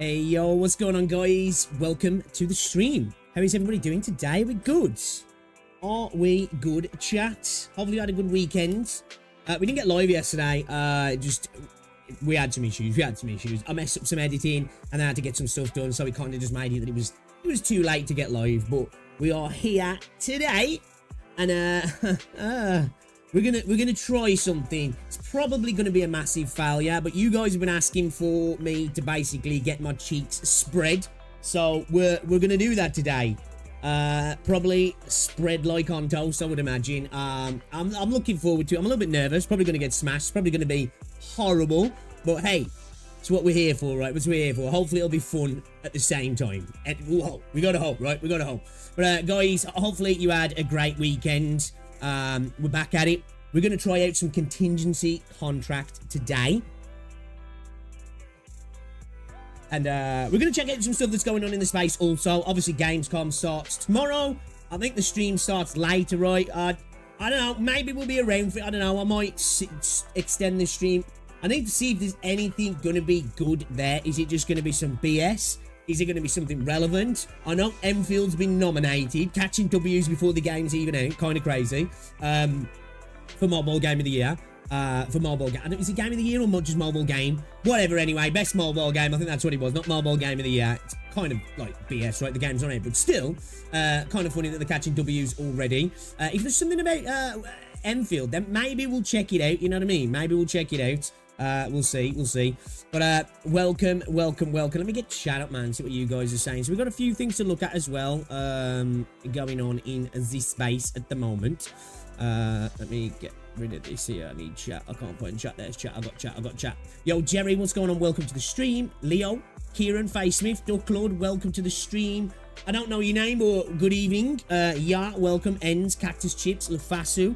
Hey yo, what's going on, guys? Welcome to the stream. How is everybody doing today? Are we good? Are we good, chat? Hopefully you had a good weekend. We didn't get live yesterday. We had some issues. I messed up some editing and I had to get some stuff done, so it kind of just made it that it was too late to get live. But we are here today, and we're gonna try something. It's probably gonna be a massive failure, but you guys have been asking for me to basically get my cheeks spread, so we're gonna do that today. Probably spread like on toast, I would imagine. I'm looking forward to it. I'm a little bit nervous. Probably gonna get smashed. Probably gonna be horrible, but hey, it's what we're here for, right? It's what we're here for. Hopefully it'll be fun at the same time. And whoa, we gotta hope, right? We gotta hope. But guys, hopefully you had a great weekend. We're back at it. We're going to try out some Contingency Contract today. And we're going to check out some stuff that's going on in the space also. Obviously, Gamescom starts tomorrow. I think the stream starts later, right? I don't know. Maybe we'll be around for it. I don't know. I might extend the stream. I need to see if there's anything going to be good there. Is it just going to be some BS? Is it going to be something relevant? I know Endfield's been nominated, catching W's before the game's even out. Kind of crazy. For Mobile Game of the Year. For Mobile Game. Is it Game of the Year or just Mobile Game? Whatever, anyway. Best Mobile Game. I think that's what it was. Not Mobile Game of the Year. It's kind of like BS, right? The game's on it. But still, kind of funny that they're catching W's already. If there's something about Endfield, then maybe we'll check it out. You know what I mean? Maybe we'll check it out. We'll see. But welcome. Let me get chat up, man, see what you guys are saying. So we've got a few things to look at as well, going on in this space at the moment. Let me get rid of this here. I need chat. I can't put in chat. There's chat. I got chat. Yo, Jerry, what's going on? Welcome to the stream. Leo, Kieran, Face Smith, Duck Lord, welcome to the stream. I don't know your name, but good evening. Yeah, welcome. Ends, Cactus Chips, Lafasu,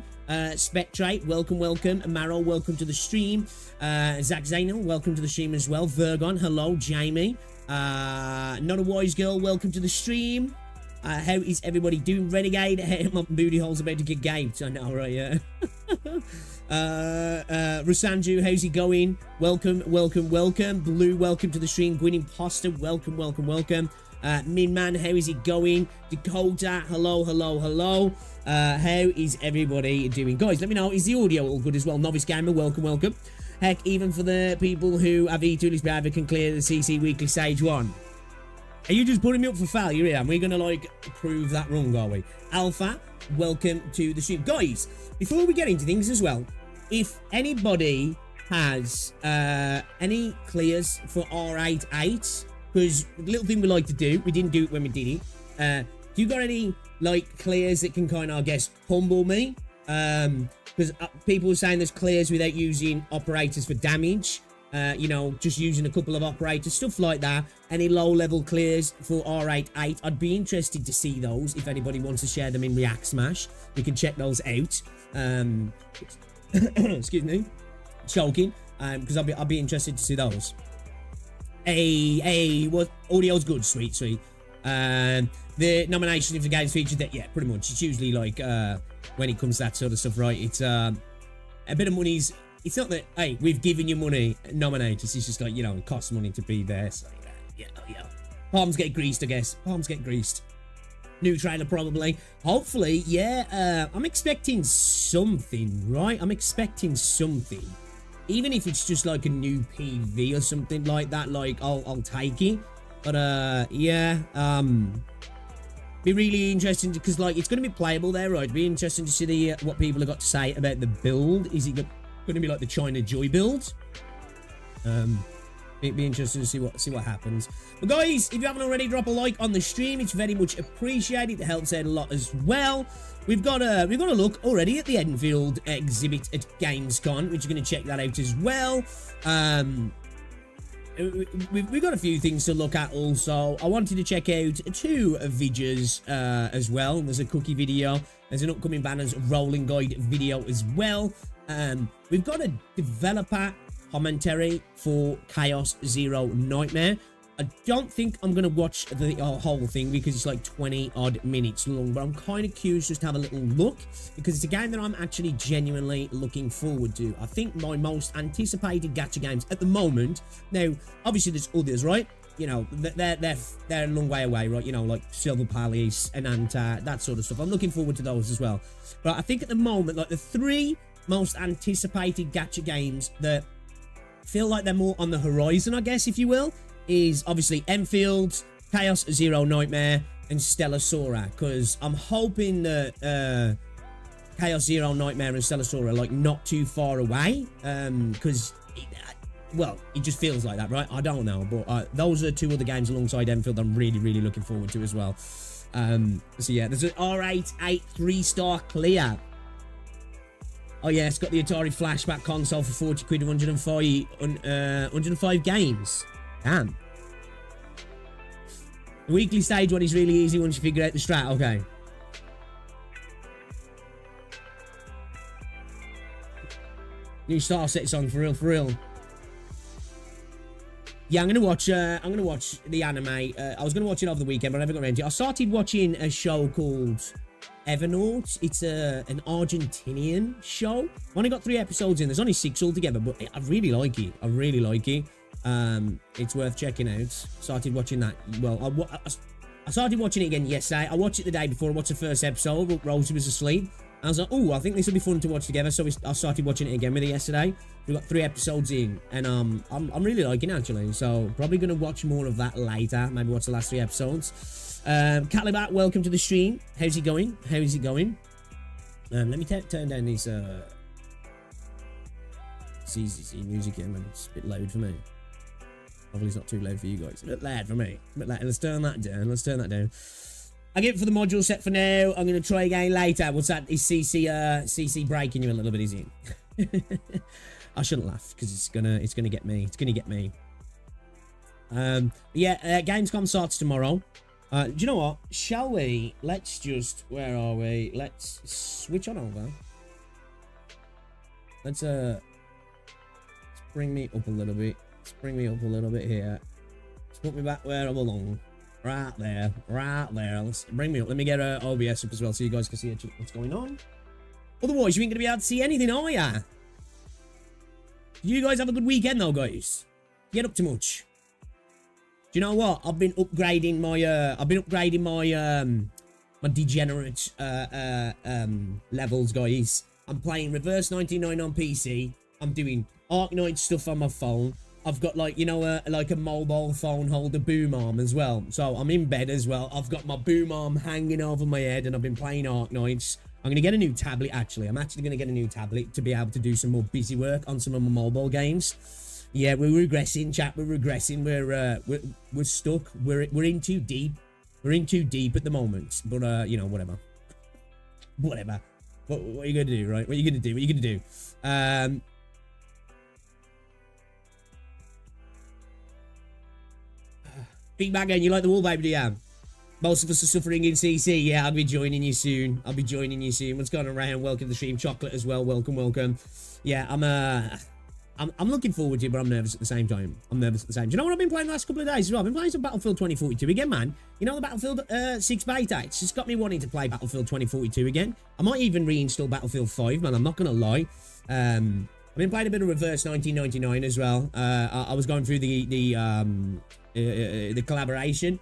Spectrate, welcome. Amaro, welcome to the stream. Zach Zainal, welcome to the stream as well. Vergon, hello. Jamie, Not a Wise Girl, welcome to the stream. How is everybody doing? Renegade, my booty hole's about to get gaped. I know, right? Yeah. Rasanju, how's he going? Welcome. Blue, welcome to the stream. Gwyn Imposter, welcome. Minman, how is it going? Dakota, hello. How is everybody doing? Guys, let me know, is the audio all good as well? Novice Gamer, welcome. Heck, even for the people who have E2 behavior can clear the CC Weekly Stage 1. Are you just putting me up for failure here? And we're going to, like, prove that wrong, are we? Alpha, welcome to the stream. Guys, before we get into things as well, if anybody has any clears for R88, because the little thing we like to do, we didn't do it when we did it. Do you got any, like, clears that can kind of, I guess, humble me? Because people were saying there's clears without using operators for damage. You know, just using a couple of operators, stuff like that. Any low-level clears for R88, I'd be interested to see those. If anybody wants to share them in React Smash, we can check those out. Excuse me, choking. Because I'd be interested to see those. Hey, what audio's good, sweet. The nomination of the games featured that, yeah, pretty much. It's usually like when it comes to that sort of stuff, right? It's a bit of money's. It's not that, hey, we've given you money, nominate us. It's just like, you know, it costs money to be there. So, yeah. Palms get greased, I guess. New trailer, probably. Hopefully, yeah. I'm expecting something, right? Even if it's just like a new PV or something like that, like, I'll take it. But, yeah. Be really interesting because, like, it's going to be playable there, right? Be interesting to see what people have got to say about the build. Is it going to be like the China Joy build? It'd be interesting to see what happens. But guys, if you haven't already, drop a like on the stream. It's very much appreciated. It helps out a lot as well. We've got a look already at the Endfield exhibit at Gamescom, which you're going to check that out as well. We've got a few things to look at also. I wanted to check out 2 videos as well. There's a cookie video. There's an upcoming banners rolling guide video as well. We've got a developer commentary for Chaos Zero Nightmare. I don't think I'm going to watch the whole thing because it's like 20 odd minutes long, but I'm kind of curious just to have a little look because it's a game that I'm actually genuinely looking forward to. I think my most anticipated gacha games at the moment, now obviously there's others, right? you know, they're a long way away, right? You know, like Silver Palace and Anta, that sort of stuff. I'm looking forward to those as well. But I think at the moment, like the 3 most anticipated gacha games that feel like they're more on the horizon, I guess, if you will, is obviously Endfield, Chaos Zero Nightmare, and Stellar Sora. Because I'm hoping that Chaos Zero Nightmare and Stellar Sora are like not too far away. Because well, it just feels like that, right? I don't know, but those are 2 other games alongside Endfield I'm really, really looking forward to as well. So yeah, there's an R88 3-star clear. Oh yeah, it's got the Atari Flashback console for 40 quid, 105 games. Damn. The weekly stage one is really easy once you figure out the strat. Okay. New Star Set song for real, for real. Yeah, I'm gonna watch the anime. I was gonna watch it over the weekend, but I never got around to it. I started watching a show called Evernords. It's an Argentinian show. I've only got 3 episodes in. There's only 6 altogether, but I really like it. I really like it. It's worth checking out. Started watching that. Well, I started watching it again yesterday. I watched it the day before. I watched the first episode, but Rosie was asleep. I was like, oh, I think this will be fun to watch together. So I started watching it again with her yesterday. We've got 3 episodes in, and I'm really liking it, actually. So probably going to watch more of that later. Maybe watch the last 3 episodes. Calibat, welcome to the stream. How's it going? How is it going? Let me turn down this CCC music here, man. It's a bit loud for me. Hopefully it's not too loud for you guys. A bit loud for me. A bit loud. Let's turn that down. Let's turn that down. I give it for the module set for now. I'm going to try again later. What's that? Is CC breaking you a little bit, is it? I shouldn't laugh because it's gonna get me. It's gonna get me. Yeah, Gamescom starts tomorrow. Do you know what? Shall we? Let's just, where are we? Let's switch on over. Let's bring me up a little bit. Let's bring me up a little bit here. Let's put me back where I belong. Right there, right there. Let's bring me up. Let me get OBS up as well so you guys can see what's going on. Otherwise, you ain't gonna be able to see anything, are ya? You guys have a good weekend though, guys. Get up too much. Do you know what? I've been upgrading my my degenerate levels, guys. I'm playing Reverse 99 on PC. I'm doing Arknights stuff on my phone. I've got, like, you know, like a mobile phone holder boom arm as well. So I'm in bed as well. I've got my boom arm hanging over my head, and I've been playing Arknights. I'm going to get a new tablet, actually. I'm actually going to get a new tablet to be able to do some more busy work on some of my mobile games. Yeah, we're regressing, chat. We're regressing. We're stuck. We're in too deep. We're in too deep at the moment. But, you know, whatever. Whatever. What are you going to do, right? What are you going to do? What are you going to do? Big Bagan, you like the wallpaper, do you? Most of us are suffering in CC. Yeah, I'll be joining you soon. I'll be joining you soon. What's going on, Ryan? Welcome to the stream. Chocolate as well. Welcome, welcome. Yeah, I'm looking forward to it, but I'm nervous at the same time. I'm nervous at the same time. Do you know what I've been playing the last couple of days as well? I've been playing some Battlefield 2042 again, man. You know the Battlefield 6 beta? It's just got me wanting to play Battlefield 2042 again. I might even reinstall Battlefield 5, man. I'm not going to lie. I've been playing a bit of Reverse 1999 as well. I was going through the collaboration.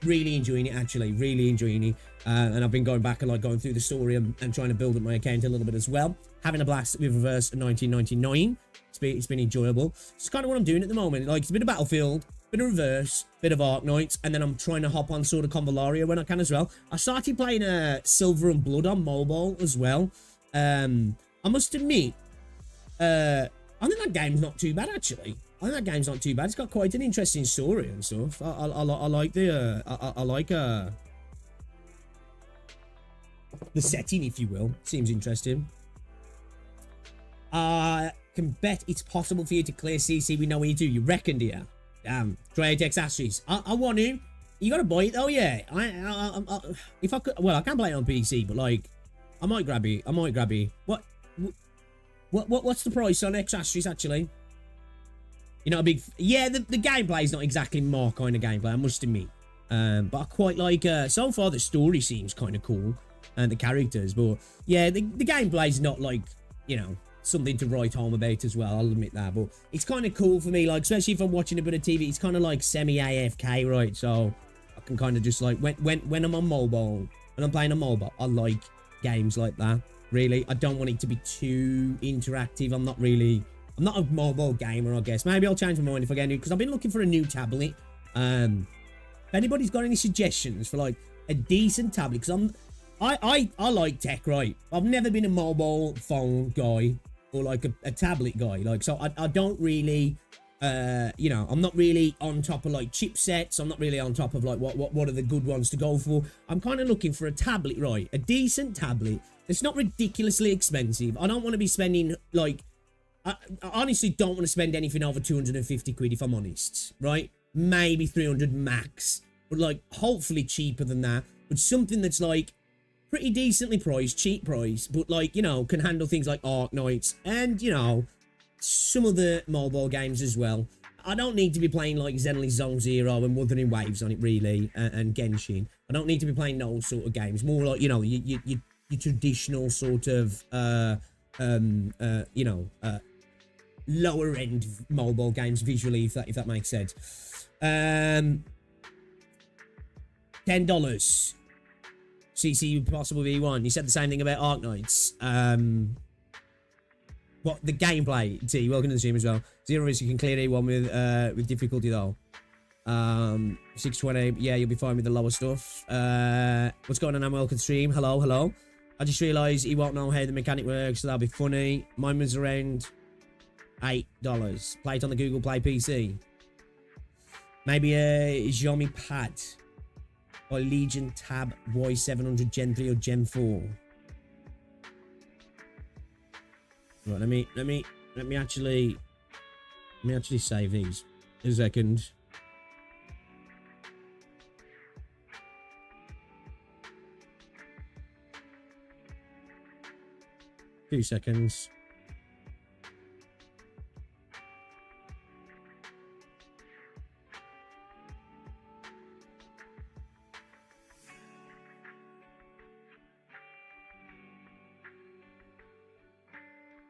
Really enjoying it, actually. Really enjoying it. And I've been going back and like going through the story and trying to build up my account a little bit as well. Having a blast with Reverse 1999. It's been enjoyable. It's kind of what I'm doing at the moment. Like, it's a bit of Battlefield, bit of Reverse, bit of Arknights, and then I'm trying to hop on sort of Convalaria when I can as well. I started playing Silver and Blood on mobile as well. I must admit, I think that game's not too bad, actually. I think that game's not too bad. It's got quite an interesting story and stuff. I like the setting, if you will. Seems interesting. Can bet it's possible for you to clear CC with no E2. You reckon, dear? Damn. Try X Ashes. I want to. You gotta buy it though, yeah. If I could, well, I can play it on PC, but like, I might grab it. I might grab it. What's the price on X Ashes actually? You're not a big... Yeah, the gameplay is not exactly my kind of gameplay, I must admit. But I quite like... so far, the story seems kind of cool. And the characters. But, yeah, the gameplay is not like, you know... something to write home about as well, I'll admit that. But it's kind of cool for me, like, especially if I'm watching a bit of TV, it's kind of like semi-AFK, right? So I can kind of just like, when I'm on mobile, when I'm playing on mobile, I like games like that, really. I don't want it to be too interactive. I'm not a mobile gamer, I guess. Maybe I'll change my mind if I get new, because I've been looking for a new tablet. If anybody's got any suggestions for like a decent tablet, because I like tech, right? I've never been a mobile phone guy or like a tablet guy, like, so I don't really you know, I'm not really on top of like chipsets. I'm not really on top of like what are the good ones to go for. I'm kind of looking for a tablet, right? A decent tablet that's not ridiculously expensive. I don't want to be spending like, I honestly don't want to spend anything over 250 quid if I'm honest, right? Maybe 300 max, but like hopefully cheaper than that, but something that's like pretty decently priced, cheap price, but like, you know, can handle things like Arknights and, you know, some of the mobile games as well. I don't need to be playing like Zenly Zone Zero and Wuthering Waves on it, really, and Genshin. I don't need to be playing those sort of games. More like, you know, your traditional sort of you know, lower end mobile games visually, if that makes sense. $10 CC possible V1. You said the same thing about Arknights. What the gameplay? T, welcome to the stream as well. Zero risk, you can clear E1 with difficulty though. 620, yeah, you'll be fine with the lower stuff. What's going on? I'm welcome to the stream. Hello. I just realised he won't know how the mechanic works, so that'll be funny. Mine was around $8. Play it on the Google Play PC. Maybe a Xiaomi Pad or Legion Tab Y700 Gen 3 or Gen 4. Right, let me actually save these. A second. Few seconds.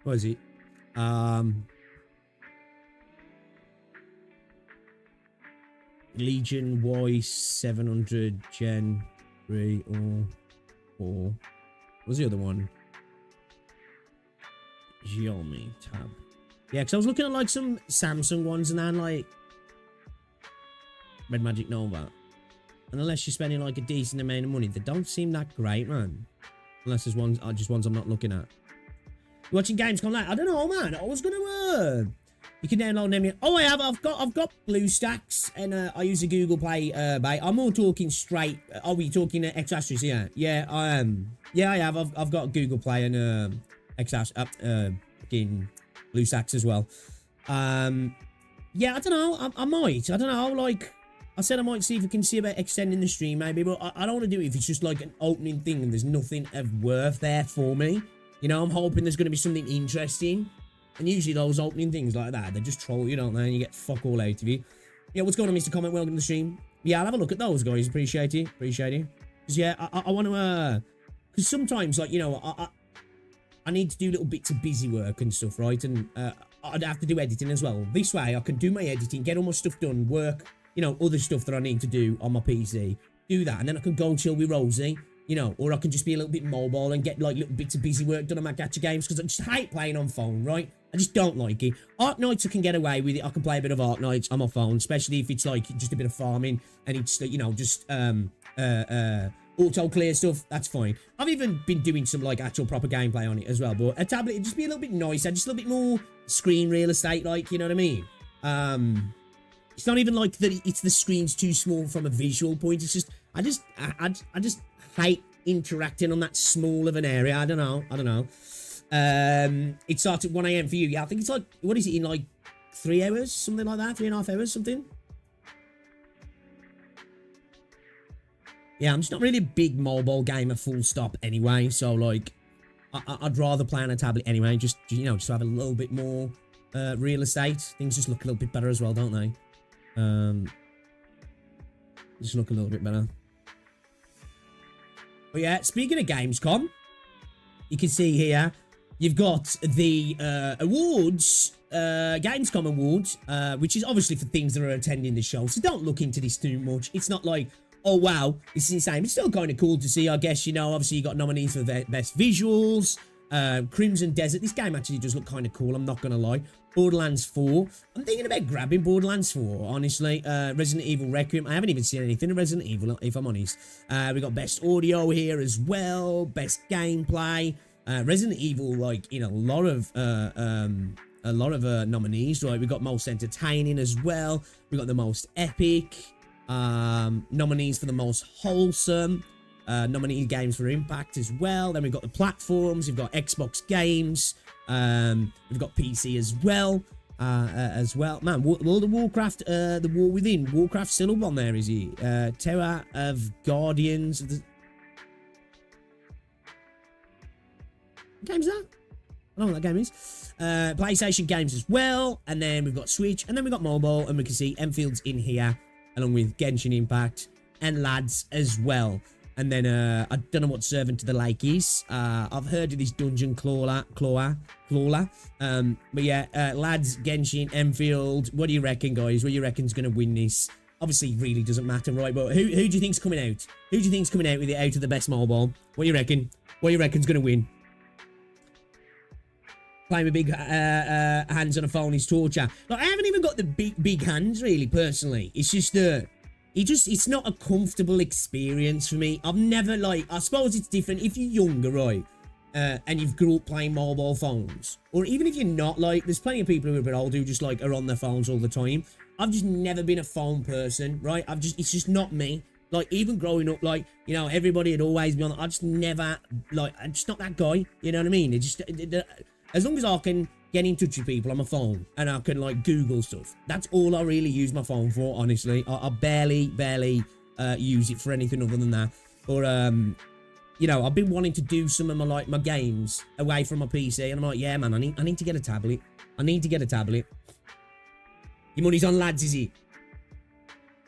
What is it? Legion Y700 Gen 3 or 4. What's the other one? Xiaomi Tab. Yeah, because I was looking at like some Samsung ones and then like Red Magic Nova. And unless you're spending like a decent amount of money, they don't seem that great, man. Unless there's ones, just ones I'm not looking at. You watching Gamescom live? I don't know, man. I was gonna you can download them. Oh, I have. I've got BlueStacks and I use a Google Play bait. I'm all talking straight. Are we talking X-Asterisk? Yeah, I am. Yeah, I have. I've got Google Play and X-Asterisk fucking BlueStacks as well. Yeah, I don't know. I might. I don't know. Like I said, I might see if we can see about extending the stream maybe, but I don't want to do it if it's just like an opening thing and there's nothing of worth there for me. You know, I'm hoping there's going to be something interesting. And usually those opening things like that, they just troll you, don't they? And you get fuck all out of you. Yeah, what's going on, Mr. Comment? Welcome to the stream. Yeah, I'll have a look at those, guys. Appreciate it. Because, yeah, I want to... Because sometimes, like, you know, I need to do little bits of busy work and stuff, right? And I'd have to do editing as well. This way, I can do my editing, get all my stuff done, work, you know, other stuff that I need to do on my PC. Do that, and then I can go chill with Rosie. You know, or I can just be a little bit mobile and get like little bits of busy work done on my gacha games because I just hate playing on phone, right? I just don't like it. Arknights, I can get away with it. I can play a bit of Arknights on my phone, especially if it's like just a bit of farming and it's, you know, just auto clear stuff. That's fine. I've even been doing some like actual proper gameplay on it as well. But a tablet, it'd just be a little bit nicer, just a little bit more screen real estate, like, you know what I mean? It's not even like that. It's the screen's too small from a visual point. It's just I just hate interacting on that small of an area. I don't know. It starts at 1 AM for you. Yeah, I think it's like, what is it, in like 3 hours? Something like that? 3.5 hours, something? Yeah, I'm just not really a big mobile gamer, full stop anyway. So, like, I'd rather play on a tablet anyway. Just, you know, just to have a little bit more real estate. Things just look a little bit better as well, don't they? Just look a little bit better. But yeah, speaking of Gamescom, you can see here, You've got the awards, Gamescom awards, which is obviously for things that are attending the show. So don't look into this too much. It's not like, oh wow, this is insane. It's still kind of cool to see, I guess. You know, obviously you got nominees for the best visuals, Crimson Desert. This game actually does look kind of cool, I'm not gonna lie. Borderlands 4. I'm thinking about grabbing Borderlands 4, honestly. Resident Evil Requiem. I haven't even seen anything of Resident Evil, if I'm honest. We got best audio here as well, best gameplay. Resident Evil, like, in a lot of nominees, right? We got most entertaining as well. We got the most epic, nominees for the most wholesome, nominated games for impact as well. Then we've got the platforms. We've got Xbox games. We've got PC as well. Man, World of Warcraft, the War Within. Warcraft still up on there, is he? Terror of Guardians of the... What game's that? I don't know what that game is. PlayStation games as well. And then we've got Switch. And then we've got mobile. And we can see Enfield's in here. Along with Genshin Impact. And Lads as well. And then, I don't know what Servant to the Lake is. I've heard of this Dungeon Crawler. But yeah, Lads, Genshin, Enfield. What do you reckon, guys? What do you reckon's going to win this? Obviously, it really doesn't matter, right? But who do you think's coming out? Who do you think's coming out with it out of the best mobile? What do you reckon? What do you reckon's going to win? Playing with big hands on a phone is torture. Like, I haven't even got the big hands, really, personally. It's just it's not a comfortable experience for me. I've never, like, I suppose it's different if you're younger, right? And you've grew up playing mobile phones. Or even if you're not, like, there's plenty of people who are a bit older who just, like, are on their phones all the time. I've just never been a phone person, right? It's just not me. Like, even growing up, like, you know, everybody had always been on, I just never, like, I'm just not that guy. You know what I mean? As long as I can get in touch with people on my phone and I can, like, Google stuff, that's all I really use my phone for, honestly. I barely use it for anything other than that. Or, you know, I've been wanting to do some of my, like, my games away from my PC, and I'm like, yeah, man, I need to get a tablet. I need to get a tablet. Your money's on Lads, is it?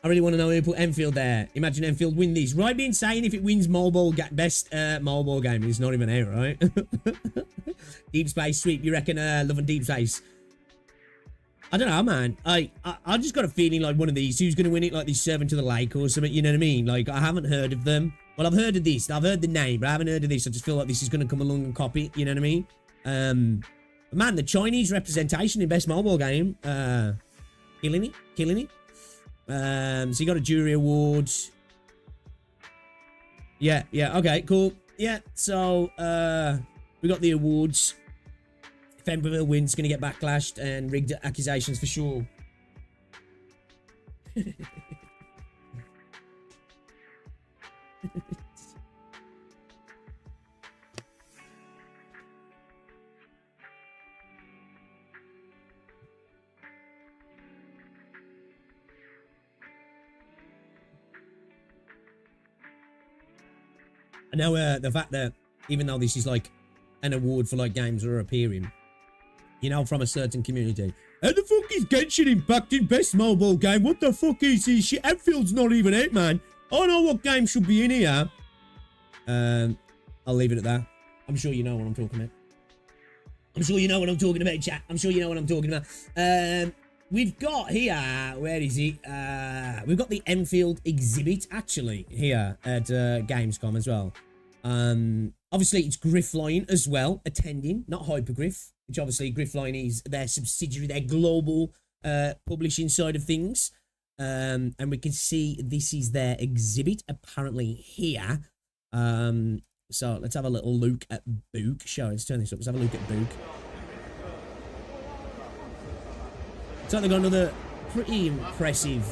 I really want to know who put Enfield there. Imagine Enfield win this. Right, being saying if it wins best mobile game, it's not even out, right? Deep Space Sweep, you reckon loving Deep Space? I don't know, man. I just got a feeling like one of these, who's going to win it, like this Servant to the Lake or something, you know what I mean? Like, I haven't heard of them. Well, I've heard of this. I've heard the name, but I haven't heard of this. I just feel like this is going to come along and copy it, you know what I mean? But man, the Chinese representation in best mobile game, killing it. So you got a jury award. Yeah, okay, cool. Yeah, so we got the awards. If Emberville wins, gonna get backlashed and rigged accusations for sure. I know the fact that even though this is like an award for like games that are appearing, you know, from a certain community. How the fuck is Genshin Impact in best mobile game? What the fuck is this shit? Enfield's not even out, man. I know what game should be in here. I'll leave it at that. I'm sure you know what I'm talking about. I'm sure you know what I'm talking about, chat. I'm sure you know what I'm talking about. We've got here, where is it? We've got the Enfield exhibit, actually, here at Gamescom as well. Obviously, it's Griffline as well, attending, not Hypergriff, which obviously Griffline is their subsidiary, their global publishing side of things. And we can see this is their exhibit, apparently, here. So let's have a little look at Book. Let's turn this up. Let's have a look at Book. So they've got another pretty impressive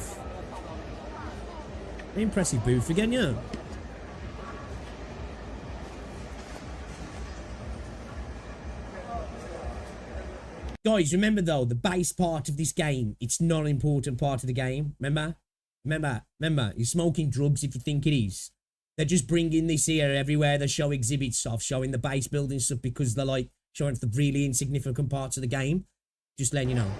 booth again, yeah. Guys, remember though, the base part of this game, it's not an important part of the game. Remember? You're smoking drugs if you think it is. They're just bringing this here everywhere. They show exhibits off, showing the base building stuff because they're like showing the really insignificant parts of the game. Just letting you know.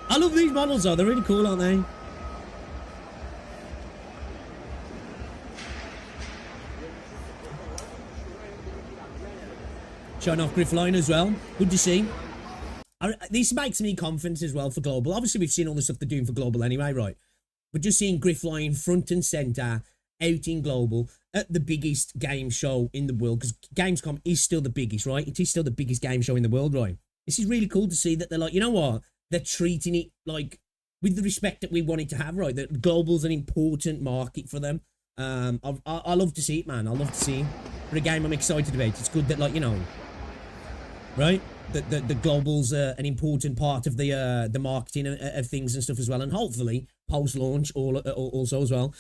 I love these models though, they're really cool, aren't they? Showing off Griff line as well. Good to see. This makes me confident as well for Global. Obviously, we've seen all the stuff they're doing for Global anyway, right? But just seeing Griff line front and centre out in Global at the biggest game show in the world, because Gamescom is still the biggest, right? It is still the biggest game show in the world, right? This is really cool to see that they're like, you know what? They're treating it like with the respect that we want it to have, right? That Global's an important market for them. I love to see it, man. I love to see it. For a game I'm excited about. It's good that, like, you know, right? The Global's an important part of the marketing of things and stuff as well, and hopefully post-launch also as well.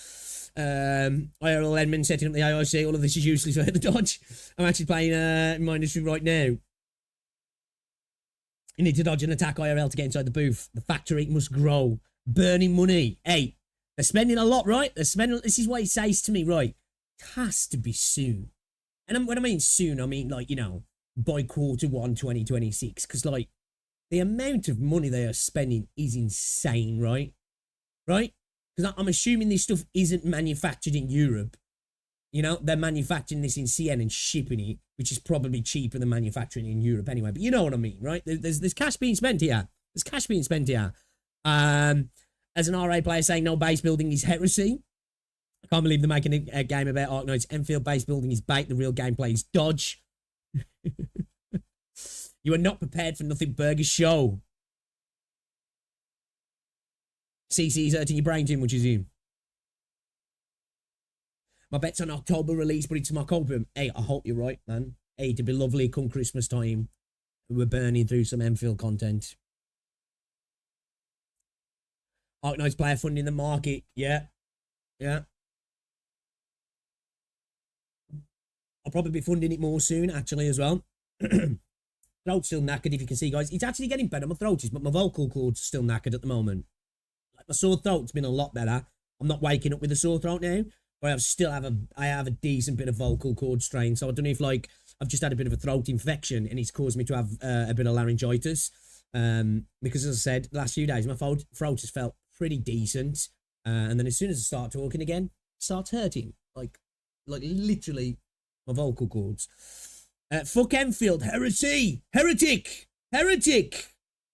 IRL Edmund setting up the AIC. All of this is useless for the dodge. I'm actually playing my industry right now. You need to dodge and attack IRL to get inside the booth. The factory must grow. Burning money. Hey, they're spending a lot, right? They're spending. This is what he says to me, right? It has to be soon. And when I mean soon, I mean, like, you know, by Q1 2026. Because, like, the amount of money they are spending is insane, right? Right? Because I'm assuming this stuff isn't manufactured in Europe. You know, they're manufacturing this in CN and shipping it, which is probably cheaper than manufacturing in Europe anyway. But you know what I mean, right? There's cash being spent here. There's cash being spent here. As an RA player saying no base building is heresy. I can't believe they're making a game about Arknights. Enfield base building is bait. The real gameplay is dodge. You are not prepared for nothing burger show. CC's hurting your brain too much, is you? My bet's on October release, but it's my October. Hey, I hope you're right, man. Hey, it'd be lovely come Christmas time. We're burning through some Endfield content. Arknights player funding the market. Yeah. Yeah. I'll probably be funding it more soon, actually, as well. Throat's still knackered, if you can see, guys. It's actually getting better. My throat is, but my vocal cords are still knackered at the moment. Like, my sore throat's been a lot better. I'm not waking up with a sore throat now. But I have a decent bit of vocal cord strain. So I don't know if, like, I've just had a bit of a throat infection and it's caused me to have a bit of laryngitis. Because, as I said, the last few days, my throat has felt pretty decent. And then as soon as I start talking again, it starts hurting. Like literally, my vocal cords. Fuck Endfield. Heresy. Heretic.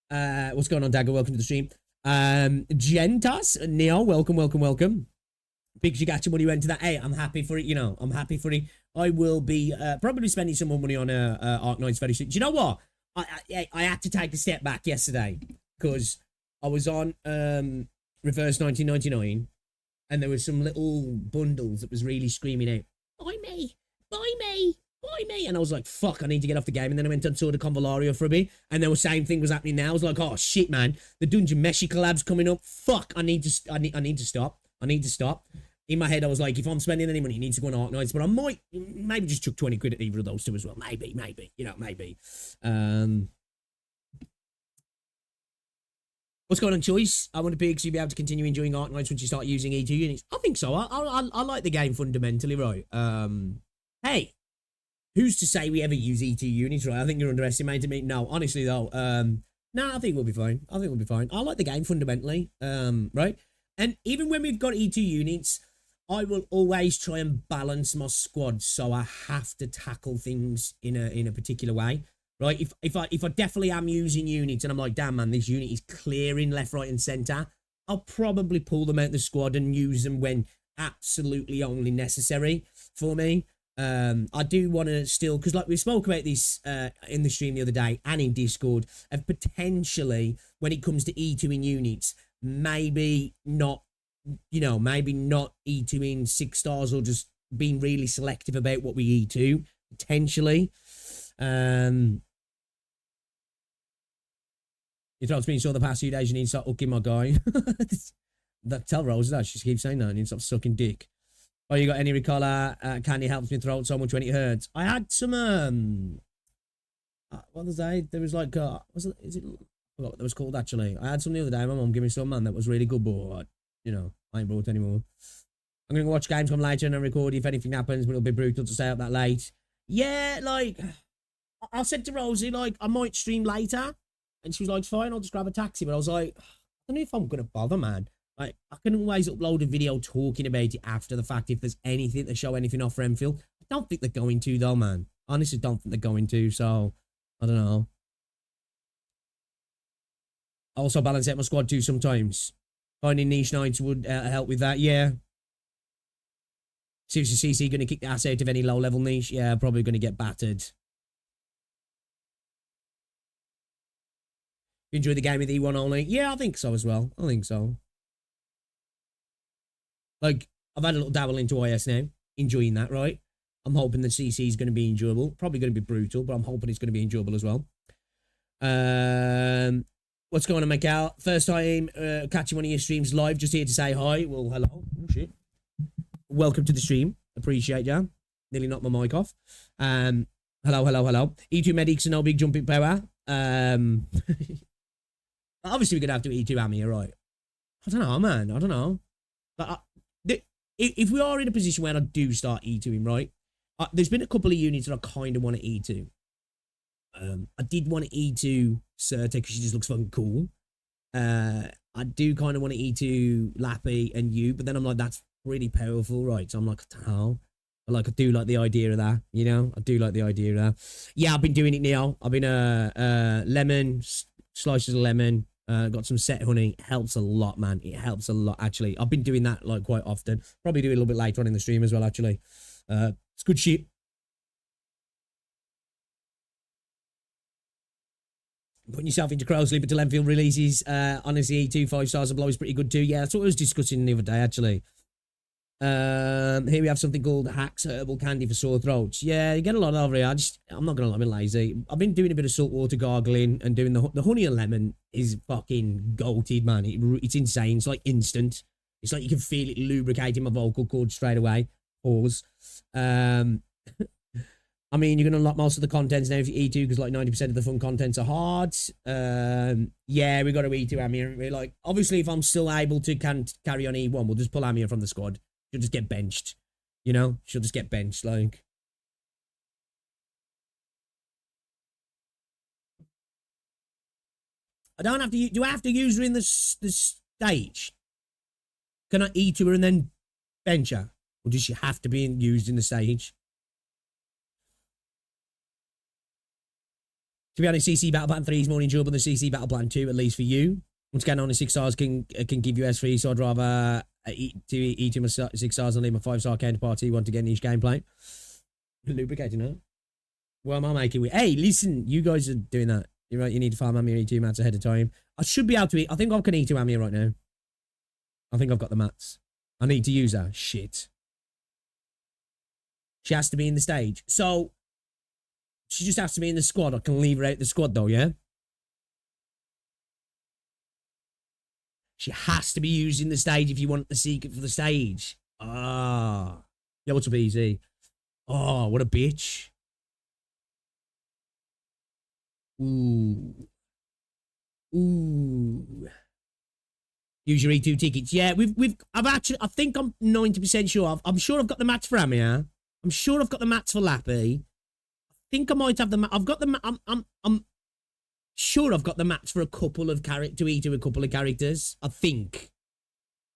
What's going on, Dagger? Welcome to the stream. Gentas. Neo, welcome. Big gacha money went to that. Hey, I'm happy for it, you know. I'm happy for it. I will be probably spending some more money on Arknights very soon. Do you know what? I had to take a step back yesterday because I was on Reverse 1999 and there were some little bundles that was really screaming out, buy me. And I was like, fuck, I need to get off the game. And then I went and saw the Convolario for a bit. And then the same thing was happening now. I was like, oh, shit, man. The Dungeon Meshi collab's coming up. Fuck, I need to stop. In my head, I was like, if I'm spending any money, it needs to go on Arknights. But I might maybe just chuck 20 quid at either of those two as well. Maybe. You know, maybe. What's going on, Choice? I want to pick so you'll be able to continue enjoying Arknights once you start using E2 units. I think so. I like the game fundamentally, right? Hey, who's to say we ever use E2 units, right? I think you're underestimating me. No, honestly, though. No, I think we'll be fine. I like the game fundamentally, right? And even when we've got E2 units, I will always try and balance my squad, so I have to tackle things in a particular way, right? If I definitely am using units and I'm like, damn man, this unit is clearing left, right, and center, I'll probably pull them out of the squad and use them when absolutely only necessary for me. I do want to still, because like we spoke about this in the stream the other day and in Discord, of potentially when it comes to E2 in units, maybe not, you know, maybe not E2 in 6 stars or just being really selective about what we E2, potentially. Your throat's been sore the past few days, you need to start hooking my guy. Tell Rose that, she keeps saying that, you need to stop sucking dick. Oh, you got any Ricola? Candy helps me throat so much when it hurts. I had some, what was that? There was like, I forgot what that was called actually. I had some the other day. My mum gave me some, man, that was really good, but you know, I ain't brought anymore. I'm gonna watch Gamescom later and record if anything happens, but it'll be brutal to stay up that late. Yeah, like I said to Rosie, like I might stream later, and she was like, "Fine, I'll just grab a taxi." But I was like, I don't know if I'm gonna bother, man. Like I can always upload a video talking about it after the fact if there's anything to show anything off for Endfield. I don't think they're going to though, man. honestly don't think they're going to, so I don't know. I also balance out my squad too sometimes. Finding niche knights would help with that, yeah. Seriously, CC going to kick the ass out of any low-level niche? Yeah, probably going to get battered. You enjoy the game with E1 only? Yeah, I think so as well. I think so. Like, I've had a little dabble into IS now. Enjoying that, right? I'm hoping the CC is going to be enjoyable. Probably going to be brutal, but I'm hoping it's going to be enjoyable as well. What's going on, Miguel? First time catching one of your streams live. Just here to say hi. Well, hello. Oh, shit. Welcome to the stream. Appreciate you. Nearly knocked my mic off. Hello. E2 medics are no big jumping power. Obviously, we're going to have to E2 Ami, right? I don't know, man. I don't know. But if we are in a position where I do start E2ing, right? There's been a couple of units that I kind of want to E2. I did want to E2 Certa because she just looks fucking cool. I do kind of want to E2 Lappy and you, but then I'm like, that's pretty powerful, right? So I'm like, I don't know. I do like the idea of that, you know? I do like the idea of that. Yeah, I've been doing it now. I've been lemon, slices of lemon, got some set honey. It helps a lot, man. It helps a lot, actually. I've been doing that like quite often. Probably do it a little bit later on in the stream as well, actually. It's good shit. Putting yourself into Crow Sleep until Endfield releases. Honestly, E2 5 stars and below is pretty good too. Yeah, that's what I was discussing the other day, actually. Here we have something called Hacks Herbal Candy for sore throats. Yeah, you get a lot over here. I'm not gonna lie, I'm lazy. I've been doing a bit of saltwater gargling and doing the honey and lemon is fucking goated, man. It's insane. It's like instant. It's like you can feel it lubricating my vocal cords straight away. Pause. I mean, you're going to unlock most of the contents now if you E2 because like 90% of the fun contents are hard. Yeah, we got to E2 Amir. Like, obviously, if I'm still able to carry on E1, we'll just pull Amir from the squad. She'll just get benched. You know? She'll just get benched, like. I don't have to... Do I have to use her in the stage? Can I E2 her and then bench her? Or does she have to be used in the stage? To be honest, CC Battle Plan 3 is more enjoyable than CC Battle Plan 2, at least for you. Once again, only 6 stars can give you S3, so I'd rather eat my 6 stars and leave my 5-star counterpart want to get niche gameplay. Lubricating, huh? What am I making with? Hey, listen, you guys are doing that. You're right, you need to farm Amir E2 mats ahead of time. I should be able to eat. I think I can E2 Amir right now. I think I've got the mats. I need to use her. Shit. She has to be in the stage. So... she just has to be in the squad. I can leave her out the squad, though, yeah? She has to be used in the stage if you want the secret for the stage. Ah. Yeah, what's up, easy? Oh, what a bitch. Ooh. Ooh. Use your E2 tickets. Yeah, I think I'm 90% sure. I'm sure I've got the mats for Amir. I'm sure I've got the mats for Lappy. Think I might have the I've got the I'm sure I've got the maps for a couple of a couple of characters. I think,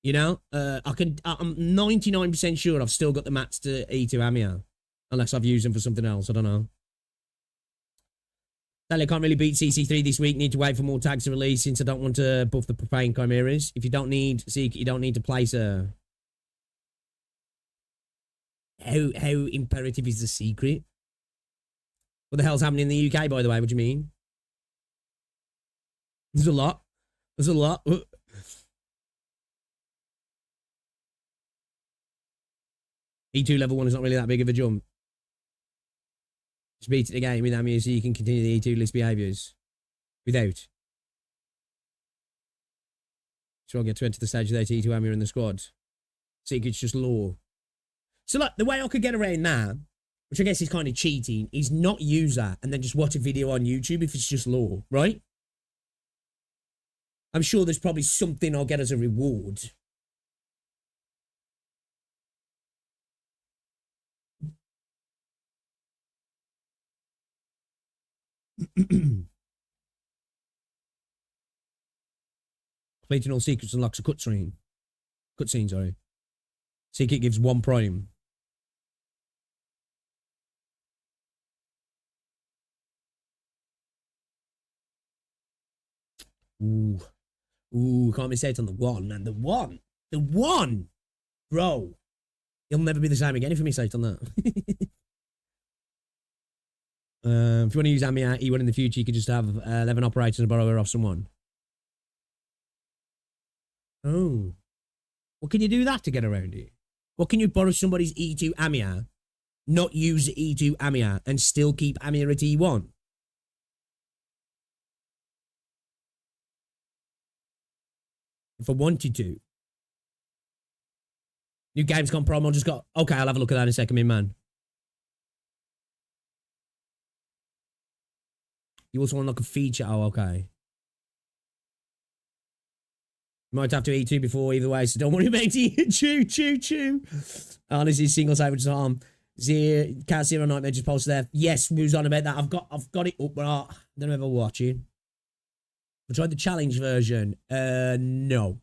you know, I'm 99% sure I've still got the maps to E2 Amir, unless I've used them for something else. I don't know. Sadly, I can't really beat CC3 this week. Need to wait for more tags to release since I don't want to buff the profane chimeras. If you don't need Seek, you don't need to place a. How imperative is the secret? What the hell's happening in the UK, by the way? What do you mean? There's a lot. There's a lot. E2 level 1 is not really that big of a jump. Just beat it again with Amir so you can continue the E2 list behaviours. Without. So I'll get to enter the stage without E2 Amir in the squad. Secret's just law. So like, the way I could get around that, which I guess is kind of cheating, is not use that and then just watch a video on YouTube if it's just law, right? I'm sure there's probably something I'll get as a reward. Completing all secrets unlocks a cutscene. Cutscene, sorry. Secret gives 1 prime. Ooh. Ooh, can't miss out on the one, man. The one. The one. Bro. You'll never be the same again if you miss out on that. If you want to use Amiya E1 in the future, you could just have 11 operators and borrow her off someone. Oh. Well, can you do that to get around it? Well, can you borrow somebody's E2 Amiya, not use the E2 Amiya, and still keep Amiya at E1? If I wanted to. New Gamescom promo just got... Okay, I'll have a look at that in a second, man. You also want to look a feature? Oh, okay. You might have to eat two before either way, so don't worry about it. Chew. Honestly, single side with Tom. Can't see Nightmare just posted there. Yes, who's on about that? I've got it up, but I don't ever watch it. I tried the challenge version. No.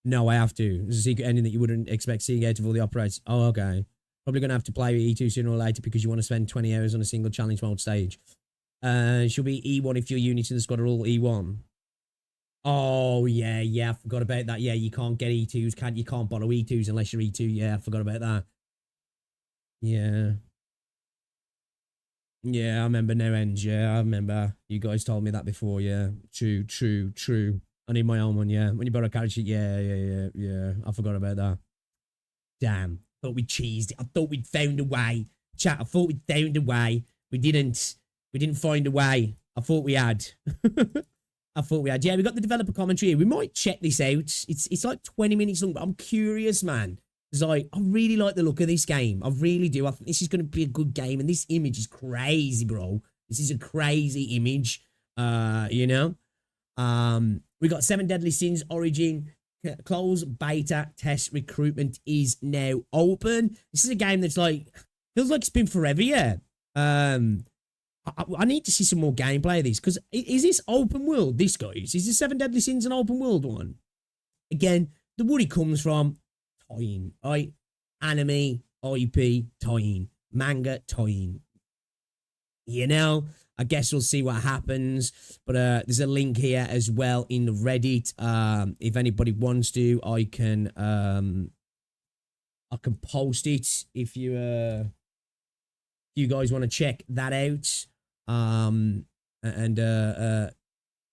No, I have to. There's a secret ending that you wouldn't expect seeing out of all the operators. Oh, okay. Probably going to have to play with E2 sooner or later because you want to spend 20 hours on a single challenge mode stage. She'll be E1 if your units in the squad are all E1. Oh, yeah, I forgot about that. Yeah, you can't get E2s, you can't borrow E2s unless you're E2. Yeah, I forgot about that. Yeah. Yeah, I remember no ends. Yeah, I remember. You guys told me that before. Yeah, true. I need my own one, yeah. When you borrow a character sheet, yeah. I forgot about that. Damn. Thought we cheesed it. I thought we'd found a way. Chat, I thought we'd found a way. We didn't find a way. I thought we had. Yeah, we got the developer commentary. We might check this out. It's like 20 minutes long, but I'm curious, man. Because I really like the look of this game. I really do. I think this is going to be a good game. And this image is crazy, bro. This is a crazy image. You know? We got 7 Deadly Sins Origin. Closed beta test recruitment is now open. This is a game that's like, feels like it's been forever, yeah. I need to see some more gameplay of this, because is this open world, this guys? Is the 7 Deadly Sins an open world one? Again, the worry comes from tie-in, right? Anime, IP, tie-in, manga, tie-in. You know, I guess we'll see what happens. But there's a link here as well in the Reddit. If anybody wants to, I can post it if you guys want to check that out.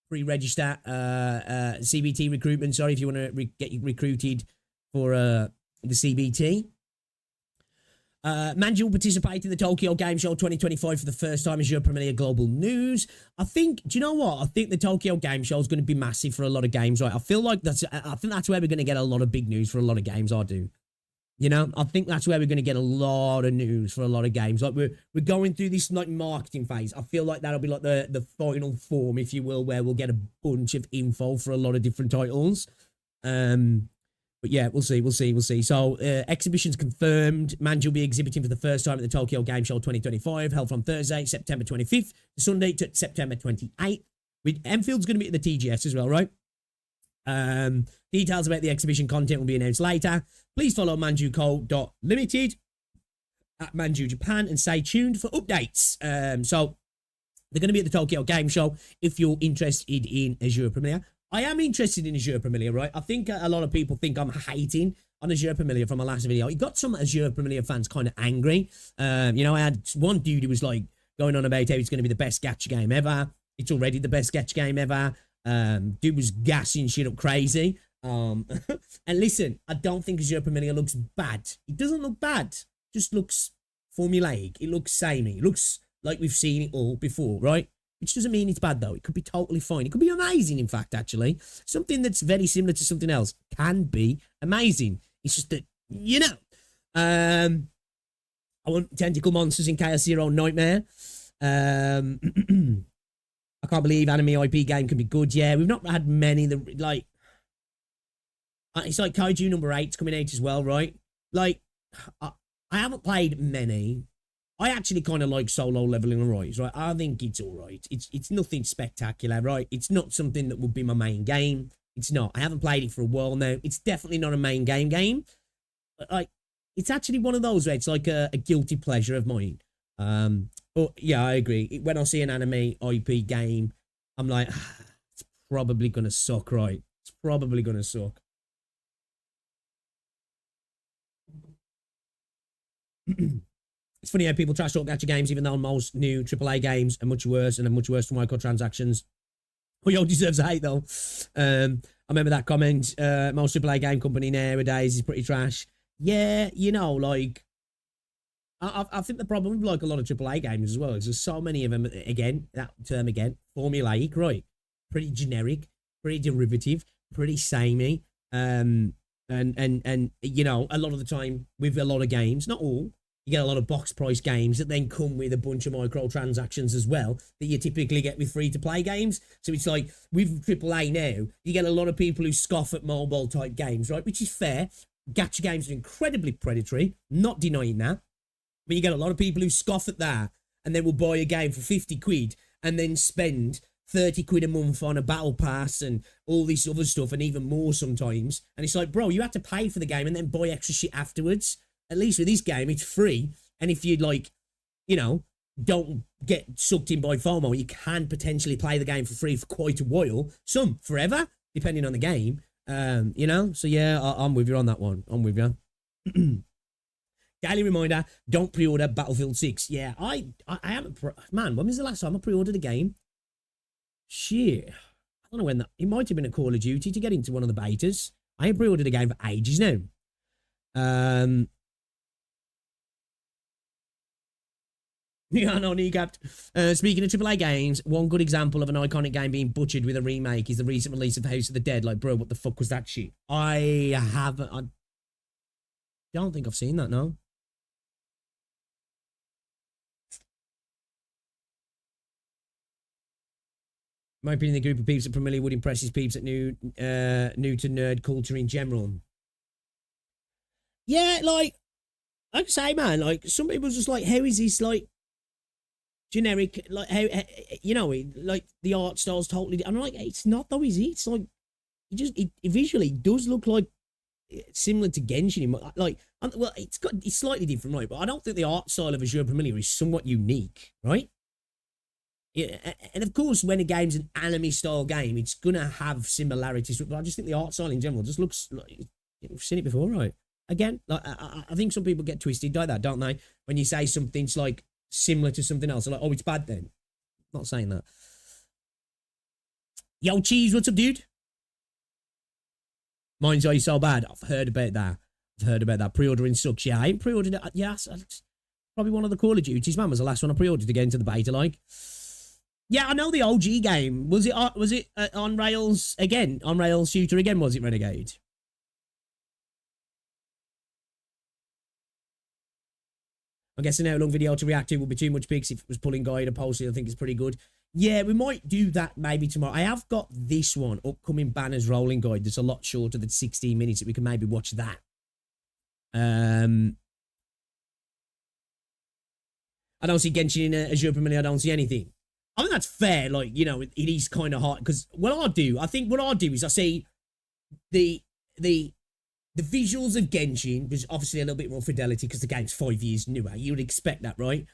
Pre-register CBT recruitment. Sorry, if you want to get recruited for the CBT. Manji will participate in the Tokyo Game Show 2025 for the first time as your Premier Global News. I think, do you know what? I think the Tokyo Game Show is going to be massive for a lot of games, right? I think that's where we're going to get a lot of big news for a lot of games, I do. You know, I think that's where we're going to get a lot of news for a lot of games. Like we're going through this like marketing phase. I feel like that'll be like the final form, if you will, where we'll get a bunch of info for a lot of different titles. But yeah, we'll see. So exhibitions confirmed. Manji will be exhibiting for the first time at the Tokyo Game Show 2025, held from Thursday, September 25th to Sunday, to September 28th. With Enfield's going to be at the TGS as well, right? Details about the exhibition content will be announced later. Please follow manjuco.limited at Manju Japan and stay tuned for updates. So they're going to be at the Tokyo Game Show if you're interested in Azure Premier. I am interested in Azure Premier, right? I think a lot of people think I'm hating on Azure Premier from my last video. It got some Azure Premier fans kind of angry. You know, I had one dude who was like going on about how it's going to be the best gacha game ever. It's already the best gacha game ever. Dude was gassing shit up crazy. And listen, I don't think Azure Premier looks bad. It doesn't look bad. It just looks formulaic. It looks samey. It looks like we've seen it all before, right? Which doesn't mean it's bad, though. It could be totally fine. It could be amazing, in fact, actually. Something that's very similar to something else can be amazing. It's just that, you know. I want tentacle monsters in Chaos Zero Nightmare. I can't believe anime IP game can be good. Yeah, we've not had many. It's like Kaiju number 8's coming out as well, right? Like, I haven't played many. I actually kind of like Solo Leveling and Rise, right? I think it's all right. It's nothing spectacular, right? It's not something that would be my main game. It's not. I haven't played it for a while now. It's definitely not a main game. But, like, it's actually one of those where it's like a guilty pleasure of mine. But, yeah, I agree. When I see an anime IP game, I'm like, it's probably going to suck, right? It's probably going to suck. It's funny how people trash talk gacha games, even though most new AAA games are much worse and are much worse for microtransactions. Yo deserves a hate, though. I remember that comment. Most AAA game company nowadays is pretty trash. Yeah, you know, like, I think the problem with, like, a lot of AAA games as well is there's so many of them, again, that term again, formulaic, right? Pretty generic, pretty derivative, pretty samey. And you know, a lot of the time with a lot of games, not all, you get a lot of box price games that then come with a bunch of microtransactions as well that you typically get with free-to-play games. So it's like, with AAA now, you get a lot of people who scoff at mobile-type games, right? Which is fair. Gacha games are incredibly predatory, not denying that. But you get a lot of people who scoff at that and then will buy a game for 50 quid and then spend 30 quid a month on a battle pass and all this other stuff and even more sometimes. And it's like, bro, you have to pay for the game and then buy extra shit afterwards. At least with this game, it's free. And if you, like, you know, don't get sucked in by FOMO, you can potentially play the game for free for quite a while. Some forever, depending on the game. You know? So, yeah, I'm with you on that one. I'm with you. Daily reminder, don't pre-order Battlefield 6. Yeah, I haven't... Man, when was the last time I pre-ordered a game? Shit. I don't know when that... It might have been a Call of Duty to get into one of the betas. I ain't pre-ordered a game for ages now. Yeah, no, kneecapped. Speaking of AAA games, one good example of an iconic game being butchered with a remake is the recent release of House of the Dead. Like, bro, what the fuck was that shit? I don't think I've seen that, no. My opinion, the group of peeps at Premier would impress his peeps at new to nerd culture in general. Yeah, like I say, man, like some people's just like, how is this like generic? Like how you know, like the art style's totally. I'm like, it's not though, is it? It's like it visually does look like similar to Genshin. Like, well, it's slightly different, right? But I don't think the art style of Azure Premier is somewhat unique, right? Yeah, and of course, when a game's an anime style game, it's gonna have similarities. But I just think the art style in general just looks like we've seen it before, right? Again, like I think some people get twisted like that, don't they? When you say something's like similar to something else, they're like, oh, it's bad then. I'm not saying that. Yo, Cheese, what's up, dude? Mine's always so bad. I've heard about that. Pre-ordering sucks. Yeah, I ain't pre-ordered it. Yeah, it's probably one of the Call of Duties, man. Was the last one I pre-ordered to get into the beta, like. Yeah, I know the OG game. Was it on Rails again? On Rails shooter again, was it, Renegade? I'm guessing how long video to react to will be too much pics. If it was pulling guide or posted, I think it's pretty good. Yeah, we might do that maybe tomorrow. I have got this one, upcoming banners rolling guide, that's a lot shorter than 16 minutes. We can maybe watch that. I don't see Genshin in Azure Premier. I don't see anything. I think that's fair. Like, you know, it is kind of hard because what I do is I see the visuals of Genshin. There's obviously a little bit more fidelity because the game's 5 years newer. You would expect that, right?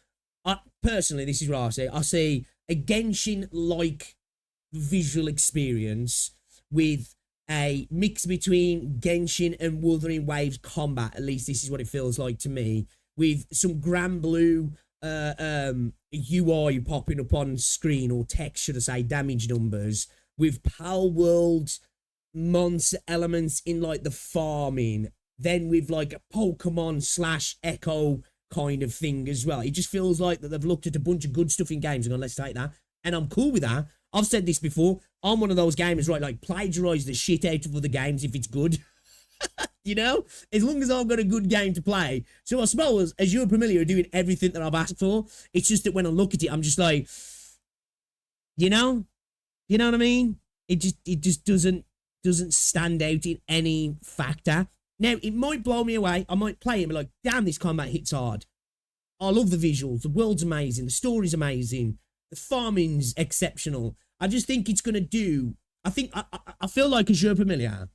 Personally, this is what I say. I see a Genshin-like visual experience with a mix between Genshin and Wuthering Waves combat. At least this is what it feels like to me. With some Grand Blue UI popping up on screen, or text, should I say, damage numbers, with Pal World monster elements in like the farming, then with like a Pokemon / Echo kind of thing as well. It just feels like that they've looked at a bunch of good stuff in games and gone, let's take that. And I'm cool with that. I've said this before. I'm one of those gamers, right? Like, plagiarize the shit out of other games if it's good. You know, as long as I've got a good game to play. So I suppose Azure Premier are doing everything that I've asked for. It's just that when I look at it, I'm just like, you know what I mean? It just doesn't stand out in any factor. Now, it might blow me away. I might play it and be like, damn, this combat hits hard. I love the visuals. The world's amazing. The story's amazing. The farming's exceptional. I just think it's going to do... I feel like Azure Premier...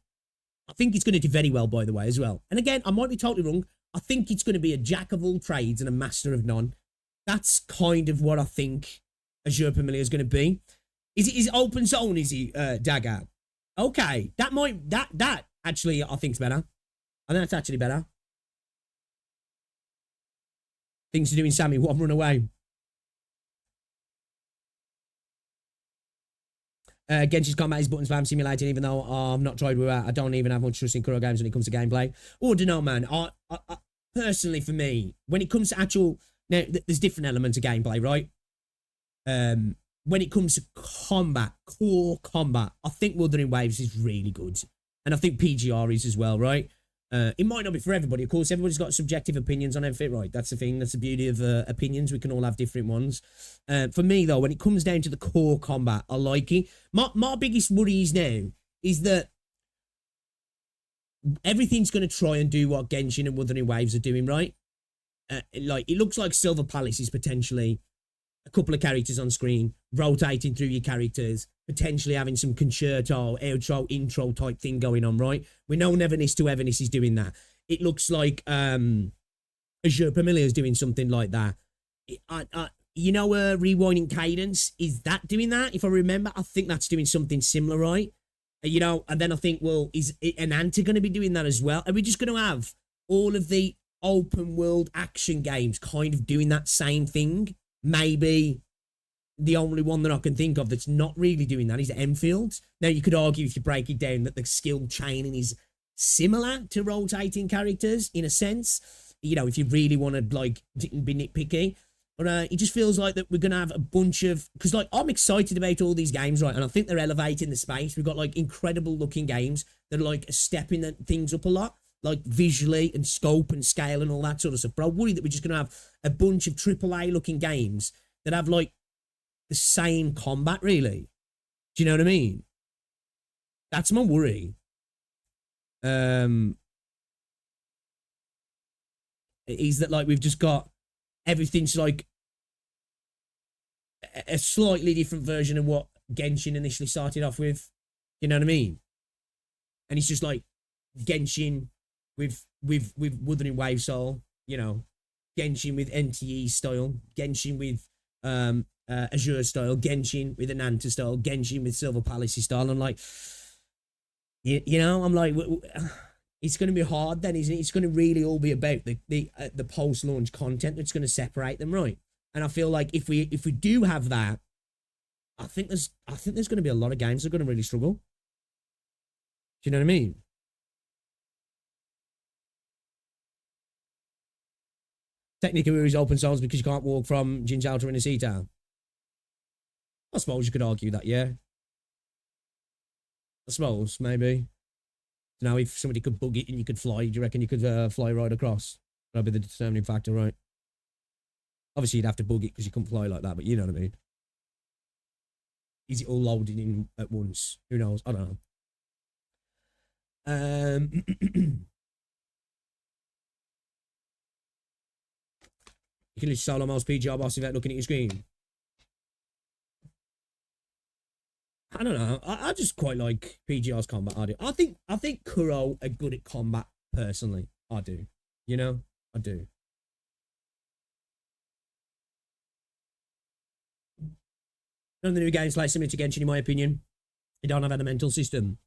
I think it's going to do very well, by the way, as well. And again, I might be totally wrong. I think it's going to be a jack of all trades and a master of none. That's kind of what I think Azure Premier is going to be. Is open zone, is he, Dagger? Okay. That actually I think's better. I think that's actually better. Things to do in Sammy, one run away. Genshin's combat is button spam simulating, even though I'm not tried with that. I don't even have much trust in Kuro games when it comes to gameplay. Oh, I don't know, man. I personally, for me, when it comes to actual... Now, there's different elements of gameplay, right? When it comes to combat, core combat, I think Wuthering Waves is really good. And I think PGR is as well, right? It might not be for everybody. Of course, everybody's got subjective opinions on everything, right? That's the thing. That's the beauty of opinions. We can all have different ones. For me, though, when it comes down to the core combat, I like it. My biggest worries now is that everything's going to try and do what Genshin and Wuthering Waves are doing, right? Like, it looks like Silver Palace is potentially a couple of characters on screen, rotating through your characters, potentially having some concerto, outro, intro type thing going on, right? We know Neverness to Everness is doing that. It looks like Azure Familiar is doing something like that. You know, Rewinding Cadence, is that doing that? If I remember, I think that's doing something similar, right? You know, and then I think, well, is Enanta going to be doing that as well? Are we just going to have all of the open world action games kind of doing that same thing? Maybe the only one that I can think of that's not really doing that is Endfield. Now, you could argue, if you break it down, that the skill chaining is similar to rotating characters in a sense, you know, if you really want to, like, be nitpicky. But it just feels like that we're going to have a bunch of... Because, like, I'm excited about all these games, right? And I think they're elevating the space. We've got, like, incredible-looking games that are, like, stepping things up a lot, like, visually and scope and scale and all that sort of stuff. But I worry that we're just going to have a bunch of AAA-looking games that have, like, the same combat, really. Do you know what I mean? That's my worry. Is that, like, we've just got... Everything's like a slightly different version of what Genshin initially started off with. You know what I mean? And it's just like Genshin with Wuthering Wave style, you know, Genshin with NTE style, Genshin with Azure style, Genshin with Enanta style, Genshin with Silver Palace style. I'm like, you know, I'm like, it's going to be hard then, isn't it? It's going to really all be about the post-launch content that's going to separate them, right? And I feel like if we do have that, I think there's going to be a lot of games that are going to really struggle. Do you know what I mean? Technically, it's open source because you can't walk from Jinzhou to Innisita. I suppose you could argue that, yeah. I suppose, maybe. Now, if somebody could bug it and you could fly, do you reckon you could fly right across? That'd be the determining factor, right? Obviously, you'd have to bug it because you couldn't fly like that, but you know what I mean. Is it all loaded in at once? Who knows? I don't know. You can literally solo mouse PGR boss without looking at your screen. I don't know. I just quite like PGR's combat. I do. I think Kuro are good at combat personally. I do. You know? I do. None of the new games play similar to Genshin, in my opinion. They don't have an elemental system.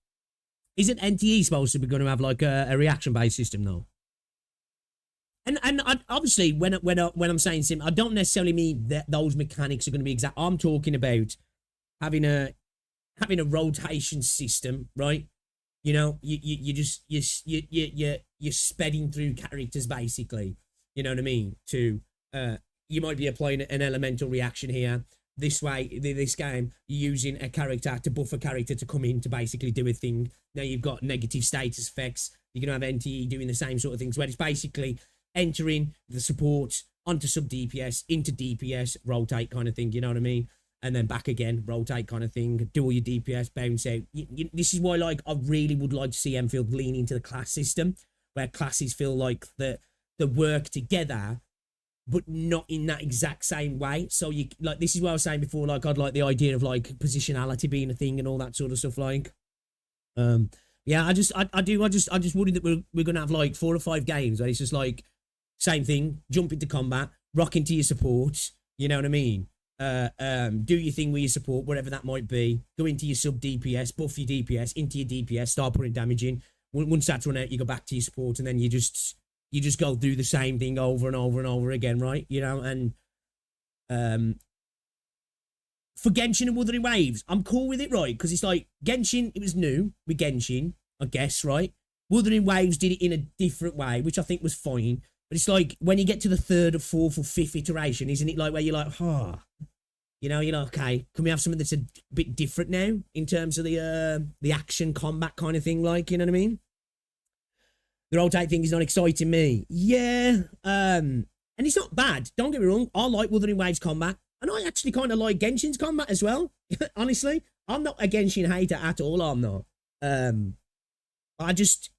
Isn't NTE supposed to be going to have like a reaction-based system though? And obviously, when I'm saying sim, I don't necessarily mean that those mechanics are going to be exact. I'm talking about having a rotation system, right? You know, you're spedding through characters basically. You know what I mean? To you might be applying an elemental reaction here. This way, this game, you're using a character to buff a character to come in to basically do a thing. Now you've got negative status effects. You're gonna have NTE doing the same sort of things, where it's basically entering the support onto sub DPS into DPS, rotate kind of thing. You know what I mean? And then back again, rotate kind of thing, do all your DPS, bounce out. This is why, like, I really would like to see Endfield lean into the class system, where classes feel like the work together, but not in that exact same way. So you, like, this is what I was saying before, like, I'd like the idea of like positionality being a thing and all that sort of stuff. Like, yeah, I just worry that we're gonna have like 4 or 5 games where it's just like same thing, jump into combat, rock into your support. You know what I mean? do your thing with your support, whatever that might be. Go into your sub DPS, buff your DPS, into your DPS, start putting damage in. Once that's run out, you go back to your support, and then you just go through the same thing over and over and over again, right? You know, and for Genshin and Wuthering Waves, I'm cool with it, right? Because it's like Genshin, it was new with Genshin, I guess, right? Wuthering Waves did it in a different way, which I think was fine. But it's like when you get to the third or fourth or fifth iteration, isn't it like where you're like, you know, you're like, okay, can we have something that's a bit different now in terms of the action combat kind of thing, like, you know what I mean? The rotate thing is not exciting me. Yeah, and it's not bad. Don't get me wrong. I like Wuthering Waves combat, and I actually kind of like Genshin's combat as well. Honestly, I'm not a Genshin hater at all. I'm not.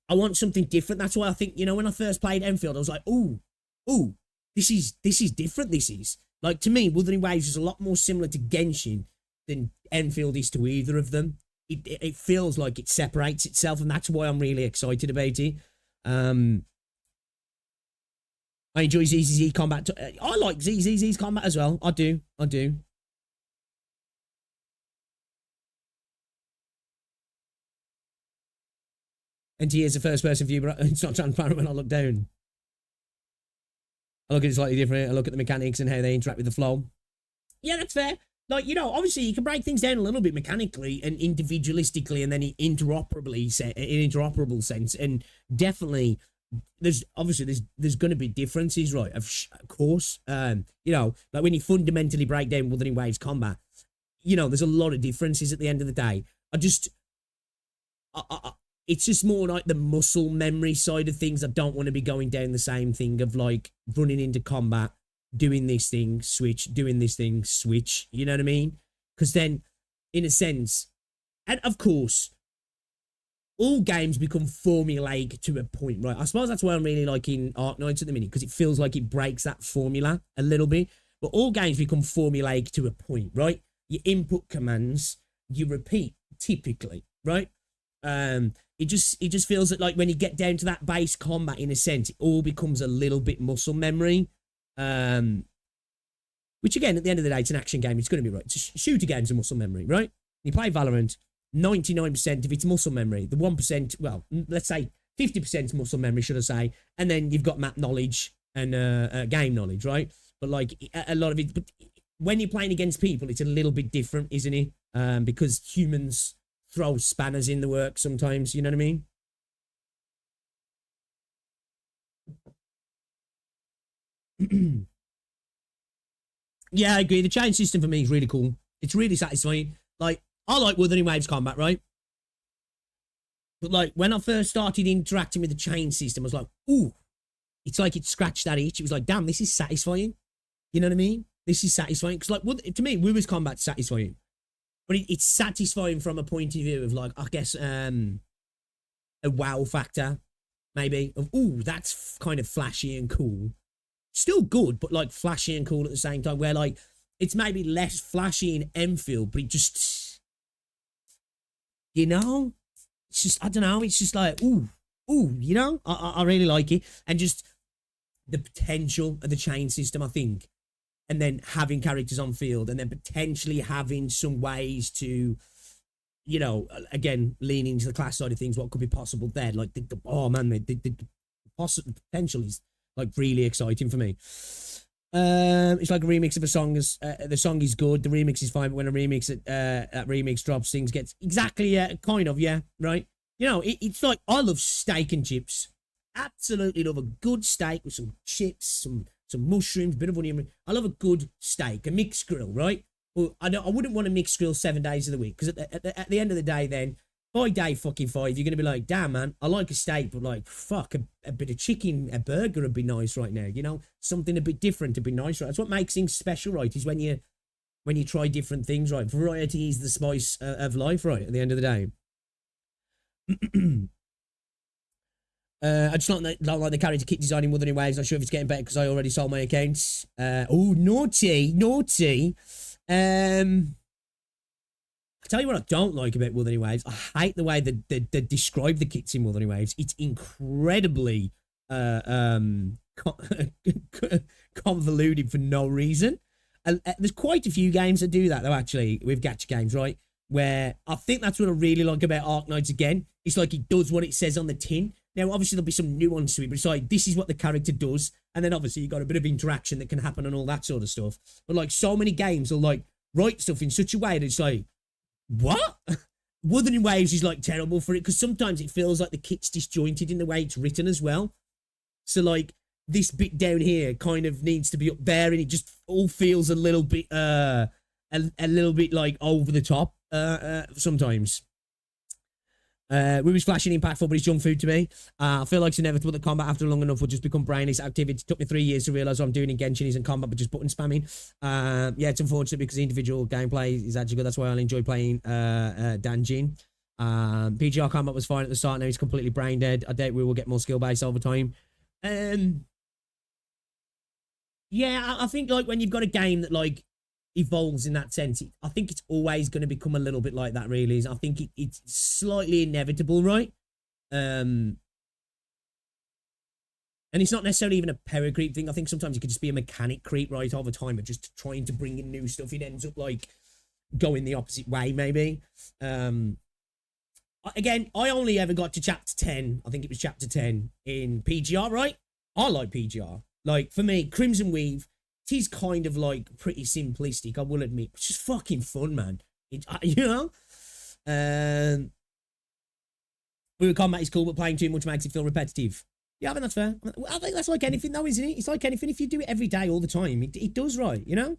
I want something different. That's why I think, you know, when I first played Endfield, I was like, ooh, this is different. This is like, to me, Wuthering Waves is a lot more similar to Genshin than Endfield is to either of them. It feels like it separates itself, and that's why I'm really excited about it. I enjoy ZZZ combat. I like ZZZ's combat as well. I do. And he is a first-person view, but it's not transparent when I look down. I look at it slightly different. I look at the mechanics and how they interact with the flow. Yeah, that's fair. Like, you know, obviously you can break things down a little bit mechanically and individualistically, and then interoperable sense. And definitely, there's going to be differences, right? Of course, you know, like when you fundamentally break down Wuthering Waves combat, you know, there's a lot of differences at the end of the day. It's just more like the muscle memory side of things. I don't want to be going down the same thing of like running into combat, doing this thing, switch, doing this thing, switch. You know what I mean? Because then, in a sense, and of course, all games become formulaic to a point, right? I suppose that's why I'm really liking Arknights at the minute, because it feels like it breaks that formula a little bit. But all games become formulaic to a point, right? You input commands, you repeat, typically, right? It just feels that, like, when you get down to that base combat, in a sense, it all becomes a little bit muscle memory. Which again, at the end of the day, it's an action game. It's going to be right. Shooter games are muscle memory, right? You play Valorant, 99% of it's muscle memory. The 1%, well, let's say 50% muscle memory, should I say? And then you've got map knowledge and game knowledge, right? But like a lot of it, but when you're playing against people, it's a little bit different, isn't it? Because humans throw spanners in the work sometimes, you know what I mean? Yeah, I agree. The chain system for me is really cool. It's really satisfying. Like, I like Wuthering Waves combat, right? But like, when I first started interacting with the chain system, I was like, ooh, it's like it scratched that itch. It was like, damn, this is satisfying. You know what I mean? This is satisfying. Because like, to me, Wuthering combat's satisfying. But it's satisfying from a point of view of, like, I guess, a wow factor, maybe. Of, ooh, that's kind of flashy and cool. Still good, but like flashy and cool at the same time, where like it's maybe less flashy in Endfield, but it just, you know, it's just, I don't know, it's just like, ooh, you know, I really like it. And just the potential of the chain system, I think, and then having characters on field, and then potentially having some ways to, you know, again, leaning into the class side of things, what could be possible there. Like, oh man, the potential is like really exciting for me. It's like a remix of a song. The song is good, the remix is fine, but when a remix that remix drops, things gets exactly kind of, yeah, right. You know, it's like, I love steak and chips. Absolutely love a good steak with some chips, some mushrooms, bit of onion. I love a good steak, a mixed grill, right? Well, I wouldn't want a mixed grill 7 days of the week, because at the end of the day, then by day fucking 5, you're gonna be like, damn man, I like a steak, but like, fuck, a bit of chicken, a burger would be nice right now. You know, something a bit different would be nice, right? That's what makes things special, right? Is when you try different things, right? Variety is the spice of life, right? At the end of the day. I just don't like the character kit design in Wuthering Waves. Not sure if it's getting better because I already sold my accounts. Oh, naughty. I tell you what I don't like about Wuthering Waves. I hate the way that they describe the kits in Wuthering Waves. It's incredibly convoluted for no reason. There's quite a few games that do that though, actually, with gacha games, right? Where I think that's what I really like about Arknights again. It's like it does what it says on the tin. Now, obviously, there'll be some nuance to it, but it's like, this is what the character does. And then, obviously, you got a bit of interaction that can happen and all that sort of stuff. But, like, so many games will, like, write stuff in such a way that it's like, what? Wuthering Waves is, like, terrible for it, because sometimes it feels like the kit's disjointed in the way it's written as well. So, like, this bit down here kind of needs to be up there, and it just all feels a little bit, a little bit, like, over the top, sometimes. We was flashing impactful, but it's junk food to me. I feel like it's inevitable that combat after long enough will just become brainless activity. It took me 3 years to realise what I'm doing in Genshin isn't combat, but just button spamming. Yeah, it's unfortunate because the individual gameplay is actually good. That's why I enjoy playing Danjin. PGR combat was fine at the start. Now he's completely brain dead. I doubt we will get more skill based over time. Yeah, I think like when you've got a game that like evolves in that sense, I think it's always going to become a little bit like that, really. I think it's slightly inevitable, right? And it's not necessarily even a power creep thing. I think sometimes it could just be a mechanic creep, right, over time, but just trying to bring in new stuff, it ends up like going the opposite way, maybe. Again, I only ever got to chapter 10. I think it was chapter 10 in PGR, right? I like PGR. Like, for me, Crimson Weave, it is kind of like pretty simplistic, I will admit. It's just fucking fun, man. You know? Combat is cool, but playing too much makes it feel repetitive. Yeah, I think that's fair. I think that's like anything, though, isn't it? It's like anything. If you do it every day, all the time, it does right, you know?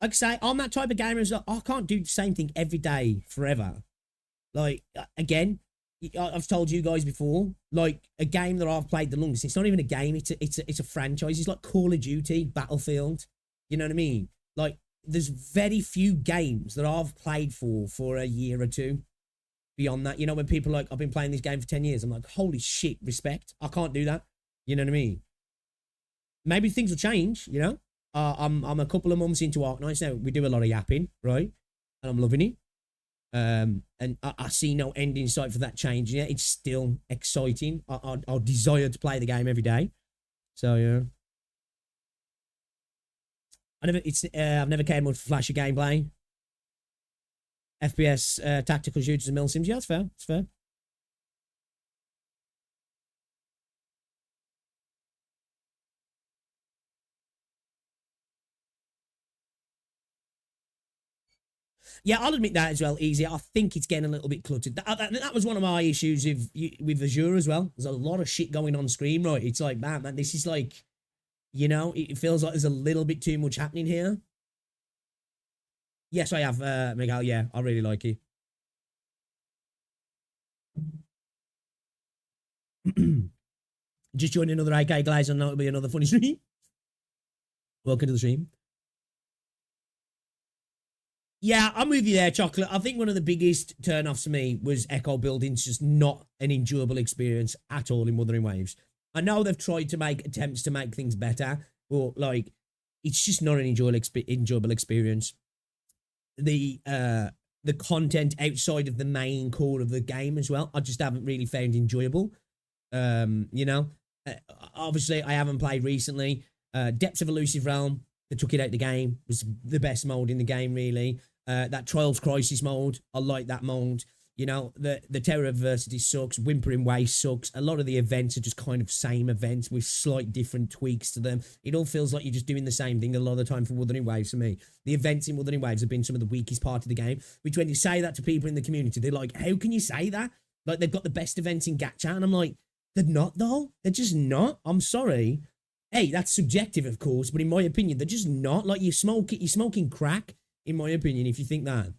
Like I say, I'm that type of gamer who's like, I can't do the same thing every day forever. Like, again, I've told you guys before, like a game that I've played the longest, it's not even a game, it's a franchise. It's like Call of Duty, Battlefield. You know what I mean? Like, there's very few games that I've played for a year or two. Beyond that, you know, when people are like, I've been playing this game for 10 years, I'm like, holy shit, respect. I can't do that. You know what I mean? Maybe things will change, you know? I'm a couple of months into Arknights now. We do a lot of yapping, right? And I'm loving it. And I see no end in sight for that change. Yeah, it's still exciting. I desire to play the game every day. So yeah, I've never cared much for flashy gameplay. FPS, tactical shooters and mill sims. Yeah, that's fair. It's fair. Yeah, I'll admit that as well. Easy. I think it's getting a little bit cluttered. That was one of my issues with Azure as well. There's a lot of shit going on screen, right? It's like, man, this is like, you know, it feels like there's a little bit too much happening here. Yes, I have, Miguel. Yeah, I really like it. Just joined another AK Glaze, and that'll be another funny stream. Welcome to the stream. Yeah, I'm with you there, Chocolate. I think one of the biggest turn-offs for me was Echo Building's just not an enjoyable experience at all in Wuthering Waves. I know they've tried to make attempts to make things better, but, like, it's just not an enjoyable experience. The content outside of the main core of the game as well, I just haven't really found enjoyable. You know? Obviously, I haven't played recently. Depths of Elusive Realm, they took it out the game, was the best mode in the game, really. That Trials Crisis mode, I like that mode. You know, the Terror Adversity sucks, Whimpering Waste sucks. A lot of the events are just kind of same events with slight different tweaks to them. It all feels like you're just doing the same thing a lot of the time for Wuthering Waves for me. The events in Wuthering Waves have been some of the weakest part of the game, which when you say that to people in the community, they're like, how can you say that? Like, they've got the best events in gacha, and I'm like, they're not, though. They're just not. I'm sorry. Hey, that's subjective, of course, but in my opinion, they're just not. Like, you're smoking crack, in my opinion, if you think that.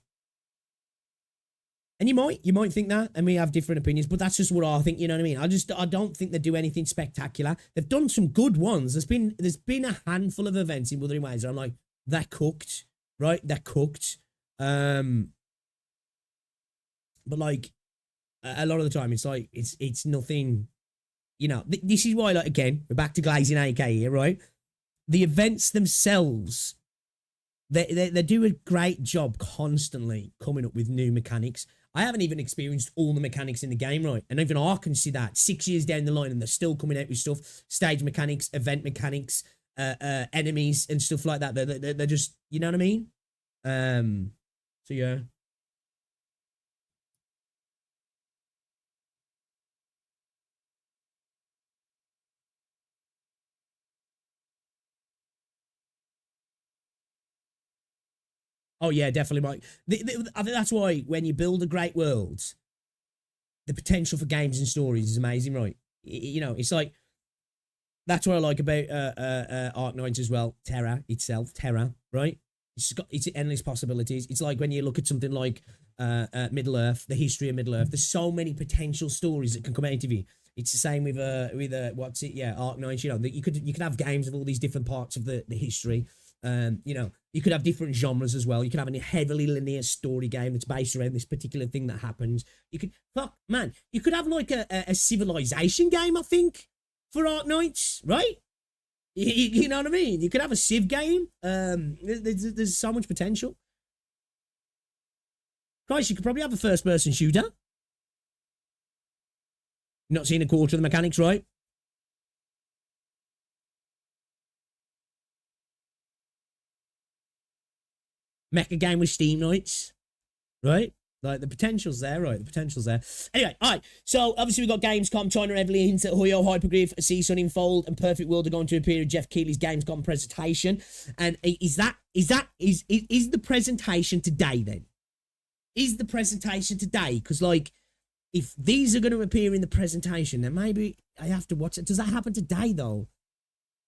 And you might think that, and we have different opinions, but that's just what I think, you know what I mean? I don't think they do anything spectacular. They've done some good ones. There's been a handful of events in Wuthering Waves where I'm like, they're cooked, right? They're cooked. But like, a lot of the time, it's like, it's nothing, you know, this is why, like, again, we're back to Glazing AK here, right? The events themselves, they do a great job constantly coming up with new mechanics. I haven't even experienced all the mechanics in the game, right? And even I can see that 6 years down the line and they're still coming out with stuff. Stage mechanics, event mechanics, enemies and stuff like that. They're just, you know what I mean? So yeah. Oh yeah, definitely, Mike. I think that's why when you build a great world, the potential for games and stories is amazing, right? You know, it's like that's what I like about Arknights as well. Terra itself, Terra, right? It's endless possibilities. It's like when you look at something like Middle Earth, the history of Middle Earth. There's so many potential stories that can come out of it. It's the same with what's it? Yeah, Arknights. You know, that you could have games of all these different parts of the history. You know, you could have different genres as well. You could have a heavily linear story game that's based around this particular thing that happens. You could, fuck, man, you could have like a civilization game, I think, for Arknights, right? You know what I mean? You could have a Civ game. There's so much potential. Christ, you could probably have a first-person shooter. Not seeing a quarter of the mechanics, right? Mecha game with Steam Knights, right? Like the potential's there, right? The potential's there. Anyway, all right. So obviously we've got Gamescom. China heavily hints at Hoyo, Hypergriff, Season Unfold, and Perfect World are going to appear in Jeff Keighley's Gamescom presentation. And is the presentation today then? Is the presentation today? Because like, if these are going to appear in the presentation, then maybe I have to watch it. Does that happen today though?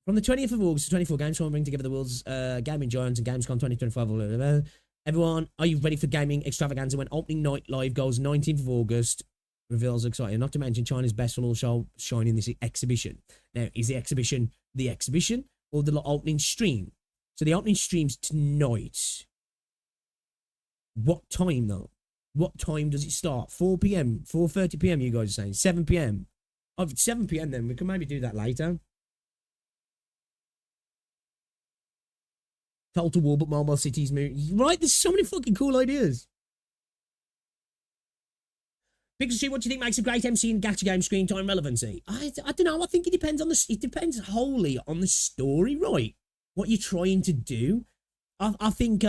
From the 20th of August to 24, Gamescom will bring together the world's gaming giants and Gamescom 2025. Everyone, are you ready for gaming extravaganza when opening night live goes 19th of August? Reveals exciting. Not to mention China's best will also shine in this exhibition. Now, is the exhibition or the opening stream? So the opening stream's tonight. What time though? What time does it start? 4 p.m., 4:30 p.m. you guys are saying? 7 p.m. Oh, 7 p.m. then. We can maybe do that later. Total War, but Mobile Cities movie. Right, there's so many fucking cool ideas. Pixel, what do you think makes a great MC in gacha game screen time relevancy? I don't know. I think it depends on it depends wholly on the story, right? What you're trying to do. I think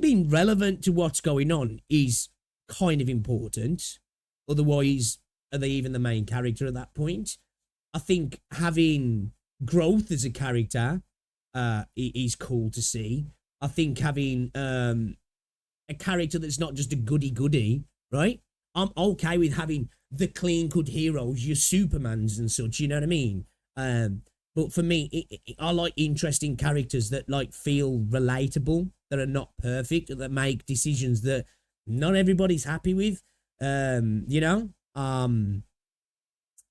being relevant to what's going on is kind of important. Otherwise, are they even the main character at that point? I think having growth as a character is cool to see. I think having a character that's not just a goody-goody, right? I'm okay with having the clean-cut heroes, your Supermans and such, you know what I mean? But for me, I like interesting characters that like feel relatable, that are not perfect, that make decisions that not everybody's happy with. You know?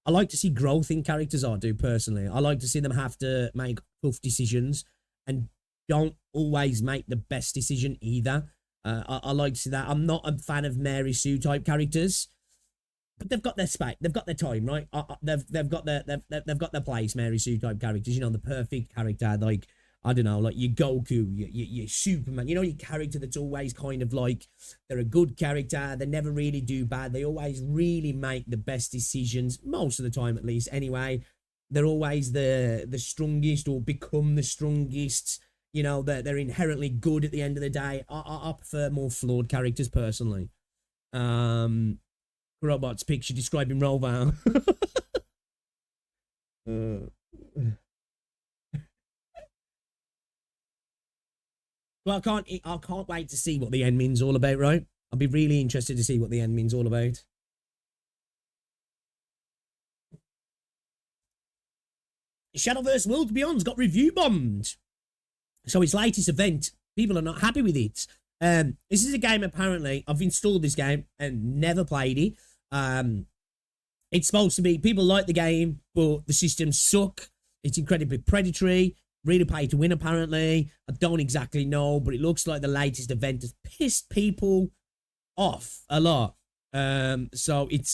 I like to see growth in characters, I do personally. I like to see them have to make tough decisions and don't always make the best decision either. I like to see that. I'm not a fan of Mary Sue type characters, but they've got their space, they've got their time, right? They've got their place. Mary Sue type characters, you know, the perfect character, like I don't know, like your Goku, your Superman, you know, your character that's always kind of like, they're a good character, they never really do bad, they always really make the best decisions, most of the time at least, anyway. They're always the strongest or become the strongest, you know, they're inherently good at the end of the day. I prefer more flawed characters, personally. Robots picture describing Roval. Well, I can't wait to see what the end means all about, right? I'll be really interested to see what the end means all about. Shadowverse Worlds Beyond's got review bombed. So its latest event, people are not happy with it. This is a game, apparently, I've installed this game and never played it. It's supposed to be, people like the game, but the systems suck. It's incredibly predatory. Really pay to win, apparently. I don't exactly know, but it looks like the latest event has pissed people off a lot. So it's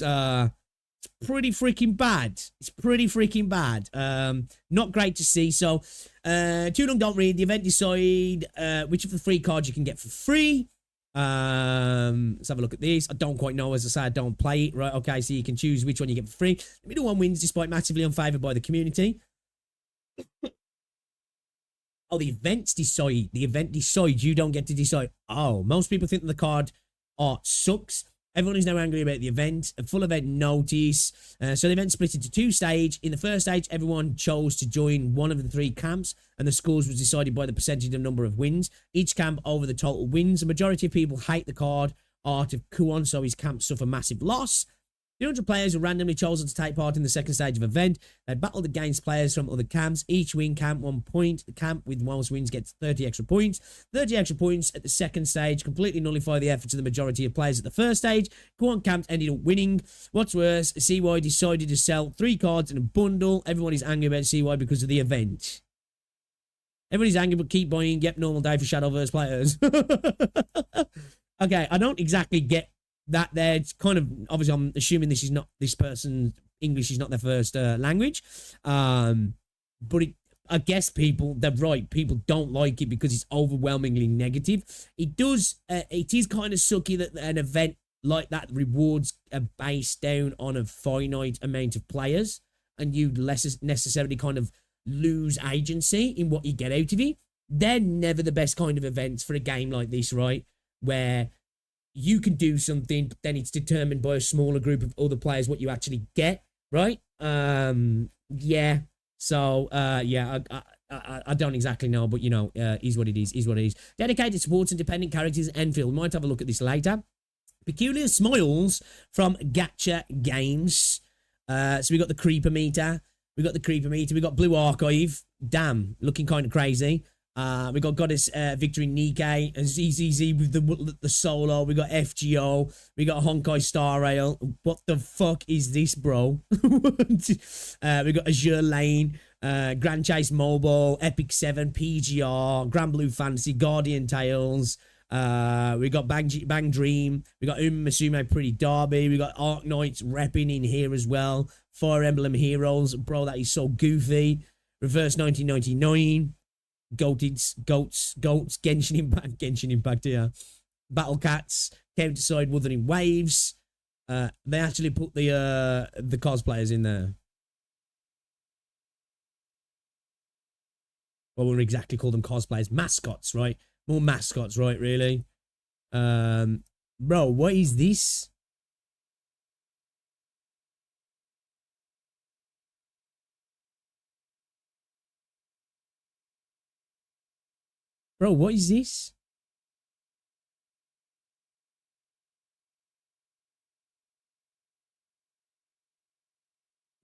pretty freaking bad. It's pretty freaking bad. Not great to see. So, too long, don't read. The event decide which of the free cards you can get for free. Let's have a look at this. I don't quite know. As I say, I don't play it. Right, okay, so you can choose which one you get for free. The middle one wins despite massively unfavored by the community. Oh, the events decide. The event decides. You don't get to decide. Oh, most people think that the card art sucks. Everyone is now angry about the event. A full event notice. So the event split into 2 stages. In the first stage, everyone chose to join one of the 3 camps, and the scores was decided by the percentage of number of wins. Each camp over the total wins. The majority of people hate the card art of Kuon, so his camps suffer massive loss. 200 players were randomly chosen to take part in the second stage of event. They battled against players from other camps. Each win camp 1 point. The camp with most wins gets 30 extra points. 30 extra points at the second stage completely nullify the efforts of the majority of players at the first stage. Kuon camp ended up winning. What's worse, CY decided to sell 3 cards in a bundle. Everyone is angry about CY because of the event. Everybody's angry, but keep buying. Yep, normal day for Shadowverse players. Okay, I don't exactly get that there. It's kind of, obviously I'm assuming this person's English is not their first language. But I guess they're right. People don't like it because it's overwhelmingly negative. It is kind of sucky that an event like that rewards are based down on a finite amount of players, and you less necessarily kind of lose agency in what you get out of it. They're never the best kind of events for a game like this, right? Where you can do something, but then it's determined by a smaller group of other players what you actually get, right? Yeah. So, yeah, I don't exactly know, but, you know, is what it is. Dedicated supports independent characters, Endfield. Might have a look at this later. Peculiar Smiles from Gacha Games. So we got the Creeper Meter. We got Blue Archive. Damn, looking kind of crazy. We got Goddess Victory Nikkei, and ZZZ with the solo. We got FGO. We got Honkai Star Rail. What the fuck is this, bro? We got Azure Lane, Grand Chase Mobile, Epic 7, PGR, Grand Blue Fantasy, Guardian Tales. We got Bang Dream. We got Masume Pretty Derby. We got Arknights repping in here as well. Fire Emblem Heroes. Bro, that is so goofy. Reverse 1999. Goats, Genshin Impact here. Battle Cats, Counterside Wuthering Waves. They actually put the cosplayers in there. Well, we wouldn't exactly call them cosplayers. Mascots, right? More mascots, right, really? Bro, what is this? Bro, what is this?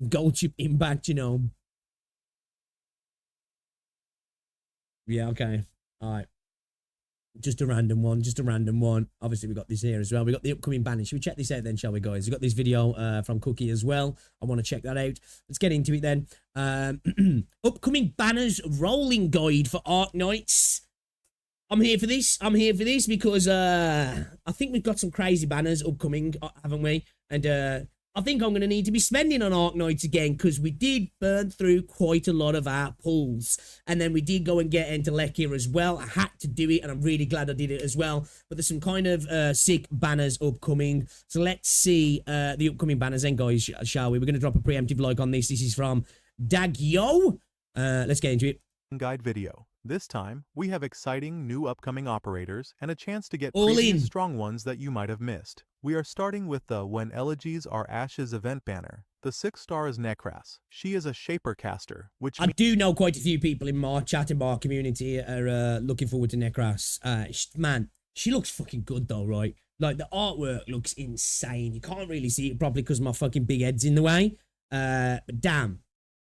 Gold chip impact, you know. Yeah, okay. All right. Just a random one. Obviously, we got this here as well. We got the upcoming banners. Should we check this out then, shall we, guys? We got this video from Cookie as well. I want to check that out. Let's get into it then. Upcoming banners rolling guide for Arknights. I'm here for this because I think we've got some crazy banners upcoming, haven't we? And I think I'm going to need to be spending on Arknights again because we did burn through quite a lot of our pulls. And then we did go and get Entelek here as well. I had to do it, and I'm really glad I did it as well. But there's some kind of sick banners upcoming. So let's see the upcoming banners then, guys, shall we? We're going to drop a preemptive like on this. This is from Dagyo. Let's get into it. Guide video. This time, we have exciting new upcoming operators and a chance to get All previous in. strong ones that you might have missed. We are starting with the When Elegies Are Ashes event banner. The 6-star is Nekras. She is a Shaper caster, which I do know quite a few people in my chat and bar community are looking forward to Nekras. Man, she looks fucking good though, right? Like, the artwork looks insane. You can't really see it properly because my fucking big head's in the way. But damn,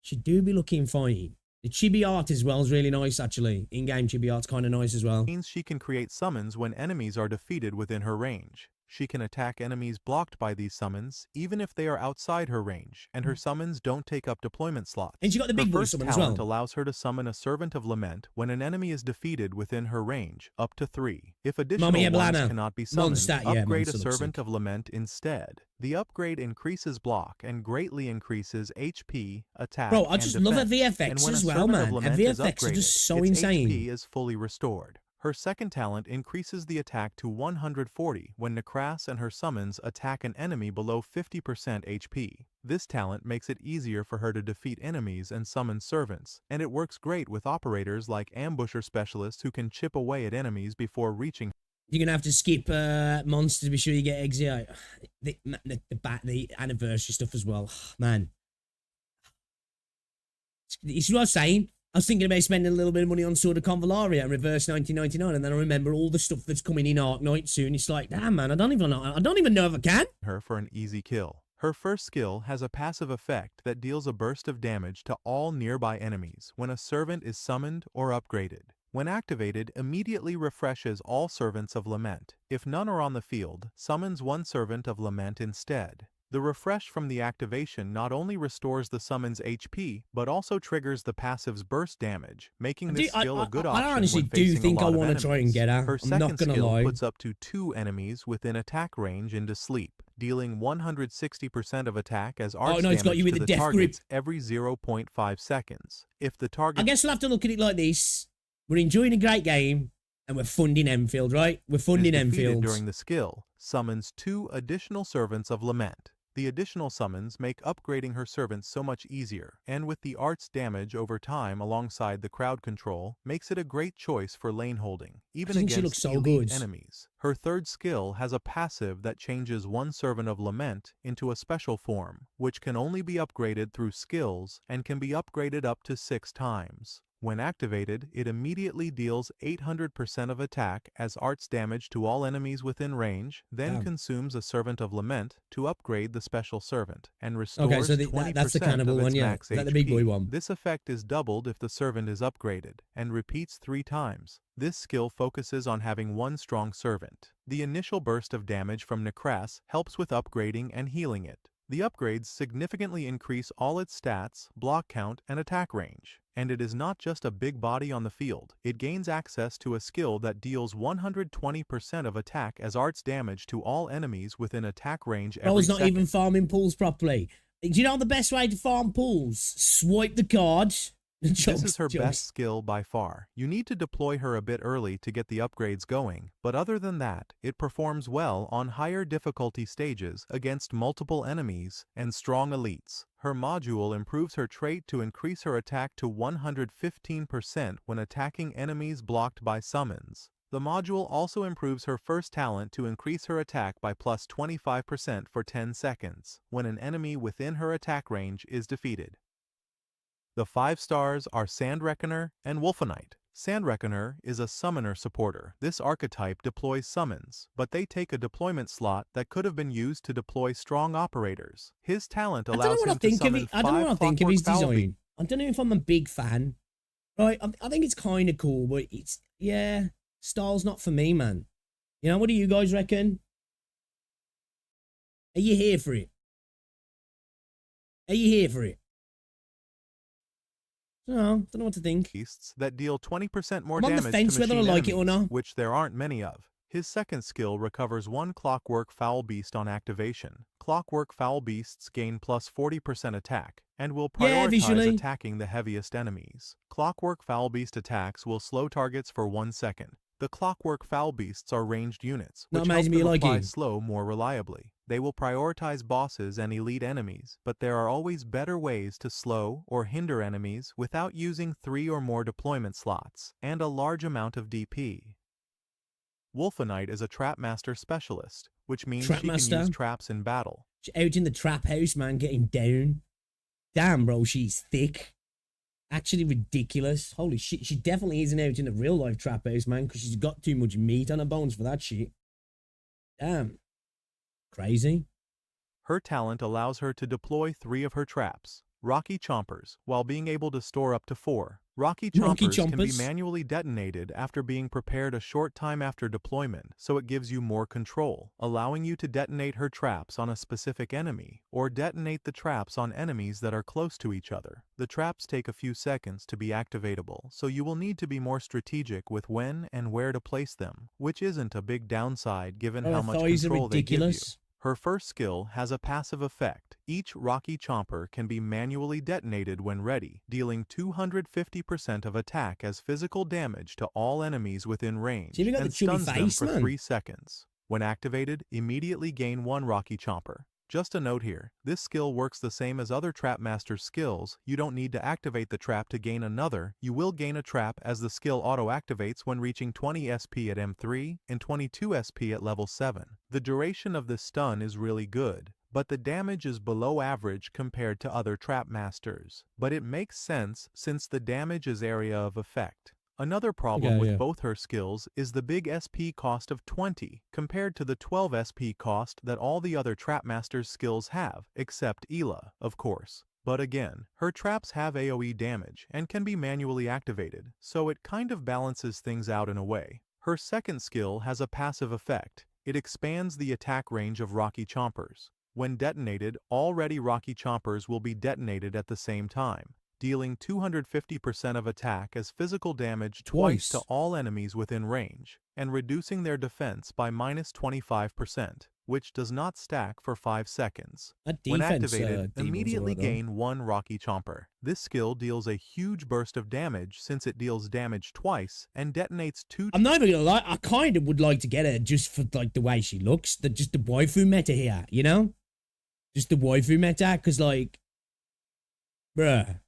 she do be looking fine. The chibi art as well is really nice, actually. In-game chibi art's kind of nice as well. means she can create summons when enemies are defeated within her range. She can attack enemies blocked by these summons, even if they are outside her range, and her summons don't take up deployment slots. And she got the big boy summon as well. Her first talent allows her to summon a Servant of Lament when an enemy is defeated within her range, up to 3. If additional ones cannot be summoned, upgrade a Servant of Lament instead. The upgrade increases block and greatly increases HP, attack, Bro, I just love her VFX as well, man. Her VFX is just so insane. HP is fully restored. Her second talent increases the attack to 140 when Nekras and her summons attack an enemy below 50% HP. This talent makes it easier for her to defeat enemies and summon servants, and it works great with operators like ambusher specialists who can chip away at enemies before reaching. You're gonna have to skip monsters to be sure you get exit out. The anniversary stuff as well, man. You see what I was saying? I was thinking about spending a little bit of money on Sword of Convalaria and Reverse 1999, and then I remember all the stuff that's coming in Arknights soon. It's like, damn, man, I don't even know if I can. Her for an easy kill. Her first skill has a passive effect that deals a burst of damage to all nearby enemies when a servant is summoned or upgraded. When activated, immediately refreshes all servants of Lament. If none are on the field, summons one servant of Lament instead. The refresh from the activation not only restores the summon's HP, but also triggers the passive's burst damage, making this skill a good option. I honestly do think I want to try and get her. Her second skill puts up to 2 enemies within attack range into sleep, dealing 160% of attack as arch damage got you with to the targets every 0.5 seconds. If the target... I guess we'll have to look at it like this. We're enjoying a great game, and we're funding Endfield, right? We're funding Endfield. During the skill, summons 2 additional servants of Lament. The additional summons make upgrading her servants so much easier, and with the art's damage over time alongside the crowd control, makes it a great choice for lane holding, even against elite enemies. Her third skill has a passive that changes one servant of Lament into a special form, which can only be upgraded through skills and can be upgraded up to 6 times. When activated, it immediately deals 800% of attack as arts damage to all enemies within range, then consumes a Servant of Lament to upgrade the special servant, and restores 20% that's the cannibal of its one, max HP. That's the big boy one. This effect is doubled if the servant is upgraded, and repeats 3 times. This skill focuses on having one strong servant. The initial burst of damage from Necras helps with upgrading and healing it. The upgrades significantly increase all its stats, block count, and attack range. And it is not just a big body on the field. It gains access to a skill that deals 120% of attack as arts damage to all enemies within attack range every second. I was not even farming pools properly. Do you know the best way to farm pools? Swipe the cards. This is her best skill by far. You need to deploy her a bit early to get the upgrades going, but other than that, it performs well on higher difficulty stages against multiple enemies and strong elites. Her module improves her trait to increase her attack to 115% when attacking enemies blocked by summons. The module also improves her first talent to increase her attack by plus 25% for 10 seconds when an enemy within her attack range is defeated. The 5 stars are Sand Reckoner and Wolfenite. Sand Reckoner is a summoner supporter. This archetype deploys summons, but they take a deployment slot that could have been used to deploy strong operators. His talent allows him to summon 5 I don't know what I think of his design. I don't know if I'm a big fan. Right, I think it's kind of cool, but it's, yeah, style's not for me, man. You know, what do you guys reckon? Are you here for it? Are you here for it? No, don't know what to think. Beasts that deal 20% more damage to machine whether I like enemies, it or not. which there aren't many of. His second skill recovers 1 Clockwork Foul Beast on activation. Clockwork Foul Beasts gain plus 40% attack, and will prioritize attacking the heaviest enemies. Clockwork Foul Beast attacks will slow targets for 1 second. The Clockwork Foul Beasts are ranged units, which help them apply slow more reliably. They will prioritize bosses and elite enemies, but there are always better ways to slow or hinder enemies without using 3 or more deployment slots, and a large amount of DP. Wolfenite is a Trapmaster specialist, which means she can use traps in battle. She's out in the trap house, man, getting down. Damn, bro, she's thick. Actually ridiculous. Holy shit, she definitely isn't out in the real life trap house, man, because she's got too much meat on her bones for that shit. Damn. Crazy. Her talent allows her to deploy 3 of her traps, Rocky Chompers, while being able to store up to 4. Rocky Chompers can be manually detonated after being prepared a short time after deployment, so it gives you more control, allowing you to detonate her traps on a specific enemy, or detonate the traps on enemies that are close to each other. The traps take a few seconds to be activatable, so you will need to be more strategic with when and where to place them, which isn't a big downside given how much control they give you. Her first skill has a passive effect. Each Rocky Chomper can be manually detonated when ready, dealing 250% of attack as physical damage to all enemies within range, and stuns them for 3 seconds. When activated, immediately gain 1 Rocky Chomper. Just a note here, this skill works the same as other Trap Master's skills. You don't need to activate the trap to gain another. You will gain a trap as the skill auto-activates when reaching 20 SP at M3 and 22 SP at level 7. The duration of this stun is really good, but the damage is below average compared to other Trap Masters. But it makes sense since the damage is area of effect. Another problem with both her skills is the big SP cost of 20 compared to the 12 SP cost that all the other Trap Masters skills have, except Ela, of course. But again, her traps have AoE damage and can be manually activated, so it kind of balances things out in a way. Her second skill has a passive effect. It expands the attack range of Rocky Chompers. When detonated, all ready Rocky Chompers will be detonated at the same time, dealing 250% of attack as physical damage twice to all enemies within range, and reducing their defense by minus 25%, which does not stack for 5 seconds. When activated, immediately gain 1 Rocky Chomper. This skill deals a huge burst of damage since it deals damage twice and detonates 2. I'm not even gonna lie, I kind of would like to get her just for like the way she looks, just the waifu meta here, you know? Just the waifu meta, because like, bruh.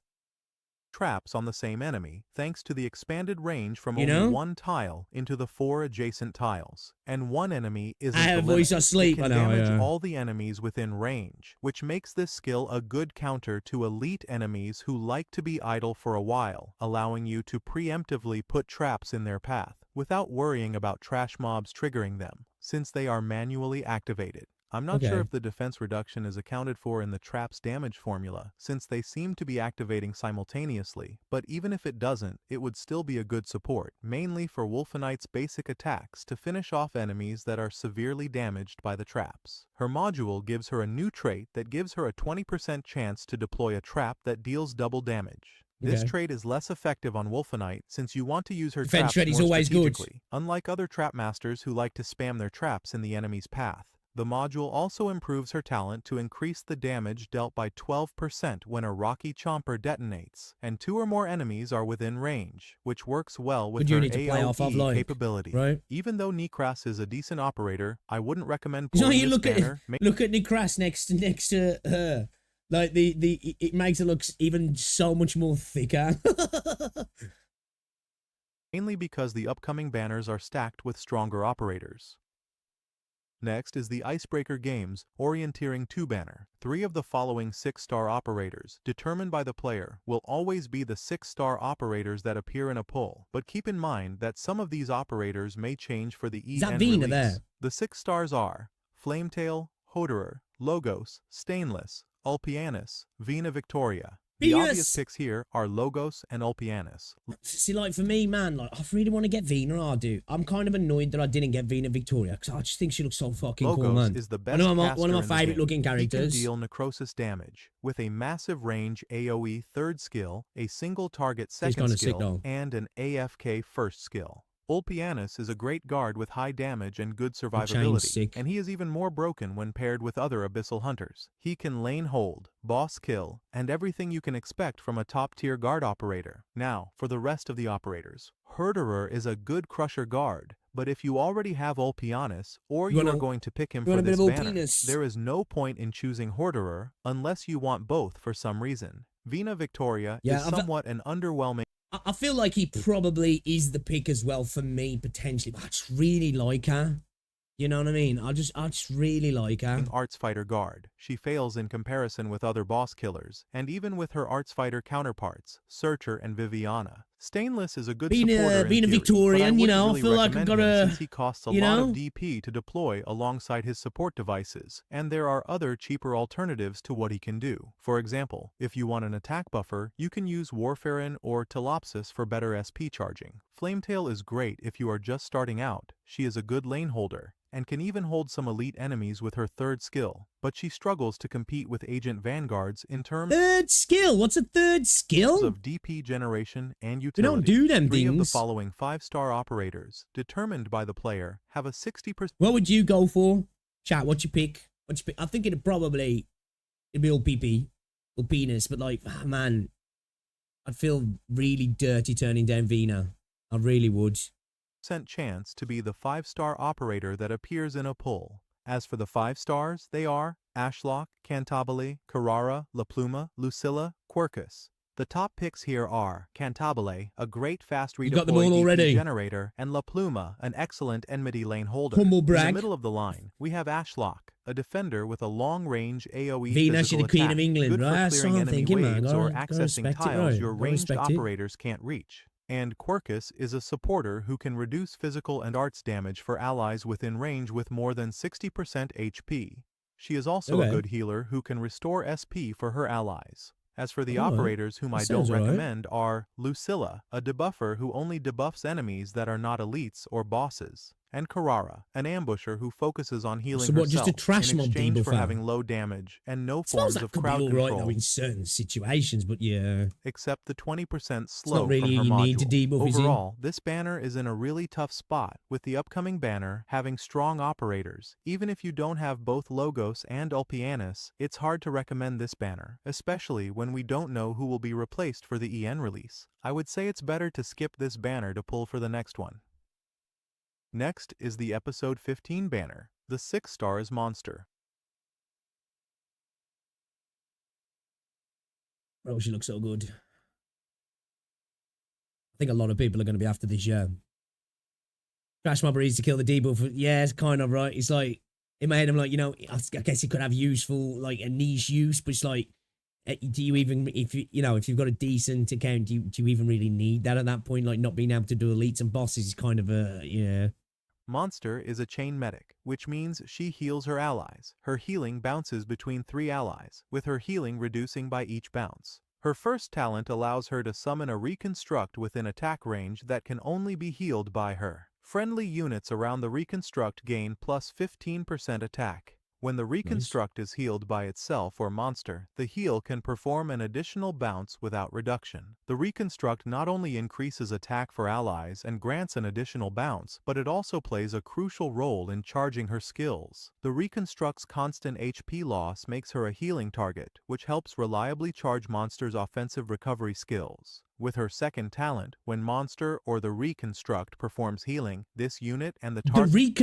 Traps on the same enemy, thanks to the expanded range from only 1 tile into the 4 adjacent tiles. And 1 enemy isn't the limit. It can damage all the enemies within range, which makes this skill a good counter to elite enemies who like to be idle for a while, allowing you to preemptively put traps in their path, without worrying about trash mobs triggering them, since they are manually activated. I'm not sure if the defense reduction is accounted for in the trap's damage formula, since they seem to be activating simultaneously, but even if it doesn't, it would still be a good support, mainly for Arknights' basic attacks to finish off enemies that are severely damaged by the traps. Her module gives her a new trait that gives her a 20% chance to deploy a trap that deals double damage. This trait is less effective on Arknight since you want to use her traps more strategically, unlike other trap masters who like to spam their traps in the enemy's path. The module also improves her talent to increase the damage dealt by 12% when a Rocky Chomper detonates, and 2 or more enemies are within range, which works well with her AoE capability. Even though Nikras is a decent operator, I wouldn't recommend pulling this banner. Look at Nikras next to her. Like it makes it look even so much more thicker. Mainly because the upcoming banners are stacked with stronger operators. Next is the Icebreaker Games Orienteering 2 banner. 3 of the following 6-star operators, determined by the player, will always be the 6-star operators that appear in a pull, but keep in mind that some of these operators may change for the EN release. The 6 stars are Flametail, Hoderer, Logos, Stainless, Ulpianus, Vina Victoria. The obvious picks here are Logos and Ulpianus. See, like, for me, man, like, I really want to get Vina, I do. I'm kind of annoyed that I didn't get Vina Victoria, because I just think she looks so fucking cool, man. Is the best one of my favorite looking characters. He can deal necrosis damage, with a massive range AoE 3rd skill, a single target 2nd skill, and an AFK 1st skill. Ulpianus is a great guard with high damage and good survivability, and he is even more broken when paired with other Abyssal Hunters. He can lane hold, boss kill, and everything you can expect from a top-tier guard operator. Now, for the rest of the operators. Herderer is a good crusher guard, but if you already have Ulpianus, or you are going to pick him for this banner, there is no point in choosing Herderer unless you want both for some reason. Vina Victoria is somewhat an underwhelming... I feel like he probably is the pick as well for me, potentially. But I just really like her. You know what I mean? I just really like her. Arts Fighter guard. She fails in comparison with other boss killers, and even with her Arts Fighter counterparts, Searcher and Viviana. Stainless is a good supporter being a Victorian, you know, I feel like I've got a... since he costs a lot of DP to deploy alongside his support devices, and there are other cheaper alternatives to what he can do. For example, if you want an attack buffer, you can use Warfarin or Telopsis for better SP charging. Flametail is great if you are just starting out. She is a good lane holder, and can even hold some elite enemies with her 3rd skill, but she struggles to compete with Agent Vanguards in terms 3rd skill? What's a 3rd skill? of DP generation and utility. We don't do them 3 things. of the following 5-star operators, determined by the player, have a 60%... What would you go for? Chat, what's your pick? I think it'd be Ulpipi, Ulpianus, but like, man, I'd feel really dirty turning down Vina. I really would. Chance to be the 5-star operator that appears in a pull. As for the 5 stars, they are Ashlock, Cantabile, Carrara, La Pluma, Lucilla, Quercus. The top picks here are Cantabile, a great fast redeploy DP generator, and La Pluma, an excellent enmity lane holder. In the middle of the line, we have Ashlock, a defender with a long-range AoE physical attack, Queen of England, good for clearing enemy waves or accessing tiles your ranged operators can't reach. And Quercus is a supporter who can reduce physical and arts damage for allies within range with more than 60% HP. She is also a good healer who can restore SP for her allies. As for the operators whom I don't recommend are Lucilla, a debuffer who only debuffs enemies that are not elites or bosses, and Carrara, an ambusher who focuses on healing herself in exchange for having low damage and no forms of crowd control. Though in certain situations, but yeah. Except the 20% slow from her module. Overall, this banner is in a really tough spot, with the upcoming banner having strong operators. Even if you don't have both Logos and Ulpianus, it's hard to recommend this banner, especially when we don't know who will be replaced for the EN release. I would say it's better to skip this banner to pull for the next one. Next is the episode 15 banner, the 6 stars monster. Oh, she looks so good. I think a lot of people are going to be after this year. Crash Mobber needs to kill the debuff. Yeah, it's kind of right. It's like, it made him like, you know, I guess it could have useful, like a niche use, but it's like, do you even, if you've got a decent account, do you even really need that at that point? Like not being able to do elites and bosses is kind of a, yeah. Monster is a chain medic, which means she heals her allies. Her healing bounces between 3 allies, with her healing reducing by each bounce. Her first talent allows her to summon a reconstruct within attack range that can only be healed by her. Friendly units around the reconstruct gain plus 15% attack. When the reconstruct is healed by itself or monster, the heal can perform an additional bounce without reduction. The reconstruct not only increases attack for allies and grants an additional bounce, but it also plays a crucial role in charging her skills. The reconstruct's constant HP loss makes her a healing target, which helps reliably charge monsters' offensive recovery skills. With her second talent, when monster or the reconstruct performs healing, this unit and the target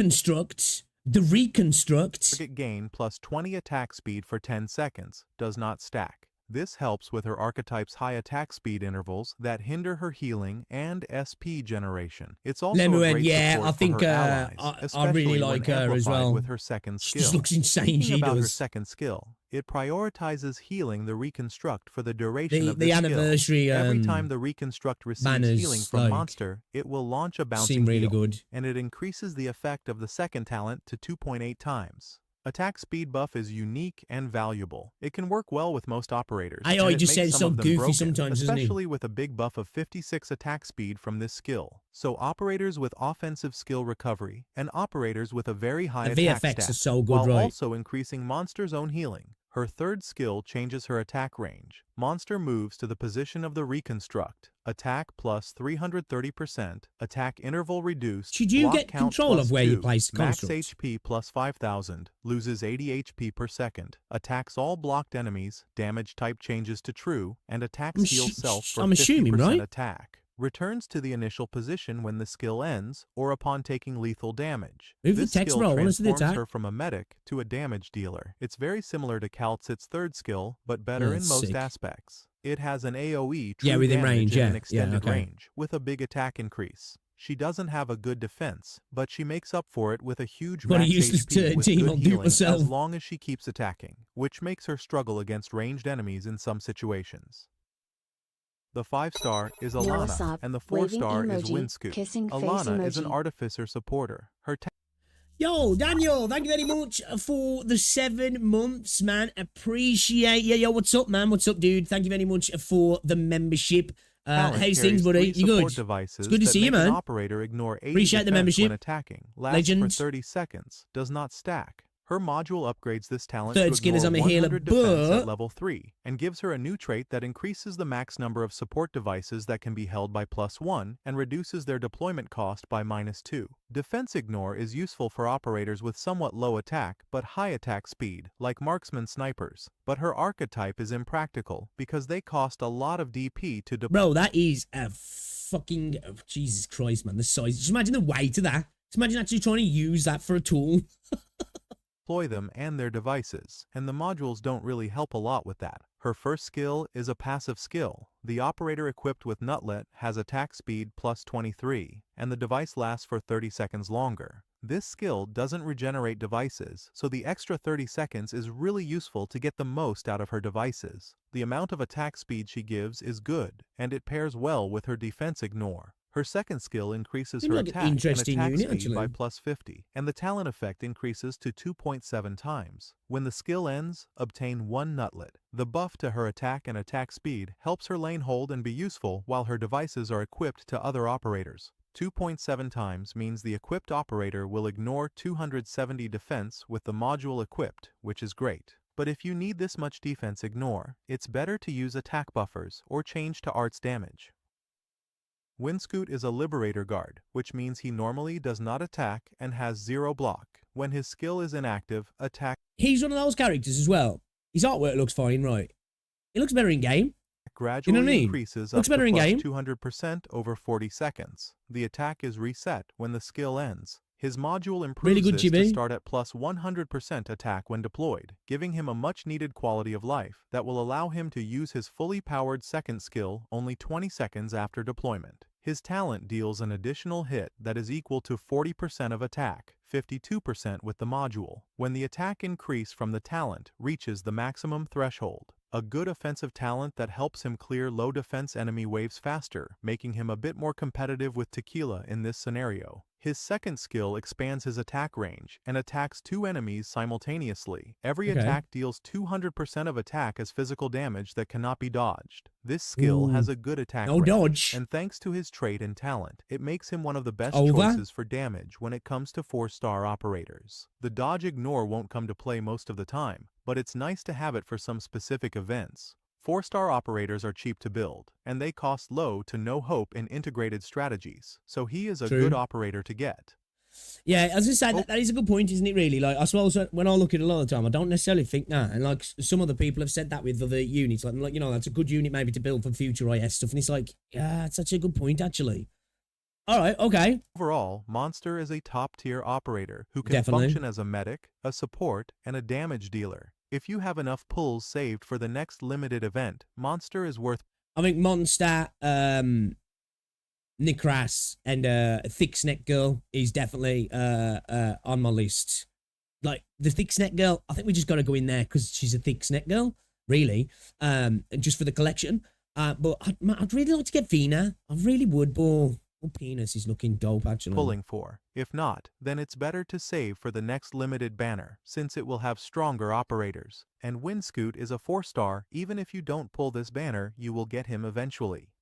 target gain plus 20 attack speed for 10 seconds, does not stack. This helps with her archetype's high attack speed intervals that hinder her healing and SP generation. It's also a great support for her allies, I really like her as well. With her second skill. She just looks insane. Speaking about her second skill, it prioritizes healing the reconstruct for the duration of the anniversary skill. Every time the reconstruct receives healing from monster, it will launch a bouncing heal, and it increases the effect of the second talent to 2.8 times. Attack speed buff is unique and valuable. It can work well with most operators. He just says so goofy sometimes, doesn't he? Especially with a big buff of 56 attack speed from this skill. So operators with offensive skill recovery and operators with a very high attack stat, are so good, while also increasing monster's own healing. Her third skill changes her attack range. Monster moves to the position of the reconstruct. Attack plus 330%. Attack interval reduced. Should you get control of where you place the construct? Max HP plus 5,000. Loses 80 HP per second. Attacks all blocked enemies. Damage type changes to true. And attacks heal self for 50% attack. Returns to the initial position when the skill ends or upon taking lethal damage. This skill transforms her from a medic to a damage dealer. It's very similar to Kaltzit's third skill, but better in most aspects. It has an AoE true within range, in an extended range, with a big attack increase. She doesn't have a good defense, but she makes up for it with a huge max HP with good healing as long as she keeps attacking, which makes her struggle against ranged enemies in some situations. The 5-star is Alana, and the 4-star is Windscoop. Alana is an artificer supporter. Yo, Daniel, thank you very much for the 7 months, man. Appreciate you. Yo, what's up, man? What's up, dude? Thank you very much for the membership. How's things, buddy? You good? It's good to see you, man. Appreciate the membership. Attacking. Lasts for 30 seconds. Does not stack. Her module upgrades this talent Third to skill is I'm a healer, defense at level 3, and gives her a new trait that increases the max number of support devices that can be held by +1, and reduces their deployment cost by -2. Defense Ignore is useful for operators with somewhat low attack, but high attack speed, like marksman snipers. But her archetype is impractical, because they cost a lot of DP to deploy. Bro, that is a fucking... Oh, Jesus Christ, man, the size. Just imagine the weight of that. Just imagine actually trying to use that for a tool. deploy them and their devices, and the modules don't really help a lot with that. Her first skill is a passive skill. The operator equipped with Nutlet has attack speed plus 23, and the device lasts for 30 seconds longer. This skill doesn't regenerate devices, so the extra 30 seconds is really useful to get the most out of her devices. The amount of attack speed she gives is good, and it pairs well with her defense ignore. Her second skill increases her attack and attack speed by plus 50, and the talent effect increases to 2.7 times. When the skill ends, obtain 1 Nutlet. The buff to her attack and attack speed helps her lane hold and be useful while her devices are equipped to other operators. 2.7 times means the equipped operator will ignore 270 defense with the module equipped, which is great. But if you need this much defense ignore, it's better to use attack buffers or change to arts damage. Windscoot is a Liberator guard, which means he normally does not attack and has 0 block. When his skill is inactive, attack... He's one of those characters as well. His artwork looks fine, right? It looks better in game. Gradually increases up to plus 200% over 40 seconds. The attack is reset when the skill ends. His module improves this to start at plus 100% attack when deployed, giving him a much-needed quality of life that will allow him to use his fully powered second skill only 20 seconds after deployment. His talent deals an additional hit that is equal to 40% of attack, 52% with the module, when the attack increase from the talent reaches the maximum threshold. A good offensive talent that helps him clear low defense enemy waves faster, making him a bit more competitive with Tequila in this scenario. His second skill expands his attack range and attacks 2 enemies simultaneously. Every attack deals 200% of attack as physical damage that cannot be dodged. This skill has a good attack range, and thanks to his trait and talent, it makes him one of the best choices for damage when it comes to 4-star operators. The dodge ignore won't come to play most of the time, but it's nice to have it for some specific events. 4-star operators are cheap to build, and they cost low to no hope in integrated strategies, so he is a good operator to get. Yeah, as I said, that is a good point, isn't it, really? Like, I suppose when I look at it a lot of the time, I don't necessarily think that, and like, some other people have said that with other units, like you know, that's a good unit maybe to build for future IS stuff, and it's like, yeah, it's such a good point, actually. Alright, okay. Overall, Monster is a top-tier operator who can function as a medic, a support, and a damage dealer. If you have enough pulls saved for the next limited event, Monster is worth... I think Monster, Nikras, and Thick Snack Girl is definitely on my list. Like, the Thick Snack Girl, I think we just got to go in there because she's a Thick Snack Girl, really, just for the collection. But I'd really like to get Vina. I really would, but... penis is looking dope, actually. Pulling for. If not, then it's better to save for the next limited banner, since it will have stronger operators. And Windscoot is a 4-star, even if you don't pull this banner, you will get him eventually.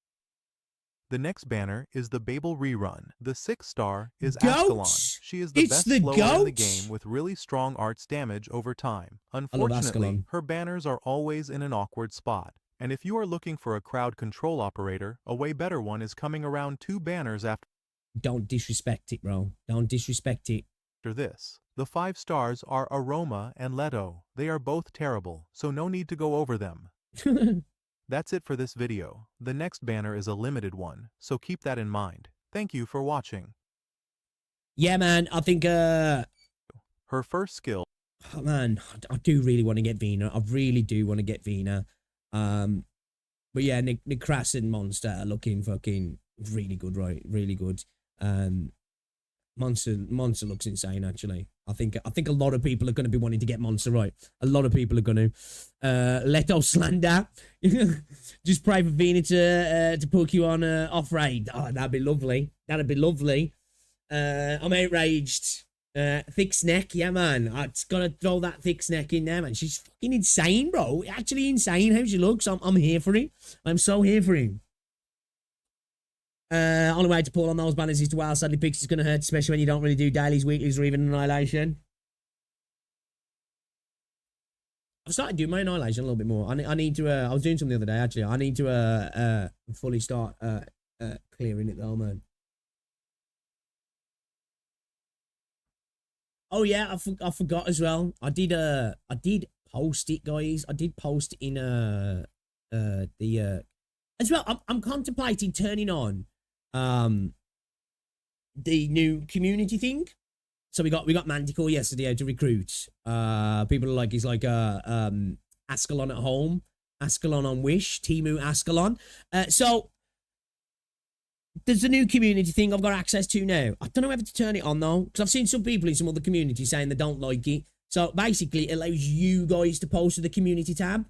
The next banner is the Babel Rerun. The 6-star is Ascalon. She is the best slower in the game with really strong arts damage over time. Unfortunately, her banners are always in an awkward spot. And if you are looking for a crowd control operator, a way better one is coming around 2 banners after... Don't disrespect it, bro. Don't disrespect it. After this. The 5 stars are Aroma and Leto. They are both terrible, so no need to go over them. That's it for this video. The next banner is a limited one, so keep that in mind. Thank you for watching. Yeah, man, I think, Her first skill... Oh, man, I do really want to get Vina. I really do want to get Vina. But yeah, Nikras and Monster are looking fucking really good, right? Really good. Monster looks insane, actually. I think a lot of people are going to be wanting to get Monster, right? A lot of people are going to. Leto slander. Just pray for Vina to poke you on off-raid. Oh, that'd be lovely. That'd be lovely. I'm outraged. Thick Snack, yeah, man. I just gotta throw that Thick Snack in there, man. She's fucking insane, bro. Actually insane how she looks. I'm here for it. I'm so here for it. Only way to pull on those banners is to wow. Sadly, picks is gonna hurt, especially when you don't really do dailies, weeklies, or even Annihilation. I've started doing my Annihilation a little bit more. I need to. I was doing something the other day, actually. I need to fully start clearing it though, man. Oh yeah, I forgot as well. I did post it, guys. I did post in as well. I'm contemplating turning on the new community thing. So we got Manticore yesterday out to recruit. People are like, he's like Ascalon at home, Ascalon on Wish, Timu Ascalon. So there's a new community thing I've got access to now. I don't know whether to turn it on though, because I've seen some people in some other communities saying they don't like it. So basically, it allows you guys to post to the community tab,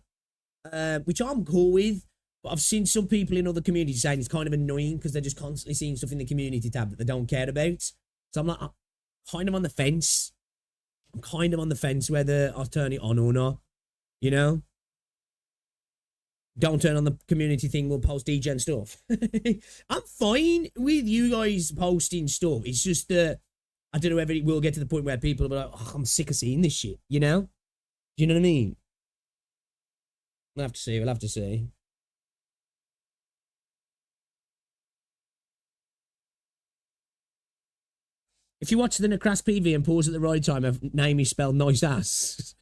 which I'm cool with. But I've seen some people in other communities saying it's kind of annoying because they're just constantly seeing stuff in the community tab that they don't care about. So I'm like, I'm kind of on the fence. I'm kind of on the fence whether I'll turn it on or not. You know? Don't turn on the community thing, we'll post degen stuff. I'm fine with you guys posting stuff. It's just that I don't know whether it will get to the point where people are like, oh, I'm sick of seeing this shit, you know? Do you know what I mean? We'll have to see, we'll have to see. If you watch the Necras PV and pause at the right time, her name is spelled nice ass.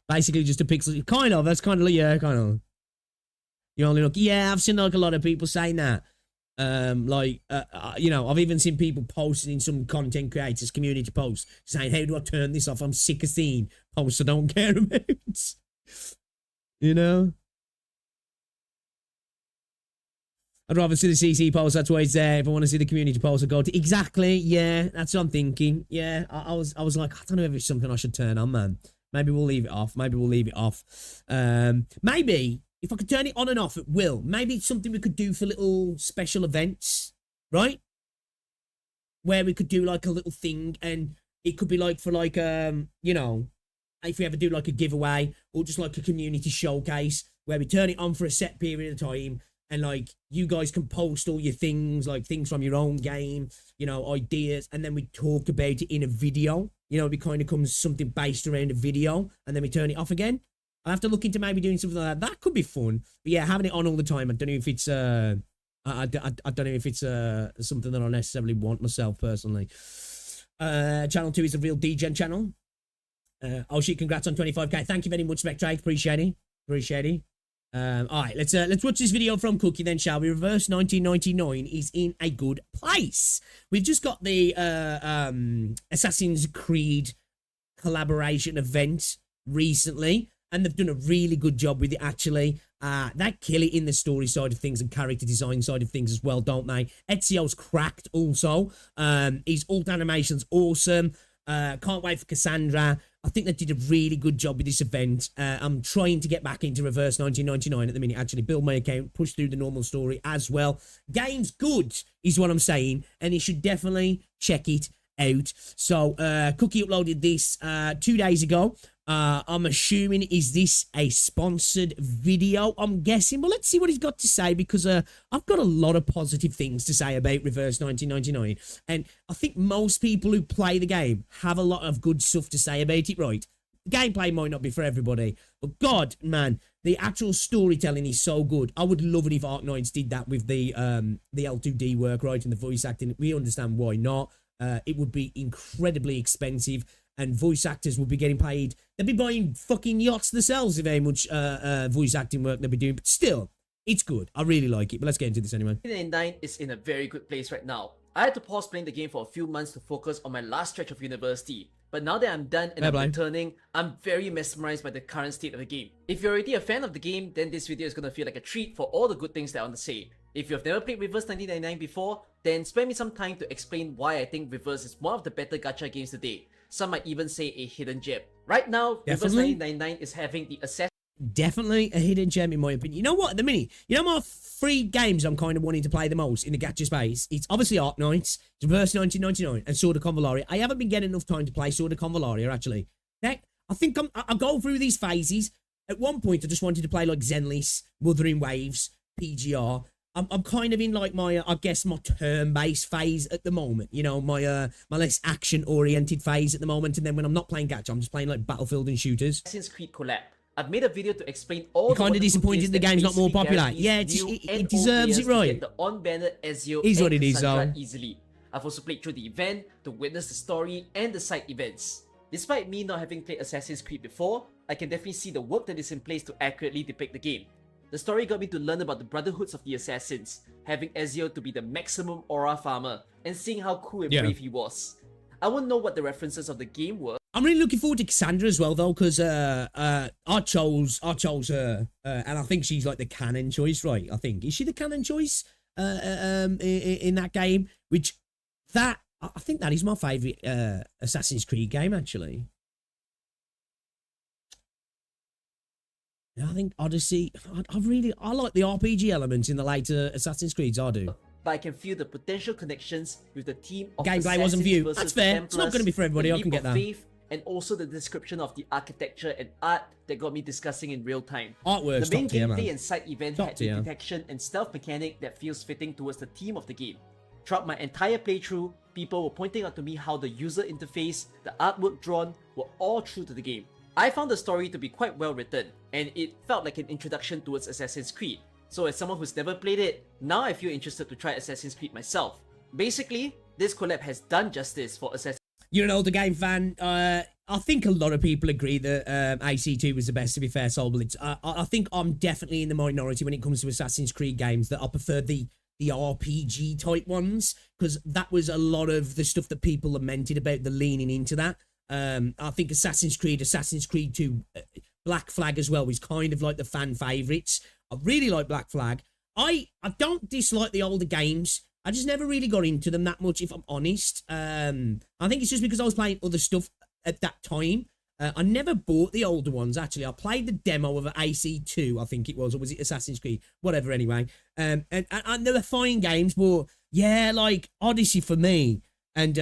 Basically just a pixel, kind of, that's kind of, yeah, kind of. You only look, yeah, I've seen like a lot of people saying that. You know, I've even seen people posting in some content creators community posts saying, how do I turn this off? I'm sick of seeing posts I don't care about. You know? I'd rather see the CC post, that's why it's there. If I want to see the community post, I go to, exactly, yeah, that's what I'm thinking. Yeah, I was like, I don't know if it's something I should turn on, man. Maybe we'll leave it off. Maybe we'll leave it off. Maybe if I could turn it on and off, it will. Maybe it's something we could do for little special events, right? Where we could do like a little thing, and it could be like for like, you know, if we ever do like a giveaway or just like a community showcase where we turn it on for a set period of time, and like you guys can post all your things, like things from your own game, you know, ideas, and then we talk about it in a video. You know, it kind of comes something based around a video, and then we turn it off again. I'll have to look into maybe doing something like that. That could be fun. But yeah, having it on all the time, I don't know if it's I don't know if it's something that I necessarily want myself personally. Channel 2 is a real degen channel. Oh shit, congrats on 25k. Thank you very much, Spectrate. Appreciate it. Appreciate it. All right, let's watch this video from Cookie then, shall we? Reverse 1999 is in a good place. We've just got the Assassin's Creed collaboration event recently, and they've done a really good job with it, actually. They kill it in the story side of things and character design side of things as well, don't they? Ezio's cracked also. His ult animation's awesome. Can't wait for Cassandra. I think they did a really good job with this event. I'm trying to get back into Reverse 1999 at the minute, actually build my account, push through the normal story as well. Game's good, is what I'm saying, and you should definitely check it out. So, Cookie uploaded this 2 days ago. I'm assuming, is this a sponsored video? I'm guessing, but let's see what he's got to say, because I've got a lot of positive things to say about Reverse 1999, and I think most people who play the game have a lot of good stuff to say about it, right? The gameplay might not be for everybody, but God, man, the actual storytelling is so good. I would love it if Arknights did that with the L2D work, right, and the voice acting. We understand why not. It would be incredibly expensive, and voice actors would be getting paid. They'd be buying fucking yachts themselves if very much voice acting work they'd be doing. But still, it's good. I really like it. But let's get into this anyway. 1999 is in a very good place right now. I had to pause playing the game for a few months to focus on my last stretch of university. But now that I'm done and I'm returning, I'm very mesmerized by the current state of the game. If you're already a fan of the game, then this video is going to feel like a treat for all the good things that I want to say. If you've never played Reverse 1999 before, then spare me some time to explain why I think Reverse is one of the better gacha games today. Some might even say a hidden gem. Right now, Reverse 1999 is having the Assassin's... Definitely a hidden gem in my opinion. You know what, at the minute, you know my three games I'm kind of wanting to play the most in the gacha space? It's obviously Arknights, Reverse 1999, and Sword of Convalaria. I haven't been getting enough time to play Sword of Convalaria, actually. Heck, I think I'll go through these phases. At one point, I just wanted to play like Zenless, Wuthering Waves, PGR. I'm kind of in like my, I guess, my turn-based phase at the moment. You know, my less action-oriented phase at the moment. And then when I'm not playing gacha, I'm just playing like Battlefield and shooters. Assassin's Creed collab. I've made a video to explain all You're kind of disappointed the game's not more popular. Yeah, it deserves it, right? The on-banner Ezio is what and it is, though. Easily. I've also played through the event to witness the story and the side events. Despite me not having played Assassin's Creed before, I can definitely see the work that is in place to accurately depict the game. The story got me to learn about the brotherhoods of the assassins, having Ezio to be the maximum aura farmer, and seeing how cool and brave he was. I wouldn't know what the references of the game were. I'm really looking forward to Cassandra as well, though, because I chose her, and I think she's like the canon choice, right? I think is she the canon choice in that game? Which I think that is my favorite Assassin's Creed game, actually. Yeah, I think Odyssey. I like the RPG elements in the later Assassin's Creeds. I do. But I can feel the potential connections with the team of gameplay wasn't for you. That's fair. Templars, it's not going to be for everybody. I can get that. Faith, and also the description of the architecture and art that got me discussing in real time. Artwork's the main top tier, gameplay man. and side event Top had the tier. detection and stealth mechanic that feels fitting towards the theme of the game. Throughout my entire playthrough, people were pointing out to me how the user interface, the artwork drawn, were all true to the game. I found the story to be quite well written, and it felt like an introduction towards Assassin's Creed. So as someone who's never played it, now I feel interested to try Assassin's Creed myself. Basically, this collab has done justice for Assassin's Creed. You're an older game fan. I think a lot of people agree that AC2 was the best, to be fair, Sobel. I think I'm definitely in the minority when it comes to Assassin's Creed games, that I prefer the RPG type ones, because that was a lot of the stuff that people lamented about, the leaning into that. I think Assassin's Creed 2, Black Flag as well, was kind of like the fan favourites. I really like Black Flag. I don't dislike the older games. I just never really got into them that much, if I'm honest. I think it's just because I was playing other stuff at that time. I never bought the older ones, actually. I played the demo of AC2, I think it was, or was it Assassin's Creed? Whatever, anyway. And they were fine games, but yeah, like Odyssey for me, and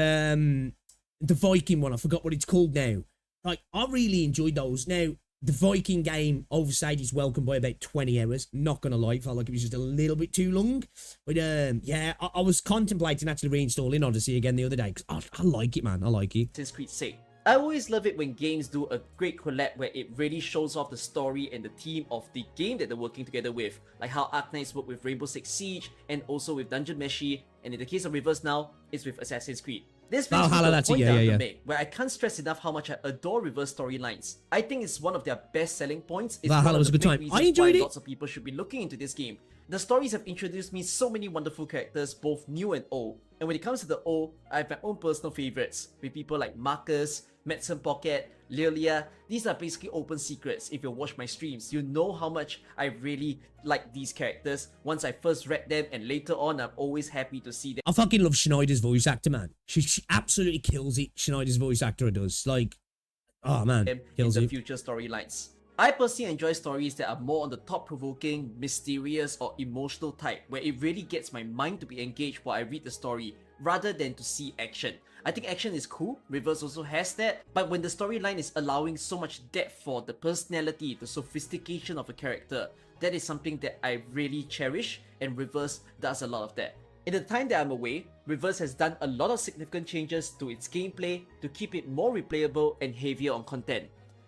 the Viking one, I forgot what it's called now. Like, I really enjoyed those. Now, the Viking game overstayed its welcome by about 20 hours. Not gonna lie, felt like it was just a little bit too long. But yeah, I was contemplating actually reinstalling Odyssey again the other day, because I like it, man. I like it. Assassin's Creed sake. I always love it when games do a great collab where it really shows off the story and the theme of the game that they're working together with, like how Arknights work with Rainbow Six Siege and also with Dungeon Meshi, and in the case of Reverse now, it's with Assassin's Creed. This brings me to a point that I have to make, where I can't stress enough how much I adore Reverse storylines. I think it's one of their best selling points. It's Valhalla was a good time. I enjoyed it. Lots of people should be looking into this game. The stories have introduced me so many wonderful characters, both new and old. And when it comes to the old, I have my own personal favorites, with people like Marcus, Medicine Pocket, Lilia. These are basically open secrets. If you watch my streams, you know how much I really like these characters once I first read them, and later on I'm always happy to see them. I fucking love Schneider's voice actor, man. She absolutely kills it. Schneider's voice actor does. Like, oh man, kills in the it. future storylines. I personally enjoy stories that are more on the thought-provoking, mysterious or emotional type, where it really gets my mind to be engaged while I read the story, rather than to see action. I think action is cool, Reverse also has that, but when the storyline is allowing so much depth for the personality, the sophistication of a character, that is something that I really cherish, and Reverse does a lot of that. In the time that I'm away, Reverse has done a lot of significant changes to its gameplay to keep it more replayable and heavier on content.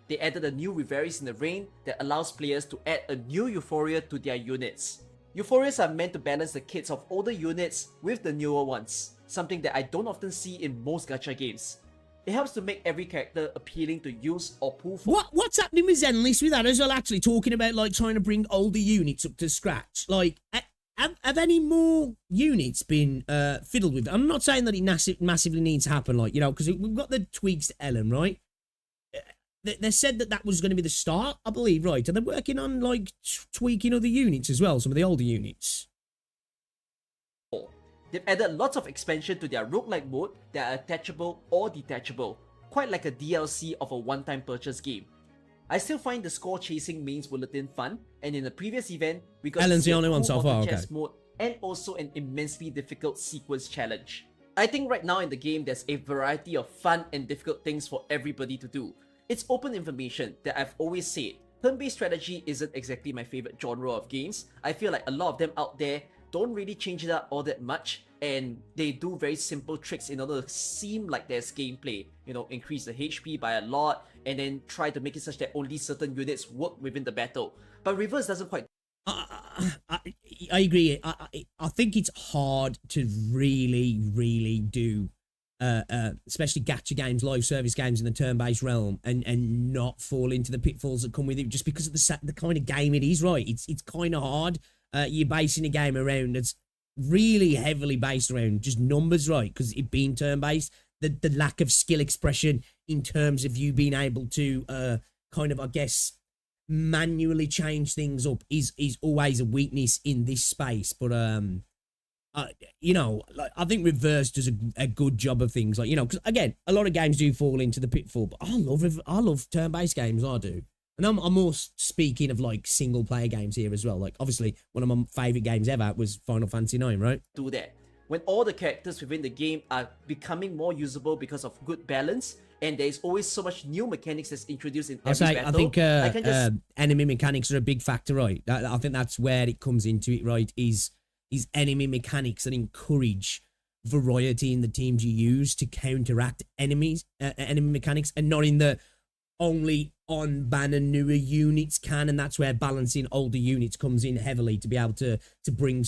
They added a new Reveries in the Rain that allows players to add a new Euphoria to their units. Euphorias are meant to balance the kits of older units with the newer ones, something that I don't often see in most gacha games. It helps to make every character appealing to use or pull for. What's happening with Zenless with that as well, actually, talking about like trying to bring older units up to scratch? Like, have any more units been fiddled with? I'm not saying that it massively needs to happen, like, you know, because we've got the tweaks to Ellen, right? They said that was going to be the start, I believe, right? And they're working on, like, tweaking other units as well, some of the older units. They've added lots of expansion to their roguelike mode that are attachable or detachable, quite like a DLC of a one-time purchase game. I still find the score chasing mains bulletin fun, and in the previous event, we got Ellen's the only one so far, chess mode and also an immensely difficult sequence challenge. I think right now in the game there's a variety of fun and difficult things for everybody to do. It's open information that I've always said. Turn-based strategy isn't exactly my favorite genre of games. I feel like a lot of them out there don't really change it up all that much, and they do very simple tricks in order to seem like there's gameplay. You know, increase the HP by a lot, and then try to make it such that only certain units work within the battle. But Reverse doesn't quite. I agree. I think it's hard to really do, especially gacha games, live service games in the turn-based realm, and not fall into the pitfalls that come with it, just because of the kind of game it is, right? It's kind of hard. You're basing a game around that's really heavily based around just numbers, right? Because it being turn-based, the lack of skill expression in terms of you being able to kind of, I guess, manually change things up is always a weakness in this space. But you know, like, I think Reverse does a good job of things, like, you know, because again, a lot of games do fall into the pitfall, but I love turn-based games. I do. And I'm more speaking of like single player games here as well. Like, obviously, one of my favorite games ever was Final Fantasy IX, right? Do that. When all the characters within the game are becoming more usable because of good balance, and there's always so much new mechanics that's introduced in every battle. I think enemy mechanics are a big factor, right? I think that's where it comes into it, right? Is enemy mechanics that encourage variety in the teams you use to counteract enemy mechanics, and not in the only on banner newer units can, and that's where balancing older units comes in heavily to be able to bring,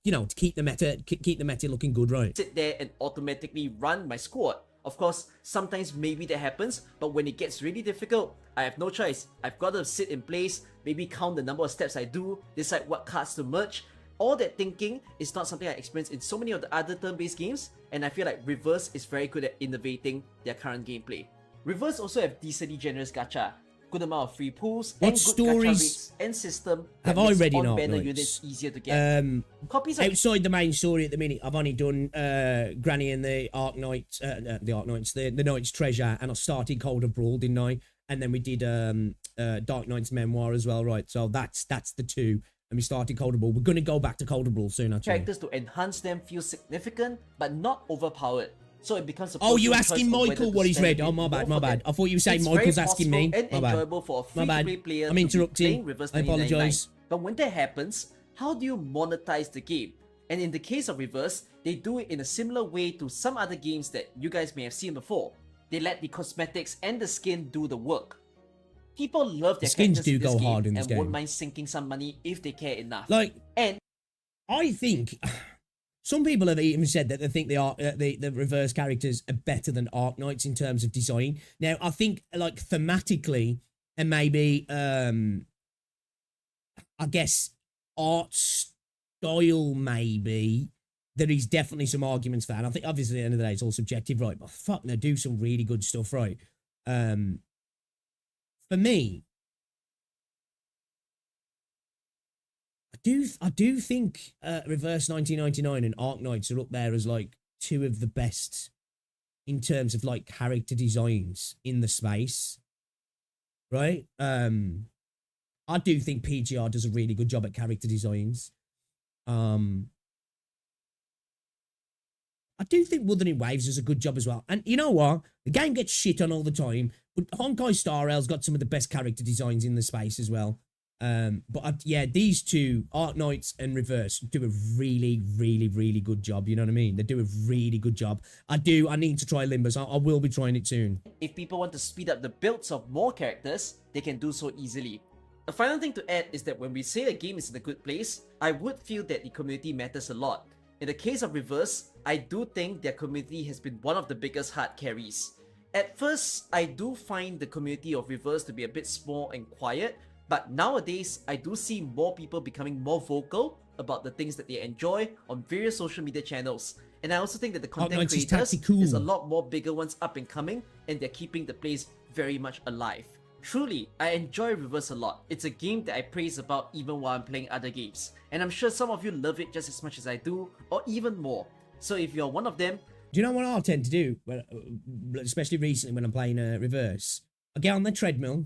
you know, to keep the meta looking good, right? Sit there and automatically run my squad. Of course, sometimes maybe that happens, but when it gets really difficult, I have no choice. I've got to sit in place, maybe count the number of steps I do, decide what cards to merge. All that thinking is not something I experience in so many of the other turn-based games, and I feel like Reverse is very good at innovating their current gameplay. Reverse also have decently generous gacha, good amount of free pools, and good gacha rates and system that makes on-banner units easier to get. Copies outside the main story at the minute, I've only done Granny and the Arknights, the Knight's Treasure, and I started Cold of Brawl, didn't I? And then we did Dark Knight's Memoir as well, right? So that's the two. And we started Cold of Brawl. We're going to go back to Cold of Brawl soon, actually. Characters to enhance them feel significant, but not overpowered. So it becomes a you asking Michael what he's read? Oh, my bad. I thought you were saying Michael's asking me. And enjoyable for a free-to-play player I'm interrupting. I apologize. But when that happens, how do you monetize the game? And in the case of Reverse, they do it in a similar way to some other games that you guys may have seen before. They let the cosmetics and the skin do the work. People love their skins do go hard in this game, won't mind sinking some money if they care enough. Like, and I think some people have even said that they think the Reverse characters are better than Arknights in terms of design. Now, I think, like, thematically and maybe I guess art style, maybe there is definitely some arguments for that. And I think obviously at the end of the day it's all subjective, right? But fuck, they do some really good stuff, right? For me, I do think Reverse 1999 and Arknights are up there as like two of the best in terms of like character designs in the space, right? I do think PGR does a really good job at character designs. I do think Wuthering Waves does a good job as well. And you know what? The game gets shit on all the time, but Honkai Star Rail's got some of the best character designs in the space as well. Yeah, these two, Arknights and Reverse, do a really, really, really good job. You know what I mean? They do a really good job. I need to try Limbus. I will be trying it soon. If people want to speed up the builds of more characters, they can do so easily. A final thing to add is that when we say a game is in a good place, I would feel that the community matters a lot. In the case of Reverse, I do think their community has been one of the biggest hard carries. At first, I do find the community of Reverse to be a bit small and quiet, but nowadays, I do see more people becoming more vocal about the things that they enjoy on various social media channels. And I also think that the content creators, there's a lot more bigger ones up and coming, and they're keeping the place very much alive. Truly, I enjoy Reverse a lot. It's a game that I praise about even while I'm playing other games. And I'm sure some of you love it just as much as I do, or even more. So if you're one of them... Do you know what I tend to do, especially recently when I'm playing Reverse? I get on the treadmill,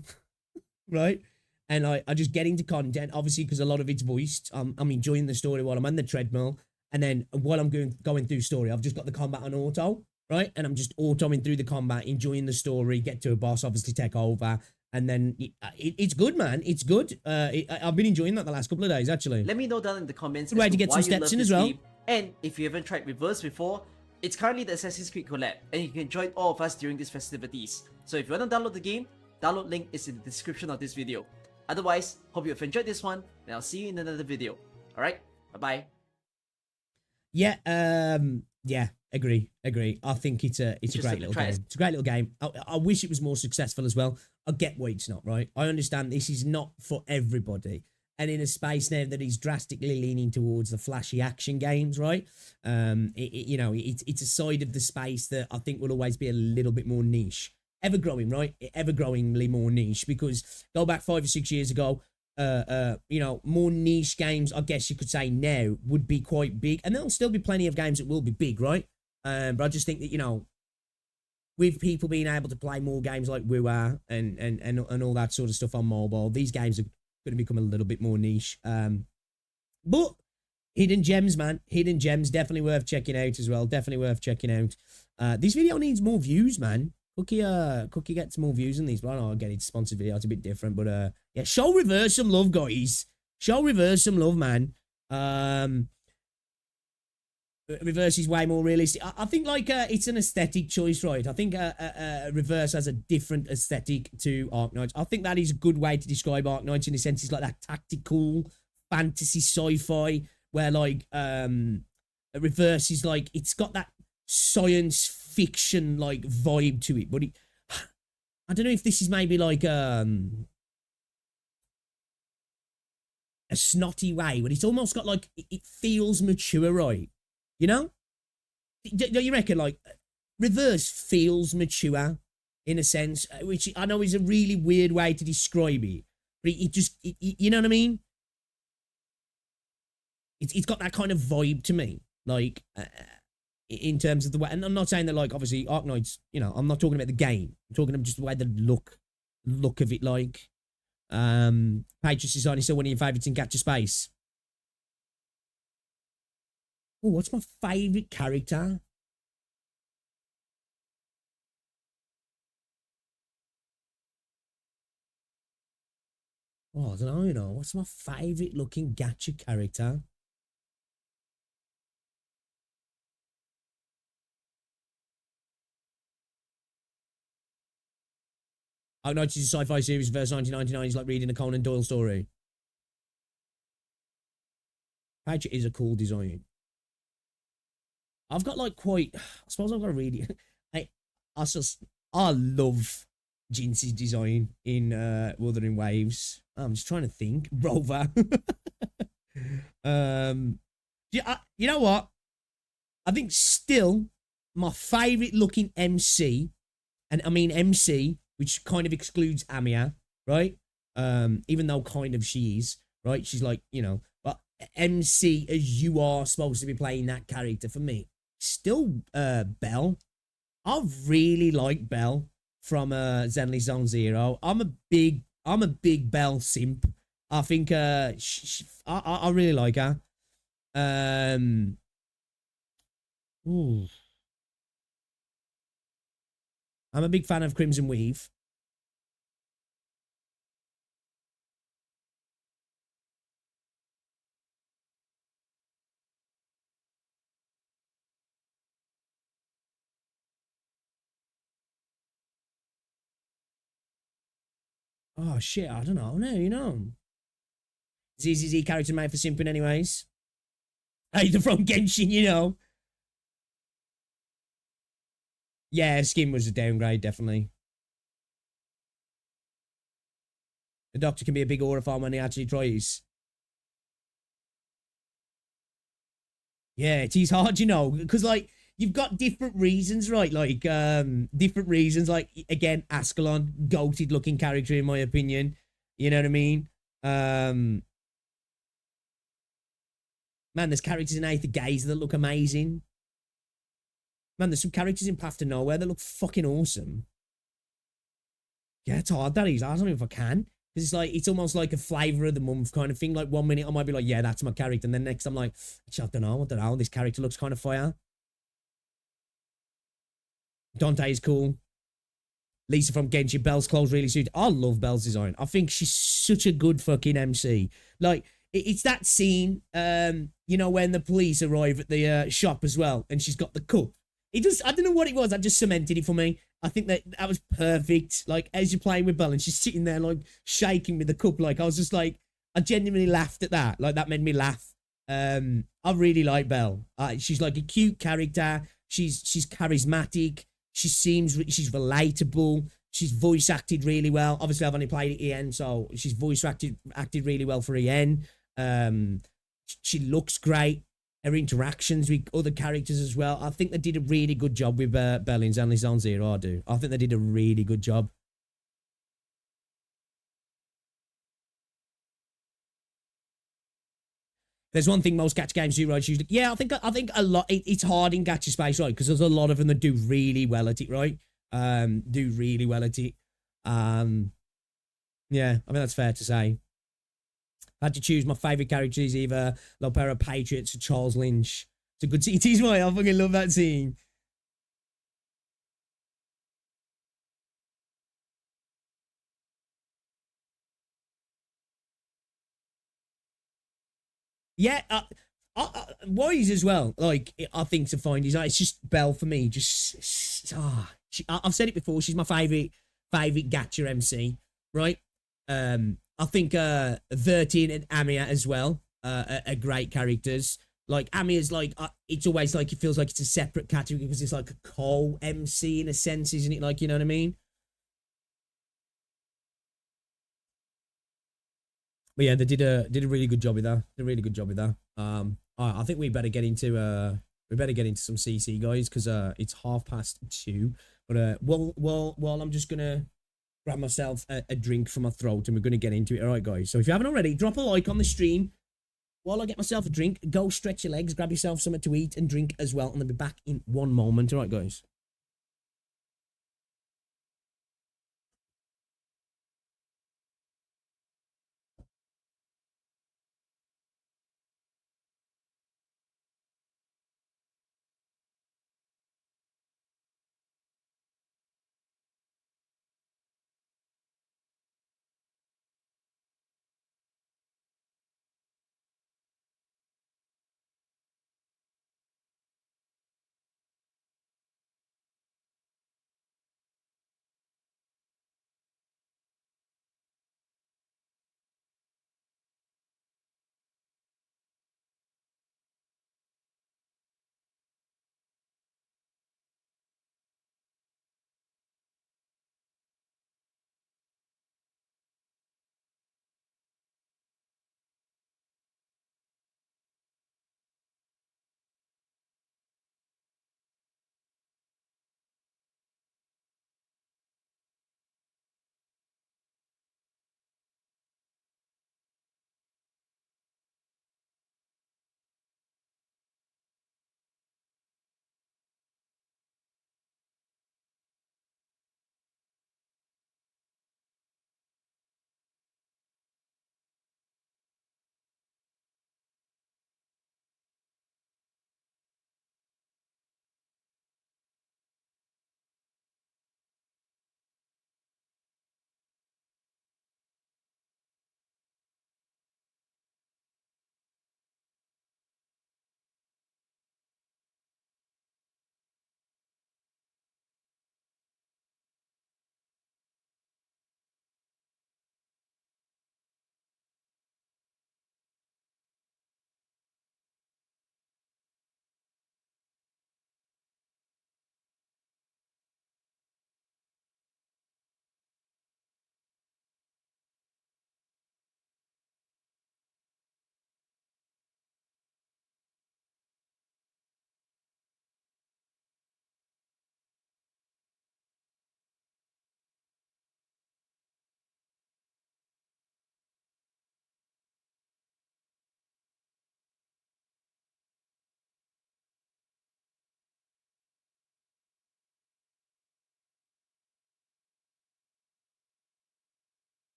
right? And I just get into content, obviously, because a lot of it's voiced. I'm enjoying the story while I'm on the treadmill. And then while I'm going through story, I've just got the combat on auto, right? And I'm just autoing through the combat, enjoying the story, get to a boss, obviously take over. And then it's good, man. It's good. I've been enjoying that the last couple of days, actually. Let me know down in the comments to get some steps in as well. Game. And if you haven't tried Reverse before, it's currently the Assassin's Creed collab, and you can join all of us during these festivities. So if you want to download the game, download link is in the description of this video. Otherwise, hope you've enjoyed this one, and I'll see you in another video. Alright, bye-bye. Yeah, agree. I think it's a great little game. It's a great little game. I wish it was more successful as well. I get why it's not, right? I understand this is not for everybody. and in a space now that is drastically leaning towards the flashy action games, right? You know, it's a side of the space that I think will always be a little bit more niche. Ever growing, right? Ever growingly more niche, because go back 5 or 6 years ago, you know, more niche games, I guess you could say now, would be quite big, and there'll still be plenty of games that will be big, right? But I just think that, you know, with people being able to play more games like WoW and all that sort of stuff on mobile, these games are going to become a little bit more niche. But hidden gems, man, hidden gems, definitely worth checking out as well. Definitely worth checking out. This video needs more views, man. Cookie gets more views than these, but I don't know, again, it's a sponsored video, it's a bit different, but yeah, show Reverse some love, guys. Show Reverse some love, man. Reverse is way more realistic. I think, like, it's an aesthetic choice, right? I think Reverse has a different aesthetic to Arknights. I think that is a good way to describe Arknights, in a sense. It's like that tactical fantasy sci-fi where, like, Reverse is like, it's got that science fiction like vibe to it, but I don't know if this is maybe like a snotty way, but it's almost got like, it feels mature, right? You know, don't you reckon? Like, Reverse feels mature in a sense, which I know is a really weird way to describe it, but it just, you know what I mean? It's got that kind of vibe to me, like, in terms of the way, and I'm not saying that, like, obviously Arknights, you know, I'm not talking about the game, I'm talking about just the way the look of it, like. Patriots Design is still one of your favourites in Gacha Space. Oh, what's my favourite character? Oh, I don't know, you know, what's my favourite looking Gacha character? Arknights is a sci-fi series verse 1999. Is like reading a Conan Doyle story. Patriot is a cool design. I've got like quite, I suppose I've got to read it. I love Jinxie's design in Wuthering Waves. I'm just trying to think. Rover. Yeah, you know what? I think still my favourite looking MC, and I mean MC, which kind of excludes Amiya, right? Even though kind of she is, right? She's like, you know, but MC as you are supposed to be playing that character, for me, still Belle. I really like Belle from Zenly Zone Zero. I'm a big Belle simp. I think I really like her. Ooh. I'm a big fan of Crimson Weave. Oh, shit, I don't know. No, you know. ZZZ character made for simping anyways. Either from Genshin, you know. Yeah, skin was a downgrade, definitely. The Doctor can be a big aurafarm when he actually tries. Yeah, it is hard, you know, because, like, you've got different reasons, right? Like, different reasons. Like, again, Ascalon, goated looking character, in my opinion. You know what I mean? Man, there's characters in Aether Gaze that look amazing. Man, there's some characters in Path to Nowhere that look fucking awesome. Yeah, it's hard, that is. I don't know if I can. Because it's like, it's almost like a flavour of the month kind of thing. Like, 1 minute I might be like, yeah, that's my character. And then next I'm like, I don't know. This character looks kind of fire. Dante is cool. Lisa from Genshin, Belle's clothes really suit. I love Belle's design. I think she's such a good fucking MC. Like, it's that scene, you know, when the police arrive at the shop as well, and she's got the cup. It just, I don't know what it was. I just cemented it for me. I think that was perfect. Like, as you're playing with Belle and she's sitting there, like, shaking with the cup. Like, I was just like, I genuinely laughed at that. Like, that made me laugh. I really like Belle. She's like a cute character. She's charismatic. She's relatable. She's voice acted really well. Obviously, I've only played EN, so she's voice acted really well for EN. She looks great. Her interactions with other characters as well. I think they did a really good job with Berlin's Only Zone Zero. I think they did a really good job. There's one thing most gacha games do right. Usually, yeah, I think a lot. It's hard in gacha space, right? Because there's a lot of them that do really well at it, right? Do really well at it. Yeah, I mean that's fair to say. I had to choose my favorite characters, either Lopera Patriots or Charles Lynch. It's a good scene. It is right. I fucking love that scene. Yeah, Wise as well. Like I think to find is it's just Belle for me. I've said it before. She's my favorite gacha MC. Right. I think 13 and Amia as well are great characters. Like Amia's like it's always like it feels like it's a separate category because it's like a co-MC in a sense, isn't it? Like, you know what I mean? But yeah, they did a really good job with that. Did a really good job with that. I think we better get into some CC, guys, because it's 2:30. But while I'm just gonna grab myself a drink from my throat and we're gonna get into it. All right, guys. So if you haven't already, drop a like on the stream. While I get myself a drink, go stretch your legs, grab yourself something to eat and drink as well, and I'll be back in one moment. All right, guys.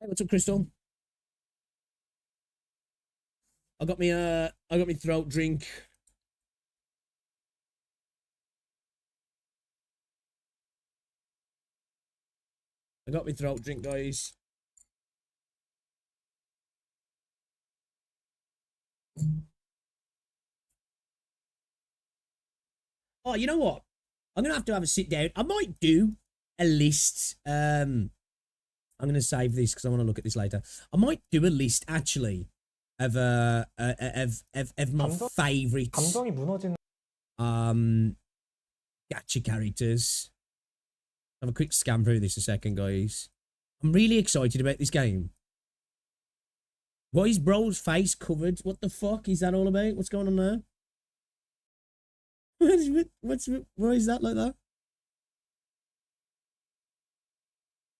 Hey, what's up, Crystal? I got me throat drink. I got me throat drink, guys. Oh, you know what? I'm gonna have to have a sit down. I might do a list. I'm gonna save this because I want to look at this later. I might do a list actually of my favorite gacha characters. Have a quick scan through this a second, guys. I'm really excited about this game. Why is bro's face covered? What the fuck is that all about? What's going on there? Why is that like that?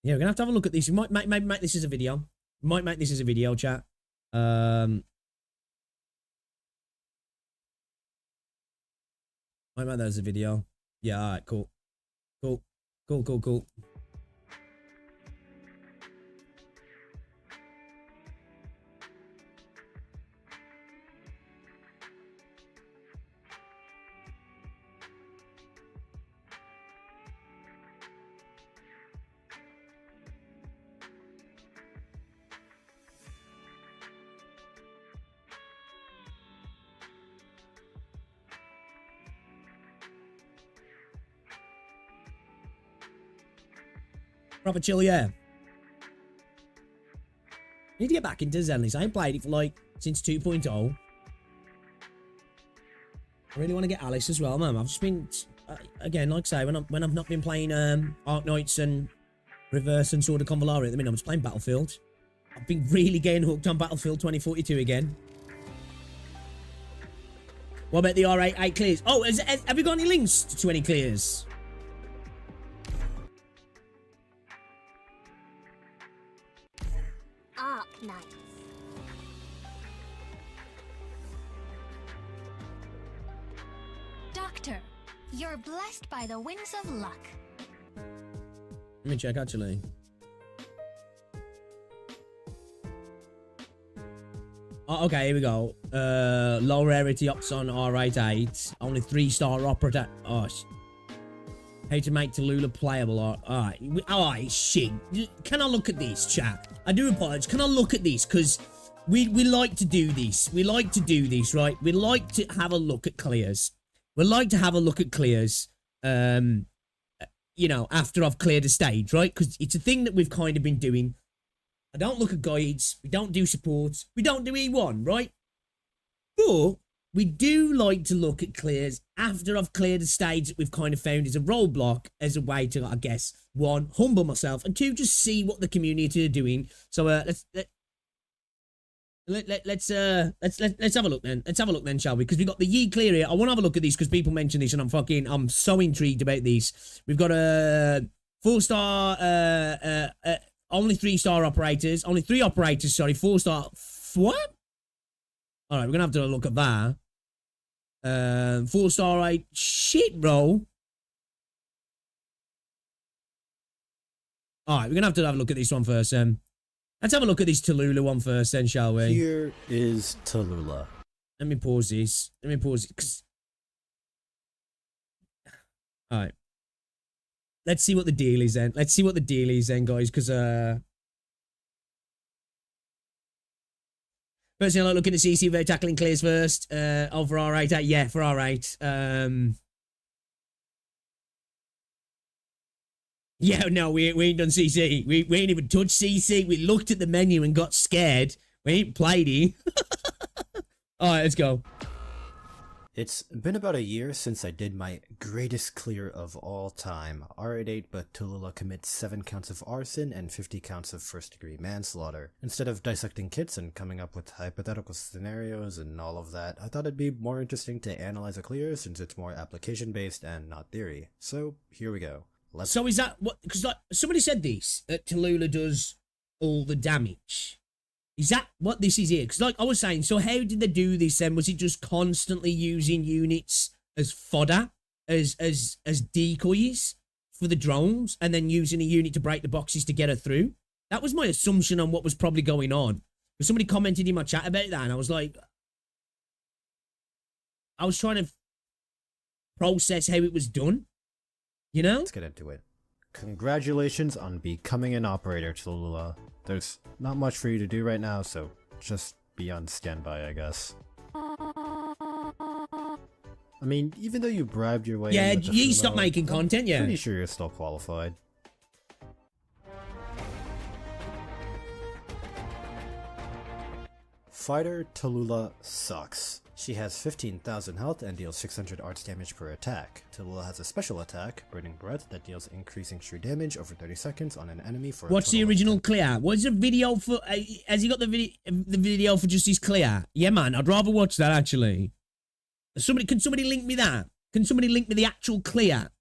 Yeah, we're gonna have to have a look at this. We might make this as a video. Might make this as a video, chat. Might make that as a video. Yeah, alright, cool. Cool. Proper chill, yeah. I need to get back into Zenless. I ain't played it for like since 2.0. I really want to get Alice as well, man. I've just been again, like I say, when I've not been playing Arknights and Reverse and Sword of Convalari at the minute, I'm just playing Battlefield. I've been really getting hooked on Battlefield 2042 again. What about the R8 clears? Oh, have we got any links to any clears? Arknights. Doctor, you're blessed by the winds of luck. Let me check, actually. Oh, okay, here we go. Low rarity ops on R88. Only 3-star opera. Oh, how to make Tallulah playable. Alright, shit. Can I look at this, chat? I do apologize. Can I look at this? Because we like to do this. We like to do this, right? We like to have a look at clears. We like to have a look at clears, you know, after I've cleared a stage, right? Because it's a thing that we've kind of been doing. I don't look at guides. We don't do supports. We don't do E1, right? But we do like to look at clears after I've cleared a stage that we've kind of found as a roadblock, as a way to, I guess, 1, humble myself, and 2, just see what the community are doing. So let's have a look then. Let's have a look then, shall we? Because we've got the Yi clear here. I want to have a look at these because people mention this, and I'm so intrigued about these. We've got a 4-star, only 3-star operators, only 3 operators. Sorry, 4-star. What? All right, we're gonna have to look at that. 4-star 8. Shit, bro. All right, we're gonna have a look at this one first. Let's have a look at this Tallulah one first, then, shall we? Here is Tallulah. Let me pause this. Let me pause it. All right. Let's see what the deal is then. Let's see what the deal is then, guys, because personally, I like looking at CC without tackling clears first. Oh, for R8. Yeah, for R8. Yeah, no, we ain't done CC. We ain't even touched CC. We looked at the menu and got scared. We ain't played it. Alright, let's go. It's been about a year since I did my greatest clear of all time, R88, but Tallulah commits 7 counts of arson and 50 counts of first-degree manslaughter. Instead of dissecting kits and coming up with hypothetical scenarios and all of that, I thought it'd be more interesting to analyze a clear since it's more application-based and not theory. So, here we go. So is that what, because like somebody said this, that Tallulah does all the damage. Is that what this is here? Because like I was saying, so how did they do this then? Was it just constantly using units as fodder, as decoys for the drones, and then using a unit to break the boxes to get her through? That was my assumption on what was probably going on. But somebody commented in my chat about that, and I was like, I was trying to process how it was done. You know? Let's get into it. Congratulations on becoming an operator, Tallulah. There's not much for you to do right now, so just be on standby, I guess. I mean, even though you bribed your way yeah, in with the you Fumo, stopped making content, yeah. Pretty sure you're still qualified. Fighter Tallulah sucks. She has 15,000 health and deals 600 arts damage per attack. Tallulah has a special attack, Burning Breath, that deals increasing true damage over 30 seconds on an enemy for What's the original clear? What's the video for? Has he got the video for just his clear? Yeah, man, I'd rather watch that actually. Can somebody link me that? Can somebody link me the actual clear?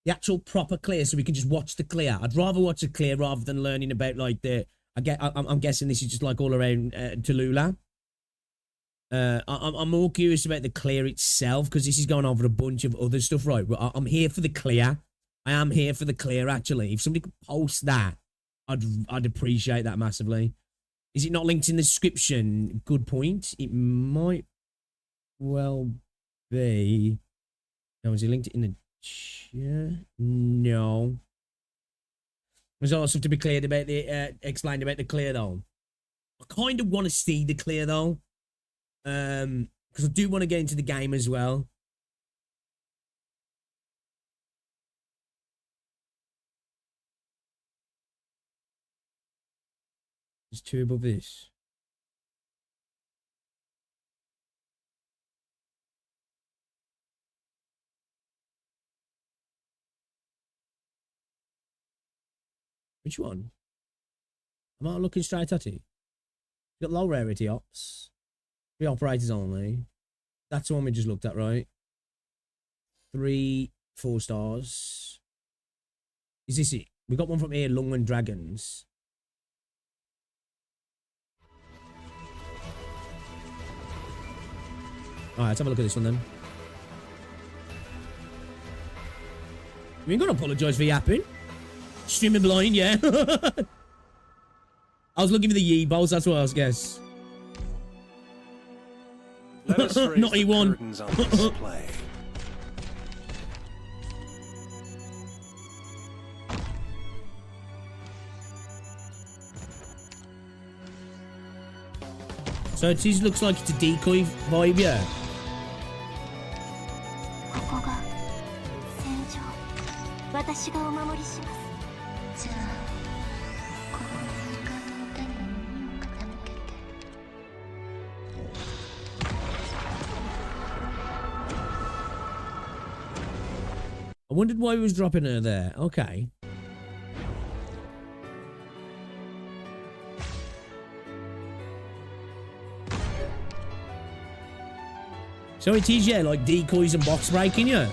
The actual proper clear, so we can just watch the clear. I'd rather watch the clear rather than learning about like the. I'm guessing this is just like all around Tallulah. I'm more curious about the clear itself because this is going over a bunch of other stuff, right? I'm here for the clear. I am here for the clear, actually. If somebody could post that, I'd appreciate that massively. Is it not linked in the description? Good point. It might well be. No, is it linked in the chat? No. There's a lot of stuff to be cleared about the explained about the clear though. I kind of want to see the clear though. Because I do want to get into the game as well. There's two above this. Which one? Am I looking straight at it? Got low rarity ops. 3 operators only. That's the one we just looked at, right? 3 4 stars. Is this it? We got one from here, Lung and Dragons. Alright, let's have a look at this one then. We ain't gonna apologise for yapping. Streaming blind, yeah. I was looking for the Yee bowls, that's what I was guess. Let us raise Not the E1. curtains on this play. So it looks like it's a decoy vibe, yeah. ここが戦場。私がお守りします。じゃあ、この時間の手に耳を傾けて。I wondered why he was dropping her there. Okay. So it is, yeah, like decoys and box breaking, yeah.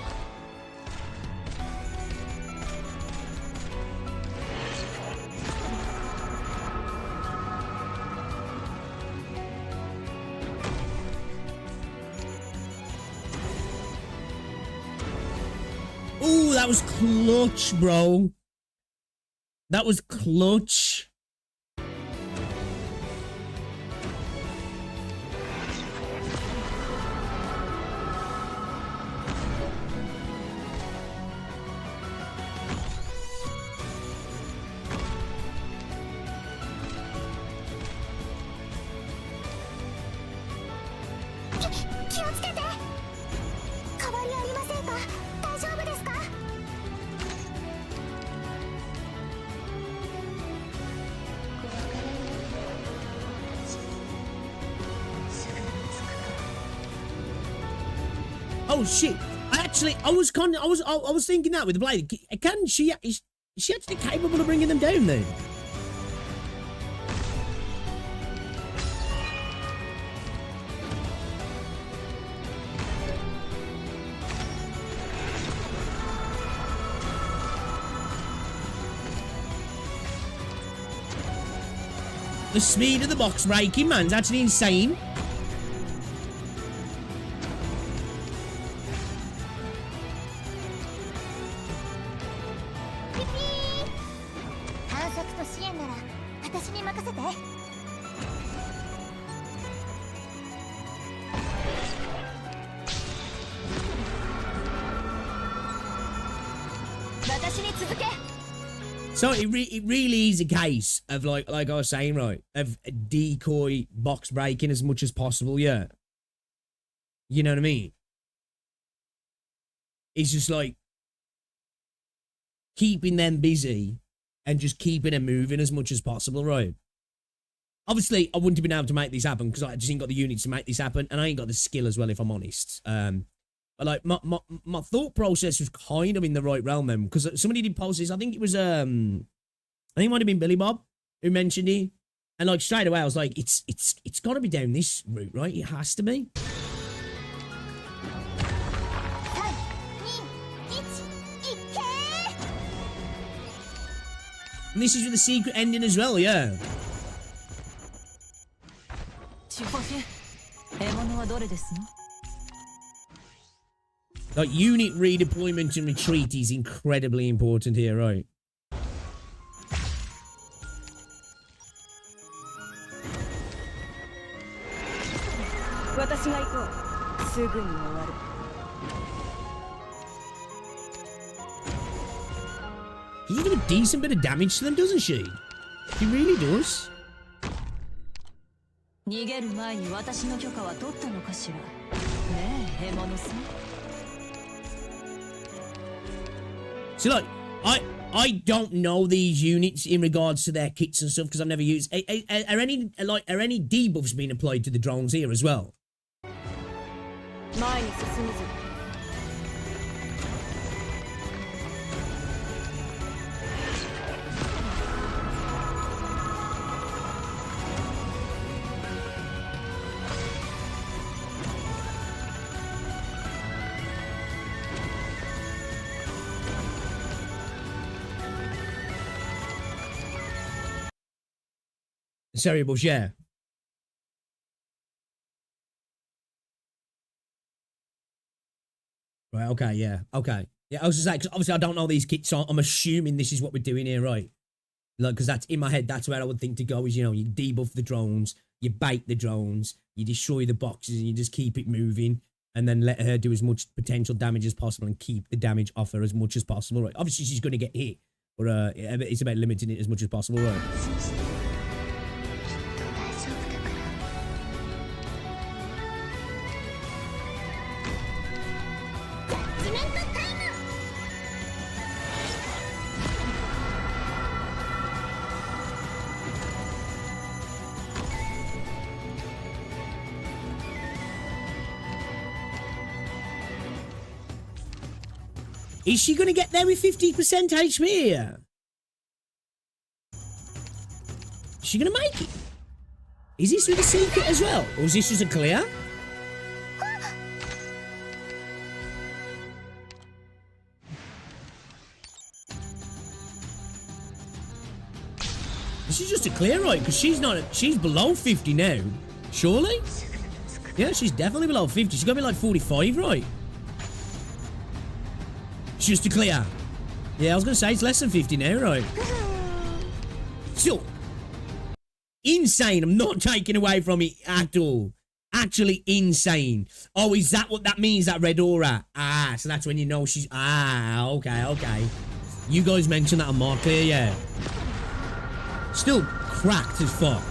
Ooh, that was clutch, bro. That was clutch. Oh shit! I was thinking that with the blade. Is she actually capable of bringing them down then? The speed of the box breaking, man, is actually insane. 私に任せて。私に続け。 So it really is a case of like I was saying, right, of decoy box breaking as much as possible, yeah. You know what I mean? It's just like keeping them busy and just keeping them moving as much as possible, right? Obviously, I wouldn't have been able to make this happen because I just ain't got the units to make this happen, and I ain't got the skill as well, if I'm honest. But like my thought process was kind of in the right realm then, because somebody did post this. I think it was I think it might have been Billy Bob who mentioned it, and like straight away I was like, it's got to be down this route, right? It has to be. And this is with the secret ending as well, yeah. Like, unit redeployment and retreat is incredibly important here, right? She does a decent bit of damage to them, doesn't she? She really does. So like, I don't know these units in regards to their kits and stuff because I've never used. Are any debuffs being applied to the drones here as well? Cereals, yeah. Right, okay, yeah, okay. Yeah, I was just like, 'cause obviously I don't know these kits, so I'm assuming this is what we're doing here, right? Like, because that's in my head, that's where I would think to go is, you know, you debuff the drones, you bait the drones, you destroy the boxes, and you just keep it moving, and then let her do as much potential damage as possible and keep the damage off her as much as possible, right? Obviously, she's going to get hit, but it's about limiting it as much as possible, right? Is she going to get there with 50% HP here? Is she going to make it? Is this with a secret as well? Or is this just a clear? This is just a clear, right? Because she's below 50 now. Surely? Yeah, she's definitely below 50. She's got to be like 45, right? It's just a clear. Yeah, I was going to say it's less than 50 now, right? Still, insane. I'm not taking away from it at all. Actually insane. Oh, is that what that means, that red aura? Ah, so that's when you know she's... Ah, okay, okay. You guys mentioned that on Mark Clear, yeah. Still cracked as fuck.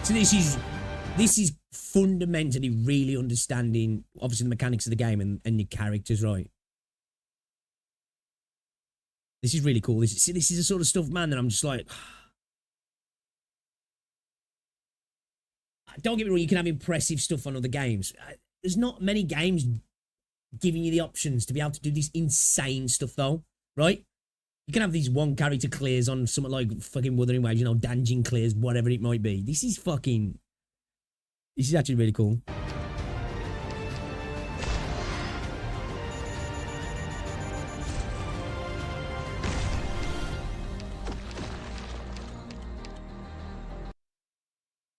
So this is fundamentally really understanding, obviously, the mechanics of the game and your characters, right? This is really cool. This is the sort of stuff, man, that I'm just like... Don't get me wrong, you can have impressive stuff on other games. There's not many games giving you the options to be able to do this insane stuff, though, right? You can have these one character clears on something like fucking Wuthering Waves, you know, dungeon clears, whatever it might be. This is actually really cool.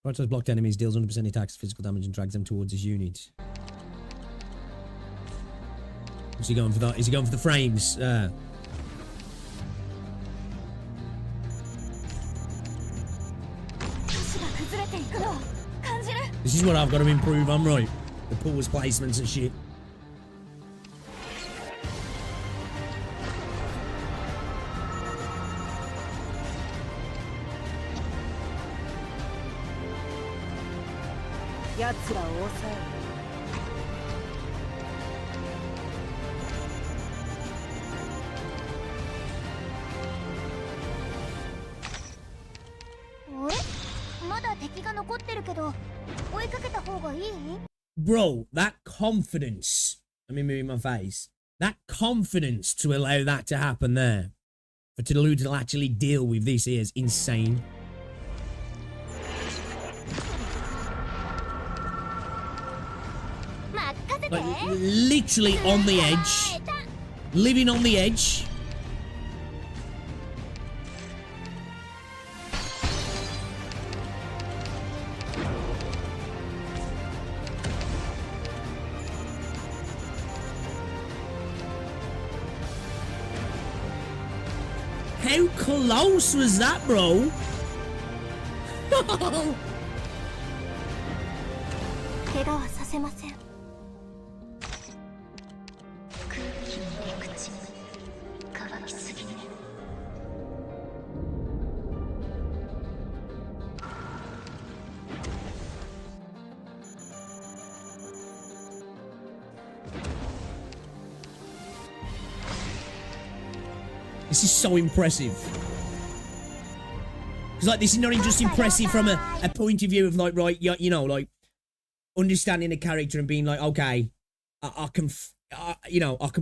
Prioritize blocked enemies, deals 100% attacks, physical damage, and drags them towards his unit. Is he going for that? Is he going for the frames? This is what I've got to improve on, right? The pause placements and shit. Bro, that confidence. Let me move my face. That confidence to allow that to happen there. For Tolu to actually deal with this is insane. Like, literally on the edge. Living on the edge. How close was that, bro? This is so impressive. Because, like, this is not even just impressive from a point of view of, like, right, you know, like, understanding a character and being like, okay, I can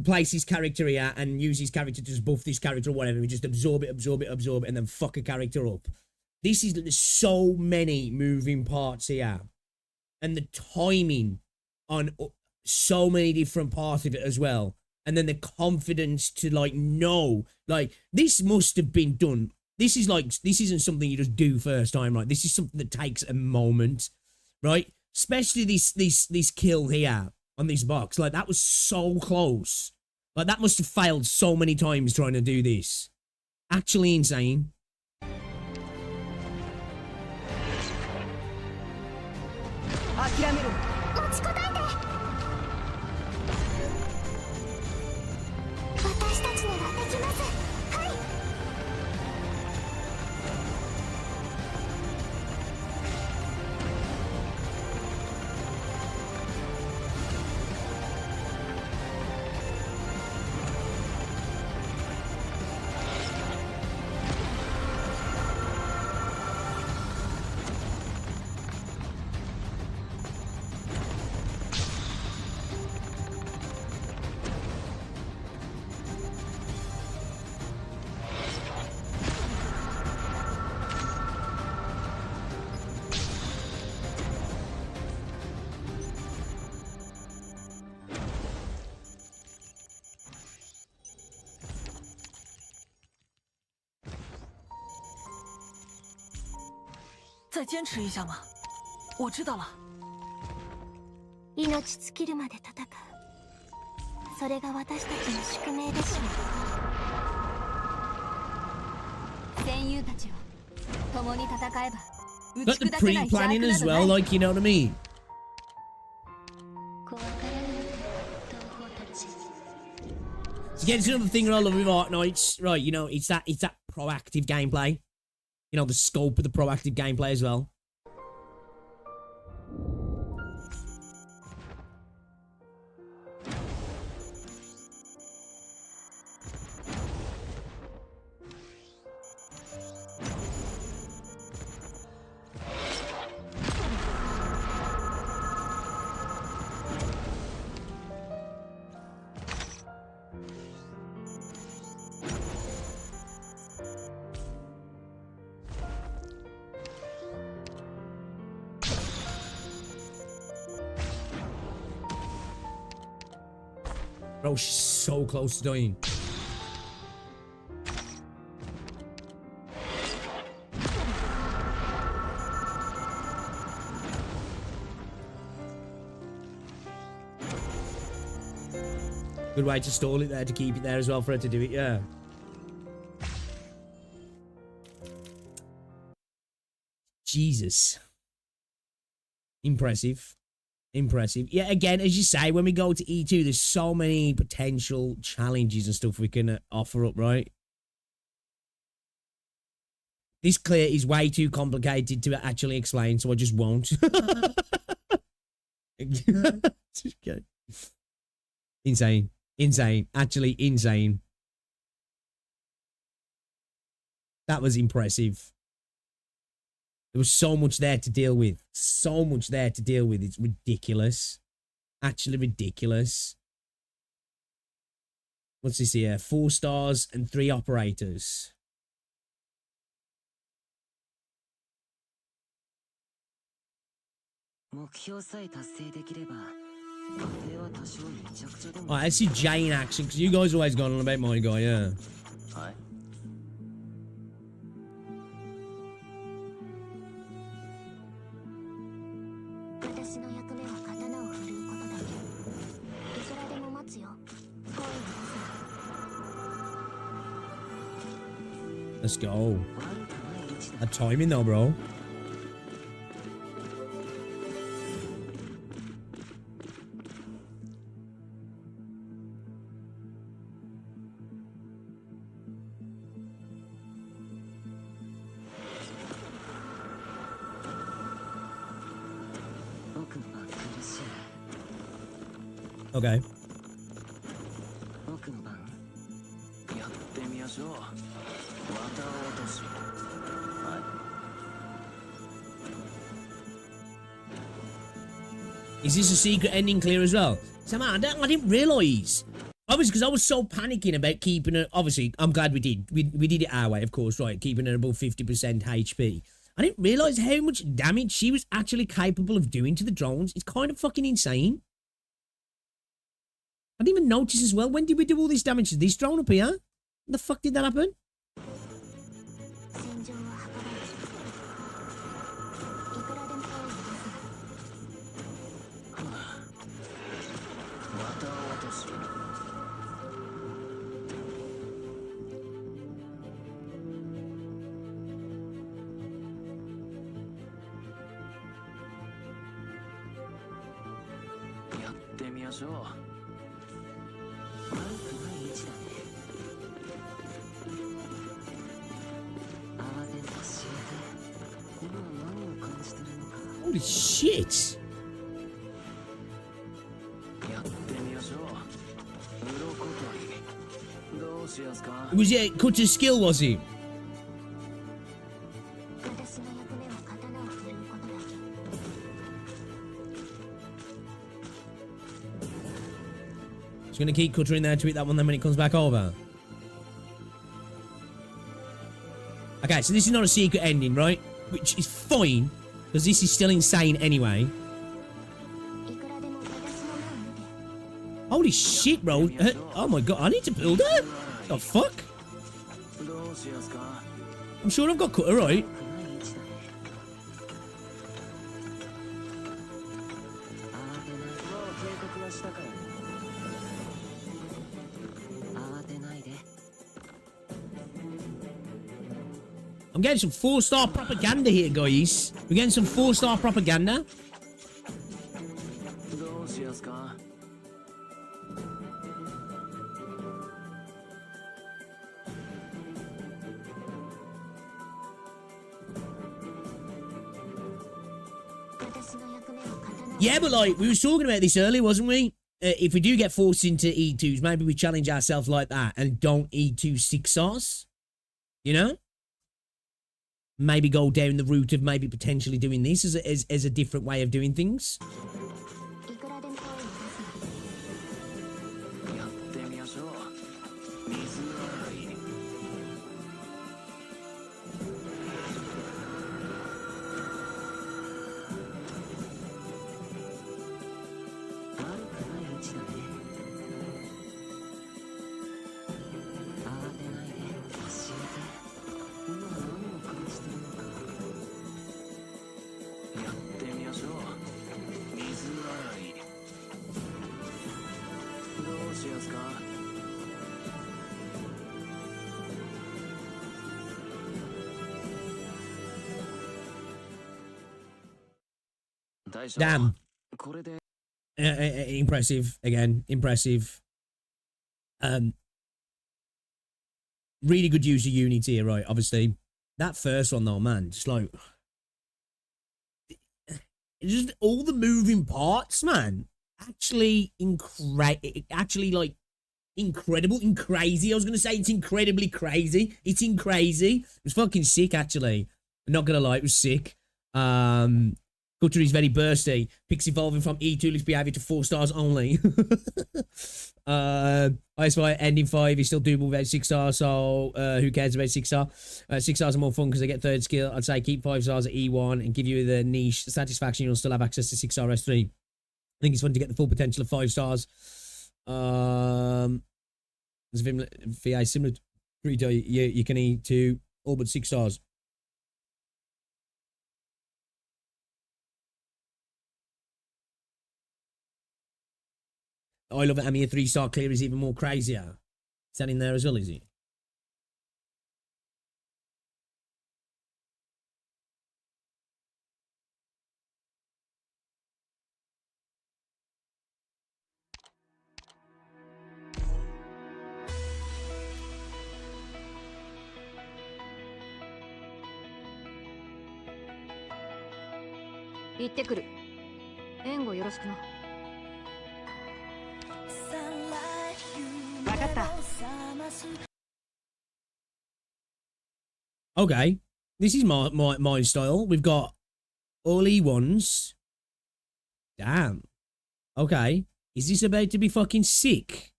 place his character here and use his character to just buff this character or whatever. We just absorb it, and then fuck a character up. This is, there's so many moving parts here. And the timing on so many different parts of it as well. And then the confidence to, like, know, like, this must have been done. This is like, this isn't something you just do first time, right? This is something that takes a moment, right? Especially this kill here on this box. Like, that was so close. Like, that must have failed so many times trying to do this. Actually insane. Got the pre-planning as well, like, you know what I mean? Again, it's another thing I love with Arknights, right? You know, it's that proactive gameplay. You know, the scope of the proactive gameplay as well. Bro, she's so close to dying. Good way to stall it there, to keep it there as well for her to do it, yeah. Jesus. Impressive. Impressive. Yeah, again, as you say, when we go to E2, there's so many potential challenges and stuff we can offer up, right? This clear is way too complicated to actually explain, so I just won't. Okay. Insane. Insane. Actually insane. That was impressive. There was so much there to deal with. So much there to deal with. It's ridiculous. Actually ridiculous. What's this here? 4 stars and 3 operators. Alright, let's see Jay in action, because you guys always gone on about my guy, yeah. Let's go. That timing though, bro. Okay. Is this a secret ending clear as well? So man, I didn't realise. Obviously, because I was so panicking about keeping it. Obviously, I'm glad we did. We did it our way, of course, right? Keeping it above 50% HP. I didn't realise how much damage she was actually capable of doing to the drones. It's kind of fucking insane. I didn't even notice as well. When did we do all this damage to this drone up here? When the fuck did that happen? Holy shit! Was it Cutter's skill, was he? He's gonna keep Cutter in there to eat that one then when it comes back over. Okay, so this is not a secret ending, right? Which is fine, because this is still insane anyway. Holy shit, bro. Oh my god, I need to build it? The fuck? I'm sure I've got Cutter, right? I'm getting some 4-star propaganda here, guys. We're getting some 4-star propaganda. Yeah, but like, we were talking about this earlier, wasn't we? If we do get forced into E2s, maybe we challenge ourselves like that and don't E2 6 stars. You know? Maybe go down the route of maybe potentially doing this as a different way of doing things. Damn. Impressive. Again, impressive. Really good use of Unity here, right? Obviously. That first one, though, man. Just like... Just all the moving parts, man. Actually, like, incredible and crazy. I was going to say it's incredibly crazy. It's crazy. It was fucking sick, actually. I'm not going to lie, it was sick. Gutter is very bursty. Picks evolving from E2 looks behavior to 4 stars only. I spy ending 5 is still doable without 6 stars, so who cares about 6 star? 6 stars are more fun because they get 3rd skill. I'd say keep 5 stars at E1 and give you the niche satisfaction. You'll still have access to 6 star S3. I think it's fun to get the full potential of 5 stars. There's VA similar to 3 you can E2 all but 6 stars. I love it. Amy, a 3-star clear is even more crazier. Is that in there as well, is it? Okay, this is my style. We've got all E1s. Damn. Okay, is this about to be fucking sick?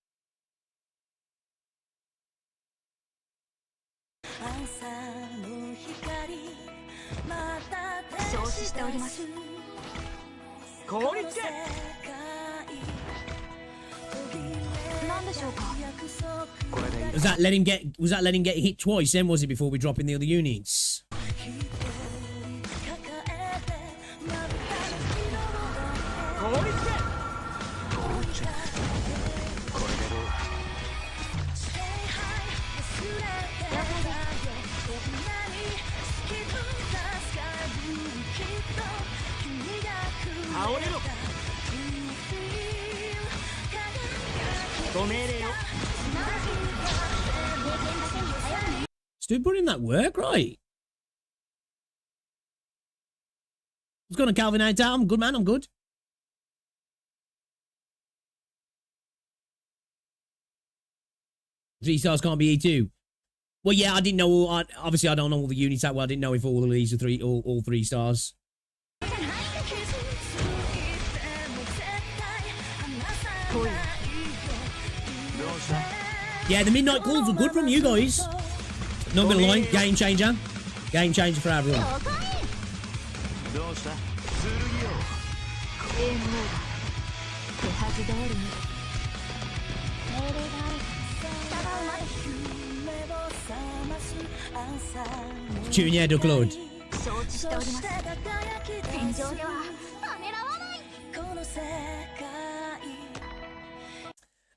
Was that letting get hit twice then, was it, before we drop in the other units? Still putting that work, right? What's going on, Calvin? I'm good, man. I'm good. Three stars can't be E2. Well, yeah, I didn't know. Obviously, I don't know all the units that well. I didn't know if all of these are all 3 stars. Yeah, the midnight calls were good from you guys. Not gonna lie, game changer. Game changer for everyone. Junior de Claude.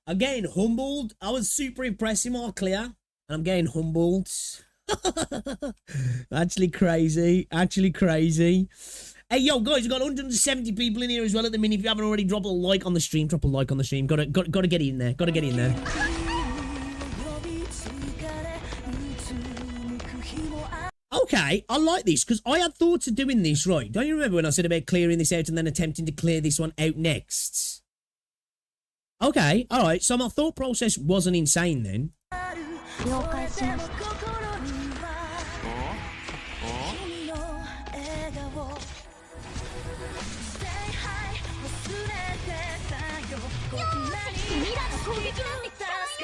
I'm getting humbled. I was super impressed in all clear, and I'm getting humbled. Actually crazy. Actually crazy. Hey, yo, guys, we've got 170 people in here as well at the minute. If you haven't already, drop a like on the stream. Drop a like on the stream. Gotta get in there. Gotta get in there. Okay, I like this, because I had thoughts of doing this, right? Don't you remember when I said about clearing this out and then attempting to clear this one out next? Okay, alright, so my thought process wasn't insane then.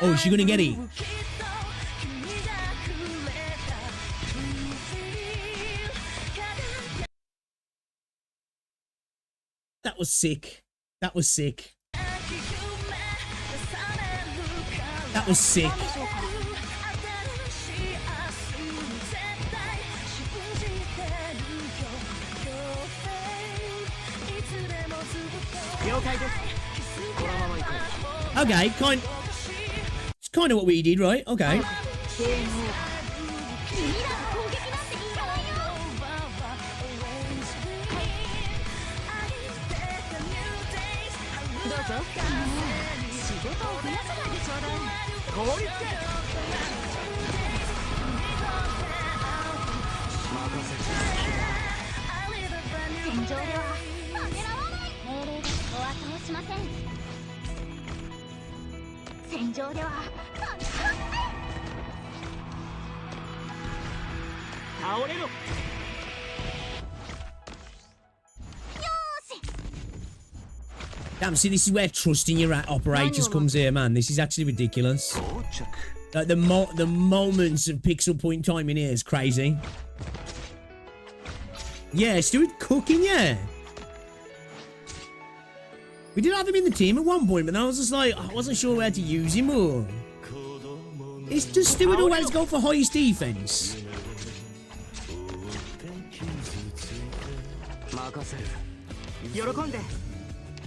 Oh, is she gonna get it? That was sick. That was sick. That was sick. Okay, it's kind of what we did, right? Okay. Damn, see, this is where trusting your operators comes here, man. This is actually ridiculous. Like, the moments of pixel point timing here is crazy. Yeah, Stuart cooking, yeah. We did have him in the team at one point, but then I was just like, I wasn't sure where to use him more. Does Stuart always go for highest defense?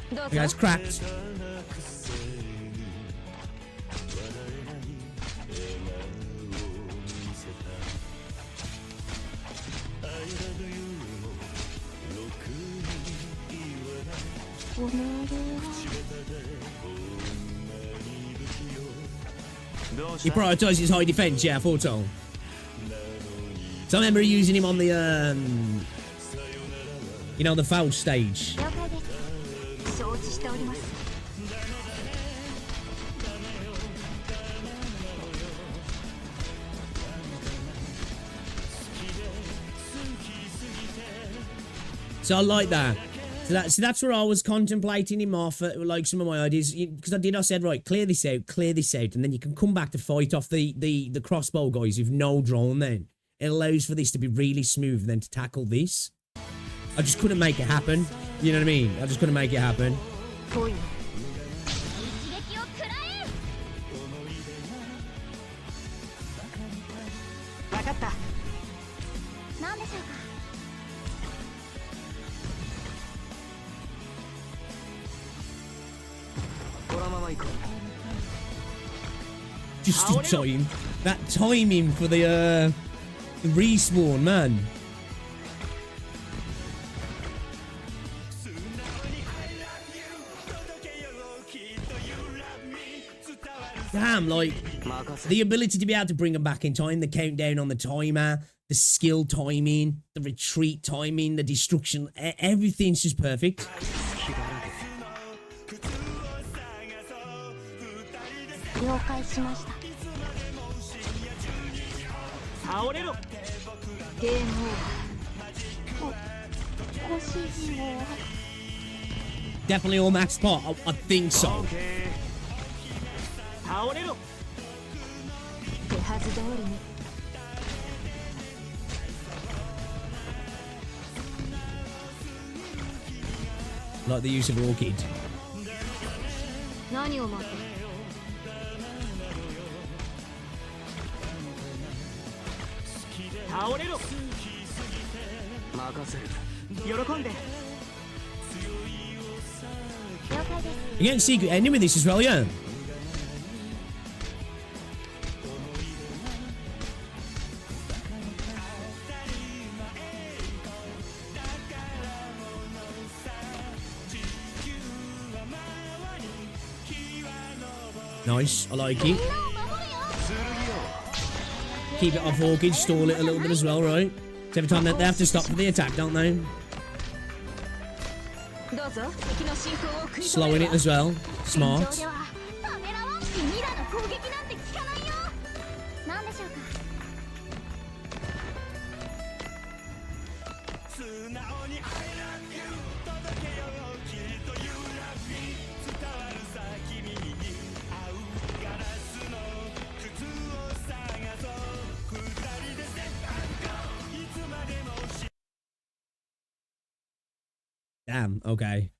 The guy's cracked. He prioritises high defense, yeah, I thought so. So I remember using him on the, you know, the foul stage. So I like that. So that's where I was contemplating him off, like some of my ideas, because I said, right, clear this out, and then you can come back to fight off the crossbow guys with no drone then. It allows for this to be really smooth and then to tackle this. I just couldn't make it happen. You know what I mean? I just couldn't make it happen. Just in time. That timing for the respawn, man. Damn, like, the ability to be able to bring them back in time, the countdown on the timer, the skill timing, the retreat timing, the destruction, everything's just perfect. Definitely all max pot. I think so. Like the use of Orchid. You're getting secret ending with this as well, yeah? Nice, I like it. Keep it off Orchid, stall it a little bit as well, right? So every time they have to stop for the attack, don't they? Slowing it as well. Smart. Damn, okay.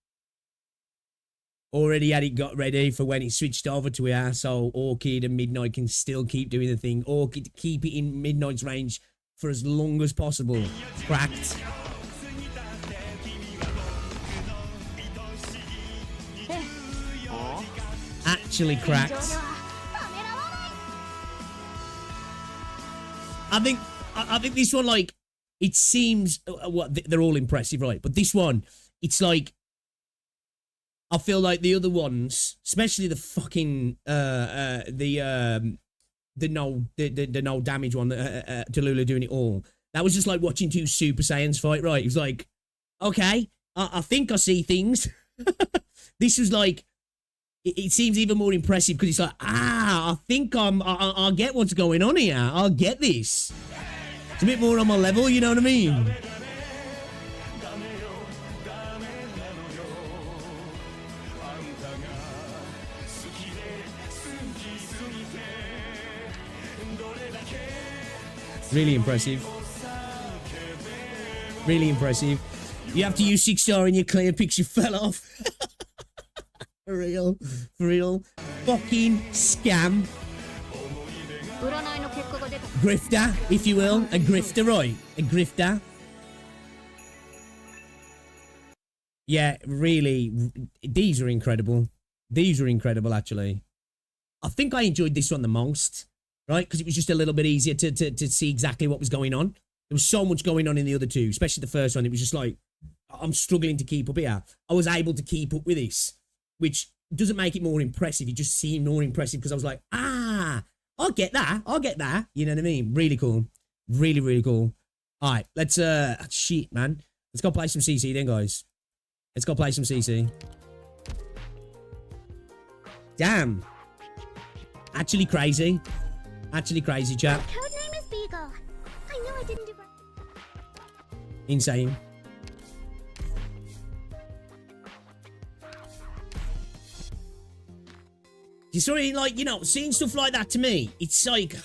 Already had it got ready for when it switched over to her, so Orchid and Midnight can still keep doing the thing. Orchid, keep it in Midnight's range for as long as possible. Cracked. Actually cracked. I think this one, like, it seems, they're all impressive, right? But this one, it's like, I feel like the other ones, especially the fucking the no damage one, Delula doing it all. That was just like watching two Super Saiyans fight, right? It was like, okay, I think I see things. This was like, it seems even more impressive because it's like, I think I'll get what's going on here. I'll get this. It's a bit more on my level, you know what I mean? Really impressive. Really impressive. You have to use 6-star in your clear picture fell off. For real. For real. Fucking scam. Grifter, if you will. A grifter, right? A grifter. Yeah, really. These are incredible. These are incredible, actually. I think I enjoyed this one the most. Right? Because it was just a little bit easier to see exactly what was going on. There was so much going on in the other two, especially the first one. It was just like, I'm struggling to keep up here. I was able to keep up with this, which doesn't make it more impressive. It just seemed more impressive because I was like, I'll get that. I'll get that. You know what I mean? Really cool. Really, really cool. All right, let's, shit, man. Let's go play some CC then, guys. Let's go play some CC. Damn. Actually crazy. Actually crazy, chap. Codename is Beagle. I know I didn't do right. Insane. You sort of like, you know, seeing stuff like that to me, it's like,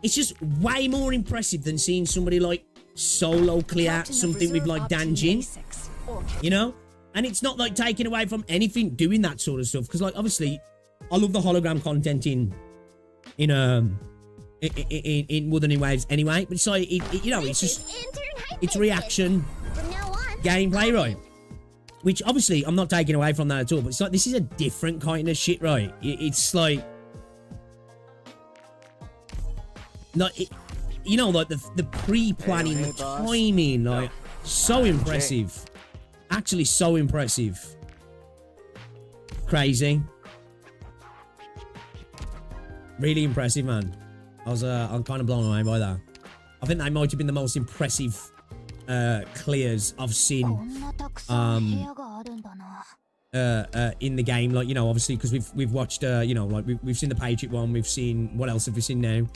it's just way more impressive than seeing somebody like solo clear something with like Danjin, you know? And it's not like taking away from anything doing that sort of stuff, because like obviously I love the hologram content in Wuthering Waves anyway, but it's like, you know, it's just, it's reaction, gameplay, right? Which obviously I'm not taking away from that at all, but it's like, this is a different kind of shit, right? It's like, you know, like the pre-planning, the timing, like, so impressive. Actually, so impressive. Crazy. Really impressive, man. I'm kind of blown away by that. I think that might have been the most impressive clears I've seen in the game. Like, you know, obviously because we've watched you know, like we've seen the Patriot one, we've seen, what else have we seen now?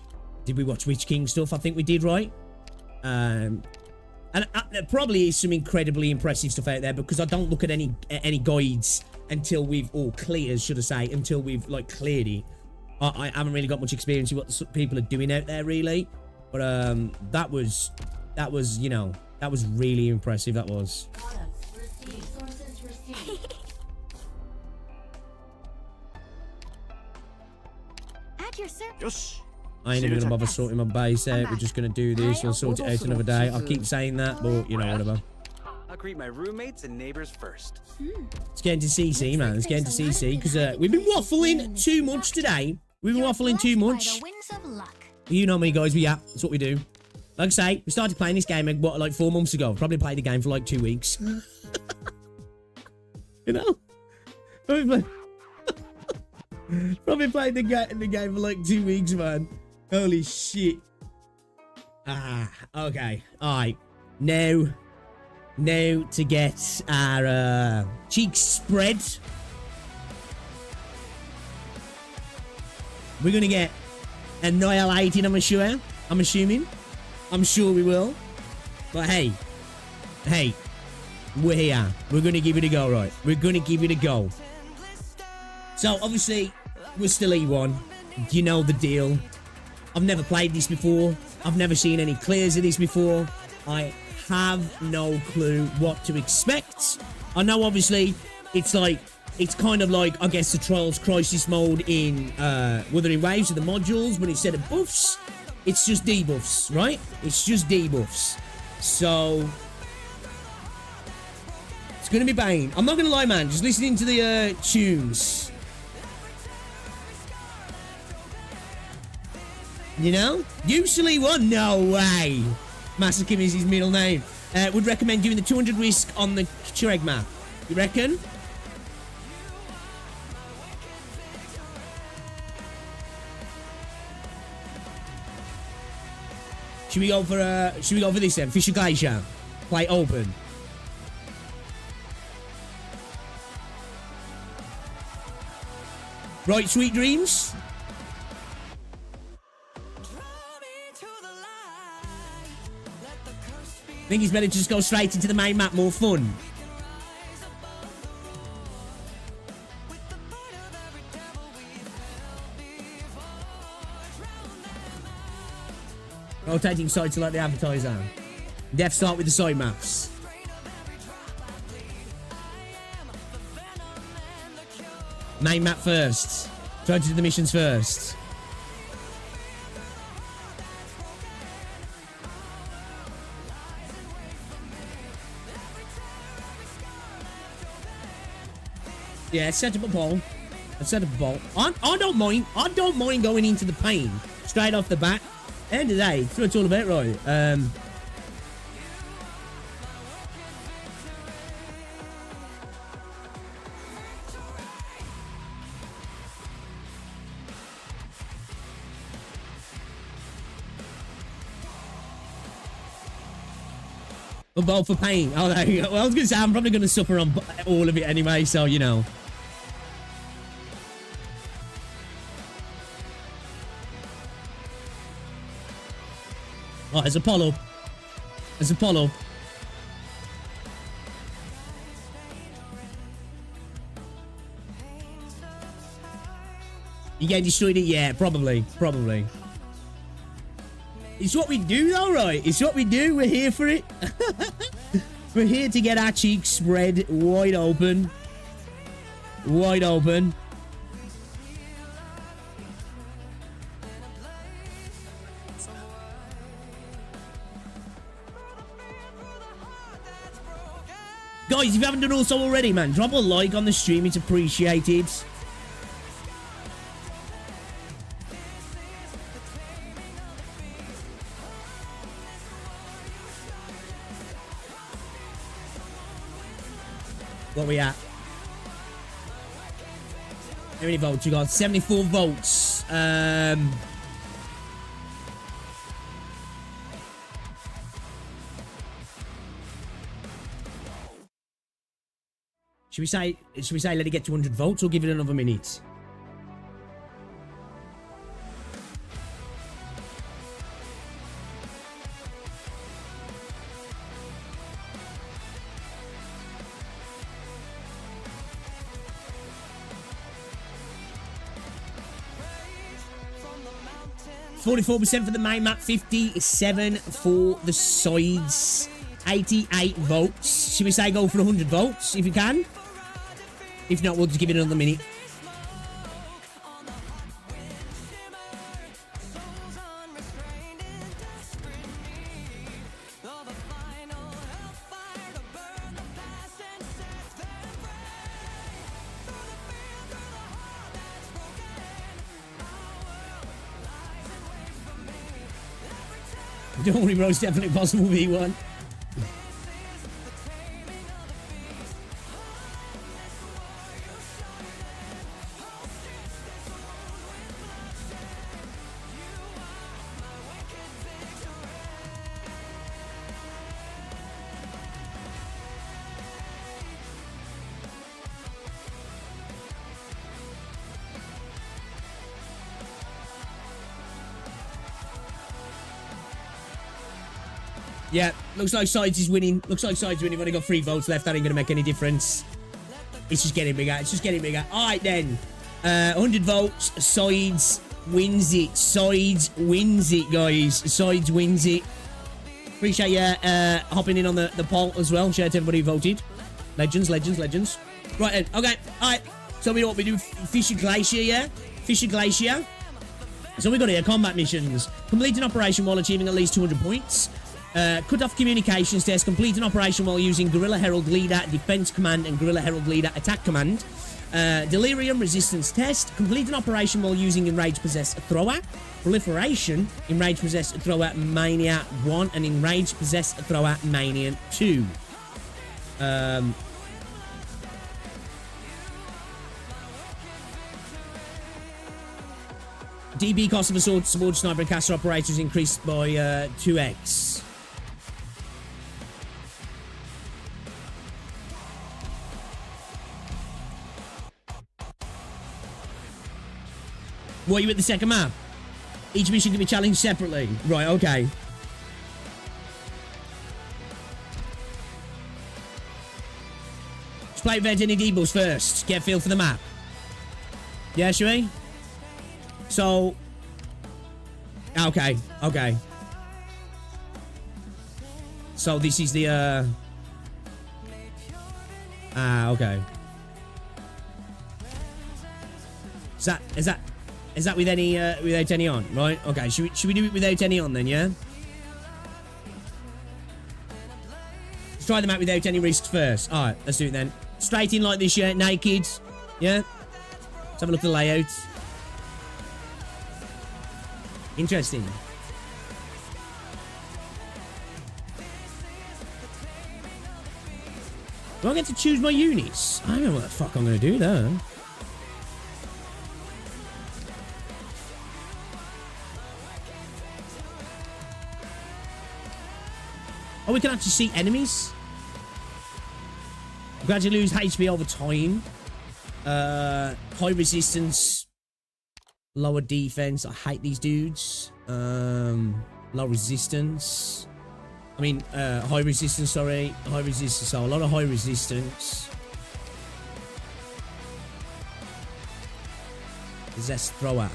Did we watch Witch King stuff? I think we did, right? And there probably is some incredibly impressive stuff out there, because I don't look at any guides until we've, or clears should I say, until we've like cleared it. I haven't really got much experience with what people are doing out there, really. But that was, you know, that was really impressive. That was. I ain't even gonna bother sorting my base out. We're just gonna do this. We'll sort it out another day. I'll keep saying that, but you know, whatever. I'll greet my roommates and neighbors first. Let's get into CC, man. Let's get into CC, because we've been waffling too much today. We've been waffling too much. You know me, guys. That's what we do. Like I say, we started playing this game like 4 months ago. Probably played the game for like 2 weeks. You know? Probably played the game for like 2 weeks, man. Holy shit. Okay. Alright. Now to get our cheeks spread. We're gonna get annihilated, I'm assuming. I'm sure we will. But hey, we're here. We're gonna give it a go, right? We're gonna give it a go. So obviously, we're still E1. You know the deal. I've never played this before. I've never seen any clears of this before. I have no clue what to expect. I know obviously it's kind of like, I guess, the Trials Crisis mode in Wuthering Waves with the modules, but instead of buffs, it's just debuffs, right? It's just debuffs. So it's gonna be Bane. I'm not gonna lie, man. Just listening to the tunes, you know, usually one. No way. Masakim is his middle name. Would recommend doing the 200 risk on the Chireg map. You reckon? Should we go for this then? Fisher Glacier. Play open. Right, sweet dreams. I think it's better to just go straight into the main map, more fun. Rotating sides like the advertiser. Def start with the side maps. Main map first. Try to do the missions first. Yeah, set up a poll. Let's set up a poll. I don't mind. I don't mind going into the pain straight off the bat. End of the day, that's what it's all about, right? We'll vote for pain. Oh, there you go. Well, I was going to say, I'm probably going to suffer on all of it anyway, so, you know. Oh, there's Apollo. There's Apollo. You getting destroyed it? Yeah, probably. Probably. It's what we do, though, right? It's what we do. We're here for it. We're here to get our cheeks spread wide open. Wide open. Guys, if you haven't done so already, man, drop a like on the stream. It's appreciated. What we at? How many votes you got? 74 votes. Should we say let it get to 100 votes or give it another minute? $44% for the main map, 57 for the sides, 88 votes. Should we say go for 100 votes if you can? If not, we'll just give it another minute. Don't worry, bro, it's definitely possible V1. Yeah, looks like Sides is winning. Looks like Sides is winning. We've only got 3 votes left. That ain't going to make any difference. It's just getting bigger. It's just getting bigger. All right, then. 100 votes. Sides wins it. Sides wins it, guys. Sides wins it. Appreciate you hopping in on the poll as well. Shout out to everybody who voted. Legends, legends, legends. Right, then. Okay. All right. So we know what we do. Fisher Glacier, yeah? Fisher Glacier. So we got here. Combat missions. Complete an operation while achieving at least 200 points. Cut off communications test. Complete an operation while using Guerrilla Herald Leader Defense Command and Guerrilla Herald Leader Attack Command. Delirium Resistance test. Complete an operation while using Enraged Possessed Thrower. Proliferation. Enraged Possessed Thrower Mania 1 and Enraged Possessed Thrower Mania 2. DB cost of a sword sniper and caster operator is increased by 2x. What, are you at the second map? Each mission can be challenged separately. Right, okay. Let's play event any debuffs first. Get a feel for the map. Yeah, shall we? So... Okay, okay. So this is the, okay. Is that with any, without any on, right? Okay, should we do it without any on then, yeah? Let's try them out without any risks first. Alright, let's do it then. Straight in like this, yeah? Naked. Yeah? Let's have a look at the layout. Interesting. Do I get to choose my units? I don't know what the fuck I'm going to do though. Oh, we can actually see enemies. You gradually lose HP over time. High resistance. Lower defense. I hate these dudes. Low resistance. I mean, high resistance, sorry. High resistance. So a lot of high resistance. Possessed thrower.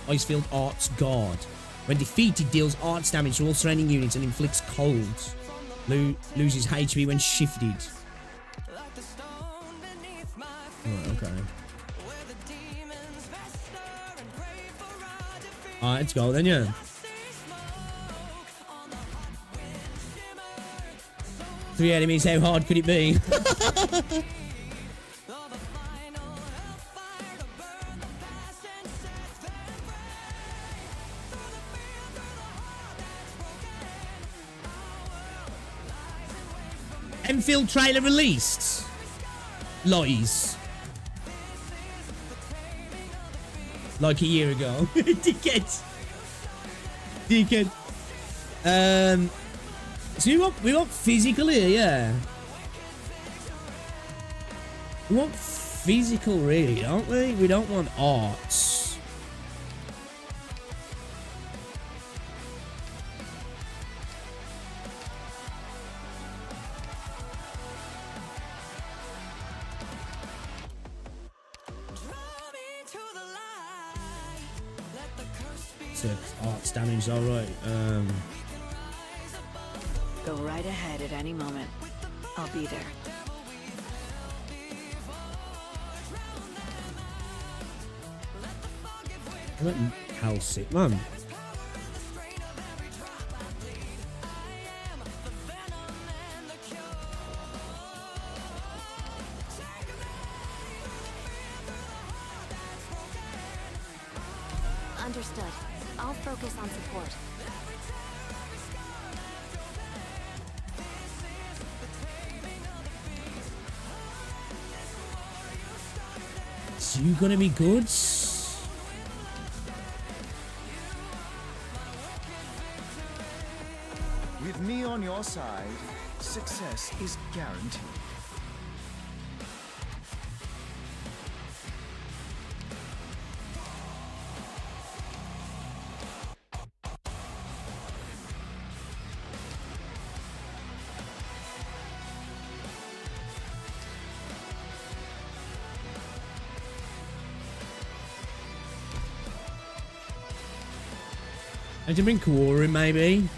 Icefield Arts Guard. When defeated, deals arts damage to all surrounding units and inflicts cold. Loses HP when shifted. Right, okay. Alright, let's go then, yeah. Three enemies, how hard could it be? Endfield trailer released. Lies. Like a year ago. Dickhead. Dickhead. So we want physical here, yeah. We want physical really, don't we? We don't want arts. Arts damage, alright. Go right ahead at any moment. I'll be there. I went Halsey, man. Understood. I'll focus on support. So you gonna be good? With me on your side, success is guaranteed. I can bring Kaora in, maybe.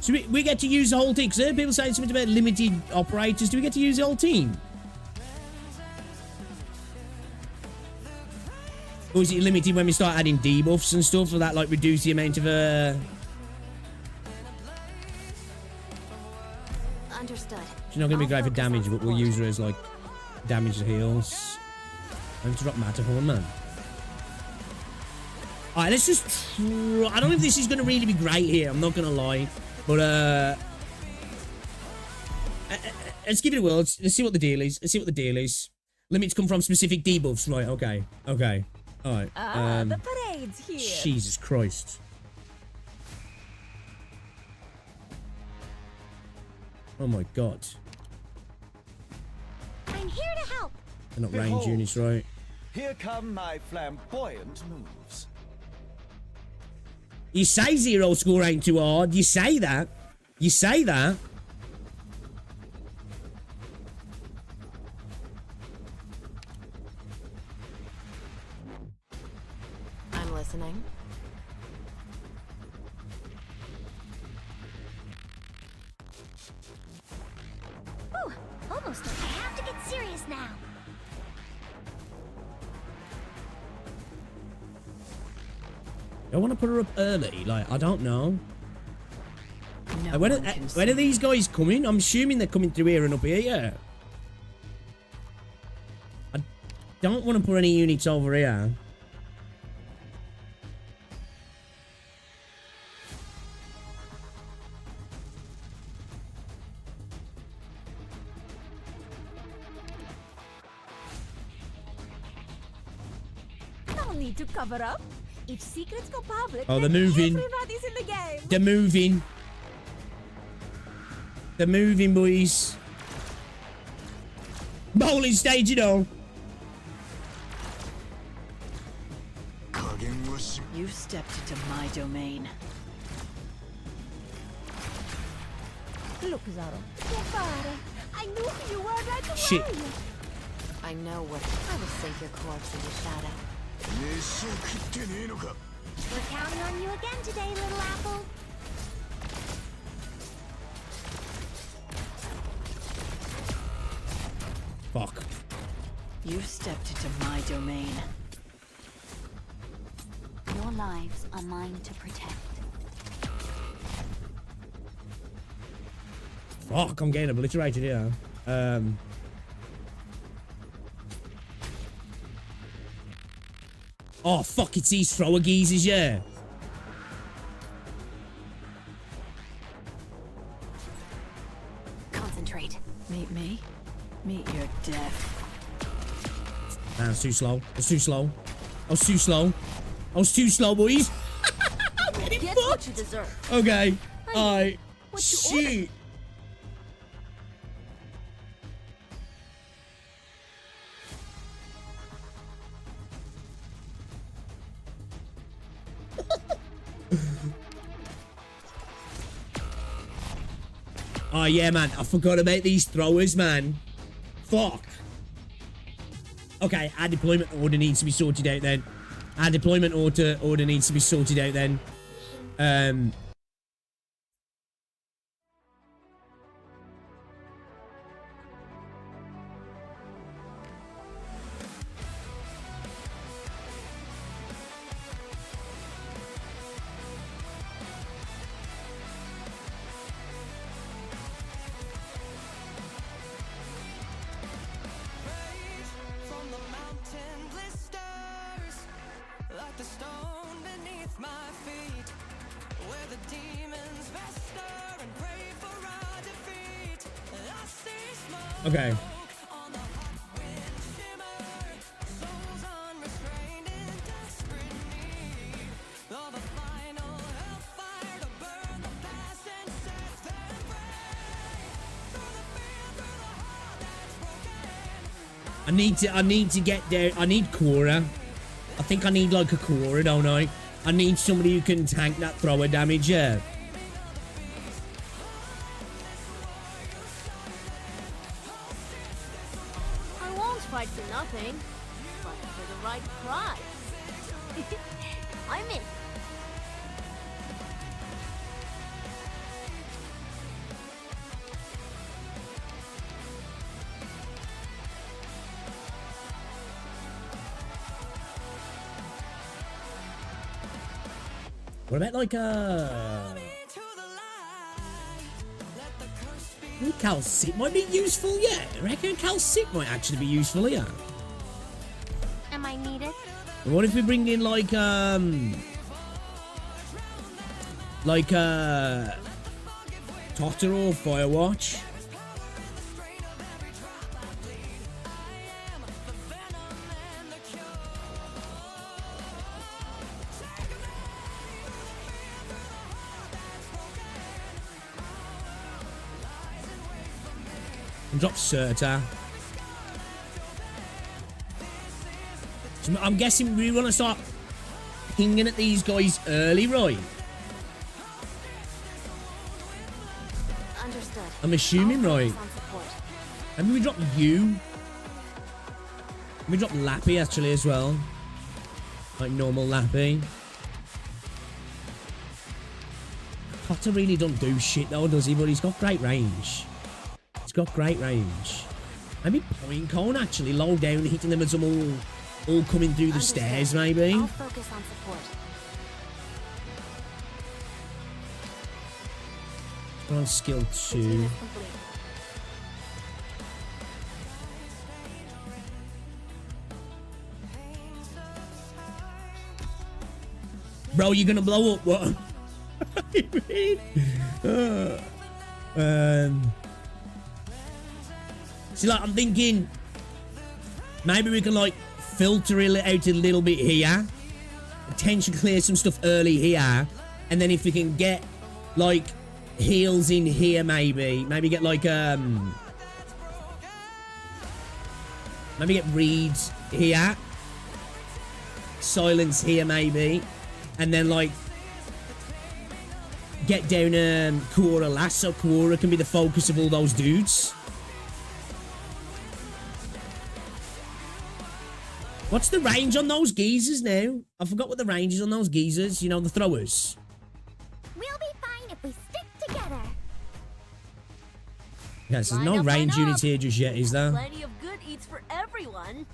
So we get to use the whole team. Because people say something about limited operators. Do we get to use the whole team? Or is it limited when we start adding debuffs and stuff? So that like reduce the amount of Understood. She's not going to be great for damage, but we'll use her as like damage heals. I have to drop Matterhorn, man. Alright, let's just try. I don't know if this is going to really be great here. I'm not going to lie. But, Let's give it a whirl. Let's see what the deal is. Let's see what the deal is. Limits come from specific debuffs. Right, okay. Okay. Alright. The parade's here. Jesus Christ. Oh my god. I'm here to help. They're not range units, right? Here come my flamboyant moves. You say zero score ain't too hard. You say that. You say that. I'm listening. Ooh, almost like I have to get serious now. I want to put her up early. Like, I don't know. No When one can are see. these guys coming? I'm assuming they're coming through here and up here, yeah. I don't want to put any units over here. No need to cover up. If secrets go public, Oh, they're then moving. everybody's in the game. They're moving. They're moving, boys. Bowling stage, you know. You've stepped into my domain. Look, Zaro. Che fare? I knew who you were right away. Shit. I know what. I will sink your corpse in the shadow. We're counting on you again today, little apple. Fuck. You've stepped into my domain. Your lives are mine to protect. Fuck, I'm getting obliterated here. Oh, fuck, it's these thrower geezers, yeah. Concentrate. Meet me. Meet your death. Man, it's too slow. It's too slow. I was too slow. I was too slow, boys. I'm getting Get fucked. what you deserve. Okay. Alright. What you Shit. Oh yeah, man. I forgot about these throwers, man. Fuck. Okay, our deployment order needs to be sorted out then. Our deployment order needs to be sorted out then. Okay. I need to get there. I need Cora. I think I need like a Cora, don't I? I need somebody who can tank that thrower damage, yeah. I won't fight for nothing, but for the right price. I'm in. What about like Calcit might be useful, yeah. I reckon Calcit might actually be useful, yeah. Am I needed? And what if we bring in like Totter or Firewatch? And drop Serta. So I'm guessing we want to start pinging at these guys early, right? Understood. I'm assuming, right? Maybe we drop you. We drop Lappy actually as well. Like normal Lappy. Potter really don't do shit though, does he? But he's got great range. He's got great range. Maybe Point Cone actually low down, hitting them as them all coming through the stairs, maybe. I'll focus on support. On skill 2. Bro, you're gonna blow up, what? See, like, I'm thinking maybe we can, like, filter it out a little bit here. Attention clear some stuff early here. And then if we can get, like, heals in here, maybe get, like, maybe get reads here. Silence here, maybe. And then, like, get down Kuora last, so Kuora can be the focus of all those dudes. What's the range on those geezers now? I forgot what the range is on those geezers. You know, the throwers. We'll be fine if we stick together. Yes, there's no range units here just yet, is there? Plenty of good eats for everyone.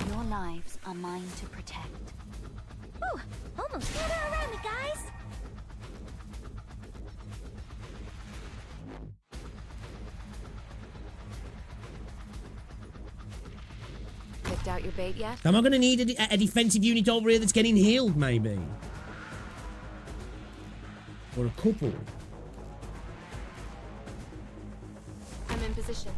Your lives are mine to protect. Ooh, almost gather around me, guys. Picked out your bait yet? Am I going to need a defensive unit over here that's getting healed, maybe? Or a couple? I'm in position.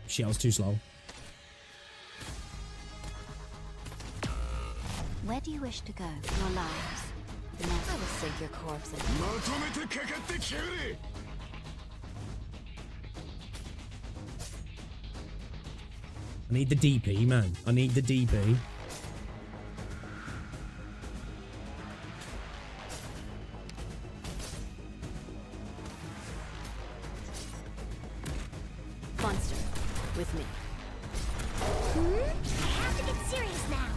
Shell's too slow. Where do you wish to go? Your lives. The next. I will sink your corpse in. I need the DP, man. I need the DP. Monster, with me. I have to get serious now.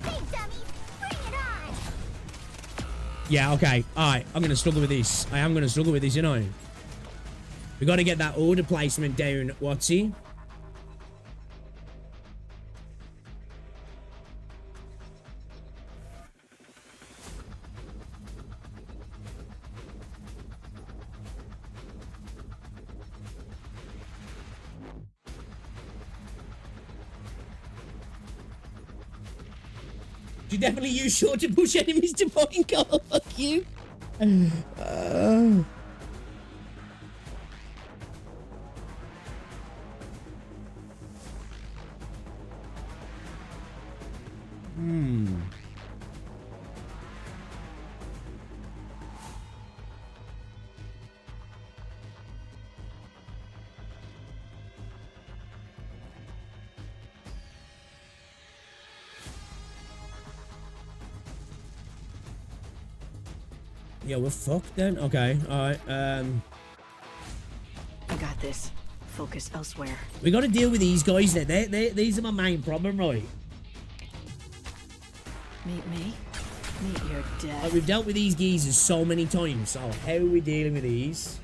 Big dummies, bring it on. Yeah, okay. Alright, I'm going to struggle with this. I am going to struggle with this, you know. We got to get that order placement down. What's he? You definitely use short to push enemies to point goal. Fuck you. Yeah, we're fucked then. Okay, alright. I got this. Focus elsewhere. We got to deal with these guys. These are my main problem, right? Meet me. Meet your death. Like, we've dealt with these geezers so many times. So how are we dealing with these?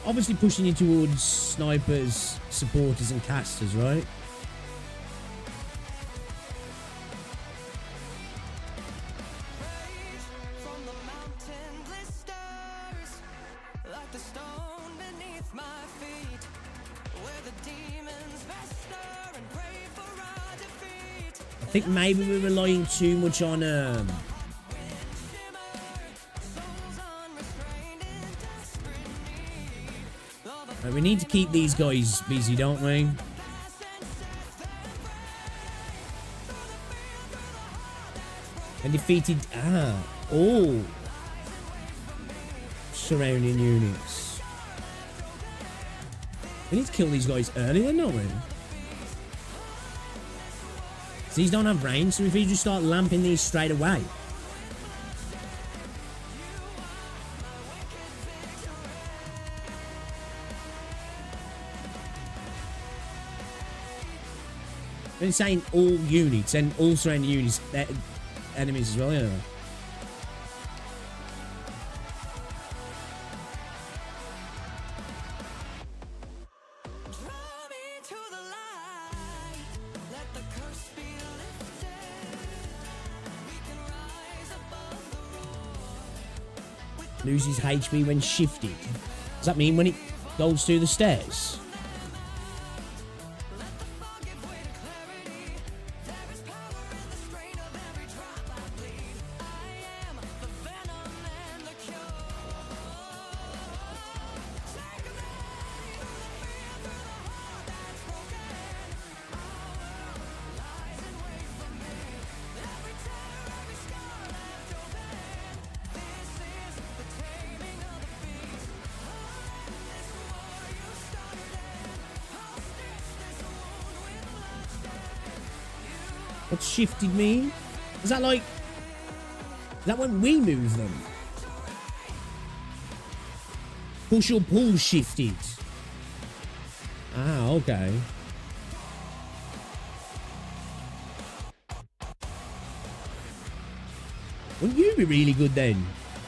obviously pushing you towards snipers, supporters, and casters, right? I think maybe we're relying too much on we need to keep these guys busy, don't we? And defeated all surrounding units. We need to kill these guys earlier, don't we? These don't have range, so if we just start lamping these straight away. I'm saying all units and all surrounding units, enemies as well, yeah. Loses HP when shifted. Does that mean when it goes through the stairs? What's shifted mean? Is that like... Is that when we move them? Push or pull shifted. Ah, okay. Wouldn't you be really good then?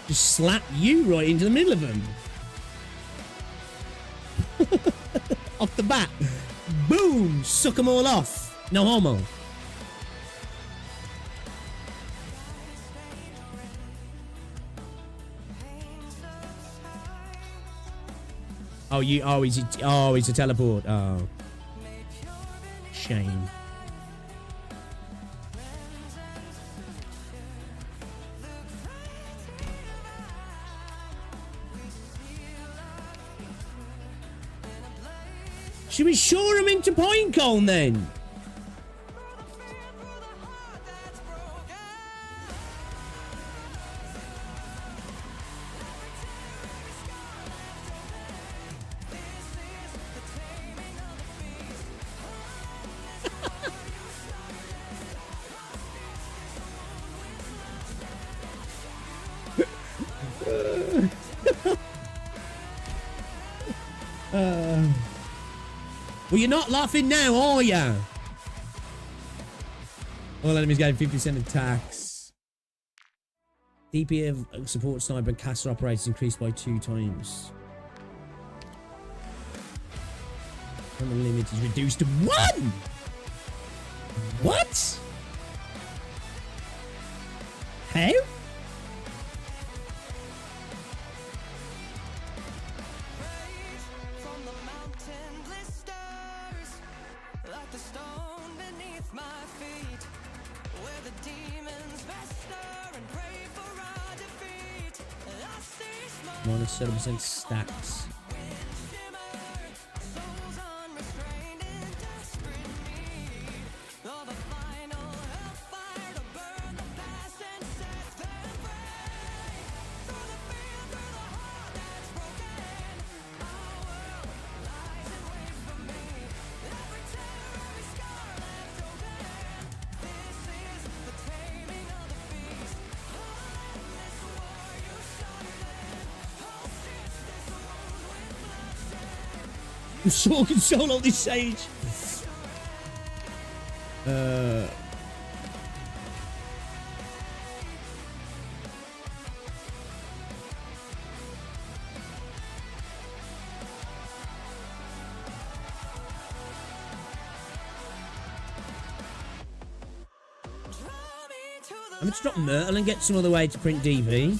Just slap you right into the middle of them. Off the bat. Boom! Suck them all off. No homo. Oh, he's a teleport. Oh. Shame. Should we shore him into point cone then? Well, you're not laughing now, are ya? All enemies getting 50% attacks. DP of support sniper and caster operators increased by 2 times. And the limit is reduced to 1! What? How? Minus 7% stacks. I'm so can solo this Sage. I'm just drop Myrtle and get some other way to print DV.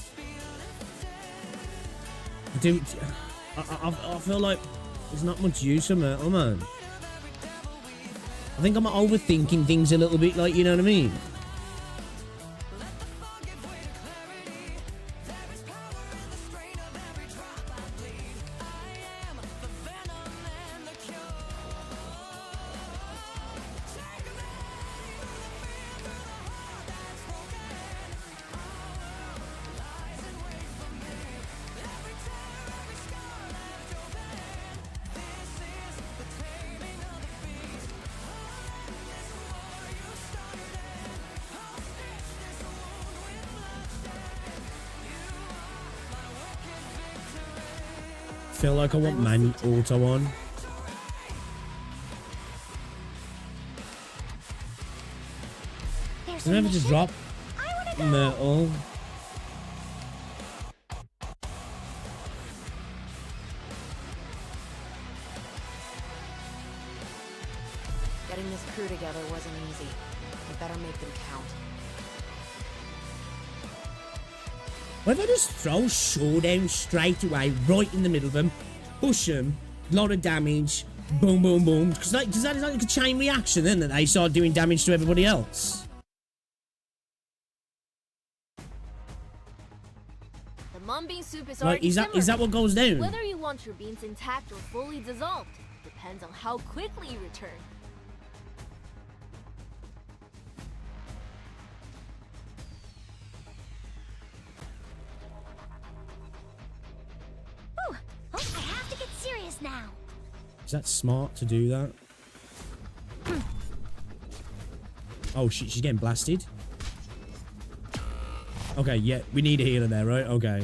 Dude, I feel like there's not much use of Myrtle, man. I think I'm overthinking things a little bit, like, you know what I mean? Feel like I want man auto on. Remember to drop Myrtle. Getting this crew together wasn't easy. We better make them count. What if I just throw Showdown straight away, right in the middle of them, push them, lot of damage, boom, boom, boom. Because like, does that like a chain reaction then that they start doing damage to everybody else? The mung bean soup is Like, already is that what goes down? Whether you want your beans intact or fully dissolved depends on how quickly you return. I have to get serious now. Is that smart to do that? Oh shit, she's getting blasted. Okay, yeah, we need a healer there, right? Okay.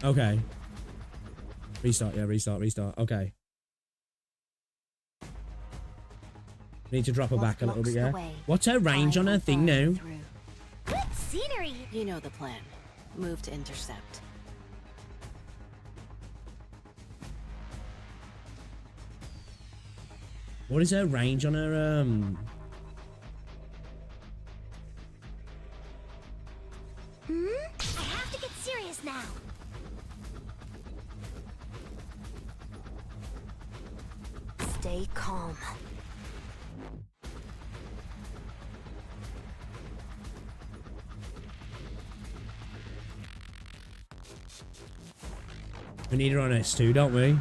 Okay. Restart, yeah, restart. Okay. We need to drop her back a little bit, yeah? What's her range on her thing now? Good scenery. You know the plan. Move to intercept. What is her range on her, I have to get serious now. Stay calm. We need her on S2, don't we?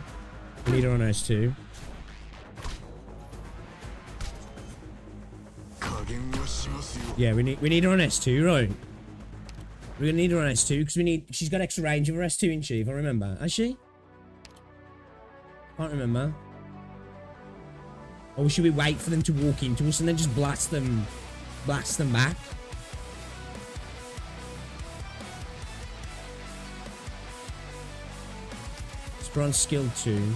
We need her on S2. Yeah, we need her on S2, right? We're gonna need her on S2 because she's got extra range of her S2, isn't she? If I remember, has she? Can't remember. Or should we wait for them to walk into us and then just blast them back? We're on skill 2.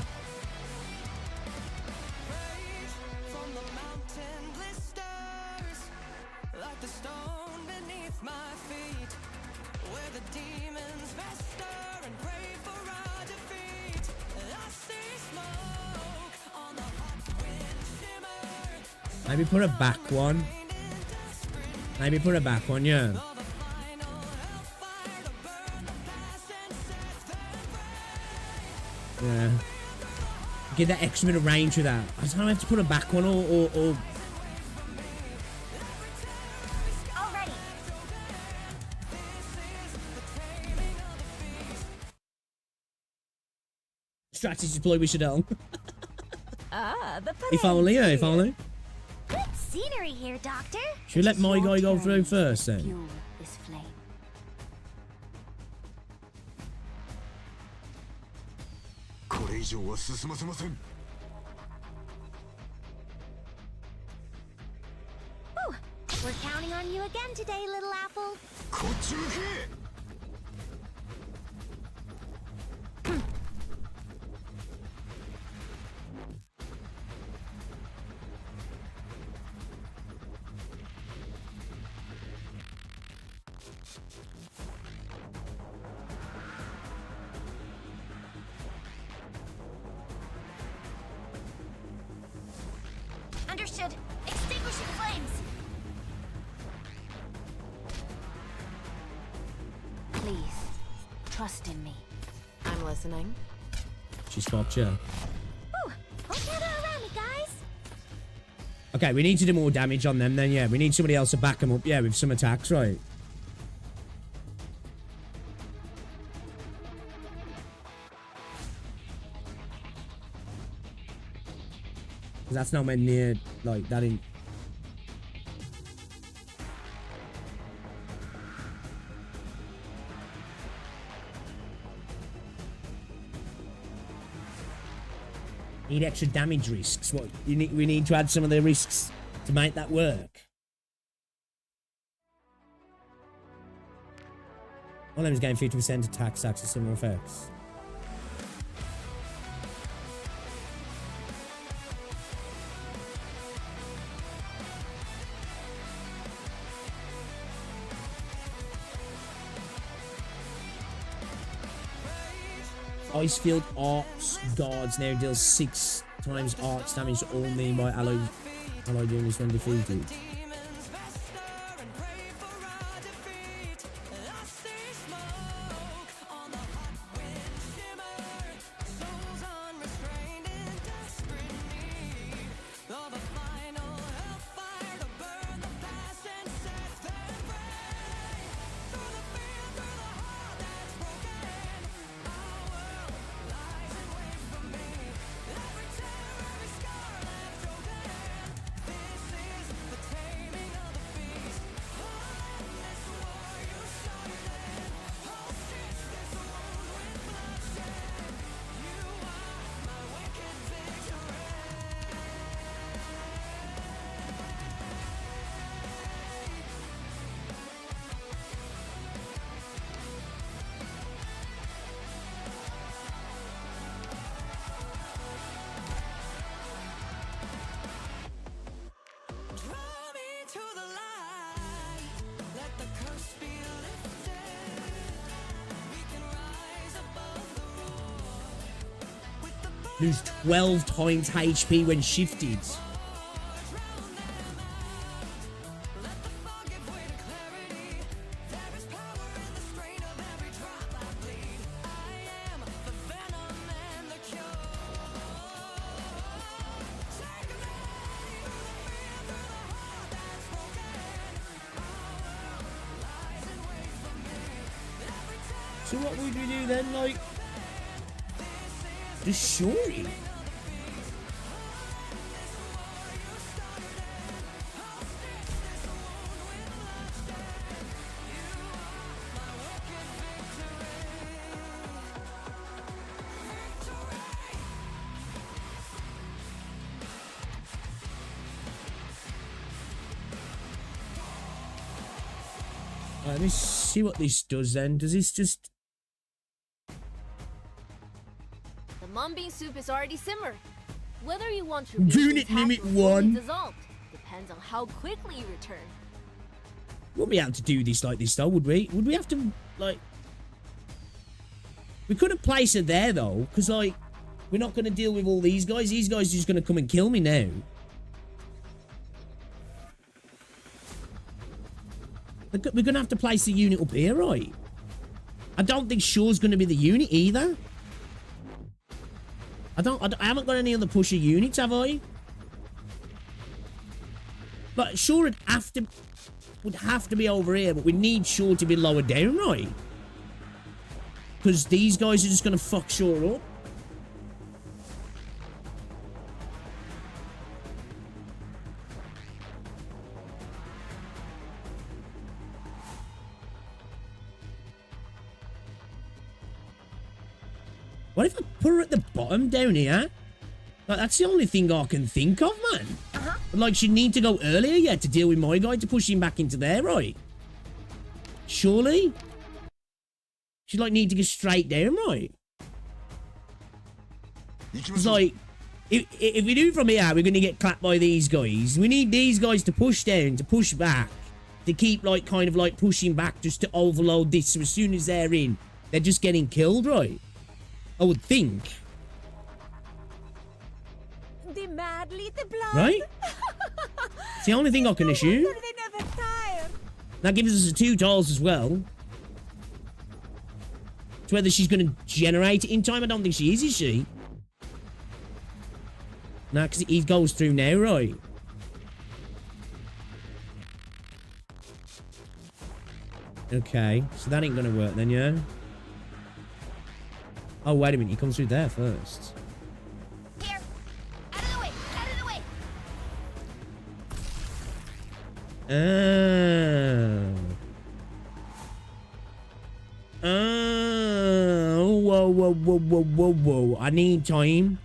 Maybe put a back one. Maybe put a back one, yeah. Yeah. Get that extra bit of range with that. I don't know if I have to put a back one or Already. strategy deploy we should have. The If only, yeah, if only. Good scenery here, Doctor. Should we let my guy go through first then? Fuel this flame. We're counting on you again today, little apple. Understood. Extinguishing flames. trust in me. I'm listening. She's fucked, yeah. Ooh, hope you're around me, guys. Okay, we need to do more damage on them then, yeah. We need somebody else to back them up, yeah, with some attacks, right? Because that's not meant near, like, that in... Need extra damage risks. What we need to add some of the risks to make that work. One of them is getting 50% attack stacks with similar effects. Icefield Arts Guards now deals 6 times arts damage to all nearby allied units when defeated. Lose 12 times HP when shifted. So what would we do then, like? The Shuri? Let me see what this does then. Does this just... The mung bean soup is already simmered. Whether you want to Unit limit 1 dissolved depends on how quickly you return. Wouldn't be able to do this like this though, would we? Would we have to, like... We couldn't place her there though, because like, we're not going to deal with all these guys. These guys are just going to come and kill me now. We're going to have to place the unit up here, right? I don't think Shaw's going to be the unit either. I haven't got any other pusher units, have I? But Shaw would have to be over here, but we need Shaw to be lower down, right? Because these guys are just going to fuck Shaw up. What if I put her at the bottom down here? Like, that's the only thing I can think of, man. Like, she'd need to go earlier, yeah, to deal with my guy, to push him back into there, right? Surely? She'd, like, need to go straight down, right? It's like, if we do from here, we're going to get clapped by these guys. We need these guys to push down, to push back, to keep, like, kind of, like, pushing back just to overload this. So as soon as they're in, they're just getting killed, right? I would think. The mad little blood. Right? It's the only thing I can assume. They never tire. That gives us 2 tiles as well. 12 whether she's going to generate it in time. I don't think she is she? No, because he goes through now, right? Okay, so that ain't going to work then, yeah? Oh, wait a minute. He comes through there first. Here! Out of the way! Out of the way! Whoa, whoa, whoa, whoa, whoa, whoa. I need time.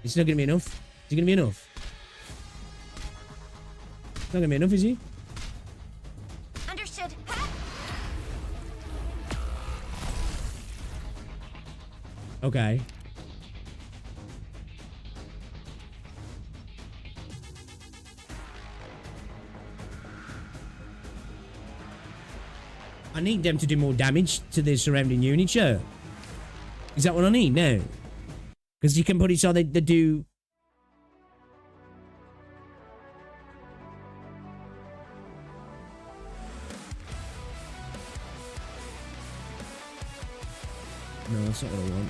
It's not going to be enough. Is it going to be enough? It's not going to be enough, is he? Understood. Okay. I need them to do more damage to the surrounding unit, sure. Is that what I need now? Because you can put it so they do... No, that's not what I want.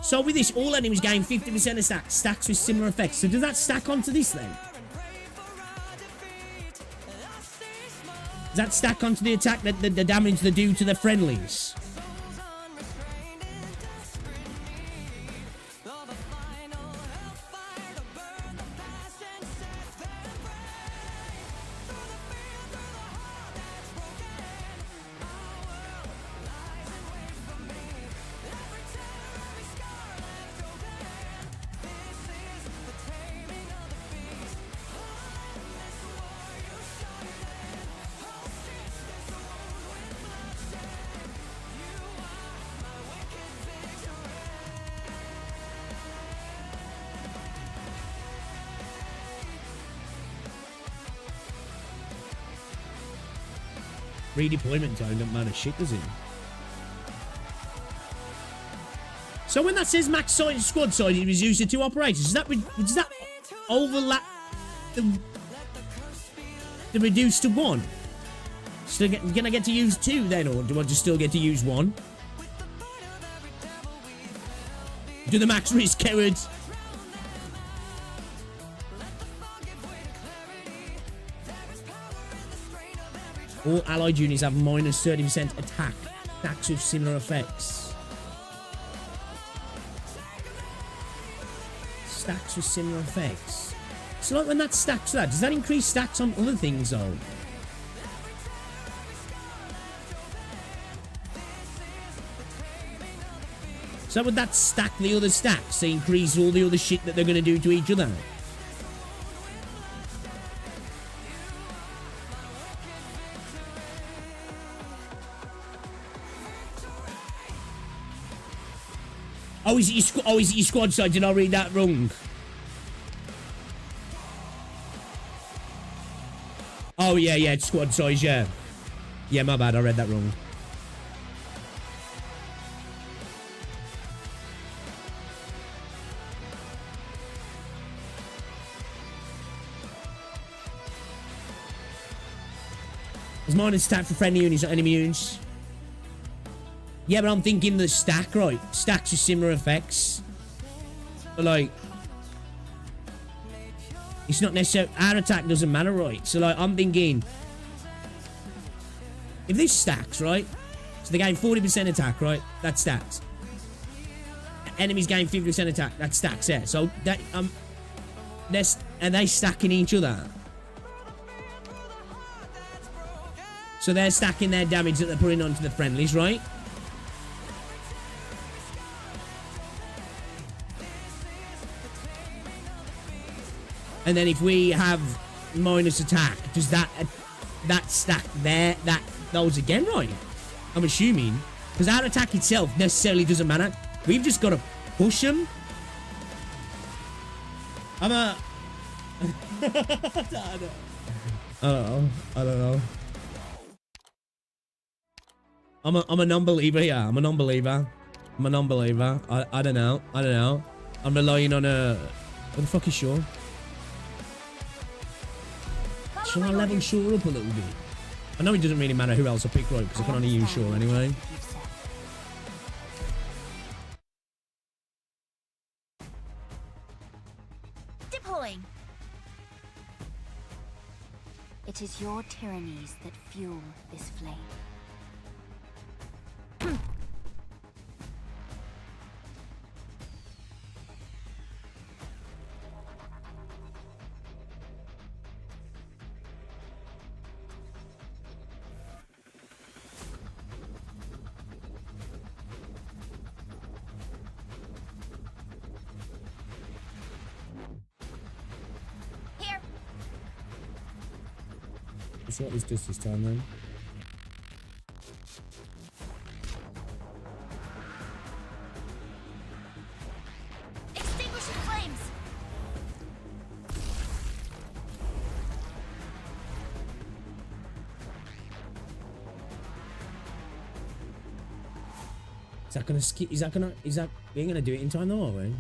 So with this, all enemies gain 50% of stacks with similar effects. So does that stack onto this then? Does that stack onto the attack, the damage they do to the friendlies? Redeployment time don't matter shit, does it? So when that says max size squad size, it was used to 2 operators. Does that overlap the reduce to 1? Still gonna get to use 2 then, or do I just still get to use 1? Do the max risk, cowards. All allied units have minus 30% attack. Stacks with similar effects. Stacks with similar effects. So like when that stacks that, does that increase stacks on other things though? So would that stack the other stacks to increase all the other shit that they're going to do to each other? Oh, is it your squad size? Did I read that wrong? Oh, yeah, it's squad size, yeah. Yeah, my bad, I read that wrong. There's minus stat for friendly units, not enemy units. Yeah, but I'm thinking the stack, right? Stacks with similar effects. But like, it's not necessarily, our attack doesn't matter, right? So like, I'm thinking, if this stacks, right? So they gain 40% attack, right? That stacks. Enemies gain 50% attack. That stacks, yeah. So that, are they stacking each other? So they're stacking their damage that they're putting onto the friendlies, right? And then if we have minus attack, does that stack there, those again, right? I'm assuming. Because our attack itself necessarily doesn't matter. We've just got to push them. I don't know. I'm a non-believer here. I'm a non-believer. I'm a non-believer. I don't know. I don't know. I'm relying on a... What the fuck is Shaw? Shall I level Shaw up a little bit? I know it doesn't really matter who else I pick, right? Because I can only use Shaw anyway. Deploying. It is your tyrannies that fuel this flame. Let's see what this does this time then. Extinguishing flames. Is that gonna skip? Is that we ain't gonna do it in time though, are we?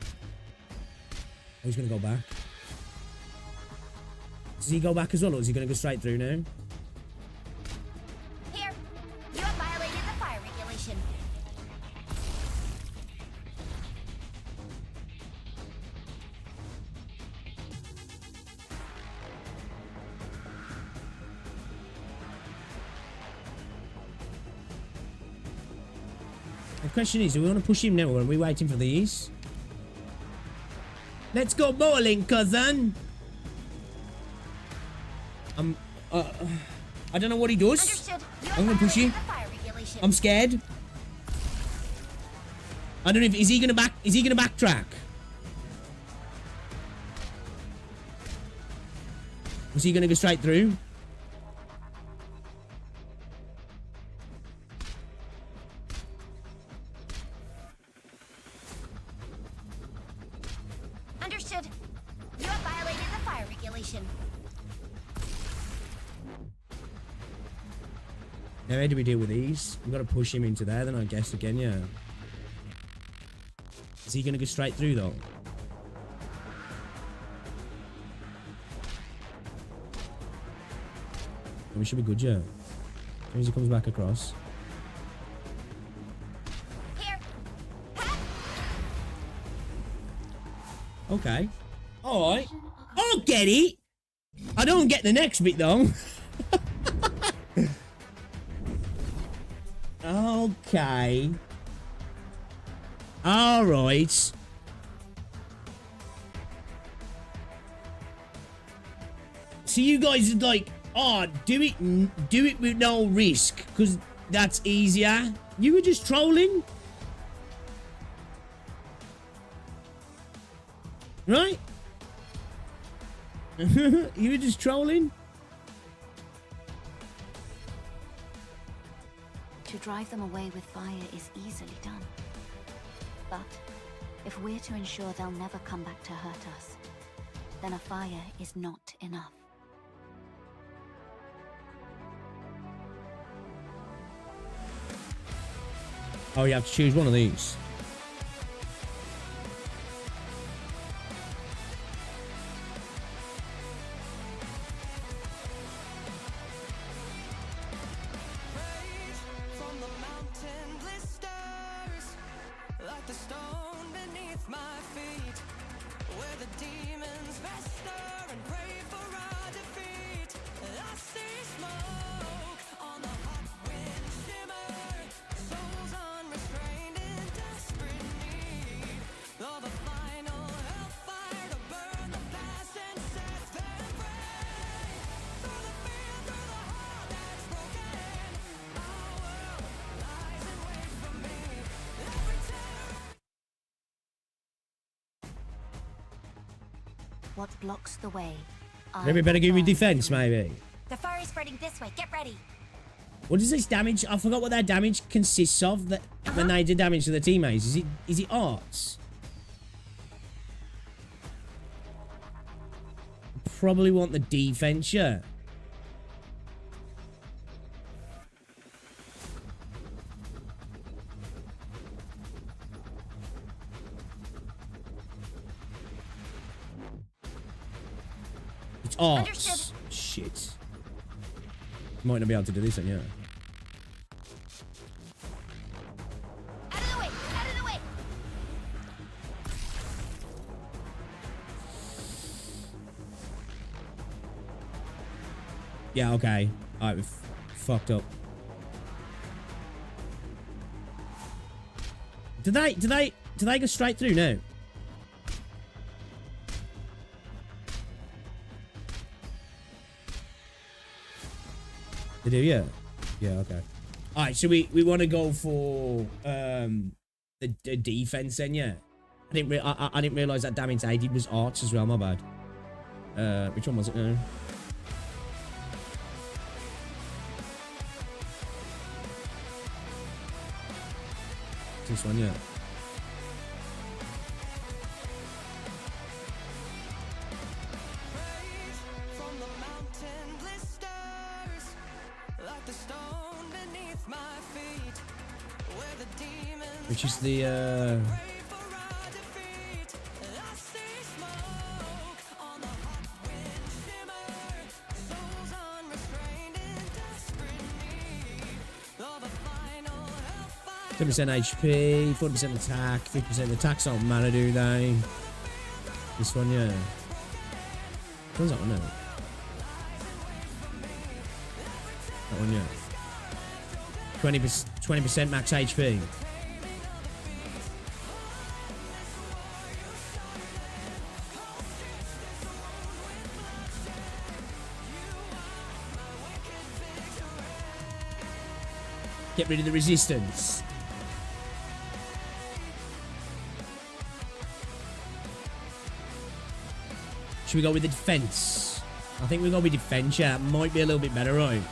Oh, he's gonna go back. Does he go back as well, or is he gonna go straight through now? Here, you have violated the fire regulation. The question is, do we want to push him now, or are we waiting for these? Let's go bowling, cousin! I don't know what he does. I'm gonna push you. I'm scared. I don't know if is he gonna backtrack? Was he gonna go straight through? Understood. You have violated the fire regulation. Now, how do we deal with these? We've got to push him into there, then I guess again, yeah. Is he going to go straight through, though? We should be good, yeah. As soon as he comes back across. Here. Okay. Alright. I'll get it! I don't get the next bit, though. Okay. Alright. So you guys are like, oh, do it with no risk, because that's easier. You were just trolling. Right? You were just trolling. To drive them away with fire is easily done. But if we're to ensure they'll never come back to hurt us, then a fire is not enough. Oh, you have to choose one of these. What blocks the way? Maybe better give me defense, maybe. The fire is spreading this way. Get ready. What is this damage? I forgot what their damage consists of. That when they do damage to the teammates, is it arts? Probably want the defense, yeah. It's arts. Shit. Might not be able to do this one, yeah. Out of the way! Out of the way! Yeah, okay. Alright, we've fucked up. Do they go straight through now? They do, yeah. Yeah, okay. Alright, so we want to go for the defense then, yeah. I didn't realize that damage I did was arts as well, my bad. Which one was it now? This one, yeah. Which is the %% HP, 40% attack, 50% attacks don't matter, do they? This one, yeah. What was that one now? That one, yeah. 20% max HP. Get rid of the resistance. Should we go with the defense? I think we'll go with defense, yeah. That might be a little bit better, right?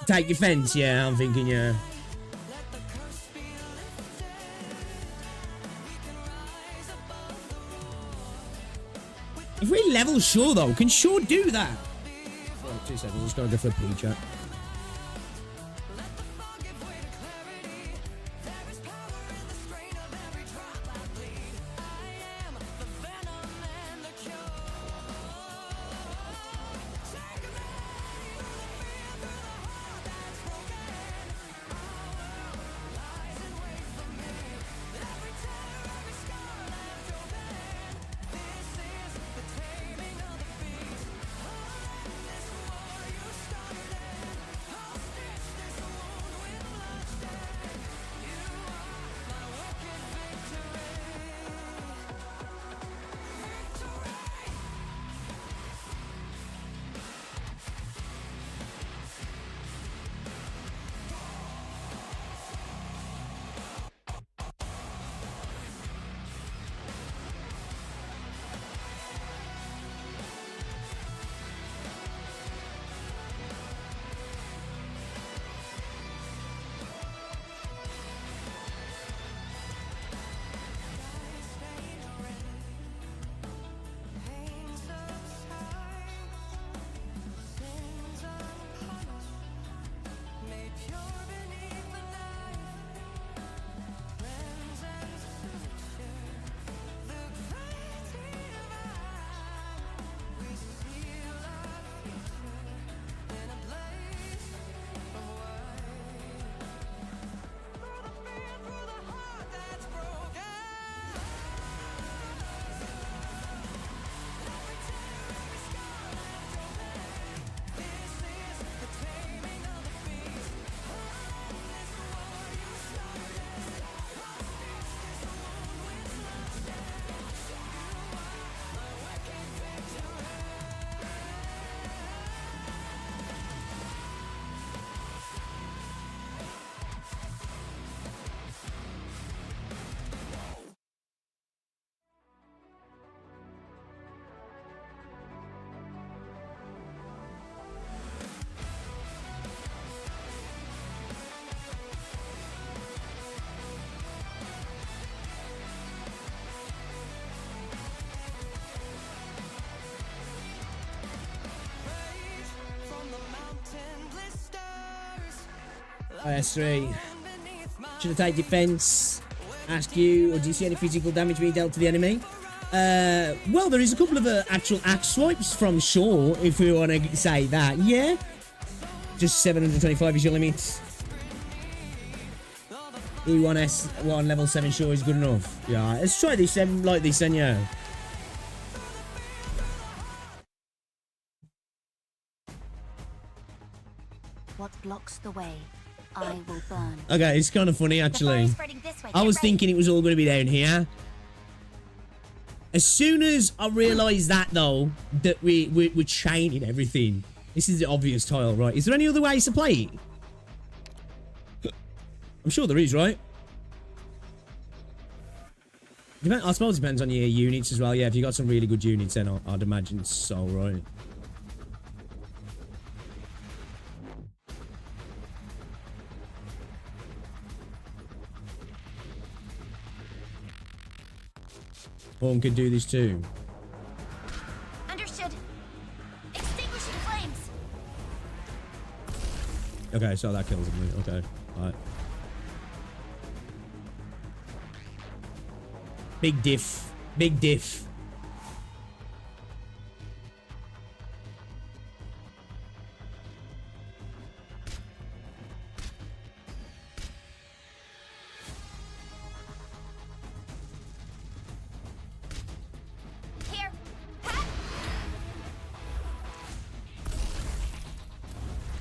Take defense, yeah, I'm thinking, yeah. If we level Shaw, though, can Shaw do that? Oh, 2 seconds, I'm just going to go for a P chat. IS3. Should I take defense? Ask you, or do you see any physical damage being dealt to the enemy? Well, there is a couple of actual axe swipes from shore, if we want to say that. Yeah. Just 725 is your limit. E1-1 level 7 shore is good enough. Yeah, let's try this like this then, yeah. What blocks the way, I will burn. Okay, it's kind of funny, actually. I was thinking it was all going to be down here. As soon as I realised that, though, that we're chaining everything. This is the obvious tile, right? Is there any other ways to play it? I'm sure there is, right? I suppose it depends on your units as well. Yeah, if you got some really good units, then I'd imagine so, right? One could do this too. Understood. Extinguishing flames. Okay, so that kills him. Okay, alright. Big diff. Big diff. Here.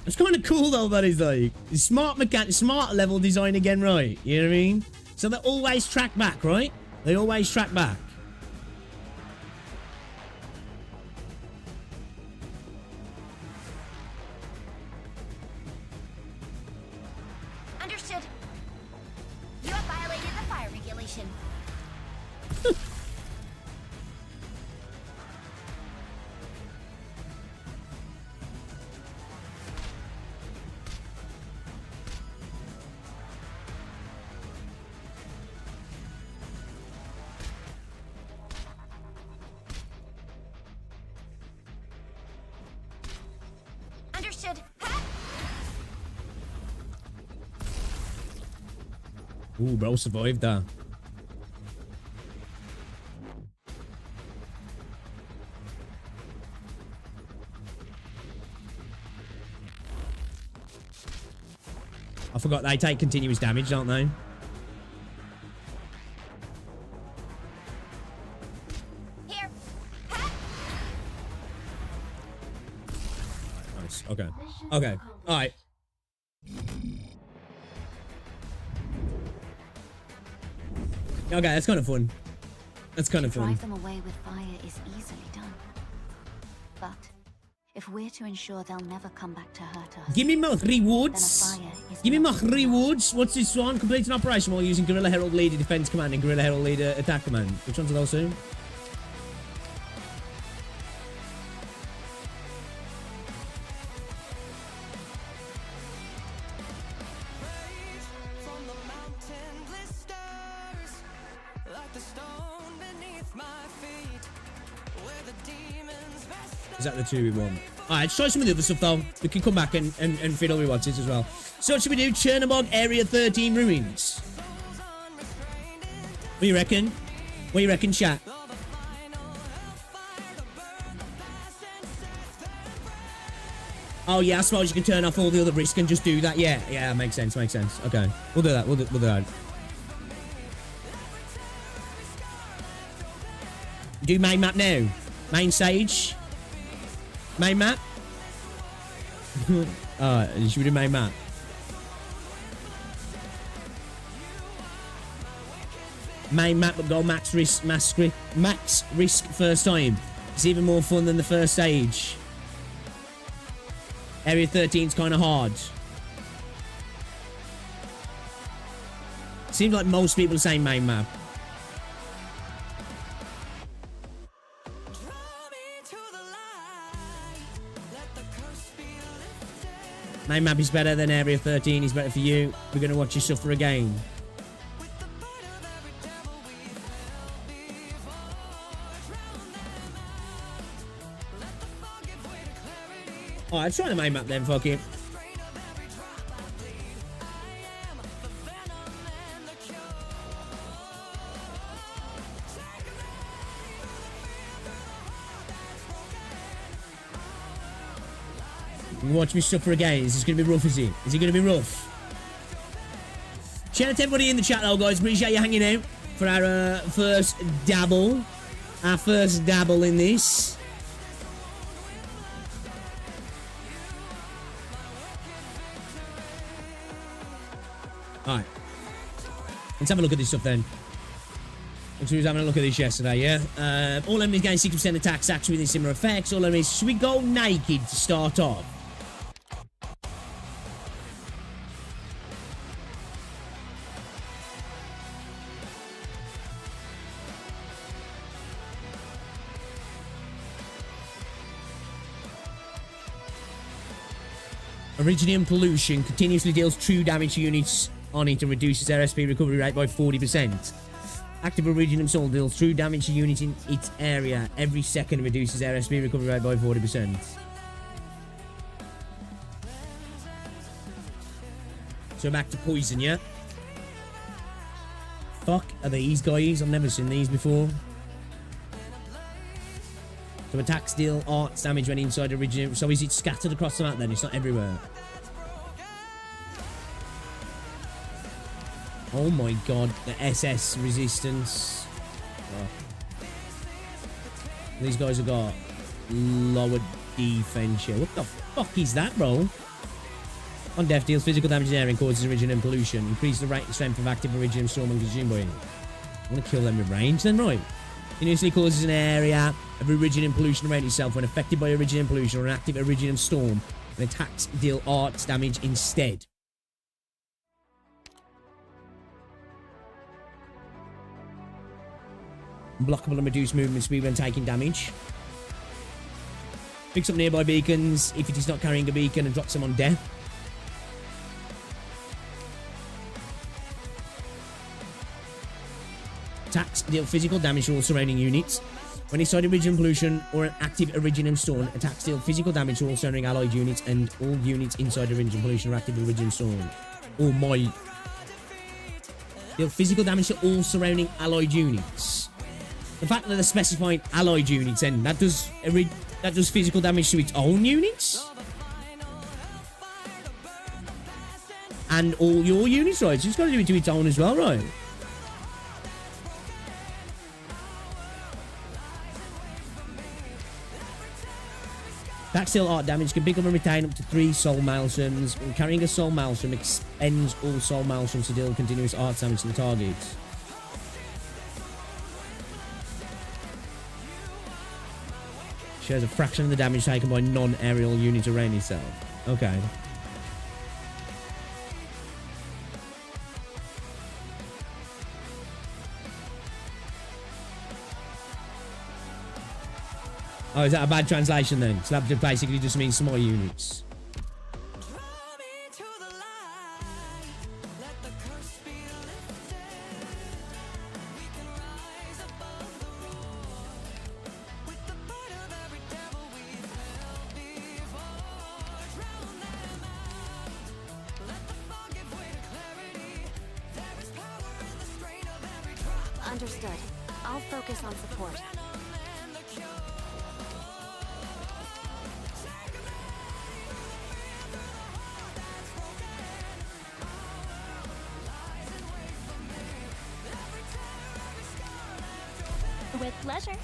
It's kind of cool though, that is like smart level design again, right? You know what I mean? So they always track back, right? They always track back. Understood. You have violated the fire regulation. Understood. Ooh, bro survived that. I forgot they take continuous damage, don't they? Here. Nice. Okay. Okay. All right. Okay, that's kind of fun. That's kind of fun. Drive them away with fire is easily done. But if we're to ensure they'll never come back to hurt us, Give me my rewards. then a fire is Give me my not enough. rewards. What's this one? Complete an operation while using Guerrilla Herald Leader Defense Command and Guerrilla Herald Leader Attack Command. Which ones are those two? Is that the two we want? Alright, let's try some of the other stuff though. We can come back and fiddle with what's it as well. So what should we do? Chernobog Area 13 Ruins. What do you reckon? What do you reckon, chat? Oh yeah, I suppose you can turn off all the other risk and just do that. Yeah, yeah, makes sense, makes sense. Okay, we'll do that, we'll do that. Do main map now. Main stage. Main map. Alright, should we do main map? Main map, but go max risk first time. It's even more fun than the first stage. Area 13's kind of hard. Seems like most people are saying main map. Main map is better than Area 13 is better for you. We're going to watch you suffer again. Alright, try the main map then, fuck it. You watch me suffer again. Is this going to be rough, is it? Is it going to be rough? Shout out to everybody in the chat though, guys. Appreciate you hanging out for our first dabble. Our first dabble in this. Alright. Let's have a look at this stuff then. We was having a look at this yesterday, yeah? All enemies gain 60% attack stacks within similar effects. All enemies... Should we go naked to start off? Iridium pollution continuously deals true damage to units on it and reduces their SP recovery rate by 40%. Active Iridium Soul deals true damage to units in its area every second and reduces their SP recovery rate by 40%. So back to poison, yeah? Fuck are these guys? I've never seen these before. So attacks deal arts damage when inside Iridium. So is it scattered across the map then? It's not everywhere. Oh my god, the SS resistance. Oh. These guys have got lower defense here. What the fuck is that, bro? On death, deals physical damage in air and causes Iridium pollution. Increase the rate and strength of active Iridium storm and consume by it. I want to kill them with range then, right? Continuously causes an area of Iridium pollution around itself when affected by Iridium pollution or an active Iridium storm. And attacks deal arts damage instead. Blockable and reduced movement speed when taking damage. Picks up nearby beacons if it is not carrying a beacon and drops them on death. Attacks deal physical damage to all surrounding units. When inside Iridium pollution or an active Iridium storm, attacks deal physical damage to all surrounding allied units and all units inside Iridium pollution or active Iridium storm. Oh my. Deal physical damage to all surrounding allied units. The fact that they're specifying allied units and that does physical damage to its own units? And all your units, right? So it's got to do it to its own as well, right? Backsteel art damage can pick up and retain up to 3 soul maelstroms. When carrying a soul maelstrom, expends all soul maelstroms to deal continuous art damage to the target. Shares a fraction of the damage taken by non-aerial units around itself. Okay. Oh, is that a bad translation then? So that basically just means small units. Understood. I'll focus on support. With pleasure.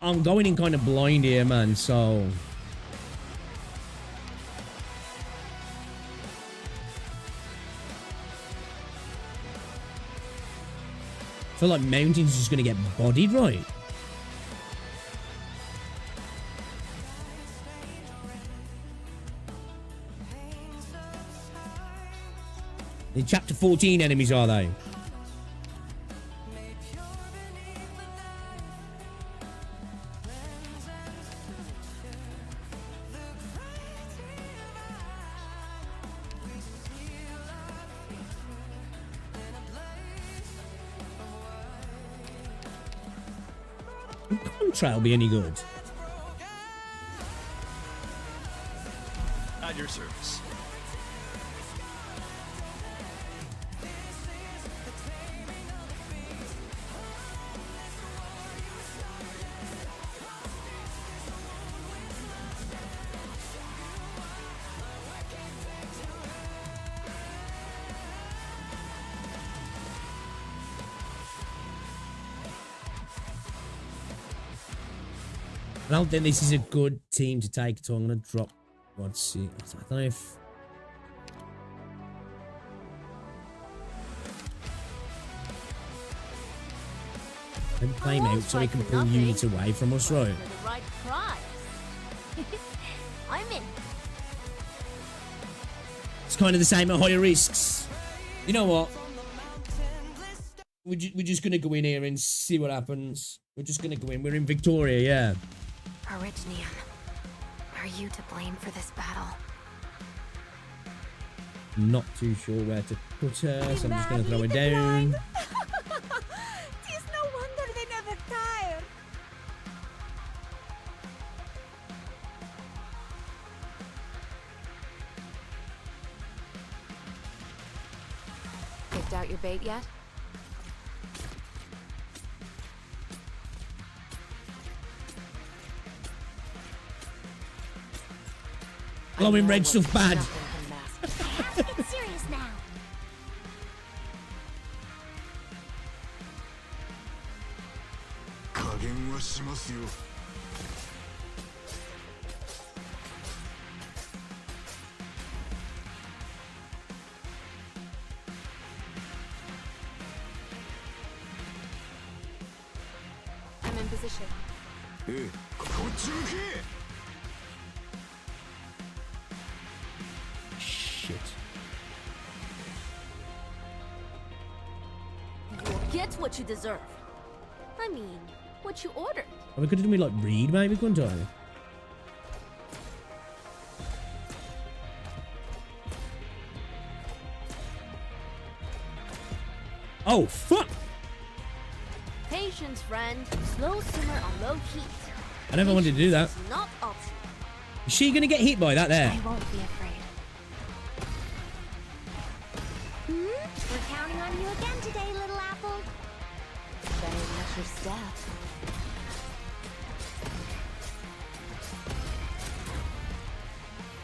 I'm going in kind of blind here, man, so... I feel like Mountain's just going to get bodied, right? In chapter 14 enemies, are they? Would Contrail be any good? At your service. I don't think this is a good team to take it, so I'm going to drop... Let's see. I don't know if... Then play him out so he can pull units away from us, right? For the right price. I'm in. It's kind of the same at higher risks. You know what? We're just going to go in here and see what happens. We're just going to go in. We're in Victoria, yeah. Arknights, are you to blame for this battle? Not too sure where to put her, so I'm just going to throw her down. Tis no wonder they never tire. Picked out your bait yet? Glowing red stuff bad. Get serious now. I'm in position. Shit. You'll get what you deserve. I mean, what you ordered. We could have done me like read, maybe, couldn't I? Oh, fuck! Patience, friend. Slow simmer on low heat. I never wanted to do that. It's not optional. Is she gonna get hit by that there? I won't be afraid. We're counting on you again today, little apple. Better watch your step.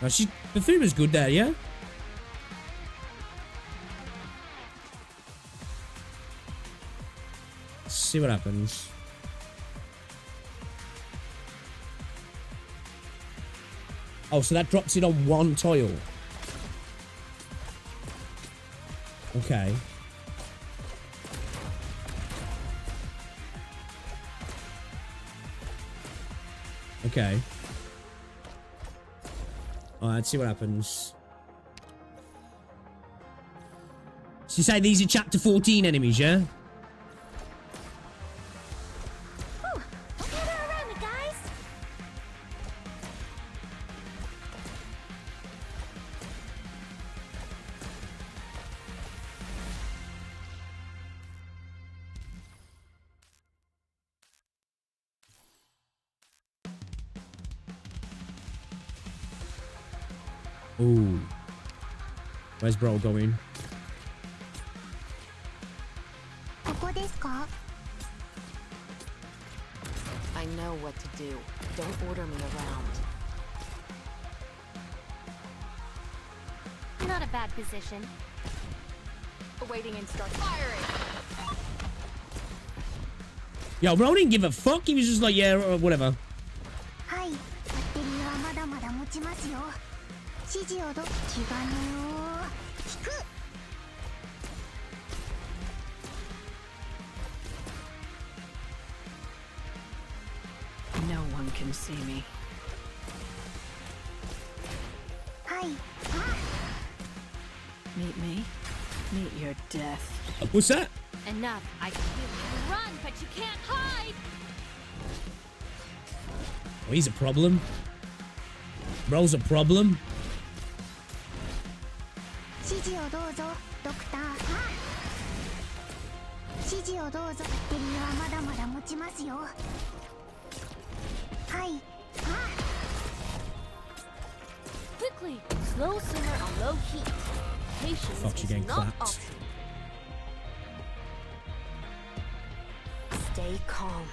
No, the food was good there, yeah? Let's see what happens. Oh, so that drops it on one tile. Okay. Okay. Alright, let's see what happens. So you say these are chapter 14 enemies, yeah? Whew. Gather around me, guys. Ooh. Where's bro going? I know what to do. Don't order me around. Not a bad position. Awaiting and start firing. Yo, bro didn't give a fuck. He was just like, yeah, whatever. No one can see me. Meet me. Meet your death. What's that? Enough. I can feel you run, but you can't hide. Oh, he's a problem. Bro's a problem. Quickly, slow simmer on low heat. Patience Fuck, you're is getting not clapped. optional. Stay calm.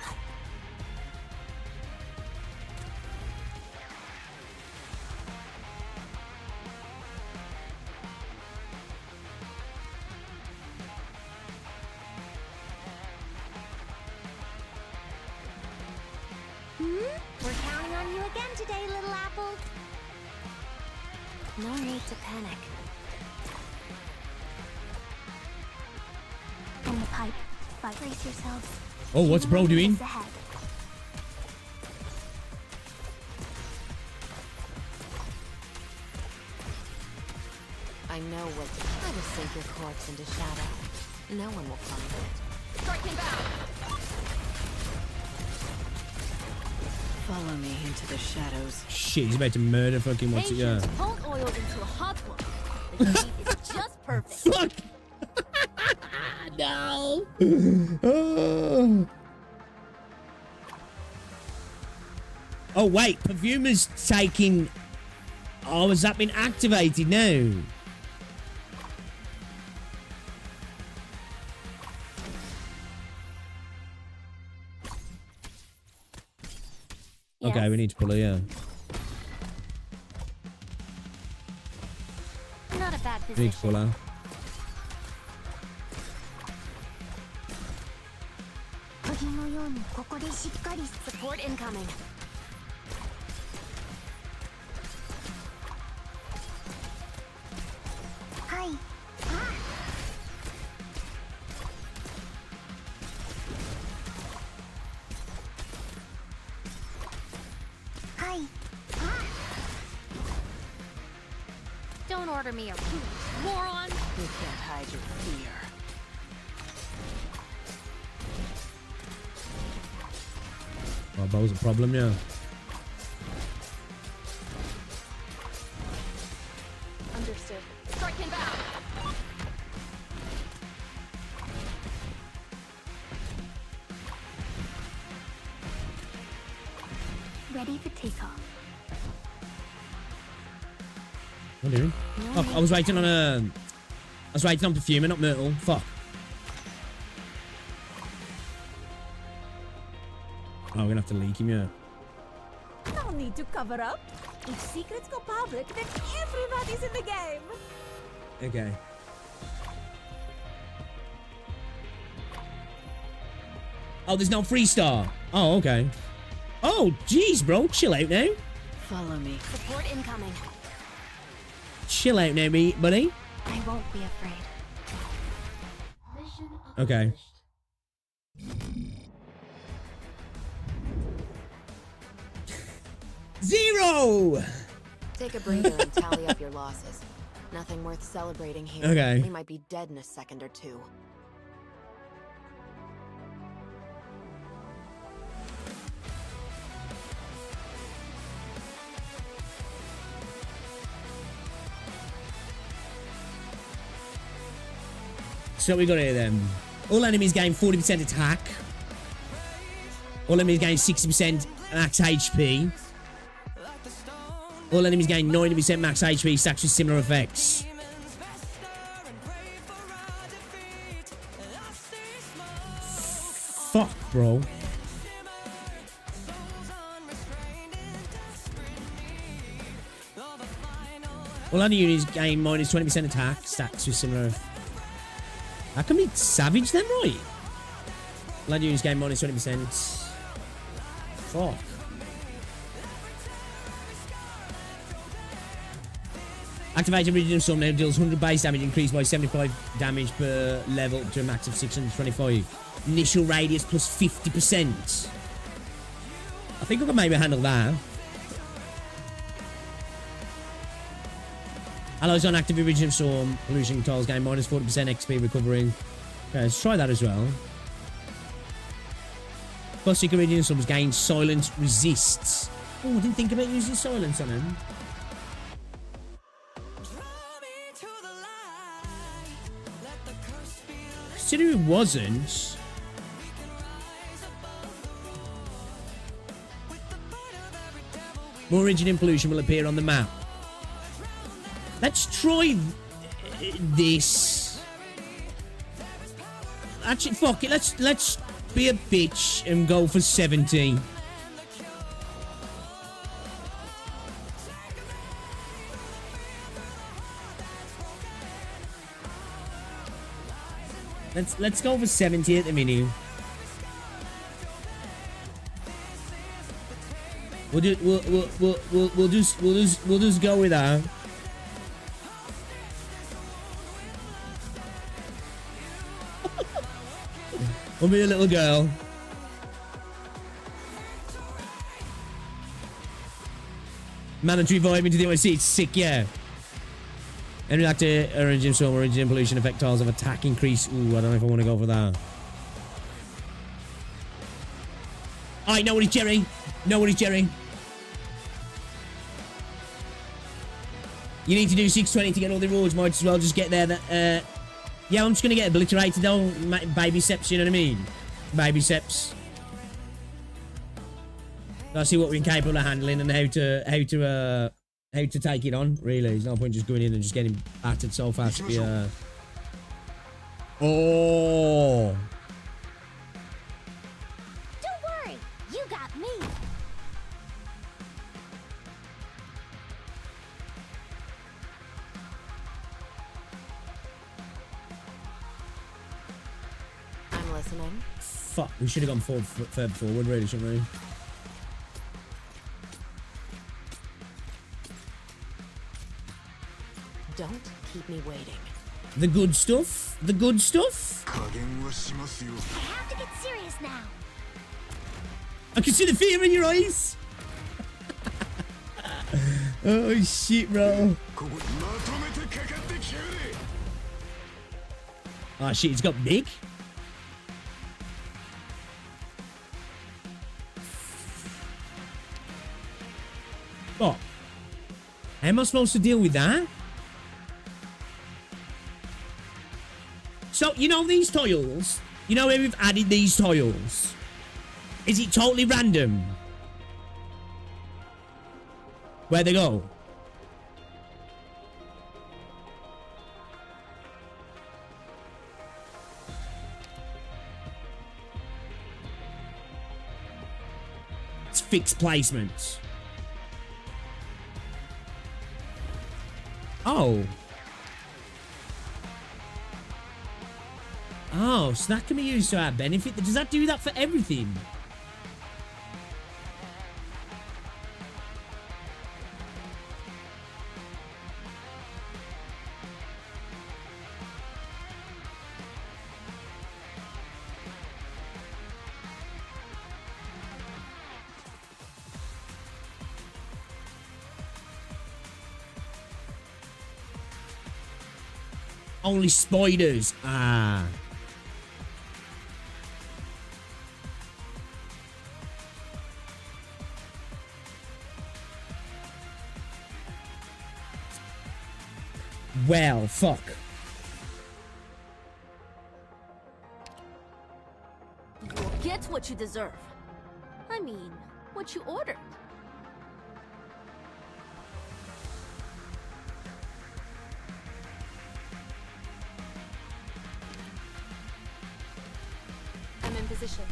We're counting on you again today, little apple. No need to panic. In the pipe. Brace yourselves. Oh, what's bro doing? Ahead. I know what to do. I will sink your corpse into shadow. No one will find it. Striking back. Follow me into the shadows. Shit, he's about to murder fucking what's it? Yeah. Patience won't oil into a hot one. The heat is just perfect. Fuck. No. Oh. Oh wait, perfumer's taking. Oh, has that been activated now? Okay, we need to pull it, yeah. Not a bad We need to pull position. out. Support incoming. Don't order me a Moron. You can't hide your fear. Oh, that was a problem, yeah. Understood. Striking back. ready for takeoff. What are you doing? Oh, I was waiting on perfume, not Myrtle. Fuck. Oh, we're gonna have to leak him, yeah. No need to cover up. If secrets go public, then everybody's in the game. Okay. Oh, there's no free star. Oh, okay. Oh, jeez, bro. Chill out now. Follow me. Support incoming. Chill out now, buddy. I won't be afraid. Okay. Zero! Take a breather and tally up your losses. Nothing worth celebrating here. Okay. We might be dead in a second or two. So we got here then. All enemies gain 40% attack. All enemies gain 60% max HP. All enemies gain 90% max HP, stacks with similar effects. Fuck, bro. All other units gain minus 20% attack, stacks with similar. How can we savage them, right? All other units gain minus 20%. Fuck. Activated Original Storm now deals 100 base damage, increased by 75 damage per level to a max of 625. Initial radius plus 50%. I think I can maybe handle that. Allies on active Original Storm, pollution tiles gain minus 40% XP recovering. Okay, let's try that as well. Plastic Original Storms gain silence resists. Oh, I didn't think about using silence on him. Considering it wasn't. More origin pollution will appear on the map. Let's try this. Actually, fuck it. Let's be a bitch and go for 70. Let's go for 70 at the minute. We'll just go with that. We'll be a little girl. Mandatory vibe into the OSC. It's sick, yeah. Enemy actor, origin storm, origin pollution, effect tiles of attack increase. Ooh, I don't know if I want to go for that. Alright, no worries, Jerry. No worries, Jerry. You need to do 620 to get all the rewards. Might as well just get there. Yeah, I'm just going to get obliterated though. Baby steps, you know what I mean? Baby steps. Let's see what we're capable of handling and how to take it on. Really, there's no point just going in and just getting battered so fast. Oh. Don't worry, you got me. I'm listening. Fuck, we should have gone further forward, really, shouldn't we? Don't keep me waiting. The good stuff? The good stuff? I have to get serious now. I can see the fear in your eyes. Oh shit, bro. Oh shit, it's got big. Oh. How am I supposed to deal with that? So, you know these tiles? You know where we've added these tiles? Is it totally random? Where they go? It's fixed placements. Oh. Oh, so that can be used to our benefit. Does that do that for everything? Only spiders. Ah. Well, fuck. You'll get what you deserve. I mean, what you ordered. I'm in position.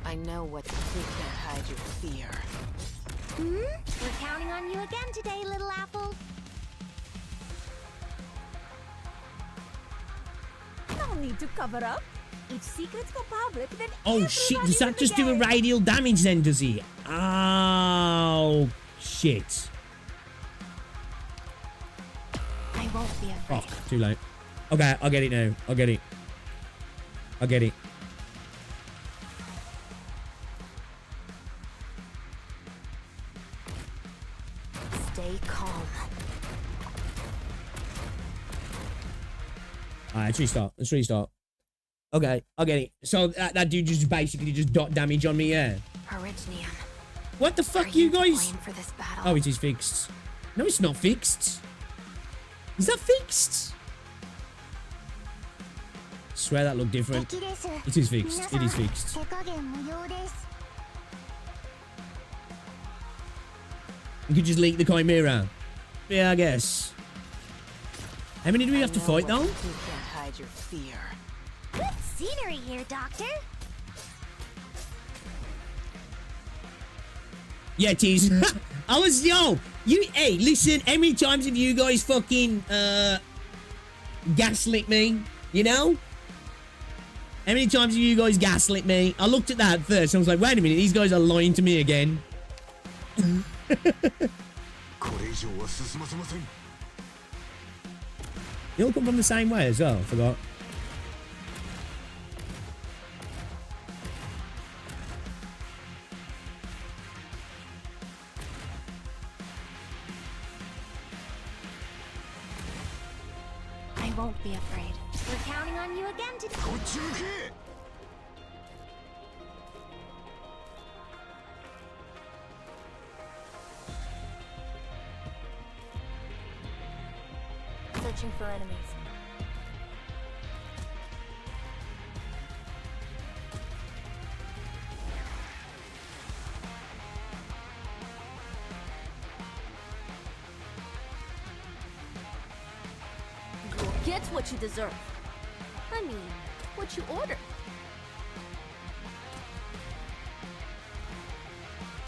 I know what you can't hide your fear. We're counting on you again today, little apple. No need to cover up. If secrets go public, then oh shit, does that just do a radial damage then, does he? Oh shit. I won't be afraid. Oh, too late. Okay, I'll get it now. I'll get it. I'll get it. Stay calm. Alright, let's restart. Let's restart. Okay, I'll get it. So that dude just basically just dot damage on me, yeah. Orignium. What the fuck, you guys? For this battle? Oh, it is fixed. No, it's not fixed. Is that fixed? Swear that looked different. It is fixed. It is fixed. You could just leak the Chimera. Yeah, I guess. How many do we have to fight, though? You can't hide your fear. Good scenery here, Doctor. Yeah, tease. I was, yo, hey, listen, how many times have you guys fucking, gaslit me? You know? How many times have you guys gaslit me? I looked at that first, and I was like, wait a minute, these guys are lying to me again. They all come from the same way as well, I forgot. I won't be afraid. We're counting on you again today. Searching for enemies. You'll get what you deserve. I mean, what you ordered.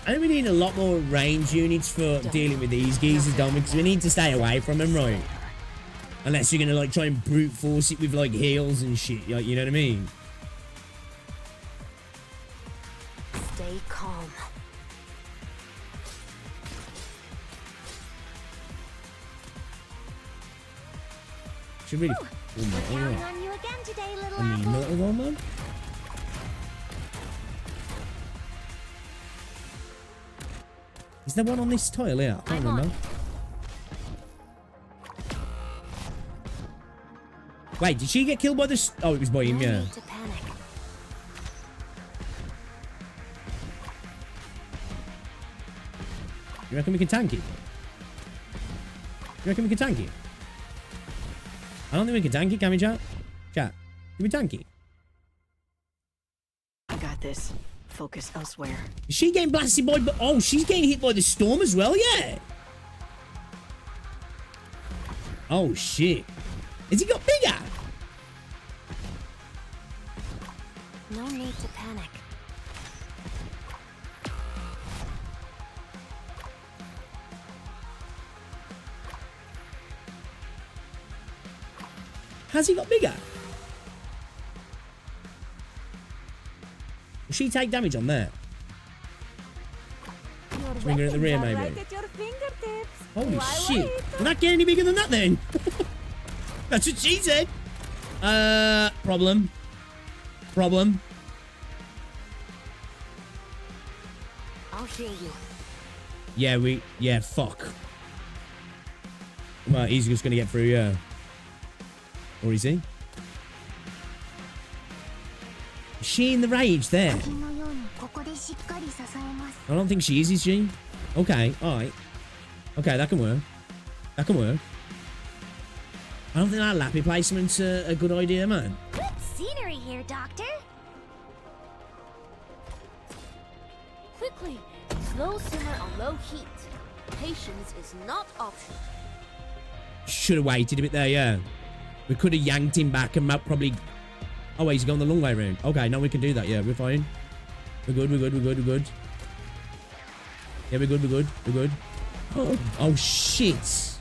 I think we need a lot more range units for dealing with these geezers, don't we? Because we need to stay away from them, right? Unless you're gonna like try and brute force it with like heals and shit, like, you know what I mean? Stay calm. Should really. Counting on you again today, little I mean, apple. little one, man. Is there one on this tile here? I can't remember. Wait, did she get killed by this? Oh, it was by him, yeah. You reckon we can tank it? You reckon we can tank it? I don't think we can tank it, can we, chat? Chat, can we tank it? I got this. Focus elsewhere. Is she getting blasted by... Oh, she's getting hit by the storm as well, yeah. Oh, shit. Has he got bigger? No need to panic. Has he got bigger? Will she take damage on that? Swing her at the rear, maybe. Right at your fingertips. Holy Why shit. wait? Will that get any bigger than that, then? That's what she said. Problem. Problem. I'll hear you. Yeah, fuck. Well, he's just gonna get through, yeah. Or is he? Is she in the rage there? I don't think she is she? Okay, alright. Okay, that can work. That can work. I don't think that lappy placement's a good idea, man. Good scenery here, Doctor. Quickly, slow simmer on low heat. Patience is not optional. Should have waited a bit there, yeah. We could have yanked him back and probably... Oh, wait, he's going the long way around. Okay, now we can do that, yeah. We're fine. We're good, we're good, we're good, we're good. Yeah, we're good, we're good, we're good. Oh, shit.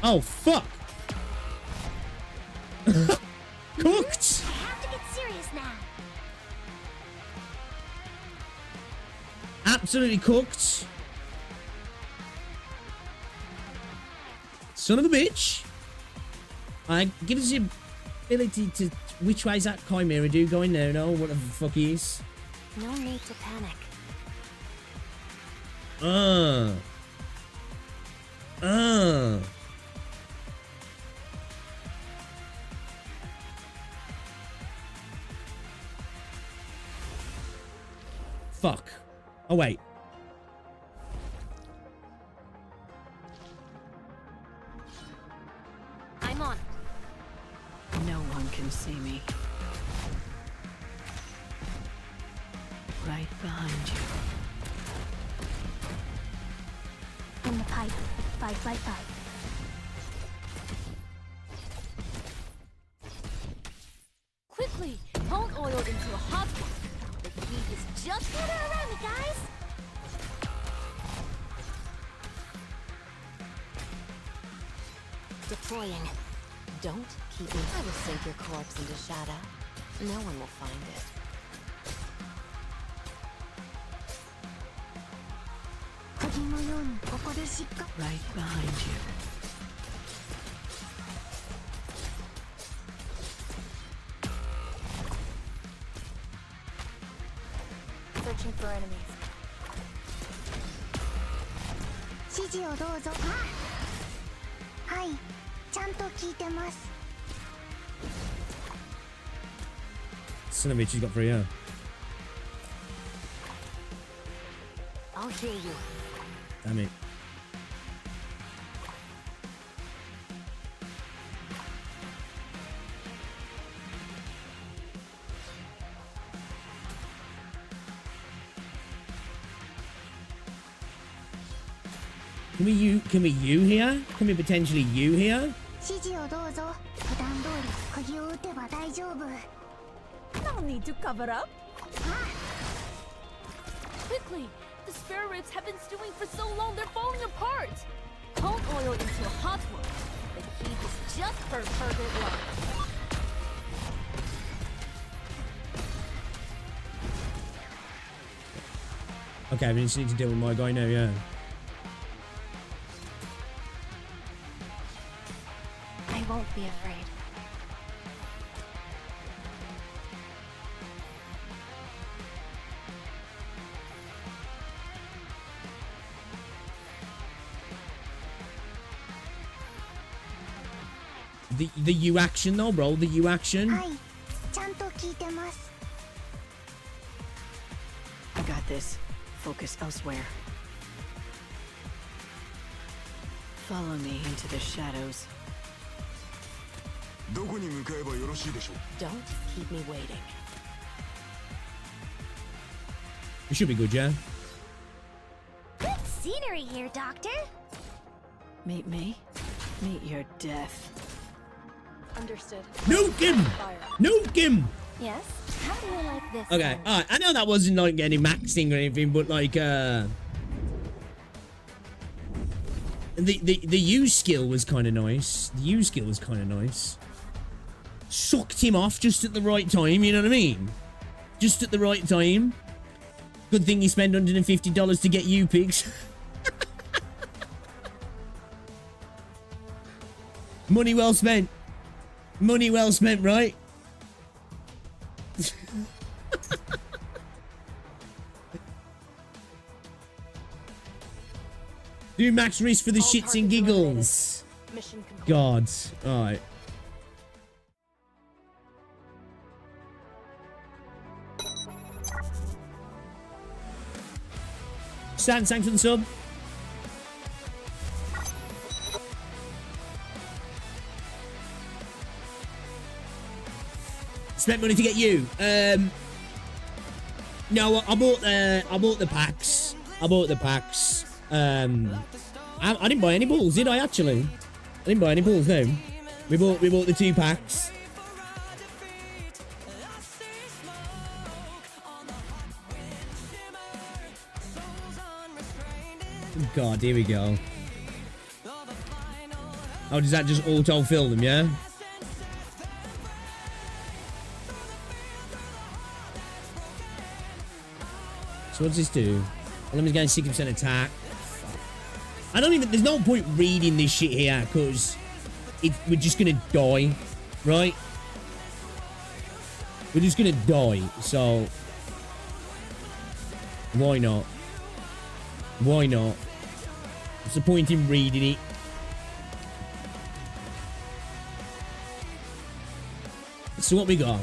Oh, fuck. Cooked. I have to get serious now. Absolutely cooked. Son of a bitch. Give us the ability to... Which way is that Chimera dude going now? No, what the fuck he is? No need to panic. Fuck. Oh, wait. one can see me. Right behind you. In the pipe, 5 by 5. Quickly, pone oil into a hot one. The heat is just gather around me, guys. Deploying. Don't keep me. I will sink your corpse into shadow. No one will find it. Right behind you. Searching for enemies. 指示をどうぞ。はい、ちゃんと聞いてます。 Son of a bitch, she's got 3, yeah. I'll hear you. Damn it. Can we you here? Can we potentially you here? 指示をどうぞ。普段通り釘を打てば大丈夫。 No need to cover up. Quickly! The spare ribs have been stewing for so long they're falling apart! Pone oil into a hot one. The heat is just for perfect love. Okay, we just need to deal with my guy now, yeah. I won't be afraid. The U action though, bro. The U action. I got this. Focus elsewhere. Follow me into the shadows. Don't keep me waiting. It should be good, yeah. Good scenery here, Doctor. Meet me. Meet your death. Understood. Nuke him! Nuke him! Yes? How do you like this? Okay, alright. I know that wasn't like any maxing or anything, but like the U skill was kind of nice. The U skill was kind of nice. Sucked him off just at the right time, you know what I mean? Just at the right time. Good thing you spend $150 to get U pigs. Money well spent. Money well spent, right? Do max risk for the shits and giggles. God. Alright. Stan, thanks for the sub. Spent money to get you. No, I bought the packs. I bought the packs. I didn't buy any balls, did I actually? I didn't buy any balls, no. We bought the 2 packs. God, here we go. Oh, does that just auto-fill them, yeah? So what does this do? Enemy's getting 60% attack. I don't even... There's no point reading this shit here, because we're just going to die, right? We're just going to die, so... Why not? Why not? What's the point in reading it? So what we got?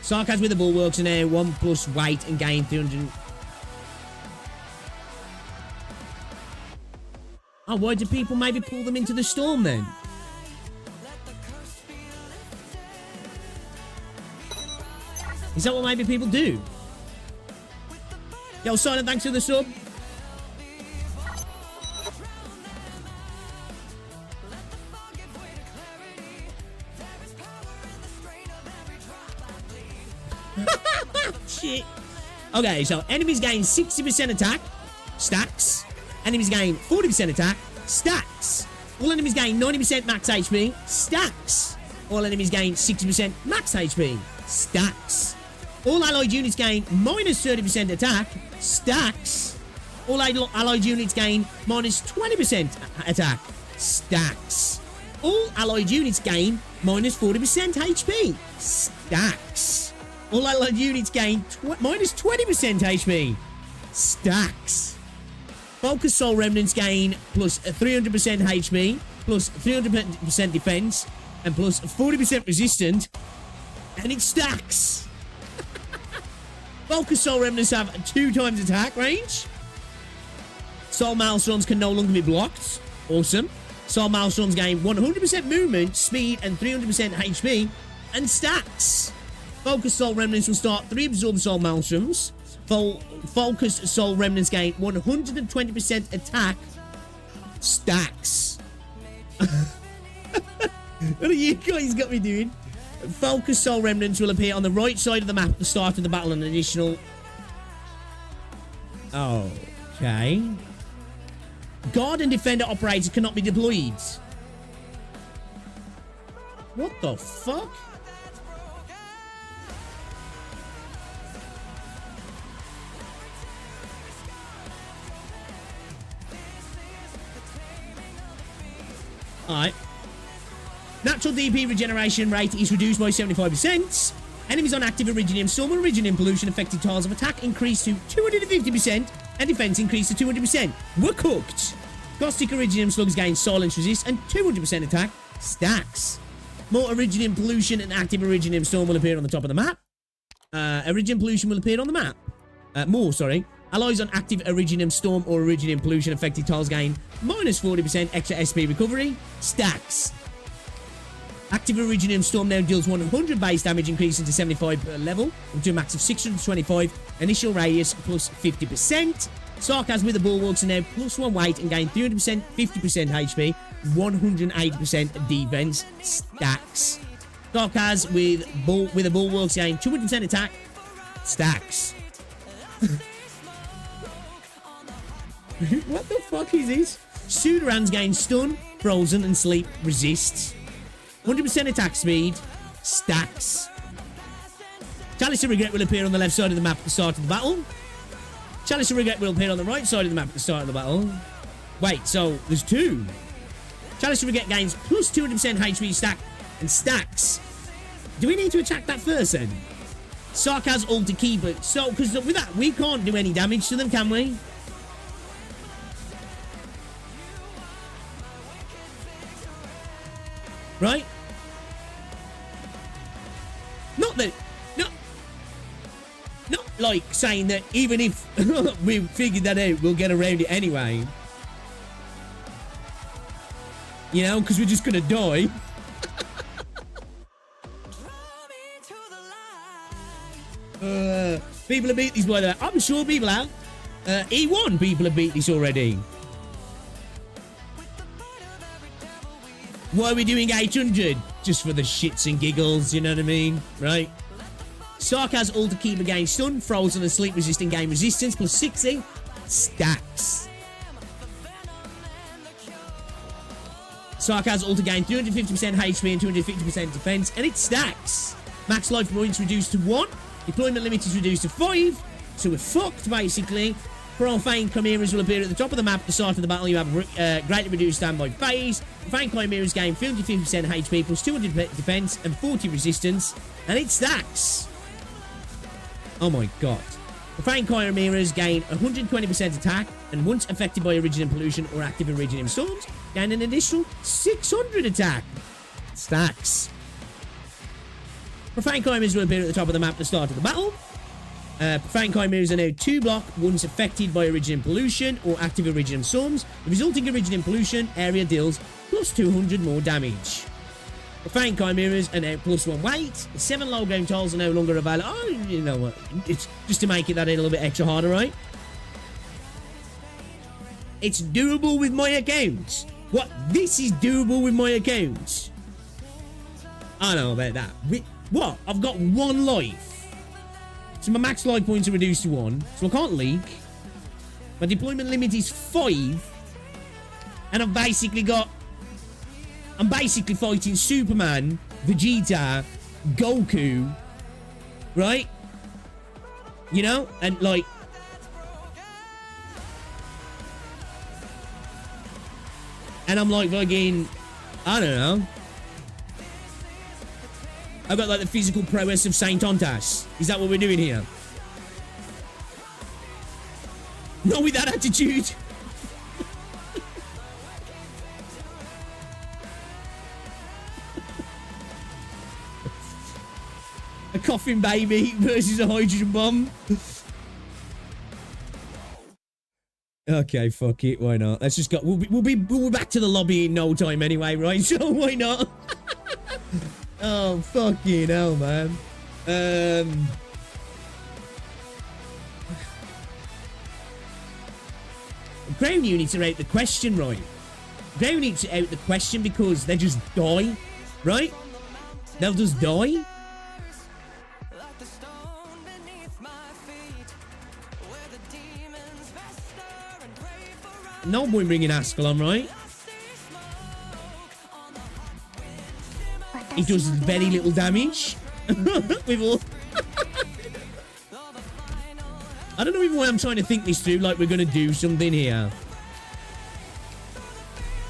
Sarkaz with the bulwarks and a 1+ weight and gain 300. Oh, why do people maybe pull them into the storm then? Is that what maybe people do? Yo, Silent, thanks for the sub. Shit. Okay, so enemies gain 60% attack, stacks. Enemies gain 40% attack, stacks. All enemies gain 90% max HP, stacks. All enemies gain 60% max HP, stacks. All allied units gain minus 30% attack, stacks. All allied units gain minus 20% attack, stacks. All allied units gain minus 40% HP, stacks. All allied units gain minus 20% HP, stacks. Focus Soul Remnants gain plus 300% HP, plus 300% defense, and plus 40% resistant, and it stacks. Focus Soul Remnants have 2 times attack range. Soul Maelstroms can no longer be blocked. Awesome. Soul Maelstroms gain 100% movement, speed, and 300% HP, and stacks. Focus Soul Remnants will start 3 Absorb Soul Maelstroms. Focus Soul Remnants gain 120% attack, stacks. What are you guys got me doing? Focus Soul Remnants will appear on the right side of the map at the start of the battle, an additional... Okay. Guard and Defender operators cannot be deployed. What the fuck? Alright. Natural DP regeneration rate is reduced by 75%. Enemies on active Iridium Storm or Iridium Pollution affected tiles of attack increase to 250% and defense increase to 200%. We're cooked. Caustic Iridium Slugs gain silence resist and 200% attack, stacks. More Iridium Pollution and active Iridium Storm will appear on the top of the map. Iridium Pollution will appear on the map. Allies on active Iridium Storm or Iridium Pollution affected tiles gain minus 40% extra SP recovery, stacks. Active Iridium Storm now deals 100 base damage, increasing to 75 per level, up to a max of 625, initial radius plus 50%. Sarkaz with the Bulwarks are now plus 1 weight and gain 300%, 50% HP, 180% defense, stacks. Sarkaz with the Bulwarks gain 200% attack, stacks. What the fuck is this? Sudarans gain stun, frozen, and sleep resists. 100% attack speed, stacks. Chalice of Regret will appear on the left side of the map at the start of the battle. Chalice of Regret will appear on the right side of the map at the start of the battle. Wait, so there's 2. Chalice of Regret gains plus 200% HP stack and stacks. Do we need to attack that first then? Sarkaz ult to keep it. So, because with that, we can't do any damage to them, can we? Right? Not that... Not like saying that even if we figured that out, we'll get around it anyway. You know, because we're just going to die. People have beat this, by the way. I'm sure people have. E1 people have beat this already. Why are we doing 800? Just for the shits and giggles, you know what I mean? Right? Sarkaz ult to keep against stun, frozen and sleep resisting game resistance, plus 60. Stacks. Sarkaz ult to gain 350% HP and 250% defense, and it stacks. Max life points reduced to 1. Deployment limit is reduced to 5. So we're fucked, basically. Profane Chimeras will appear at the top of the map at the start of the battle. You have greatly reduced standby phase. Profane Chimeras gain 50% HP plus 200 defense and 40 resistance, and it stacks. Oh my god. Profane Chimeras gain 120% attack, and once affected by Iridium Pollution or active Iridium Storms, gain an additional 600 attack. Stacks. Profane Chimeras will appear at the top of the map at the start of the battle. Profane Chimeras are now 2 block once affected by Iridium Pollution or active Iridium Storms. The resulting Iridium Pollution area deals plus 200 more damage. The faint chimeras are now +1 weight. The 7 low game tiles are no longer available. Oh, you know what? It's just to make it that a little bit extra harder, right? It's doable with my account. What? This is doable with my account. I don't know about that. What? I've got 1 life. So my max life points are reduced to 1. So I can't leak. My deployment limit is 5. And I'm basically fighting Superman, Vegeta, Goku, right? You know? And like... And I'm like fucking... I don't know. I've got like the physical prowess of Saint Tontas. Is that what we're doing here? Not with that attitude. A coffin baby versus a hydrogen bomb. Okay, fuck it. Why not? Let's just go. We'll be back to the lobby in no time anyway, right? So why not? Oh, fucking hell, man. Ground units are out the question, right? Ground units are out the question because they just die, right? They'll just die. No point bringing Haskell on, right? It does very little damage. With all... I don't know even why I'm trying to think this through, like we're going to do something here.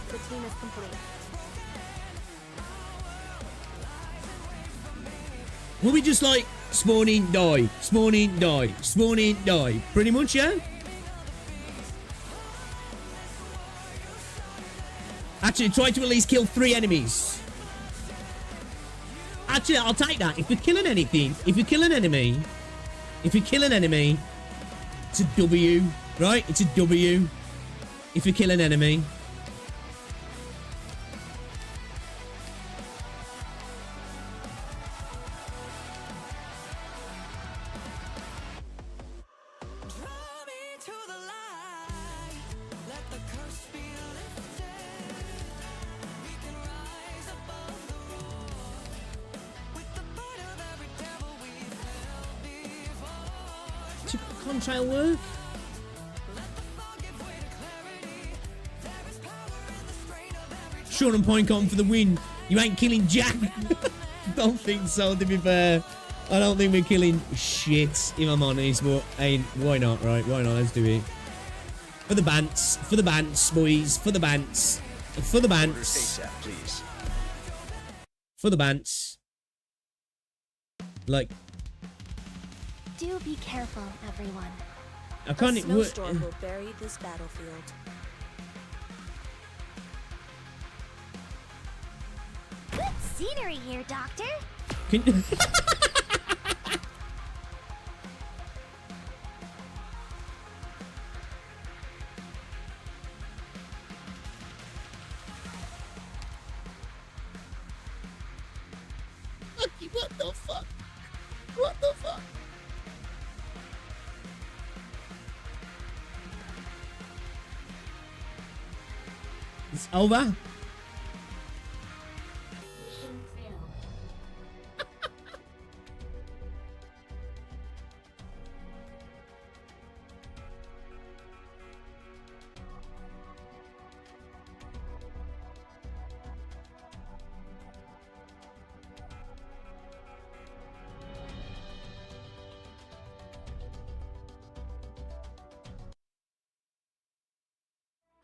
The team is complete. Will we just like spawn in, die, spawn in, die, spawn in, die? Pretty much, yeah? Actually, try to at least kill 3 enemies. Actually, I'll take that. If we're killing anything, if you kill an enemy, it's a W, right? It's a W. If you kill an enemy. Contrail work. Sean and Pinecom for the win. You ain't killing Jack. Don't think so, to be fair. I don't think we're killing shit, if I'm honest, but hey, why not, right? Why not? Let's do it. For the bants, boys. For the bants. For the bants. For the bants. Like... Do be careful, everyone. I can't... A snowstorm will bury this battlefield. Good scenery here, Doctor. Can... What the fuck? What the fuck? It's over.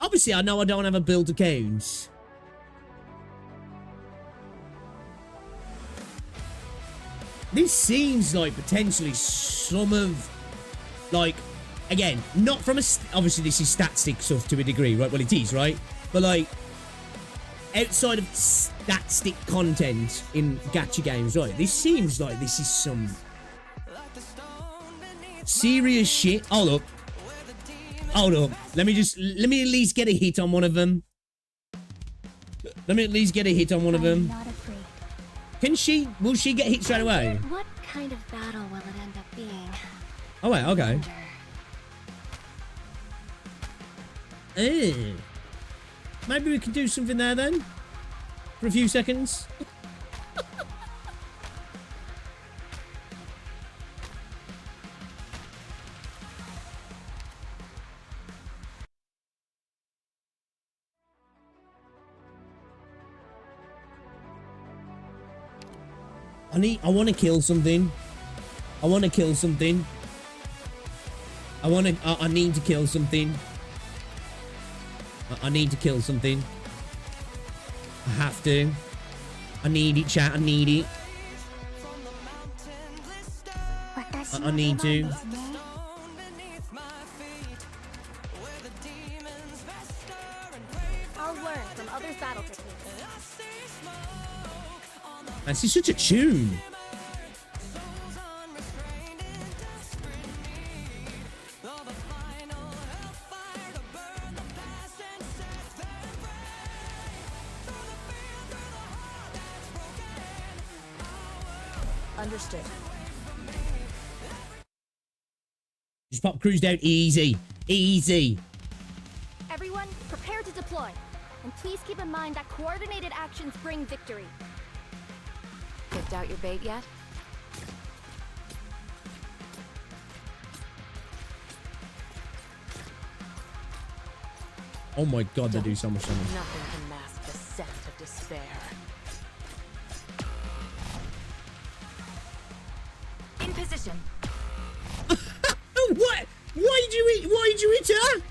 Obviously, I know I don't have a build account. This seems like potentially some of, like, again, not from a... Obviously, this is stat stick stuff to a degree, right? Well, it is, right? But, like, outside of stat stick content in gacha games, right? This seems like this is some serious shit. Hold up. Hold up. Let me at least get a hit on one of them. Let me at least get a hit on one of them. I'm not afraid. Will she get hit straight away? What kind of battle will it end up being? Oh wait, okay. Maybe we can do something there then? For a few seconds? I want to kill something. I need to kill something. I need to kill something. I need to kill something. I have to. I need it, chat. I need it. I need to. I'll learn from others' battle techniques. This is such a tune. Understood. Just pop cruise down easy. Easy. Everyone, prepare to deploy. And please keep in mind that coordinated actions bring victory. Picked out your bait yet? Oh my god, they do so much damage. Nothing can mask the scent of despair. In position. What? Why'd you hit her?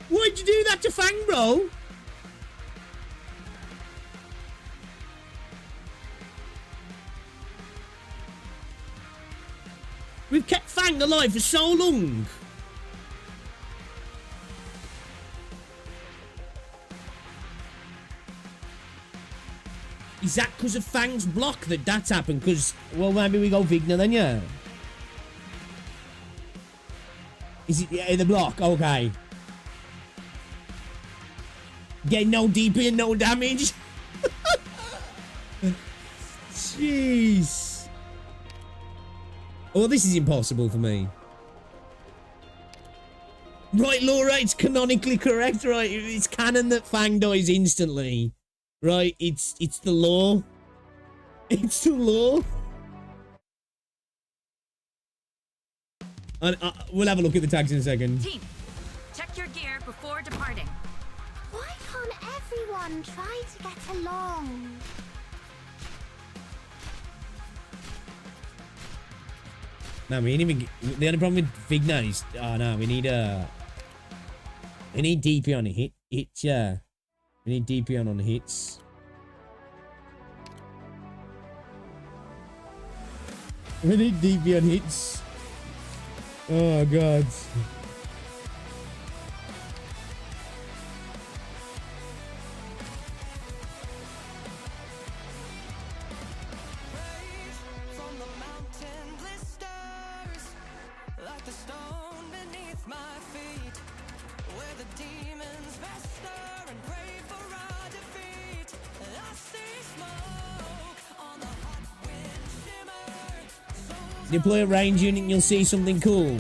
Why'd you do that to Fang, bro? We've kept Fang alive for so long. Is that because of Fang's block that that's happened? Because, well, maybe we go Vigna then, yeah. Is it the block? Okay. Get no DP and no damage. Jeez. Oh, this is impossible for me. Right, Laura, it's canonically correct, right? It's canon that Fang dies instantly. Right, it's the law. It's the law. We'll have a look at the tags in a second. Team, check your gear before departing. Why can't everyone try to get along? No, we ain't even. The only problem with Vigna is, oh no, we need DP on the hit. Yeah, we need DP on the hits. We need DP on hits. Oh god. Deploy a range unit and you'll see something cool.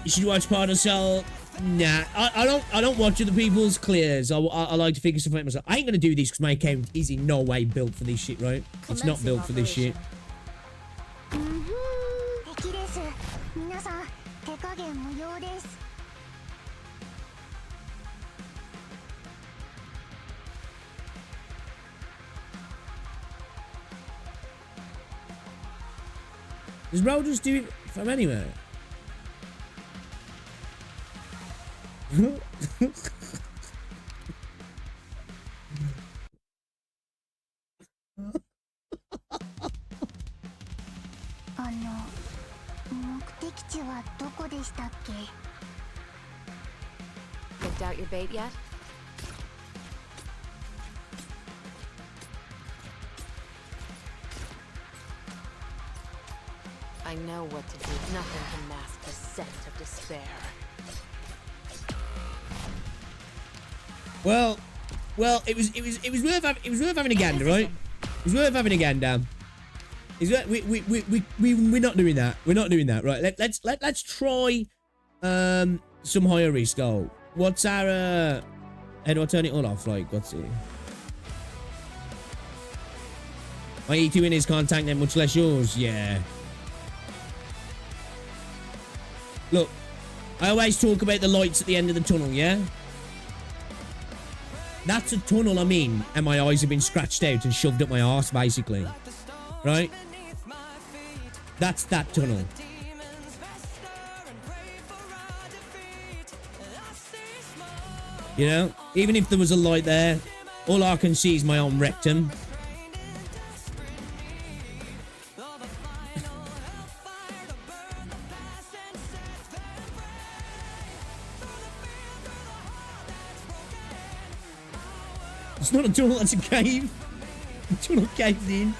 You should watch part of Cell. Nah, I don't watch other people's clears. I like to figure stuff out myself. I ain't gonna do this because my account is in no way built for this shit, right? It's not built for this shit. Does bro just do it from anywhere? Picked out your bait yet? I know what to do. Nothing can mask the scent of despair. Well, Well, it was worth having a gander, right? It was worth having a gander. We're not doing that. We're not doing that, right? Let's try some higher risk. Oh, what's our how do I turn it all off? Like, what's it? My E2 in his contact net, much less yours. Yeah. Look, I always talk about the lights at the end of the tunnel, yeah? That's a tunnel I'm in, and my eyes have been scratched out and shoved up my arse, basically. Right? That's that tunnel. You know? Even if there was a light there, all I can see is my own rectum. It's not a tunnel, that's a cave. The tunnel caved in.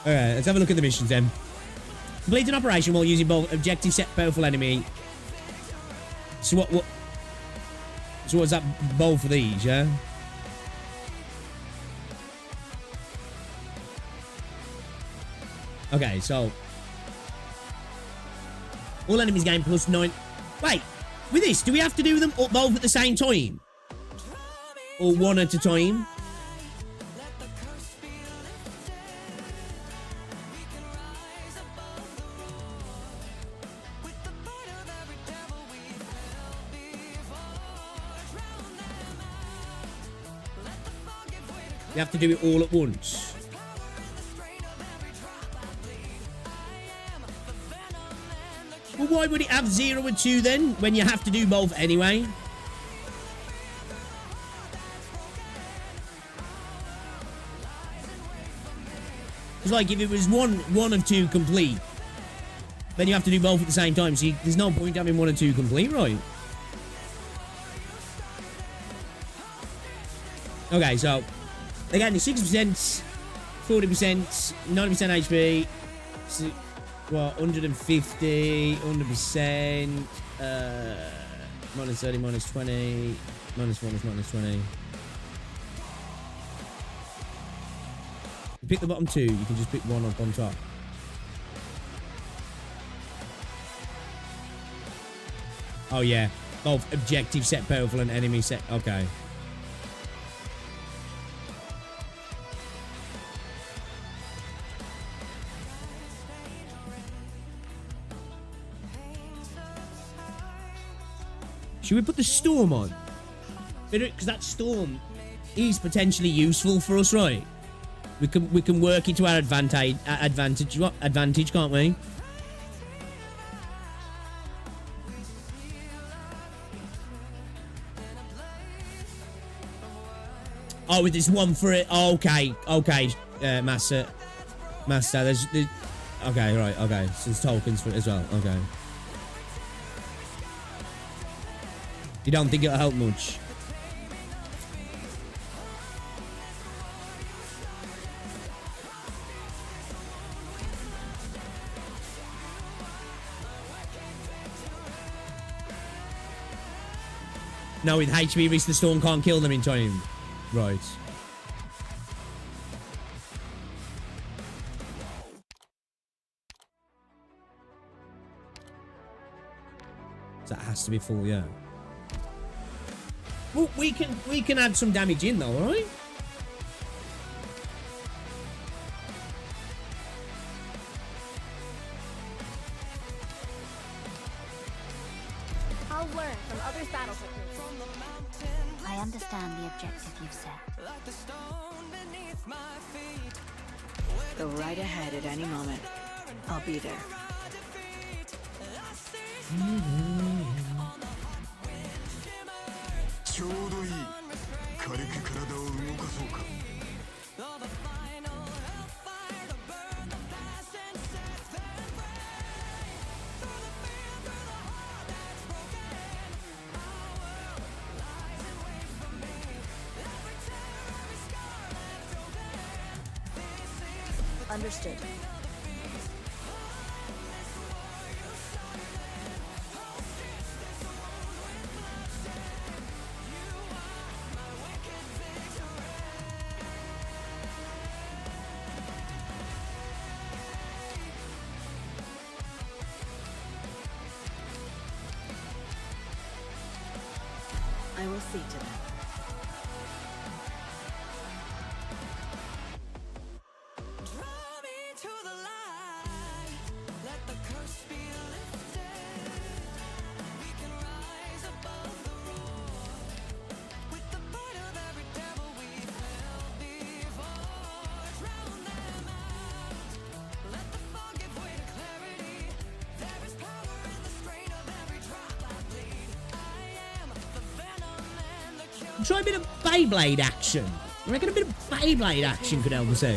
Alright, let's have a look at the missions then. Complete an operation while using both objective set powerful enemy. So what's that both of these, yeah? Okay, so all enemies gain +9. Wait, with this, do we have to do them both at the same time? Or one at a time? You have to do it all at once. Well, why would it have 0 and 2 then, when you have to do both anyway? It's like if it was one of 2 complete, then you have to do both at the same time. See, there's no point having 1 and 2 complete, right? Okay, so they got 6%, 40%, 90% HP. Well, 150, 100%, minus 30, minus 20, minus 1 is minus 20. You pick the bottom 2, you can just pick 1 up on top. Oh yeah, both objective set powerful and enemy set, okay. Should we put the storm on? Because that storm is potentially useful for us, right? We can work it to our advantage, can't we? Oh, with this one for it. Oh, okay, Master. There's okay, right, okay. So there's tokens for it as well. Okay. You don't think it'll help much? No, with HP Reach the Storm can't kill them in time. Right. So that has to be full, yeah. Well, we can add some damage in though, alright? I'll learn from others' battle techniques. I understand the objective you've set. Go right ahead at any moment. I'll be there. Understood. See to them. Try a bit of Beyblade action. I reckon a bit of Beyblade action could help us out.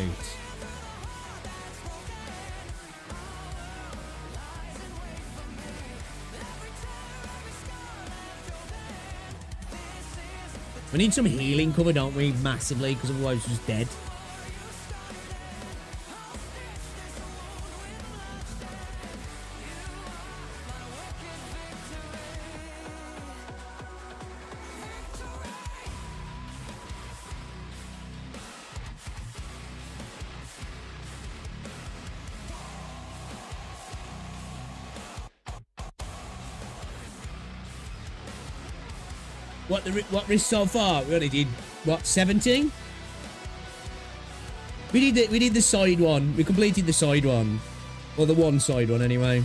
We need some healing cover, don't we? Massively, because otherwise we're just dead. What risk so far? We only did what, 17? We did the side one. We completed the side one, or the one side one anyway.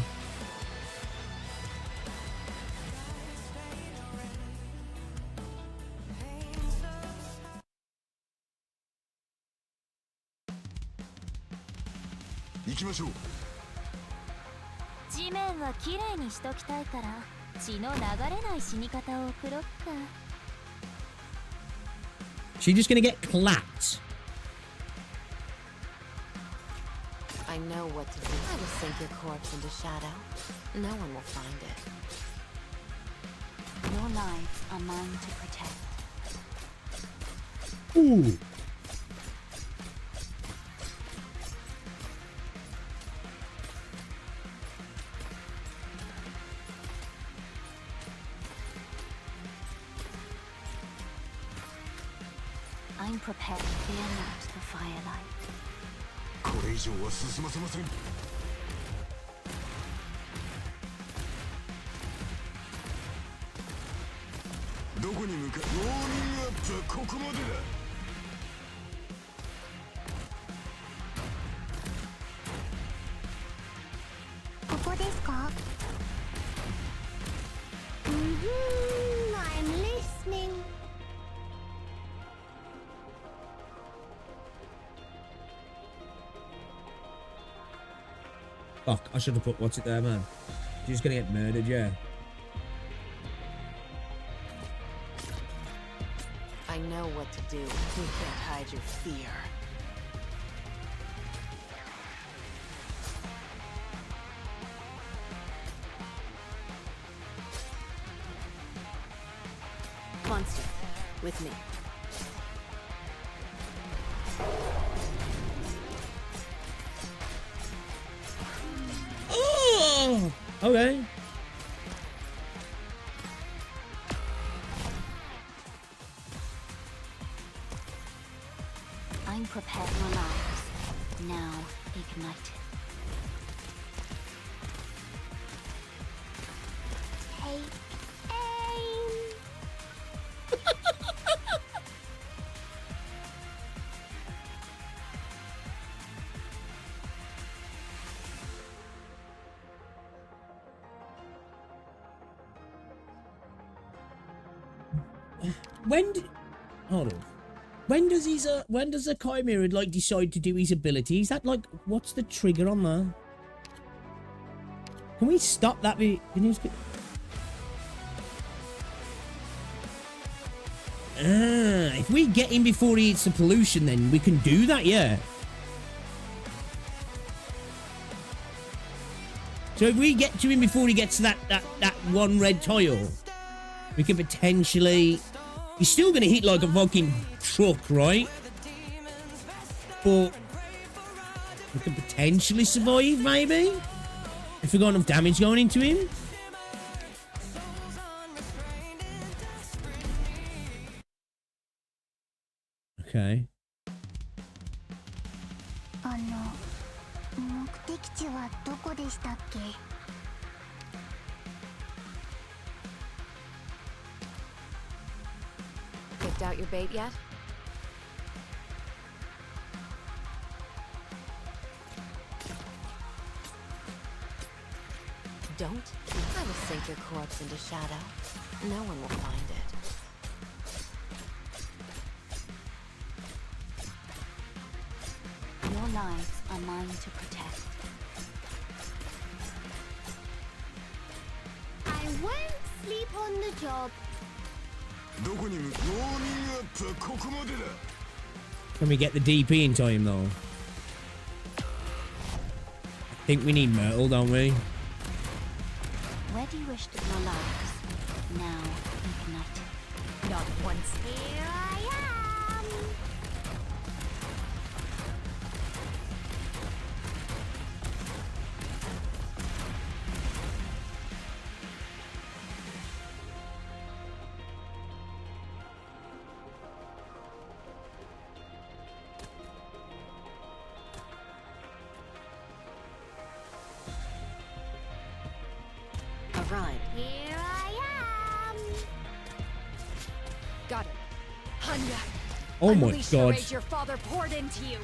She just gonna get clapped. I know what to do. I will sink your corpse into shadow. No one will find it. Your lives are mine to protect. Ooh. I'm prepared. Fear not the firelight. これ以上は進ませません。どこに向かう？ウォーミングアップはここまでだ。ここですか? I'm listening. Fuck, I should have put what's it there, man. She's gonna get murdered, yeah. I know what to do. You can't hide your fear. Monster, with me. Oh, okay. I'm prepared for lives. Now ignite. Take aim. Hold on. When does the Chimera like decide to do his ability? Is that like, what's the trigger on that? Can we stop that? If we get him before he eats the pollution, then we can do that, yeah. So if we get to him before he gets that one red tile, we can potentially... He's still gonna hit like a fucking truck, right? But we could potentially survive, maybe? If we got enough damage going into him. Okay. 目的地はどこでしたっけ? Picked out your bait yet? Don't? I will sink your corpse into shadow. No one will find it. Your lives are mine to protect. I won't sleep on the job. Can we get the DP in time, though? I think we need Myrtle, don't we? Where do you wish to your lives? Now, ignite. Not once. Here I am. Arrived. Here I am. Got it. Hanya. Oh my Unleash the god. rage your father poured into you.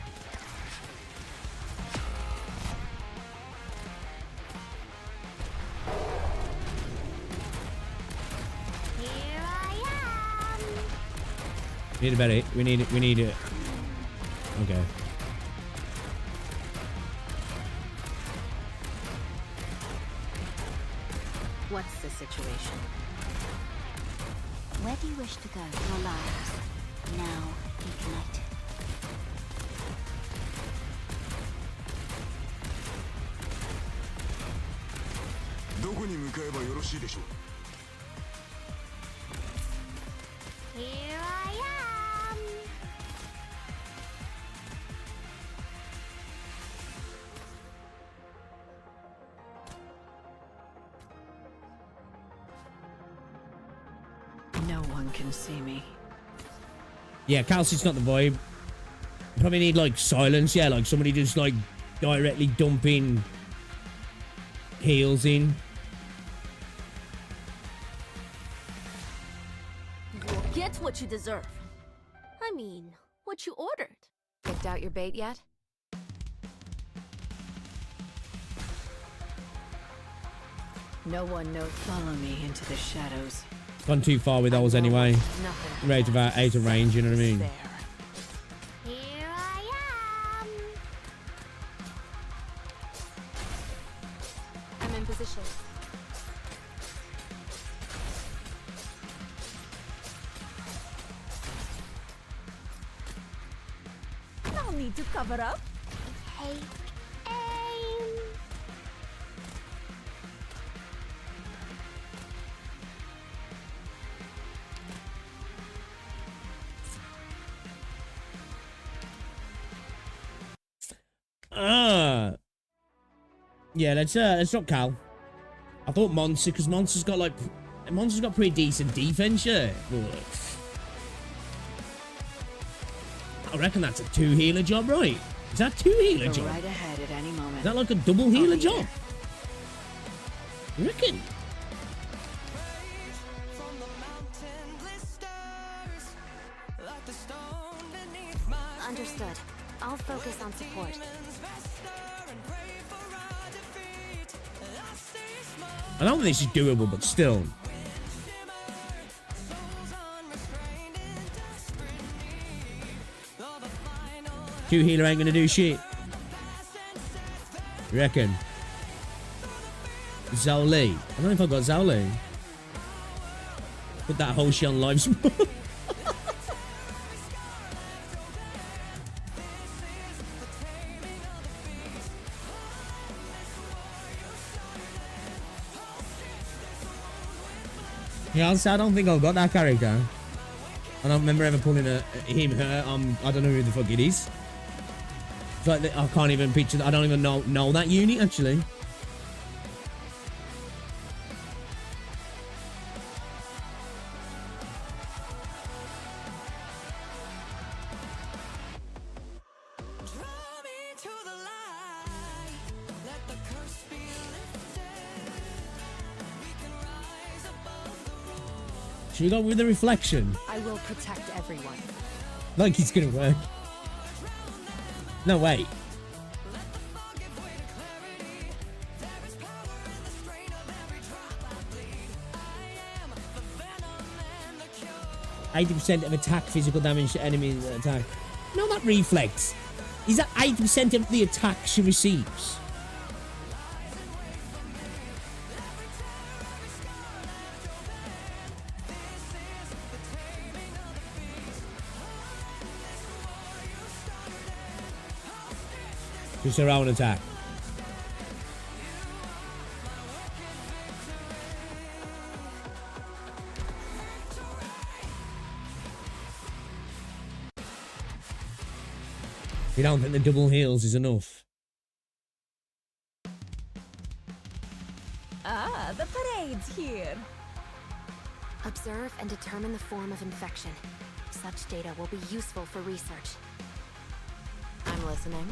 Here I am. We need a better. We need it. Okay. What's the situation? Where do you wish to go? Your lives. Now, ignite. Here I am. No one can see me. Yeah, Kelsey's not the vibe. Probably need like silence. Yeah, like somebody just like directly dumping heals in. You'll get what you deserve. I mean, what you ordered. Picked out your bait yet? No one knows. Follow me into the shadows. Gone too far with those anyway. Rage about 8 of range, you know what I mean? Here I am. I'm in position. No need to cover up. Take aim. Yeah, let's drop Cal. I thought Monster, because Monster's got pretty decent defense, yeah. But I reckon that's a 2 healer job, right? Is that 2 healer Go job? right ahead at any moment. Is that like a double healer job? there. You reckon? Understood. I'll focus on support. I don't think this is doable, but still. Two healer ain't gonna do shit. You reckon? Zhao Li. I don't know if I've got Zhao Li. Put that whole shit on live support. Yeah, I don't think I've got that character. I don't remember ever pulling him, her. I don't know who the fuck it is. It's like I can't even picture. I don't even know that unit actually. Should we go with the reflection? I will protect everyone. Like it's gonna work. No, wait. %, of attack, physical damage to enemies attack. No, not reflex. Is that 80% of the attack she receives? Just her own attack. You don't think the double heals is enough? Ah, the parade's here. Observe and determine the form of infection. Such data will be useful for research. I'm listening.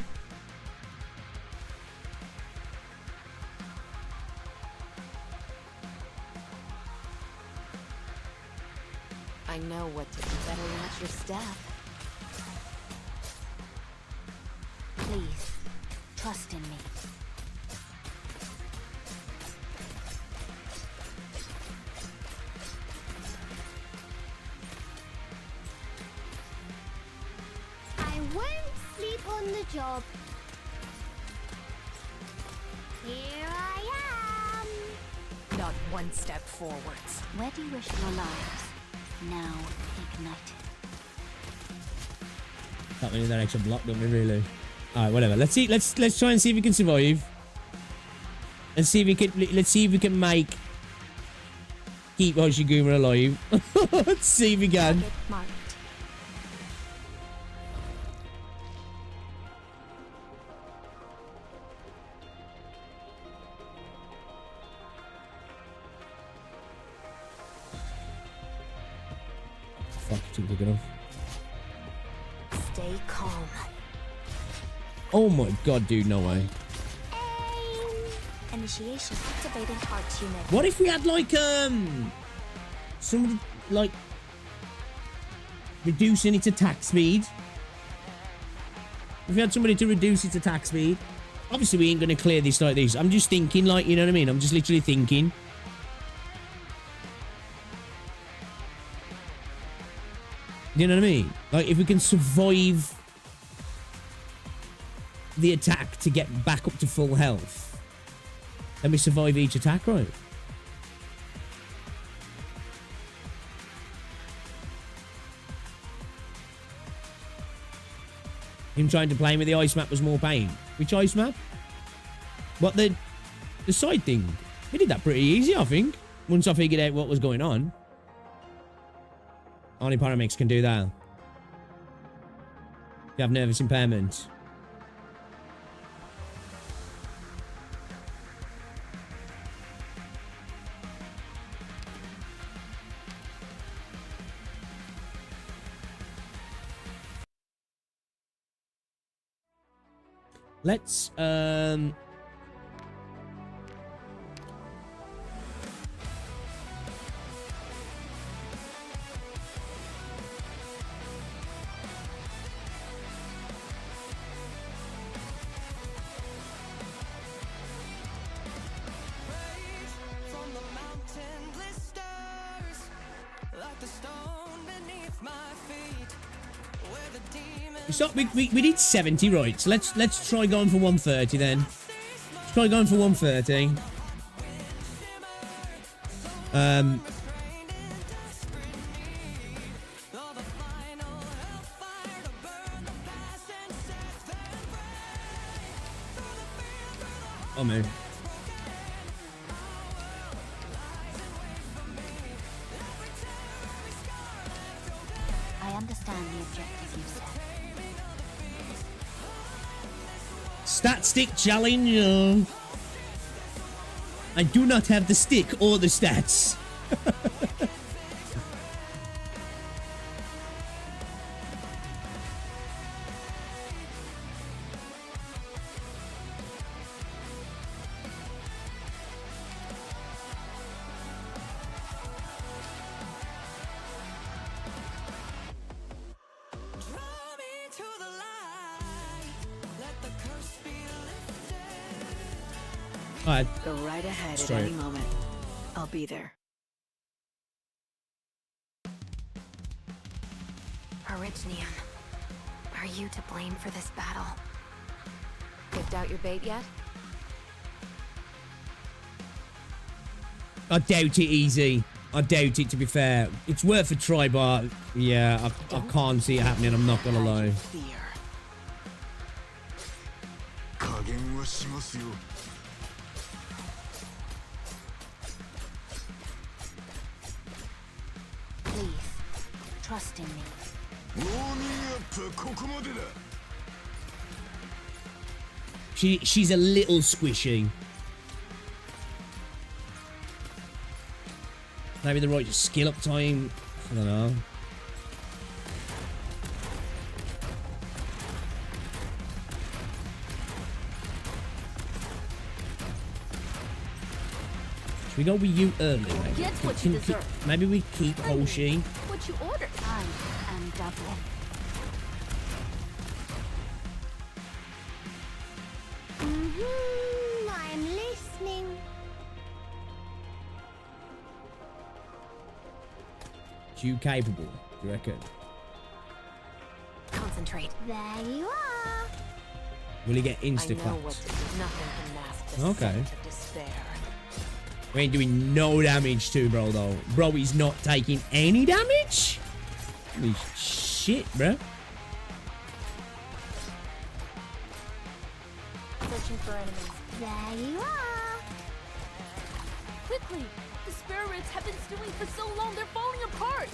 I know what to do. Better watch your step. Please, trust in me. I won't sleep on the job. Here I am. Not one step forwards. Where do you wish your lives now ignited? Not really that extra block, don't we really? Alright, whatever. Let's see. Let's try and see if we can survive. And see if we can. Let's see if we can keep Hoshiguma alive. Let's see if we can. Fuck, too quick enough. Stay calm. Oh my god, dude, no way. Initiation activating arch unit. What if we had like somebody like reducing its attack speed? If we had somebody to reduce its attack speed, obviously we ain't gonna clear this like this. I'm just thinking, like, you know what I mean? I'm just literally thinking. You know what I mean? Like, if we can survive the attack to get back up to full health, then we survive each attack, right? Him trying to play with the ice map was more pain. Which ice map? What, the side thing? He did that pretty easy, I think. Once I figured out what was going on. Only Pyramex can do that. You have nervous impairment. Let's so we did 70, right? So let's try going for 130 then. Let's try going for 130. Oh man. I understand the objective you set. Stat stick challenge. I do not have the stick or the stats. Alright. Go right ahead Straight. at any moment. I'll be there. Orignium, are you to blame for this battle? Picked out your bait yet? I doubt it, Easy. I doubt it, to be fair. It's worth a try, but yeah, I can't see it happening, I'm not gonna lie. Please, trust in me. She's a little squishy. Maybe the right skill up time. I don't know. Should we go with you early? Maybe? Get what you deserve. Maybe we keep Hoshi. What you ordered? I am Dublin. I'm listening. Is you capable, do you reckon? Concentrate. There you are. Will he get I know what insta-claps? to do. Nothing can mask the Okay. scent of despair. We ain't doing no damage to bro, though. Bro, he's not taking any damage? Holy shit, bro. Searching for enemies. There you are. Quickly! The spirits have been stewing for so long, they're falling apart!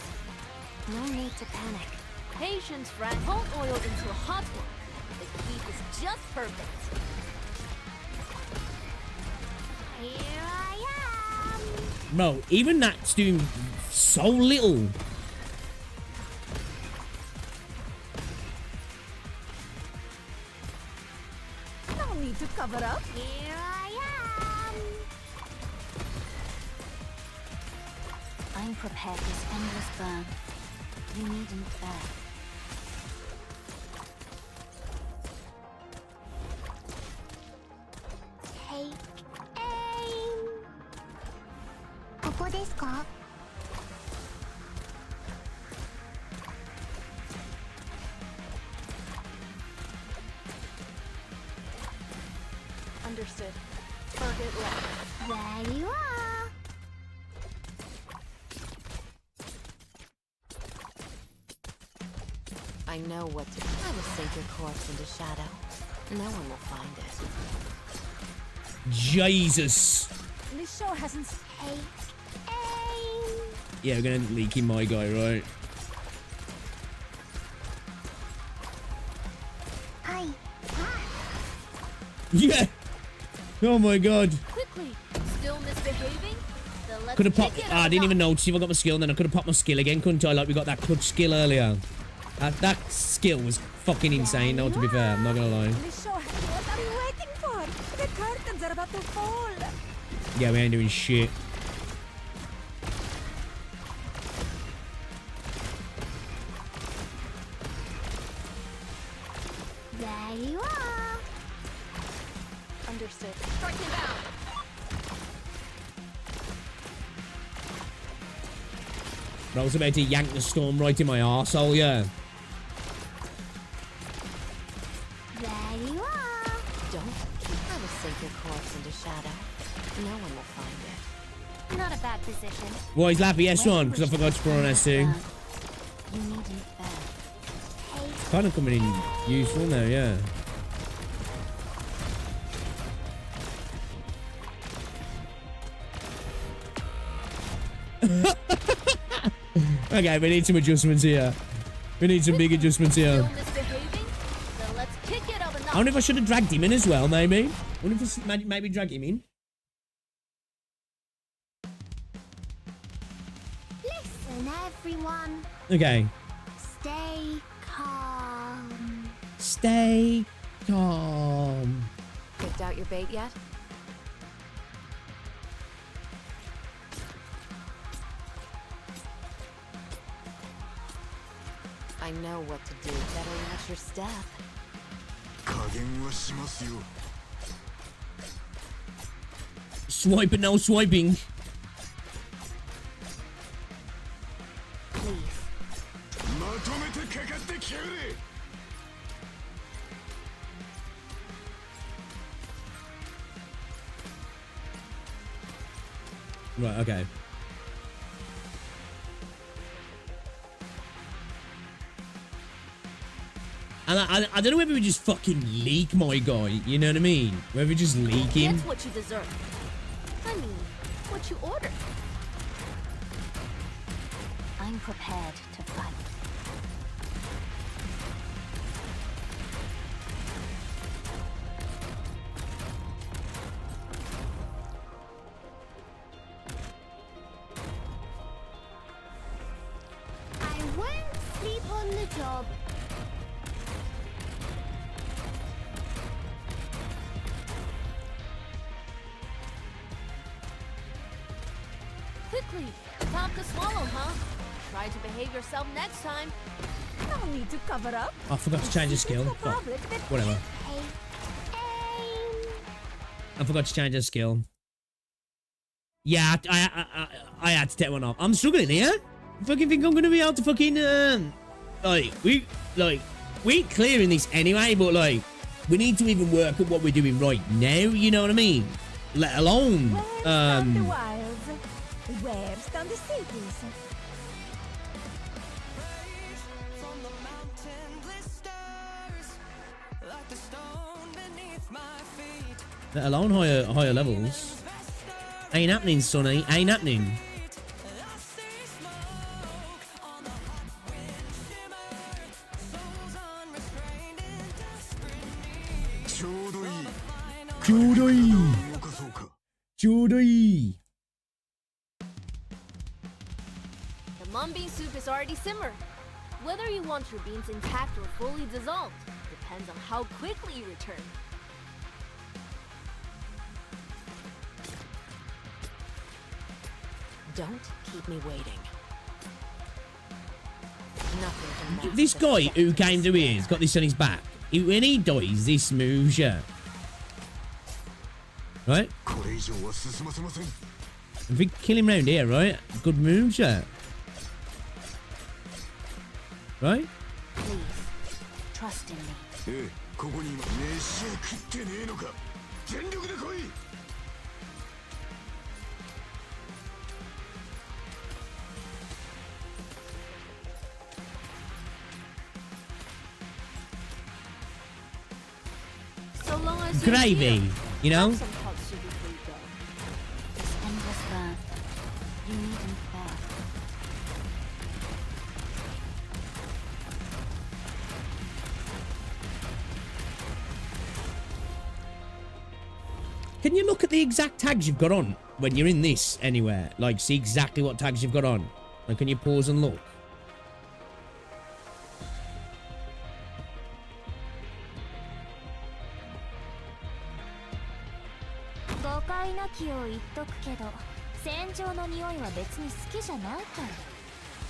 No need to panic. Patience, friend. Cold oil into a hot one. The heat is just perfect. Here I am. Bro, even that's doing so little. No need to cover up. Here I am. I'm prepared for this endless burn. You needn't fear. ここですか? Understood. Target left. There you are. I know what to do. I will sink your corpse into shadow. No one will find it. Jesus. This show hasn't. Take aim. Yeah, we're gonna leak in my guy, right? Hi. Yeah. Oh my god. Quickly! Still misbehaving? Then let's Could have kick popped. it I up didn't a even notch. notice if I got my skill, and then I could have popped my skill again, couldn't I? Like we got that clutch skill earlier. That skill was fucking insane, though, to be fair. I'm not gonna lie. This show has what are you waiting for? The curtains are about to fall. Yeah, we ain't doing shit. There you are. Understood. Striking down. I was about to yank the storm right in my arsehole, yeah. There you are. Don't keep. I will sink your corpse into shadow. No one will find it. Not a bad position. Well, he's laughing S1 because I forgot to put on S2. You needn't fear. Kind of coming in useful now, yeah. Okay, we need some adjustments here. We need some big adjustments here. Still misbehaving? Then let's kick it up a notch. I wonder if I should have dragged him in as well, maybe. I wonder if I maybe drag him in. Listen, everyone. Okay. Stay calm. Stay calm. Picked out your bait yet? I know what to do. Better watch your step. 加減はしますよ Swipe and no swiping. Right, okay. And I don't know whether we just fucking leak my guy, you know what I mean? Whether we just leak him. That's what you deserve. I mean, what you ordered. I'm prepared to fight. I won't sleep on the job. Quickly, tough to swallow, huh? Try to behave yourself next time. No need to cover up. I forgot to change the skill. Fuck. Whatever. I forgot to change the skill. Yeah, I had to take one off. I'm struggling here. I fucking think I'm gonna be able to fucking we're clearing this anyway, but like we need to even work at what we're doing right now, you know what I mean? Let alone Where's down the wilds? Where's down the cities? let alone higher levels. Ain't happening, Sonny. Ain't happening. Chudoi. The mung bean soup is already simmered. Whether you want your beans intact or fully dissolved depends on how quickly you return. Don't keep me waiting. Nothing can This guy who came to here has got this on his back. When he dies, this moves you. Right? If we kill him round here, right? Good moves, yeah. Right? Please, trust in me. So long as Gravy, you know? This endless burn. You needn't bear. Can you look at the exact tags you've got on when you're in this anywhere? Like, see exactly what tags you've got on? Like, can you pause and look?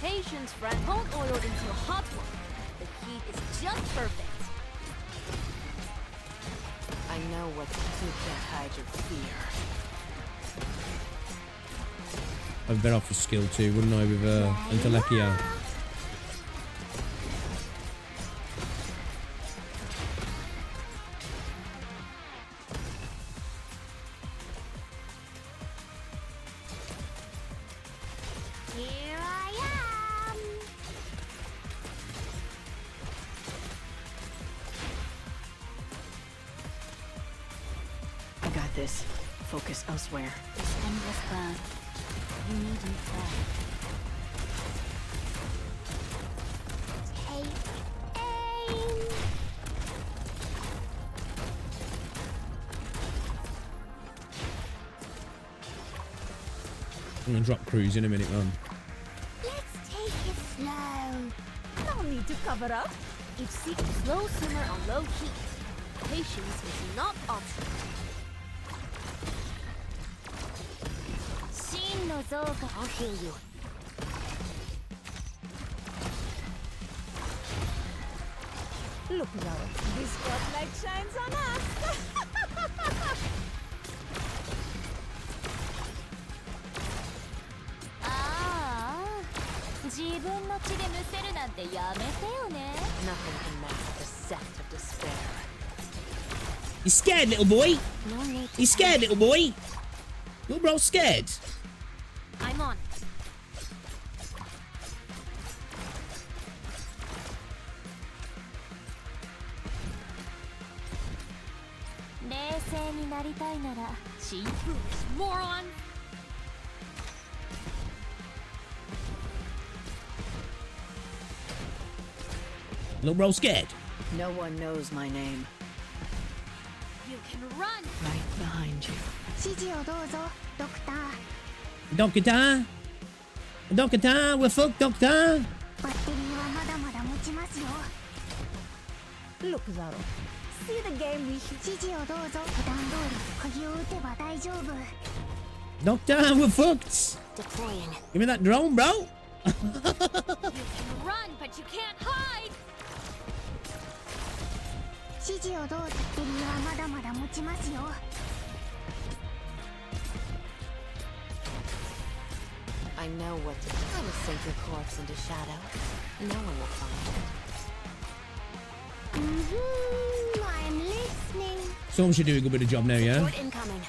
Patience, friend. Hold oil into a hot one. The heat is just perfect. I know what to do to hide your fear. I'd better off for skill too, wouldn't I, with Intelekia? Here I am. I got this. Focus elsewhere. This endless burn. You needn't bear. Take aim. I'm gonna drop cruise in a minute, man. Let's take it slow. No need to cover up. If seek slow simmer on low heat, patience is not optional. I'll heal you. Look now, this spotlight shines on us. Nothing can match the scent of despair. You scared, little boy? No need to You scared, little boy? Little bro scared? I'm on. Moron! Little bro scared? No one knows my name. You can run! Right behind you. Doctor? Doctor? We're fucked, Doctor? Look, Zaro. See the game we Doctor, we're fucked. Deploying. Give me that drone, bro. You can run, but you can't hide! I know what to do. I will sink your corpse into shadow. No one will find it. I'm listening. Someone should do a good bit of job now, yeah? Report incoming.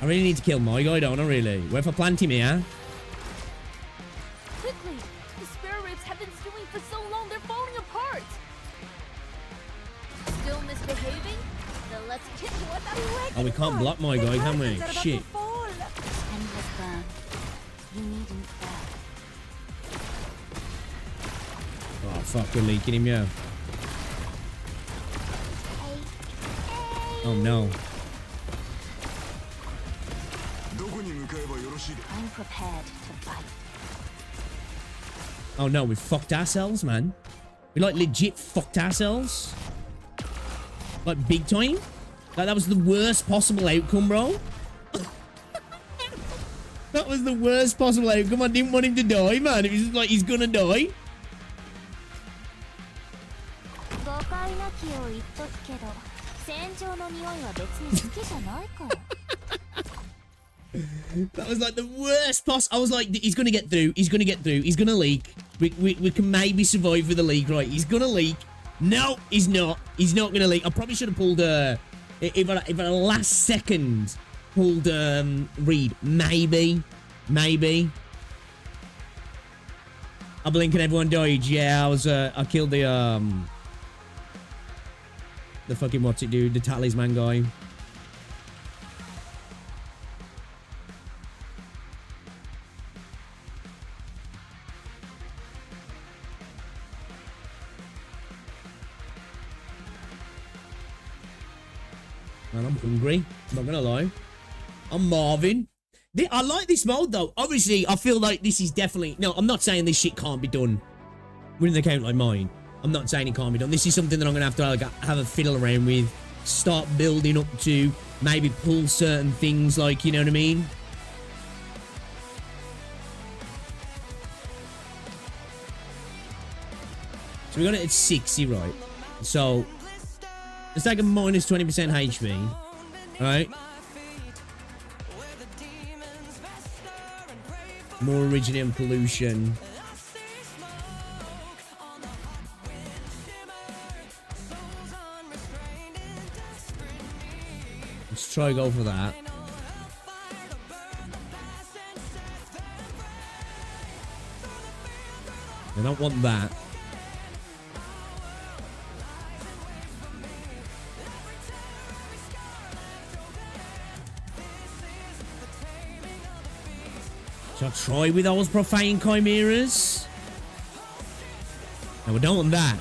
I really need to kill my guy, don't I, really? Where if I plant him here? Quickly! The spare ribs have been stewing for so long, they're falling apart! Still misbehaving? Then let's get to what Oh, we can't block my guy, can we? Shit. Endless burn. You needn't burn. Oh, fuck, we're leaking him, yeah. Oh, no. I'm prepared to fight. Oh, no, we fucked ourselves, man. We, like, legit fucked ourselves. Like, big time. Like, that was the worst possible outcome, bro. That was the worst possible outcome. I didn't want him to die, man. It was just like, he's gonna die. That was like the worst I was like, he's gonna get through. He's gonna get through. He's gonna leak. We can maybe survive with the leak, right? He's gonna leak. No, he's not. He's not gonna leak. I probably should have pulled if I last second pulled Reed. Maybe. I blink and everyone died. Yeah, I killed the fucking what's it dude, the talisman guy. Man, I'm hungry. I'm not gonna lie. I'm Marvin. I like this mode though. Obviously, I feel like this is definitely... No, I'm not saying this shit can't be done with an account like mine. I'm not saying it can't be done. This is something that I'm gonna have to like, have a fiddle around with. Start building up to. Maybe pull certain things like, you know what I mean? So we got it at 60, right? So... let's take a minus 20% HP. Alright? More originium pollution. Let's try go for that. I don't want that. Shall I try with those profane chimeras? No, we don't want that.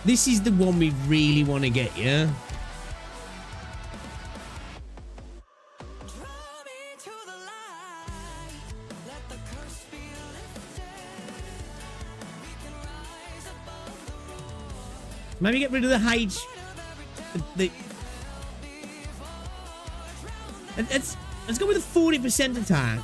This is the one we really want to get, yeah? Maybe get rid of the H. Let's go with a 40% attack.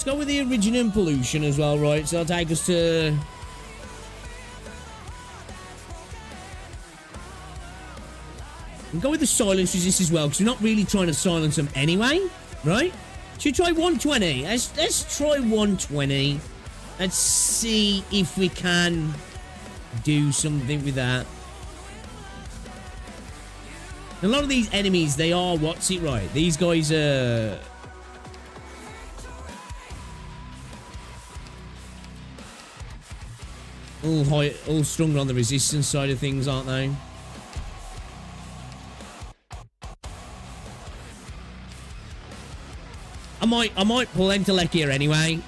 Let's go with the original pollution as well, right? So that'll take us to... We'll go with the silence resist as well, because we're not really trying to silence them anyway, right? Should we try 120? Let's try 120. Let's see if we can do something with that. A lot of these enemies, they are, what's it right? These guys are... all stronger on the resistance side of things, aren't they? I might pull Intellect here anyway.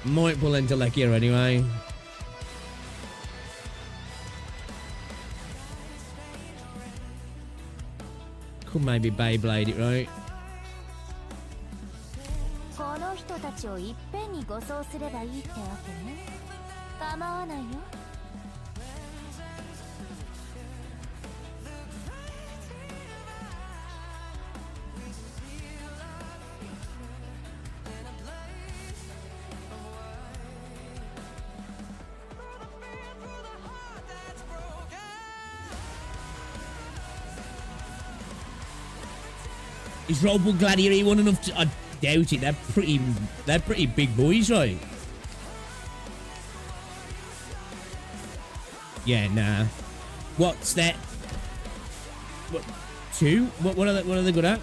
Might pull Intellect here anyway. Could maybe Beyblade it, right? Is Robo Gladiator E1 enough to... I doubt it. They're pretty big boys, right? Yeah, nah. What's that? What? 2? What are they good at?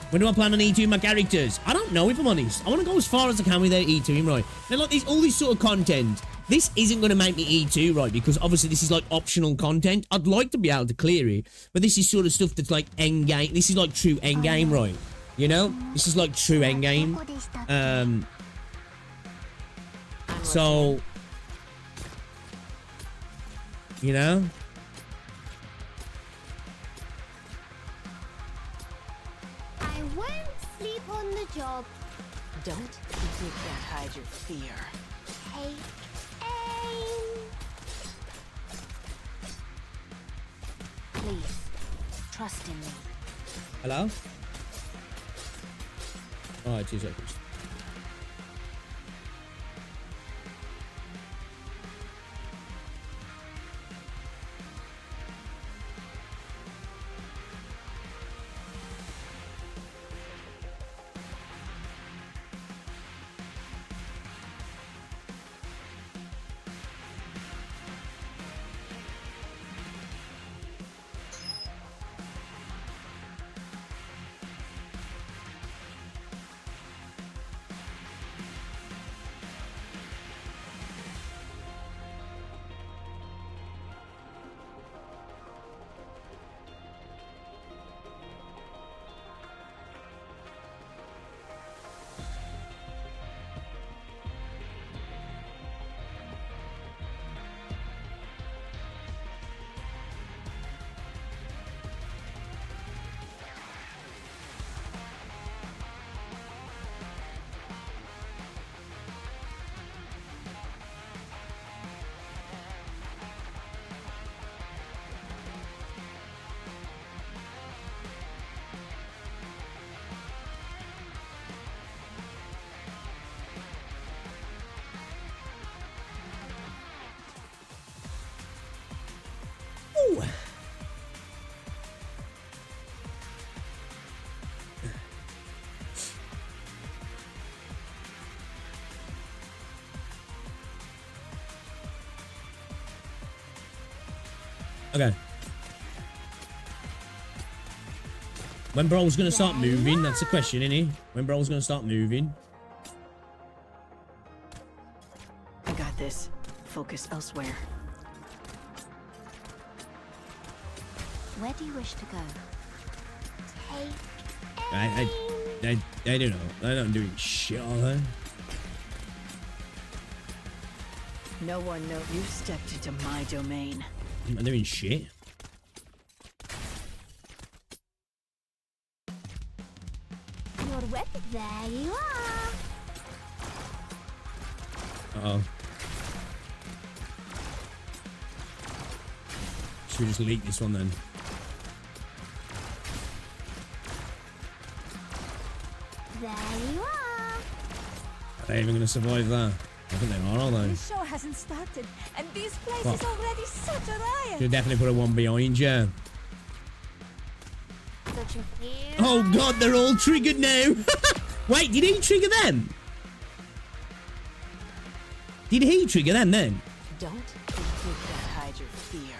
When do I plan on E2 my characters? I don't know, if I'm honest. I want to go as far as I can without E2, right? Now, like, all this sort of content... This isn't going to make me E2, right? Because obviously this is like optional content. I'd like to be able to clear it. But this is sort of stuff that's like end game. This is like true end game, right? You know? This is like true end game. So... You know? I won't sleep on the job. Don't think you can't hide your fear. Hey. Please, trust in me. Hello? Alright, 2 seconds. Okay. When bro's gonna start moving? That's the question, isn't he? When bro's gonna start moving? I got this. Focus elsewhere. Where do you wish to go? I don't know. I don't do shit, are they? No one knows you stepped into my domain. I'm not doing shit. You're wet. There you are. Uh-oh. Should we just leak this one then? They're even going to survive that. I think they are, aren't they? The show hasn't started, and this place is already such a riot. Should definitely put a one behind you. Oh god, they're all triggered now. Wait, did he trigger them? Did he trigger them then? Don't think that hide your fear.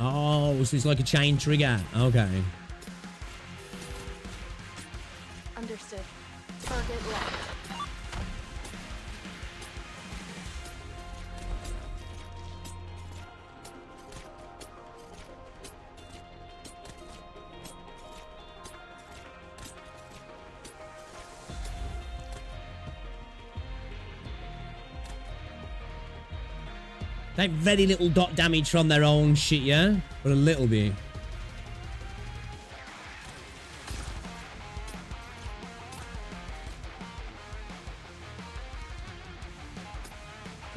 Oh, so it's like a chain trigger. Okay. Understood. Target left. Take very little dot damage from their own shit, yeah? But a little bit.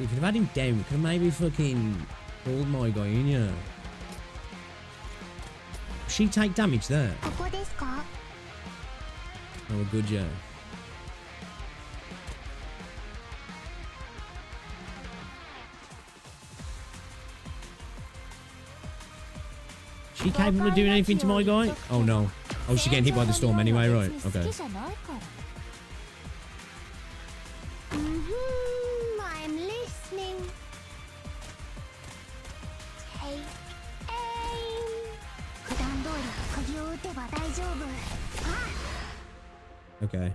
If you'd have had him down, we could have maybe fucking pulled my guy in, yeah. She take damage there. Oh, we're good, yeah. She capable of doing anything to my guy? Oh no. Oh, she's getting hit by the storm anyway, right? Okay. I'm listening. Take aim. Okay.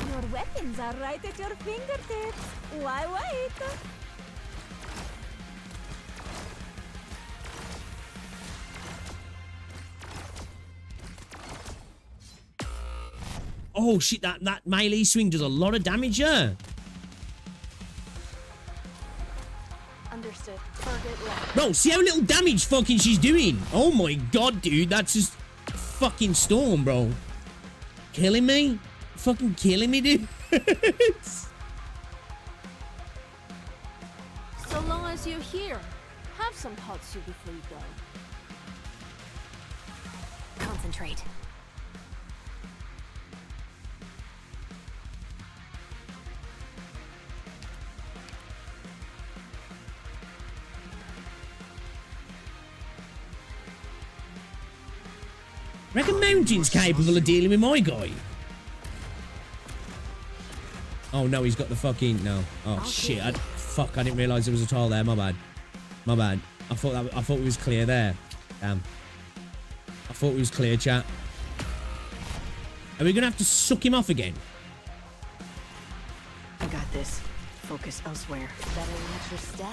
Your weapons are right at your fingertips. Why wait? Oh shit, that melee swing does a lot of damage, yeah. Understood. Target left. Bro, see how little damage fucking she's doing. Oh my god, dude, that's just fucking storm, bro. Killing me? Fucking killing me, dude. So long as you're here, have some hot soup before you go. Concentrate. Reckon Mountain's capable of dealing with my guy. Oh no, he's got the fucking no. Oh shit! Fuck! I didn't realise there was a tile there. My bad. My bad. I thought it was clear there. Damn. I thought it was clear, chat. Are we gonna have to suck him off again? I got this. Focus elsewhere. Better watch your step.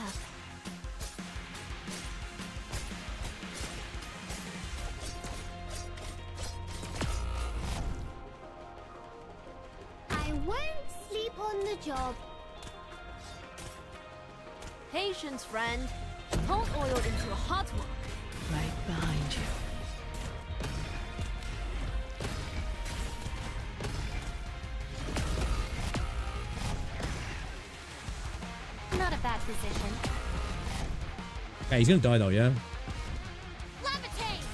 I won't sleep on the job. Patience, friend. Don't oil into a hot one. Right behind you. Not a bad position. Okay, he's gonna die though, yeah? Levitate!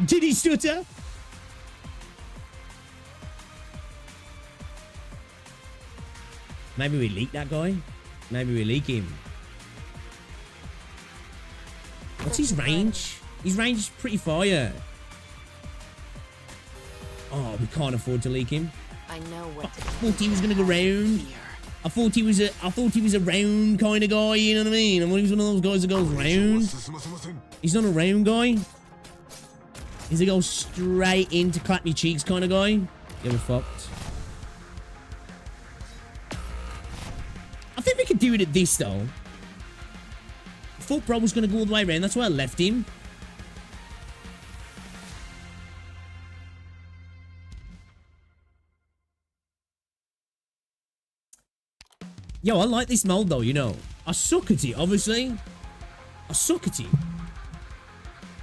Did he stutter? Maybe we leak that guy? Maybe we leak him. What's his range? His range is pretty far, yeah. Oh, we can't afford to leak him. I know what. I thought he was gonna go round. I thought he was a round kind of guy, you know what I mean? And when he was one of those guys that goes round. He's not a round guy. He's a go straight into clap your cheeks kind of guy. Yeah, we're fucked. think we could do it at this, though. I thought Bro was going to go all the way around. That's why I left him. Yo, I like this mold, though, you know. I suck at it, obviously. I suck at it.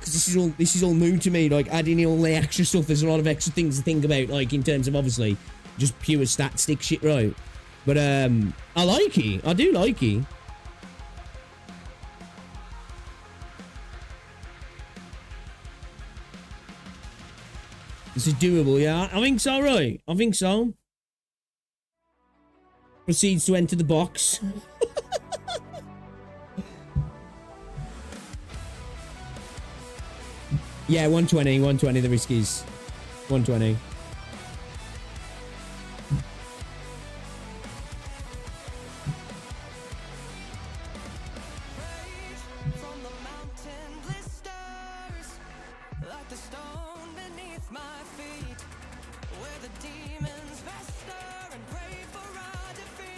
Because this is all new to me, like, adding in all the extra stuff. There's a lot of extra things to think about, like, in terms of, obviously, just pure stat stick shit, right? But, I like it. I do like it. This is doable, yeah? I think so, right? I think so. Proceeds to enter the box. Yeah, 120, the risk is 120.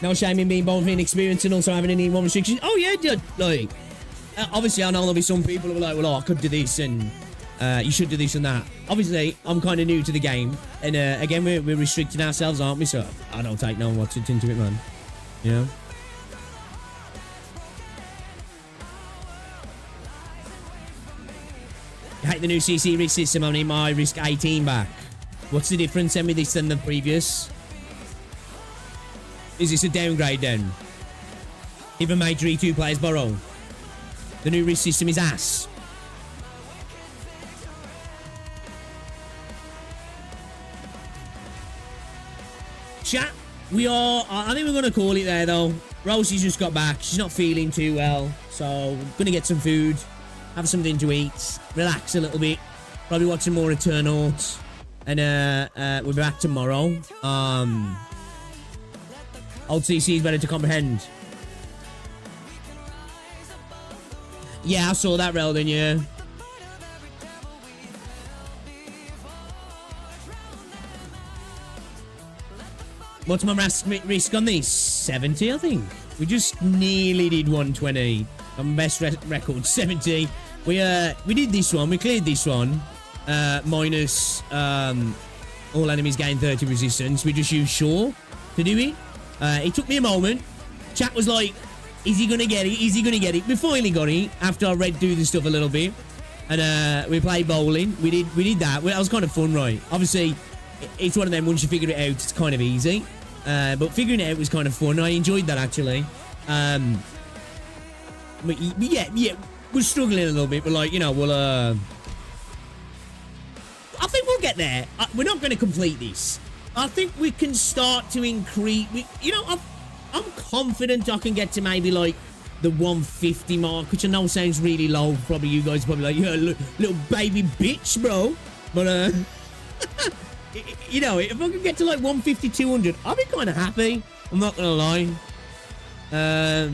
No shame in being both inexperienced and also having any one restriction. Oh yeah, dude. Like, obviously I know there'll be some people who are like, well, oh, I could do this and you should do this and that. Obviously, I'm kind of new to the game, and again, we're restricting ourselves, aren't we? So I don't take no what's into it, man. You know. I hate the new CC risk system. I need my risk 18 back. What's the difference? Send me this than the previous. Is this a downgrade then? Even major E2 players borrow. The new risk system is ass. Chat, we are... I think we're going to call it there, though. Rosie's just got back. She's not feeling too well. So, we're going to get some food. Have something to eat. Relax a little bit. Probably watch some more Eternals. And we'll be back tomorrow. Old CC is better to comprehend. Yeah, I saw that, Reldon, yeah. What's my risk on this? 70, I think. We just nearly did 120. On best record, 70. We did this one. We cleared this one. Minus all enemies gain 30 resistance. We just used Shaw to do it. It took me a moment. Chat was like, is he gonna get it? Is he gonna get it? We finally got it after I read through the stuff a little bit. And we played bowling. We did that. That was kind of fun, right? Obviously, it's one of them, once you figure it out, it's kind of easy. But figuring it out was kind of fun. I enjoyed that, actually. But yeah, we're struggling a little bit. But, like, you know, we'll, I think we'll get there. We're not going to complete this. I think we can start to increase... You know, I'm confident I can get to maybe, like, the 150 mark, which I know sounds really low. Probably you guys are probably like, yeah, little baby bitch, bro. But, you know, if I could get to, like, 150, 200, I'll be kind of happy. I'm not going to lie.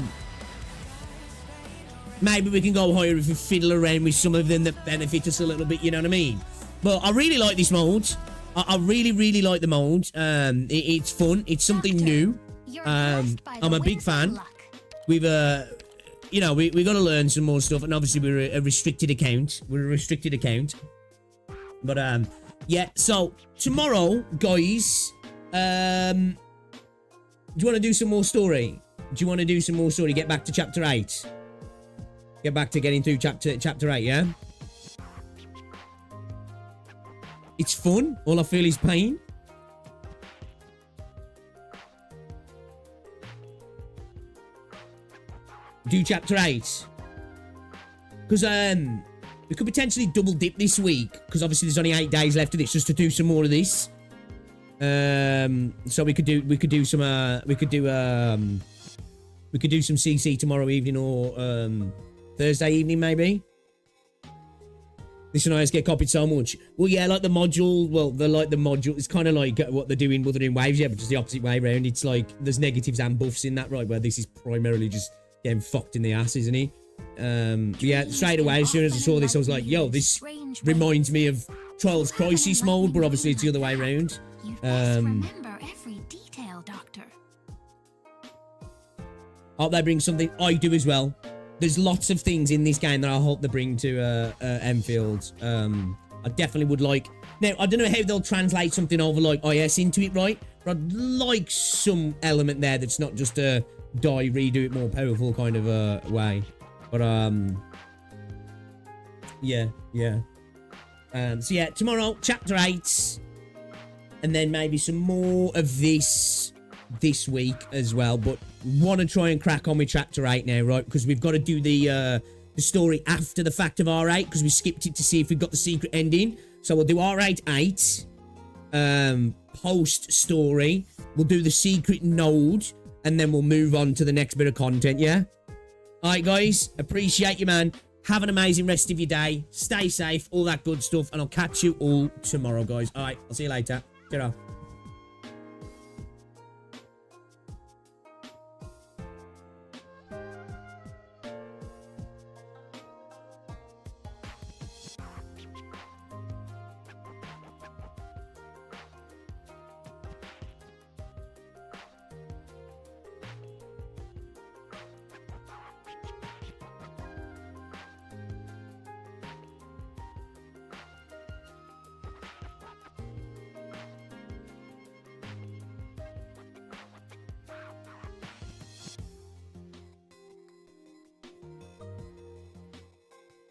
Maybe we can go higher if we fiddle around with some of them that benefit us a little bit, you know what I mean? But I really like this mode. I really, really like the mode. It's fun. It's something new. I'm a big fan. We've, you know, we got to learn some more stuff. And obviously, we're a restricted account. But, yeah. So, tomorrow, guys, do you want to do some more story? Get back to chapter 8. Get back to getting through chapter 8, yeah? It's fun. All I feel is pain. Do chapter 8. Because, we could potentially double dip this week. Because obviously there's only 8 days left of this, just to do some more of this. So we could do some CC tomorrow evening or, Thursday evening, maybe. This and I just get copied so much. Well, yeah, like the module. Well, they're like the module. It's kind of like what they're doing Waves, yeah, but just the opposite way around. It's like there's negatives and buffs in that, right? Where this is primarily just getting fucked in the ass, isn't he? Yeah, straight away, as soon as I saw this, I was like, yo, this reminds me of Trials Crisis mode, but obviously it's the other way around. Remember every detail, Doctor. hope they bring something. I do as well. There's lots of things in this game that I hope they bring to Endfield. I definitely would like... Now, I don't know how they'll translate something over like IS into it, right? But I'd like some element there that's not just a die, redo it more powerful kind of way. But, yeah. So, yeah, tomorrow, Chapter 8. And then maybe some more of this week as well. But want to try and crack on with Chapter 8 now, right? Because we've got to do the story after the fact of R8. Because we skipped it to see if we've got the secret ending. So we'll do R8 8. Post story. We'll do the secret node. And then we'll move on to the next bit of content, yeah? Alright, guys. Appreciate you, man. Have an amazing rest of your day. Stay safe. All that good stuff. And I'll catch you all tomorrow, guys. Alright, I'll see you later. Get off.